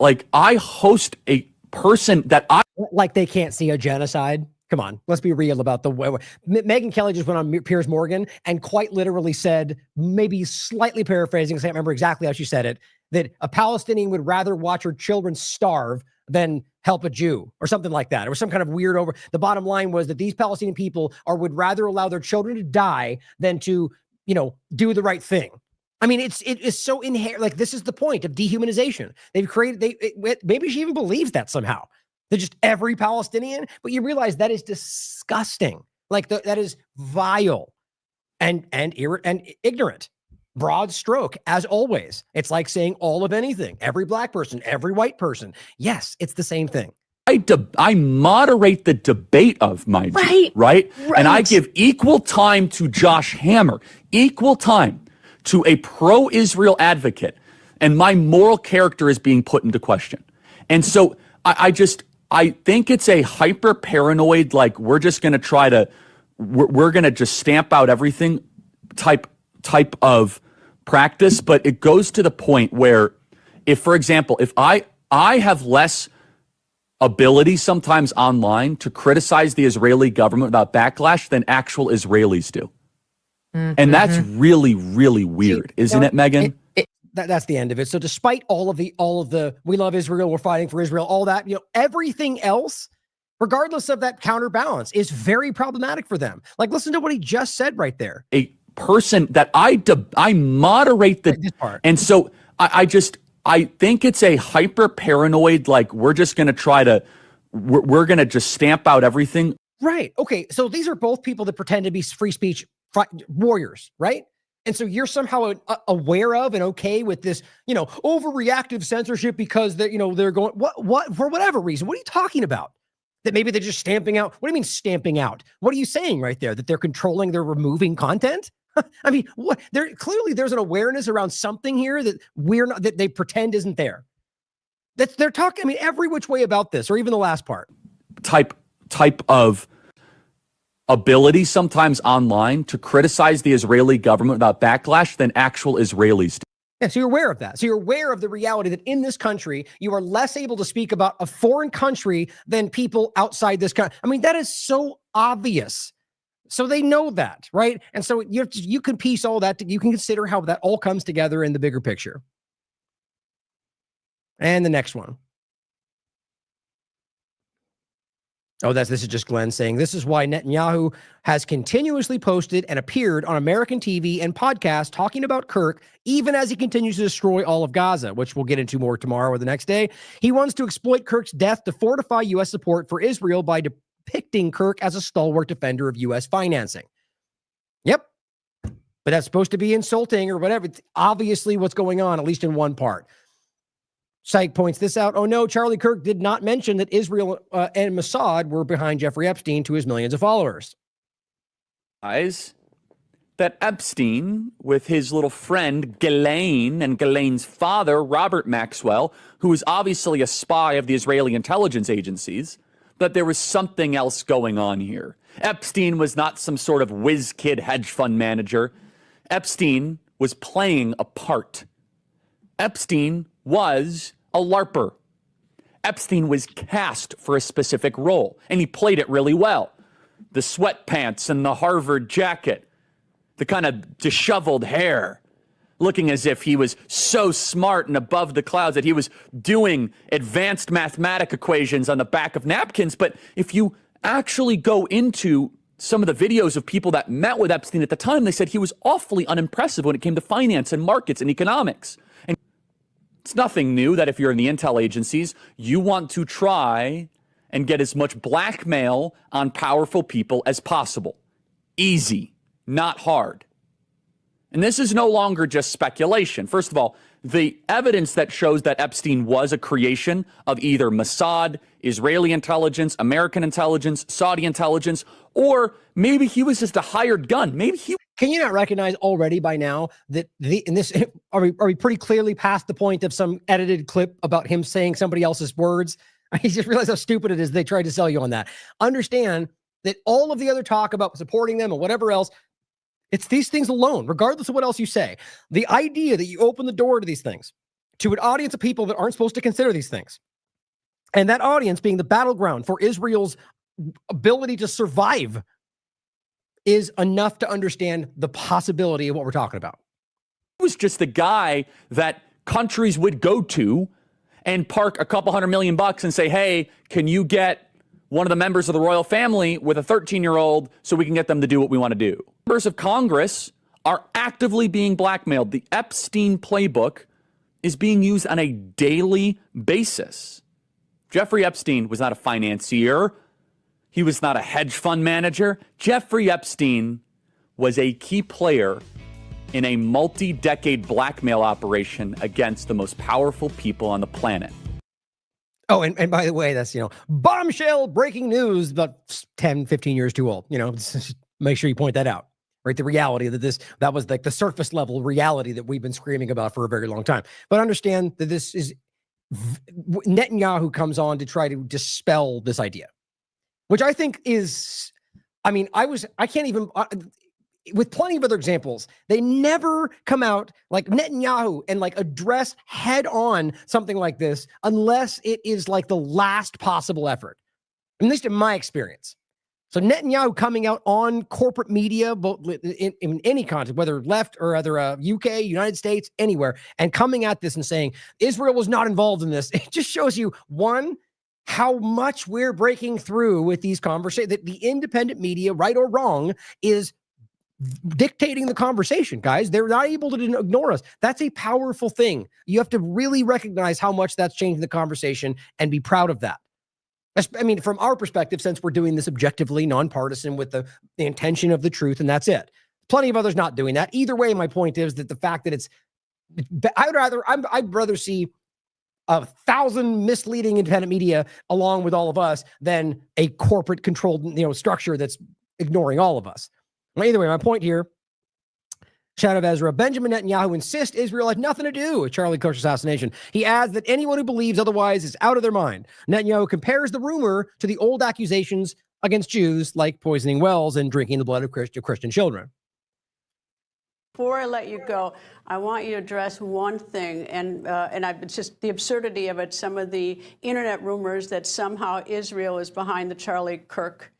like, I host a person that I... Like they can't see a genocide? Come on, let's be real about the way. Megyn Kelly just went on Piers Morgan and quite literally said, maybe slightly paraphrasing, because I can't remember exactly how she said it, that a Palestinian would rather watch her children starve than help a Jew or something like that. It was some kind of weird over. The bottom line was that these Palestinian people would rather allow their children to die than to, do the right thing. I mean, it is so inherent. Like, this is the point of dehumanization. They've created, maybe she even believes that somehow. They're just every Palestinian, but you realize that is disgusting. Like that is vile and ignorant. Broad stroke, as always. It's like saying all of anything. Every black person, every white person. Yes, it's the same thing. I moderate the debate of my right? And I give equal time to Josh Hammer, equal time to a pro-Israel advocate, and my moral character is being put into question. And so I think it's a hyper paranoid, like we're just going to try to, we're going to just stamp out everything type of practice. But it goes to the point where if, for example, if I have less ability sometimes online to criticize the Israeli government without backlash than actual Israelis do. Mm-hmm. And that's really, really weird, isn't it, Megyn? That's the end of it. So despite all of the we love Israel, we're fighting for Israel, all that, everything else, regardless of that counterbalance, is very problematic for them. Like, listen to what he just said right there. A person that I moderate this part. And so I think it's a hyper paranoid, like we're just going to try to, we're going to just stamp out everything. Right. Okay. So these are both people that pretend to be free speech warriors, right? And so you're somehow aware of and okay with this, overreactive censorship because they're going, what, for whatever reason. What are you talking about? That maybe they're just stamping out. What do you mean stamping out? What are you saying right there? That they're controlling, they're removing content? I mean, what? There's an awareness around something here that that they pretend isn't there. They're talking, I mean, every which way about this, or even the last part. Type of ability sometimes online to criticize the Israeli government without backlash than actual Israelis do. Yeah, so you're aware of that. So you're aware of the reality that in this country, you are less able to speak about a foreign country than people outside this country. I mean, that is so obvious. So they know that, right? And so you can piece all that, you can consider how that all comes together in the bigger picture. And the next one. Oh, this is just Glenn saying, this is why Netanyahu has continuously posted and appeared on American TV and podcasts talking about Kirk, even as he continues to destroy all of Gaza, which we'll get into more tomorrow or the next day. He wants to exploit Kirk's death to fortify U.S. support for Israel by depicting Kirk as a stalwart defender of U.S. financing. Yep. But that's supposed to be insulting or whatever. It's obviously what's going on, at least in one part. Syke points this out. Oh no, Charlie Kirk did not mention that Israel and Mossad were behind Jeffrey Epstein to his millions of followers. That Epstein, with his little friend Ghislaine and Ghislaine's father, Robert Maxwell, who was obviously a spy of the Israeli intelligence agencies, that there was something else going on here. Epstein was not some sort of whiz kid hedge fund manager. Epstein was playing a part. Epstein was a LARPer. Epstein was cast for a specific role, and he played it really well. The sweatpants and the Harvard jacket, the kind of disheveled hair, looking as if he was so smart and above the clouds that he was doing advanced mathematic equations on the back of napkins. But if you actually go into some of the videos of people that met with Epstein at the time, they said he was awfully unimpressive when it came to finance and markets and economics. And it's nothing new that if you're in the intel agencies, you want to try and get as much blackmail on powerful people as possible. Easy. Not hard. And this is no longer just speculation. First of all, the evidence that shows that Epstein was a creation of either Mossad, Israeli intelligence, American intelligence, Saudi intelligence, or maybe he was just a hired gun. Maybe he. Can you not recognize already by now that are we pretty clearly past the point of some edited clip about him saying somebody else's words? I just realized how stupid it is they tried to sell you on that. Understand that all of the other talk about supporting them and whatever else, it's these things alone, regardless of what else you say. The idea that you open the door to these things, to an audience of people that aren't supposed to consider these things, and that audience being the battleground for Israel's ability to survive, is enough to understand the possibility of what we're talking about. He was just the guy that countries would go to and park a couple $100 million and say, hey, can you get one of the members of the royal family with a 13-year-old so we can get them to do what we want to do? Members of Congress are actively being blackmailed. The Epstein playbook is being used on a daily basis. Jeffrey Epstein was not a financier. He was not a hedge fund manager. Jeffrey Epstein was a key player in a multi-decade blackmail operation against the most powerful people on the planet. Oh, and by the way, that's, bombshell breaking news about 10, 15 years too old. Make sure you point that out, right? The reality that was like the surface level reality that we've been screaming about for a very long time. But understand that this is Netanyahu comes on to try to dispel this idea, which I think is, I can't even, with plenty of other examples, they never come out like Netanyahu and like address head on something like this unless it is like the last possible effort, at least in my experience. So Netanyahu coming out on corporate media, both in any context, whether left or other UK, United States, anywhere, and coming at this and saying Israel was not involved in this, it just shows you, one, how much we're breaking through with these conversations, that the independent media, right or wrong, is dictating the conversation, guys. They're not able to ignore us. That's a powerful thing. You have to really recognize how much that's changing the conversation and be proud of that. From our perspective, since we're doing this objectively, nonpartisan, with the intention of the truth, and that's it. Plenty of others not doing that. Either way, my point is that the fact that I'd rather see 1,000 misleading independent media along with all of us than a corporate controlled, structure that's ignoring all of us. Well, either way, my point here, Shadow of Ezra, Benjamin Netanyahu insists Israel had nothing to do with Charlie Kirk's assassination. He adds that anyone who believes otherwise is out of their mind. Netanyahu compares the rumor to the old accusations against Jews, like poisoning wells and drinking the blood of Christian children. Before I let you go, I want you to address one thing, it's just the absurdity of it, some of the internet rumors that somehow Israel is behind the Charlie Kirk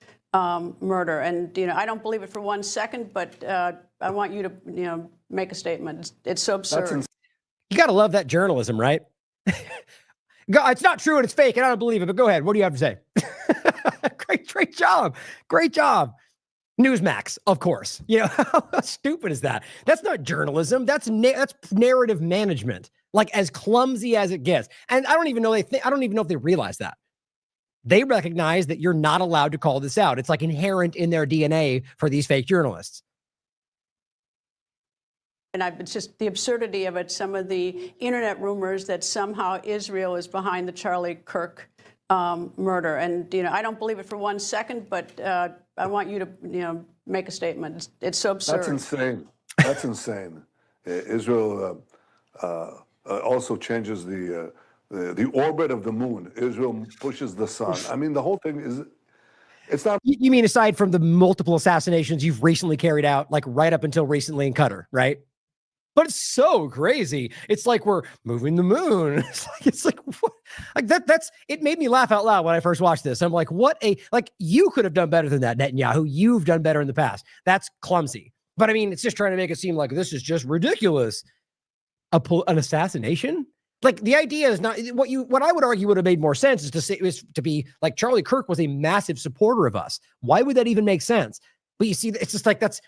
murder. And, I don't believe it for 1 second, but I want you to, make a statement. It's so absurd. You got to love that journalism, right? It's not true and it's fake and I don't believe it, but go ahead. What do you have to say? Great job. Great job. Newsmax, of course. How stupid is that? That's not journalism. That's narrative management, like as clumsy as it gets. And I don't even know I don't even know if they realize that. they recognize that you're not allowed to call this out. It's like inherent in their DNA for these fake journalists. And it's just the absurdity of it, some of the internet rumors that somehow Israel is behind the Charlie Kirk murder. And, I don't believe it for 1 second, but I want you to, make a statement. It's so absurd. That's insane. That's insane. Israel also changes the orbit of the moon. Israel pushes the sun. I mean, the whole thing is, it's not. You mean aside from the multiple assassinations you've recently carried out, like right up until recently in Qatar, right? But it's so crazy. It's like we're moving the moon. It's like what? Like that's it made me laugh out loud when I first watched this. I'm like, you could have done better than that, Netanyahu. You've done better in the past. That's clumsy. But I mean, it's just trying to make it seem like this is just ridiculous. An assassination? Like the idea is not what I would argue would have made more sense is to be like Charlie Kirk was a massive supporter of us. Why would that even make sense? But you see, it's just like that's,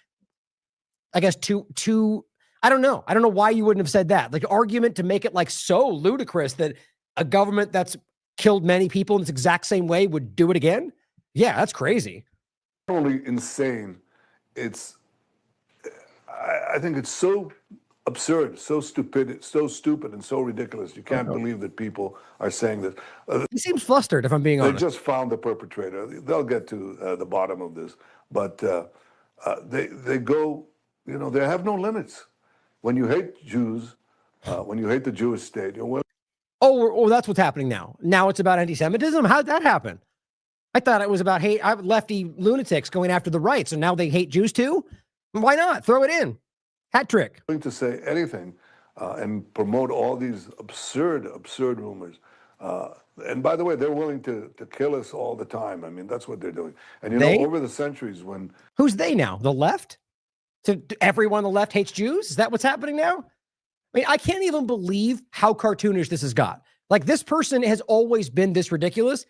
I guess, too. I don't know. I don't know why you wouldn't have said that. Like argument to make it like so ludicrous that a government that's killed many people in this exact same way would do it again. Yeah, that's crazy. Not only insane, I think it's so absurd, so stupid, and so ridiculous. You can't believe that people are saying this. He seems flustered, if I'm being honest. They just found the perpetrator. They'll get to the bottom of this, but they go. They have no limits. When you hate Jews, when you hate the Jewish state, Oh, that's what's happening now. Now it's about anti-Semitism. How did that happen? I thought it was about lefty lunatics going after the right. So now they hate Jews too? Why not? Throw it in. Hat trick. Willing to say anything and promote all these absurd rumors. And by the way, they're willing to kill us all the time. I mean, that's what they're doing. And over the centuries when... Who's they now? The left? So everyone on the left hates Jews? Is that what's happening now? I mean, I can't even believe how cartoonish this has got. Like, this person has always been this ridiculous,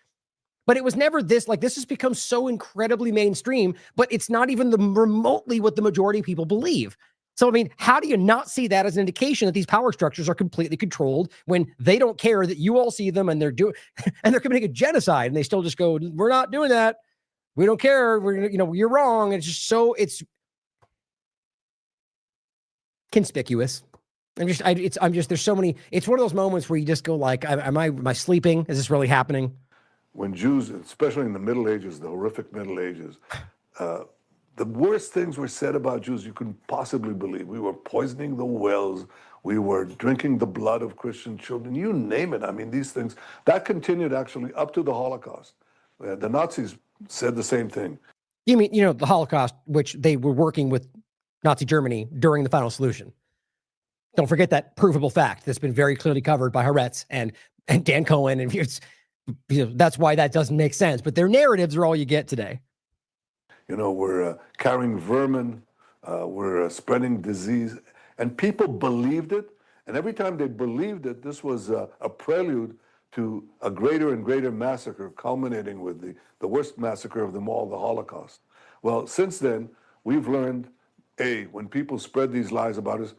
but it was never this. Like, this has become so incredibly mainstream, but it's not even remotely what the majority of people believe. So, I mean, how do you not see that as an indication that these power structures are completely controlled when they don't care that you all see them and they're committing a genocide and they still just go, we're not doing that. We don't care. You're wrong. It's just it's conspicuous. There's so many, it's one of those moments where you just go like, am I sleeping? Is this really happening? When Jews, especially in the Middle Ages, the horrific Middle Ages, the worst things were said about Jews you couldn't possibly believe. We were poisoning the wells. We were drinking the blood of Christian children. You name it. I mean, these things, that continued actually up to the Holocaust. The Nazis said the same thing. You mean, the Holocaust, which they were working with Nazi Germany during the final solution. Don't forget that provable fact that's been very clearly covered by Haaretz and Dan Cohen. And that's why that doesn't make sense. But their narratives are all you get today. We're carrying vermin. We're spreading disease. And people believed it. And every time they believed it, this was a prelude to a greater and greater massacre, culminating with the worst massacre of them all, the Holocaust. Well, since then, we've learned, when people spread these lies about us,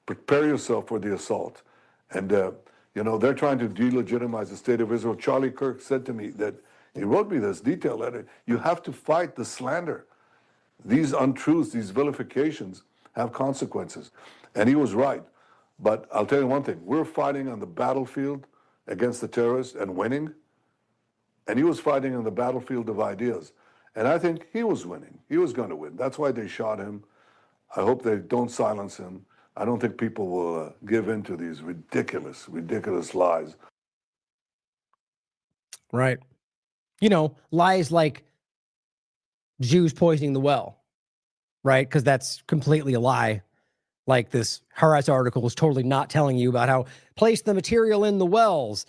prepare yourself for the assault. And, they're trying to delegitimize the state of Israel. Charlie Kirk said to me that, he wrote me this detailed letter, you have to fight the slander. These untruths, these vilifications have consequences. And he was right. But I'll tell you one thing, we're fighting on the battlefield against the terrorists and winning. And he was fighting on the battlefield of ideas. And I think he was winning. He was going to win. That's why they shot him. I hope they don't silence him. I don't think people will give in to these ridiculous lies. Right. Lies like Jews poisoning the well, right? Because that's completely a lie. Like this Haaretz article is totally not telling you about how place the material in the wells.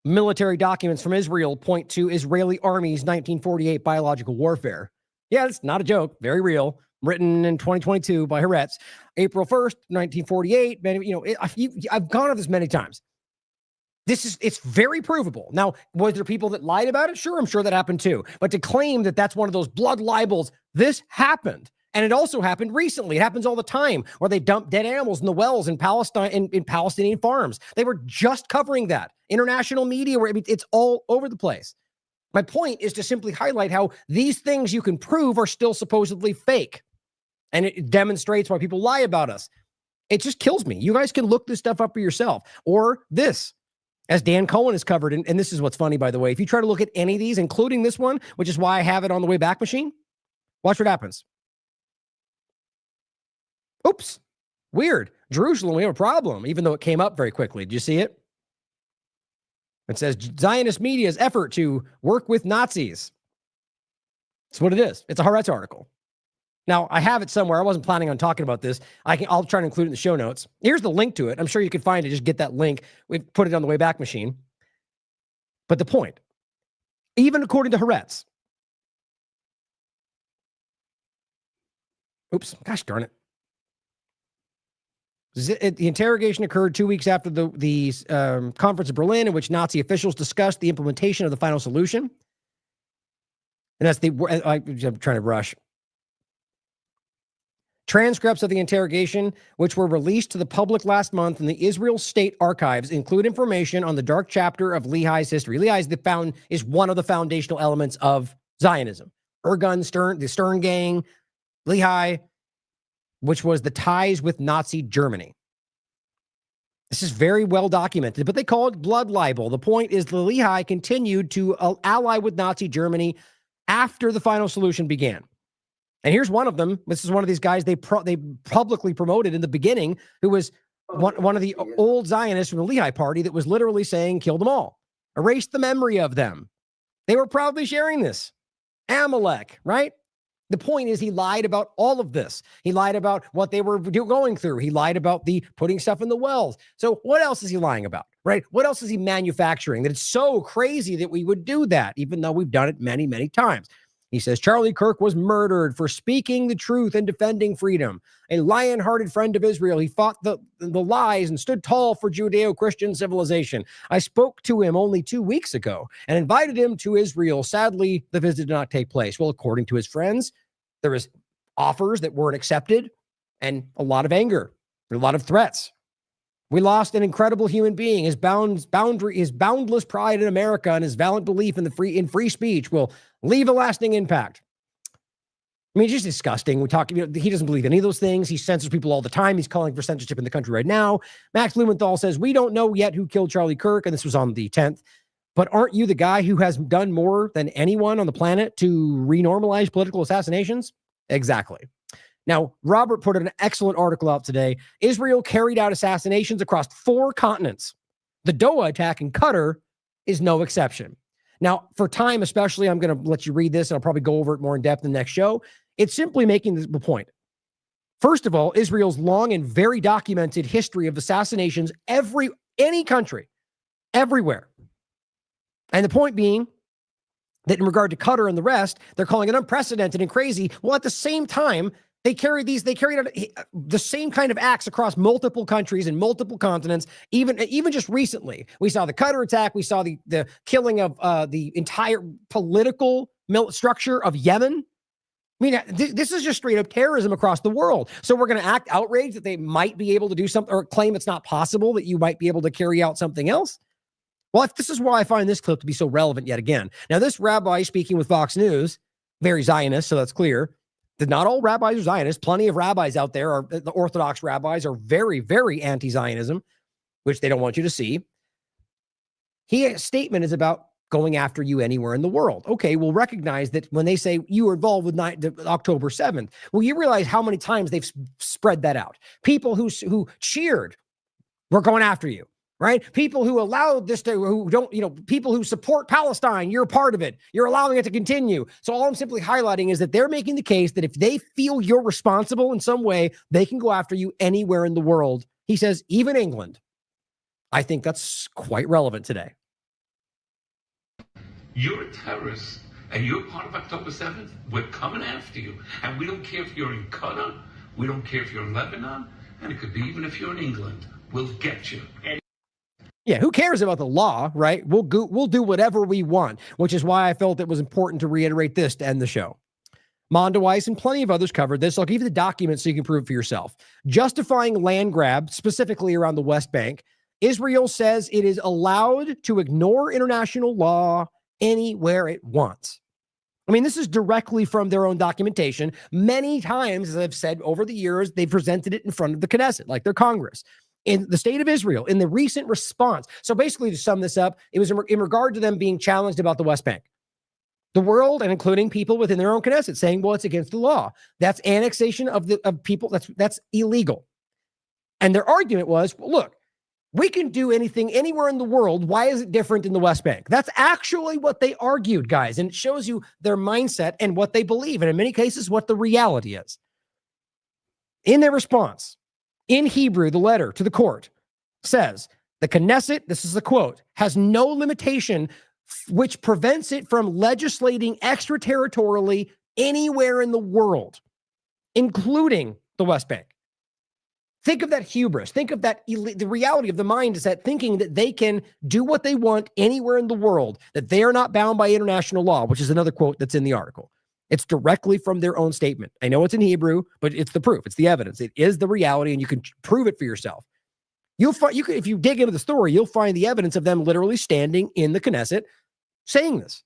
Military documents from Israel point to Israeli Army's 1948 biological warfare. Yeah, it's not a joke. Very real. Written in 2022 by Haaretz. April 1st, 1948. I've gone over this many times. It's very provable. Now, was there people that lied about it? Sure, I'm sure that happened too. But to claim that that's one of those blood libels, this happened. And it also happened recently. It happens all the time where they dump dead animals in the wells in Palestine, in Palestinian farms. They were just covering that. International media, it's all over the place. My point is to simply highlight how these things you can prove are still supposedly fake. And it demonstrates why people lie about us. It just kills me. You guys can look this stuff up for yourself. Or this, as Dan Cohen has covered, and this is what's funny, by the way. If you try to look at any of these, including this one, which is why I have it on the way back machine, watch what happens. Oops. Weird. Jerusalem, we have a problem, even though it came up very quickly. Did you see it? It says Zionist media's effort to work with Nazis. That's what it is. It's a Haaretz article. Now, I have it somewhere. I wasn't planning on talking about this. I'll try to include it in the show notes. Here's the link to it. I'm sure you can find it. Just get that link. We've put it on the way back machine. But the point, even according to Haaretz, oops, gosh darn it. The interrogation occurred 2 weeks after the conference in Berlin, in which Nazi officials discussed the implementation of the final solution. And that's I'm trying to rush. Transcripts of the interrogation, which were released to the public last month in the Israel State Archives, include information on the dark chapter of Lehi's history. Lehi is one of the foundational elements of Zionism. Ergun, Stern, the Stern Gang, Lehi, which was the ties with Nazi Germany. This is very well documented, but they call it blood libel. The point is the Lehi continued to ally with Nazi Germany after the final solution began. And here's one of them. This is one of these guys they publicly promoted in the beginning, who was one of the old Zionists from the Lehi party that was literally saying, kill them all. Erase the memory of them. They were proudly sharing this. Amalek, right? The point is he lied about all of this. He lied about what they were going through. He lied about the putting stuff in the wells. So what else is he lying about, right? What else is he manufacturing? That it's so crazy that we would do that, even though we've done it many, many times. He says Charlie Kirk was murdered for speaking the truth and defending freedom. A lion-hearted friend of Israel. He fought the lies and stood tall for Judeo-Christian civilization. I spoke to him only 2 weeks ago and invited him to Israel. Sadly, the visit did not take place. Well, according to his friends, there was offers that weren't accepted and a lot of anger, a lot of threats. We lost an incredible human being. His boundless pride in America and his valiant belief in free speech will leave a lasting impact. I mean, it's just disgusting. We talk, he doesn't believe any of those things. He censors people all the time. He's calling for censorship in the country right now. Max Blumenthal says, we don't know yet who killed Charlie Kirk, and this was on the 10th. But aren't you the guy who has done more than anyone on the planet to renormalize political assassinations? Exactly. Now, Robert put an excellent article out today. Israel carried out assassinations across 4 continents. The Doha attack in Qatar is no exception. Now, for time especially, I'm going to let you read this, and I'll probably go over it more in depth in the next show. It's simply making the point. First of all, Israel's long and very documented history of assassinations, any country, everywhere. And the point being that in regard to Qatar and the rest, they're calling it unprecedented and crazy. Well, at the same time, they carried out the same kind of acts across multiple countries and multiple continents. Even just recently, we saw the Qatar attack. We saw the killing of the entire political structure of Yemen. I mean, this is just straight up terrorism across the world. So we're going to act outraged that they might be able to do something, or claim it's not possible that you might be able to carry out something else. Well, this is why I find this clip to be so relevant yet again. Now, this rabbi speaking with Fox News, very Zionist, so that's clear. That not all rabbis are Zionists. Plenty of rabbis out there, the Orthodox rabbis, are very, very anti-Zionism, which they don't want you to see. His statement is about going after you anywhere in the world. Okay, we'll recognize that when they say you were involved with October 7th, well, you realize how many times they've spread that out. People who cheered, we're going after you. Right? People who allowed this people who support Palestine, you're a part of it. You're allowing it to continue. So all I'm simply highlighting is that they're making the case that if they feel you're responsible in some way, they can go after you anywhere in the world. He says, even England. I think that's quite relevant today. You're a terrorist and you're part of October 7th. We're coming after you. And we don't care if you're in Qatar. We don't care if you're in Lebanon. And it could be even if you're in England. We'll get you. Yeah, who cares about the law, right? We'll do whatever we want, which is why I felt it was important to reiterate this to end the show. Mondeweiss and plenty of others covered this. I'll give you the documents so you can prove it for yourself. Justifying land grab, specifically around the West Bank, Israel says it is allowed to ignore international law, anywhere it wants. I mean, this is directly from their own documentation. Many times, as I've said over the years, they presented it in front of the Knesset, like their Congress. In the state of Israel, in the recent response. So basically, to sum this up, it was in regard to them being challenged about the West Bank. The world, and including people within their own Knesset, saying, well, it's against the law. That's annexation of people. That's illegal. And their argument was, well, look, we can do anything anywhere in the world. Why is it different in the West Bank? That's actually what they argued, guys. And it shows you their mindset and what they believe. And in many cases, what the reality is. In their response, in Hebrew, the letter to the court says, the Knesset, this is a quote, has no limitation which prevents it from legislating extraterritorially anywhere in the world, including the West Bank. Think of that hubris. Think of that. The reality of the mind is that thinking that they can do what they want anywhere in the world, that they are not bound by international law, which is another quote that's in the article. It's directly from their own statement. I know it's in Hebrew, but it's the proof. It's the evidence. It is the reality, and you can prove it for yourself. You'll find, if you dig into the story, you'll find the evidence of them literally standing in the Knesset saying this.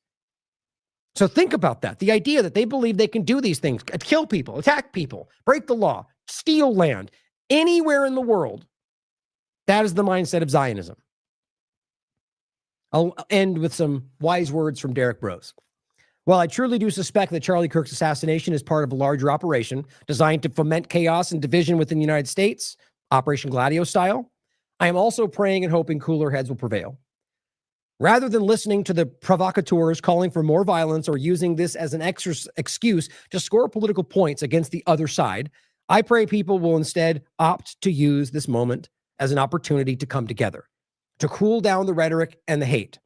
So think about that. The idea that they believe they can do these things, kill people, attack people, break the law, steal land, anywhere in the world. That is the mindset of Zionism. I'll end with some wise words from Derek Brose. While I truly do suspect that Charlie Kirk's assassination is part of a larger operation designed to foment chaos and division within the United States, Operation Gladio style, I am also praying and hoping cooler heads will prevail. Rather than listening to the provocateurs calling for more violence or using this as an excuse to score political points against the other side, I pray people will instead opt to use this moment as an opportunity to come together, to cool down the rhetoric and the hate.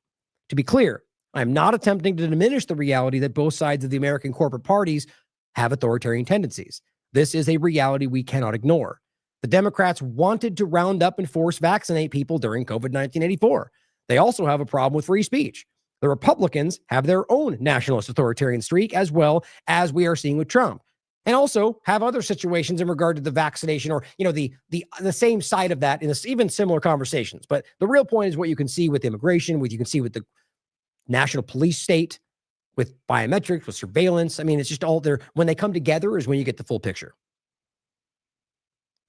To be clear, I am not attempting to diminish the reality that both sides of the American corporate parties have authoritarian tendencies. This is a reality we cannot ignore. The Democrats wanted to round up and force vaccinate people during COVID-19 84. They also have a problem with free speech. The Republicans have their own nationalist authoritarian streak, as well as we are seeing with Trump, and also have other situations in regard to the vaccination, or the same side of that in even similar conversations. But the real point is what you can see with immigration, you can see with the national police state, with biometrics, with surveillance. I mean, it's just all there. When they come together is when you get the full picture.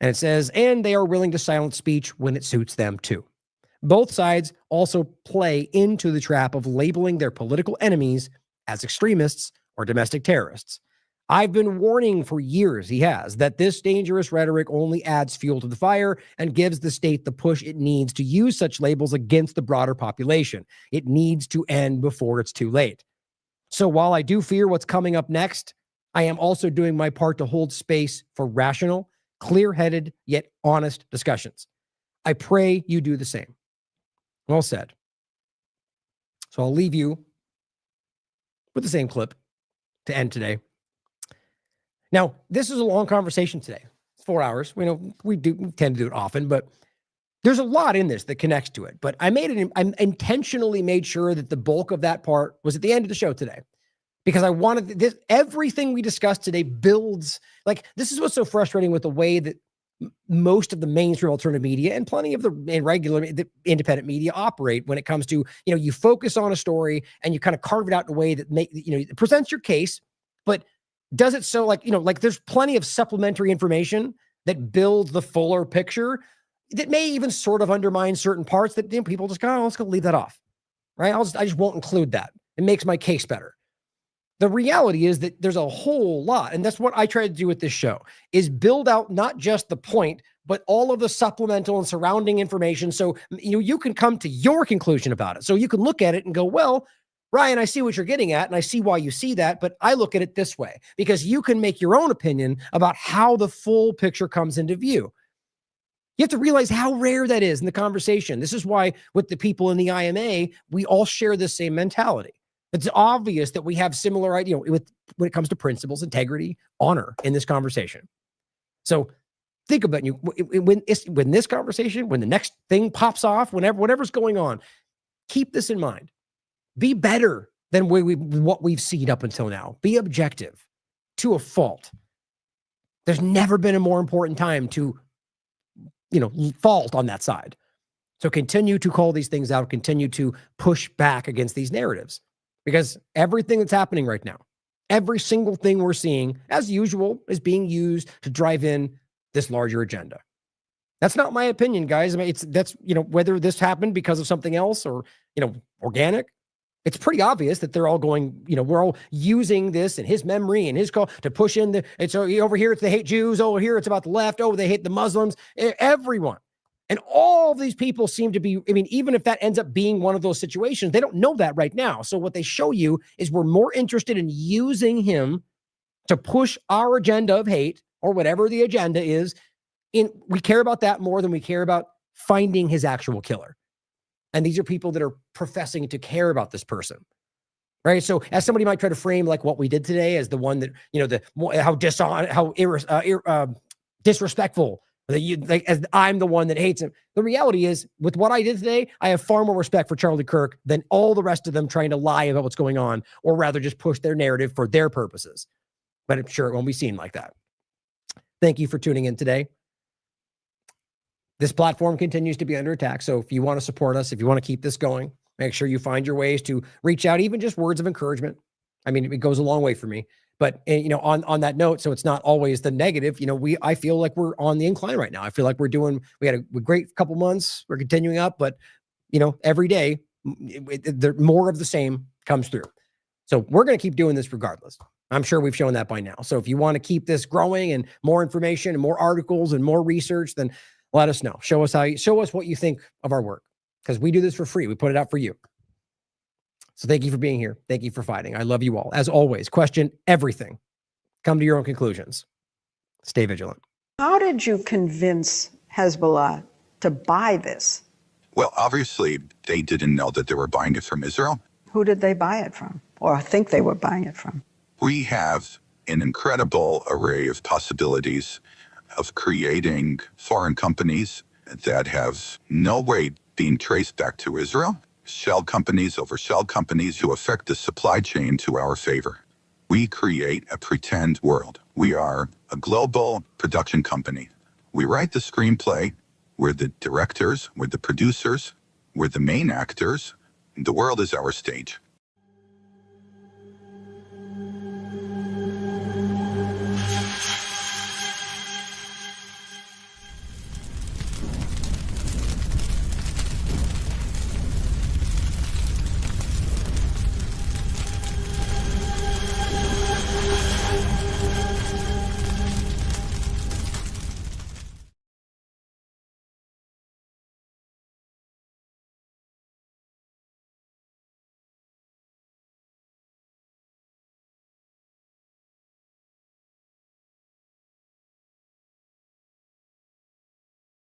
And it says, and they are willing to silence speech when it suits them too. Both sides also play into the trap of labeling their political enemies as extremists or domestic terrorists. I've been warning for years, he has, that this dangerous rhetoric only adds fuel to the fire and gives the state the push it needs to use such labels against the broader population. It needs to end before it's too late. So while I do fear what's coming up next, I am also doing my part to hold space for rational, clear-headed, yet honest discussions. I pray you do the same. Well said. So I'll leave you with the same clip to end today. Now, this is a long conversation today. It's 4 hours. We tend to do it often, but there's a lot in this that connects to it. But I intentionally made sure that the bulk of that part was at the end of the show today, because I wanted this. Everything we discussed today builds, this is what's so frustrating with the way that most of the mainstream alternative media and plenty of the independent media operate when it comes to, you focus on a story and you kind of carve it out in a way that it presents your case, but does it so there's plenty of supplementary information that builds the fuller picture that may even sort of undermine certain parts that people just go, let's go leave that off, right? I just won't include that. It makes my case better. The reality is that there's a whole lot, and that's what I try to do with this show, is build out not just the point, but all of the supplemental and surrounding information. So you can come to your conclusion about it. So you can look at it and go, well, Ryan, I see what you're getting at, and I see why you see that, but I look at it this way, because you can make your own opinion about how the full picture comes into view. You have to realize how rare that is in the conversation. This is why with the people in the IMA, we all share the same mentality. It's obvious that we have similar idea when it comes to principles, integrity, honor in this conversation. So think about when this conversation, when the next thing pops off, whatever's going on, keep this in mind. Be better than what we've seen up until now. Be objective to a fault. There's never been a more important time to, fault on that side. So continue to call these things out, continue to push back against these narratives. because everything that's happening right now, every single thing we're seeing, as usual, is being used to drive in this larger agenda. That's not my opinion, guys. I mean, that's whether this happened because of something else or organic. It's pretty obvious that they're all going, we're all using this and his memory and his call to push in it's over here, it's they hate Jews. Over here, it's about the left. Oh, they hate the Muslims, everyone. And all of these people seem to be, even if that ends up being one of those situations, they don't know that right now. So what they show you is we're more interested in using him to push our agenda of hate or whatever the agenda is. We care about that more than we care about finding his actual killer. And these are people that are professing to care about this person, right? So as somebody might try to frame like what we did today as the one that, how disrespectful, as I'm the one that hates him. The reality is, with what I did today, I have far more respect for Charlie Kirk than all the rest of them trying to lie about what's going on, or rather just push their narrative for their purposes. But I'm sure it won't be seen like that. Thank you for tuning in today. This platform continues to be under attack. So if you want to support us, if you want to keep this going, make sure you find your ways to reach out, even just words of encouragement. It goes a long way for me. But on that note, so it's not always the negative. I feel like we're on the incline right now. I feel like we had a great couple months. We're continuing up, but every day, more of the same comes through. So we're going to keep doing this regardless. I'm sure we've shown that by now. So if you want to keep this growing and more information and more articles and more research, then let us know. Show us what you think of our work, because we do this for free. We put it out for you. So thank you for being here. Thank you for fighting. I love you all. As always, question everything. Come to your own conclusions. Stay vigilant. How did you convince Hezbollah to buy this? Well, obviously, they didn't know that they were buying it from Israel. Who did they buy it from, or think they were buying it from? We have an incredible array of possibilities of creating foreign companies that have no way being traced back to Israel, shell companies over shell companies who affect the supply chain to our favor. We create a pretend world. We are a global production company. We write the screenplay. We're the directors. We're the producers. We're the main actors. The world is our stage.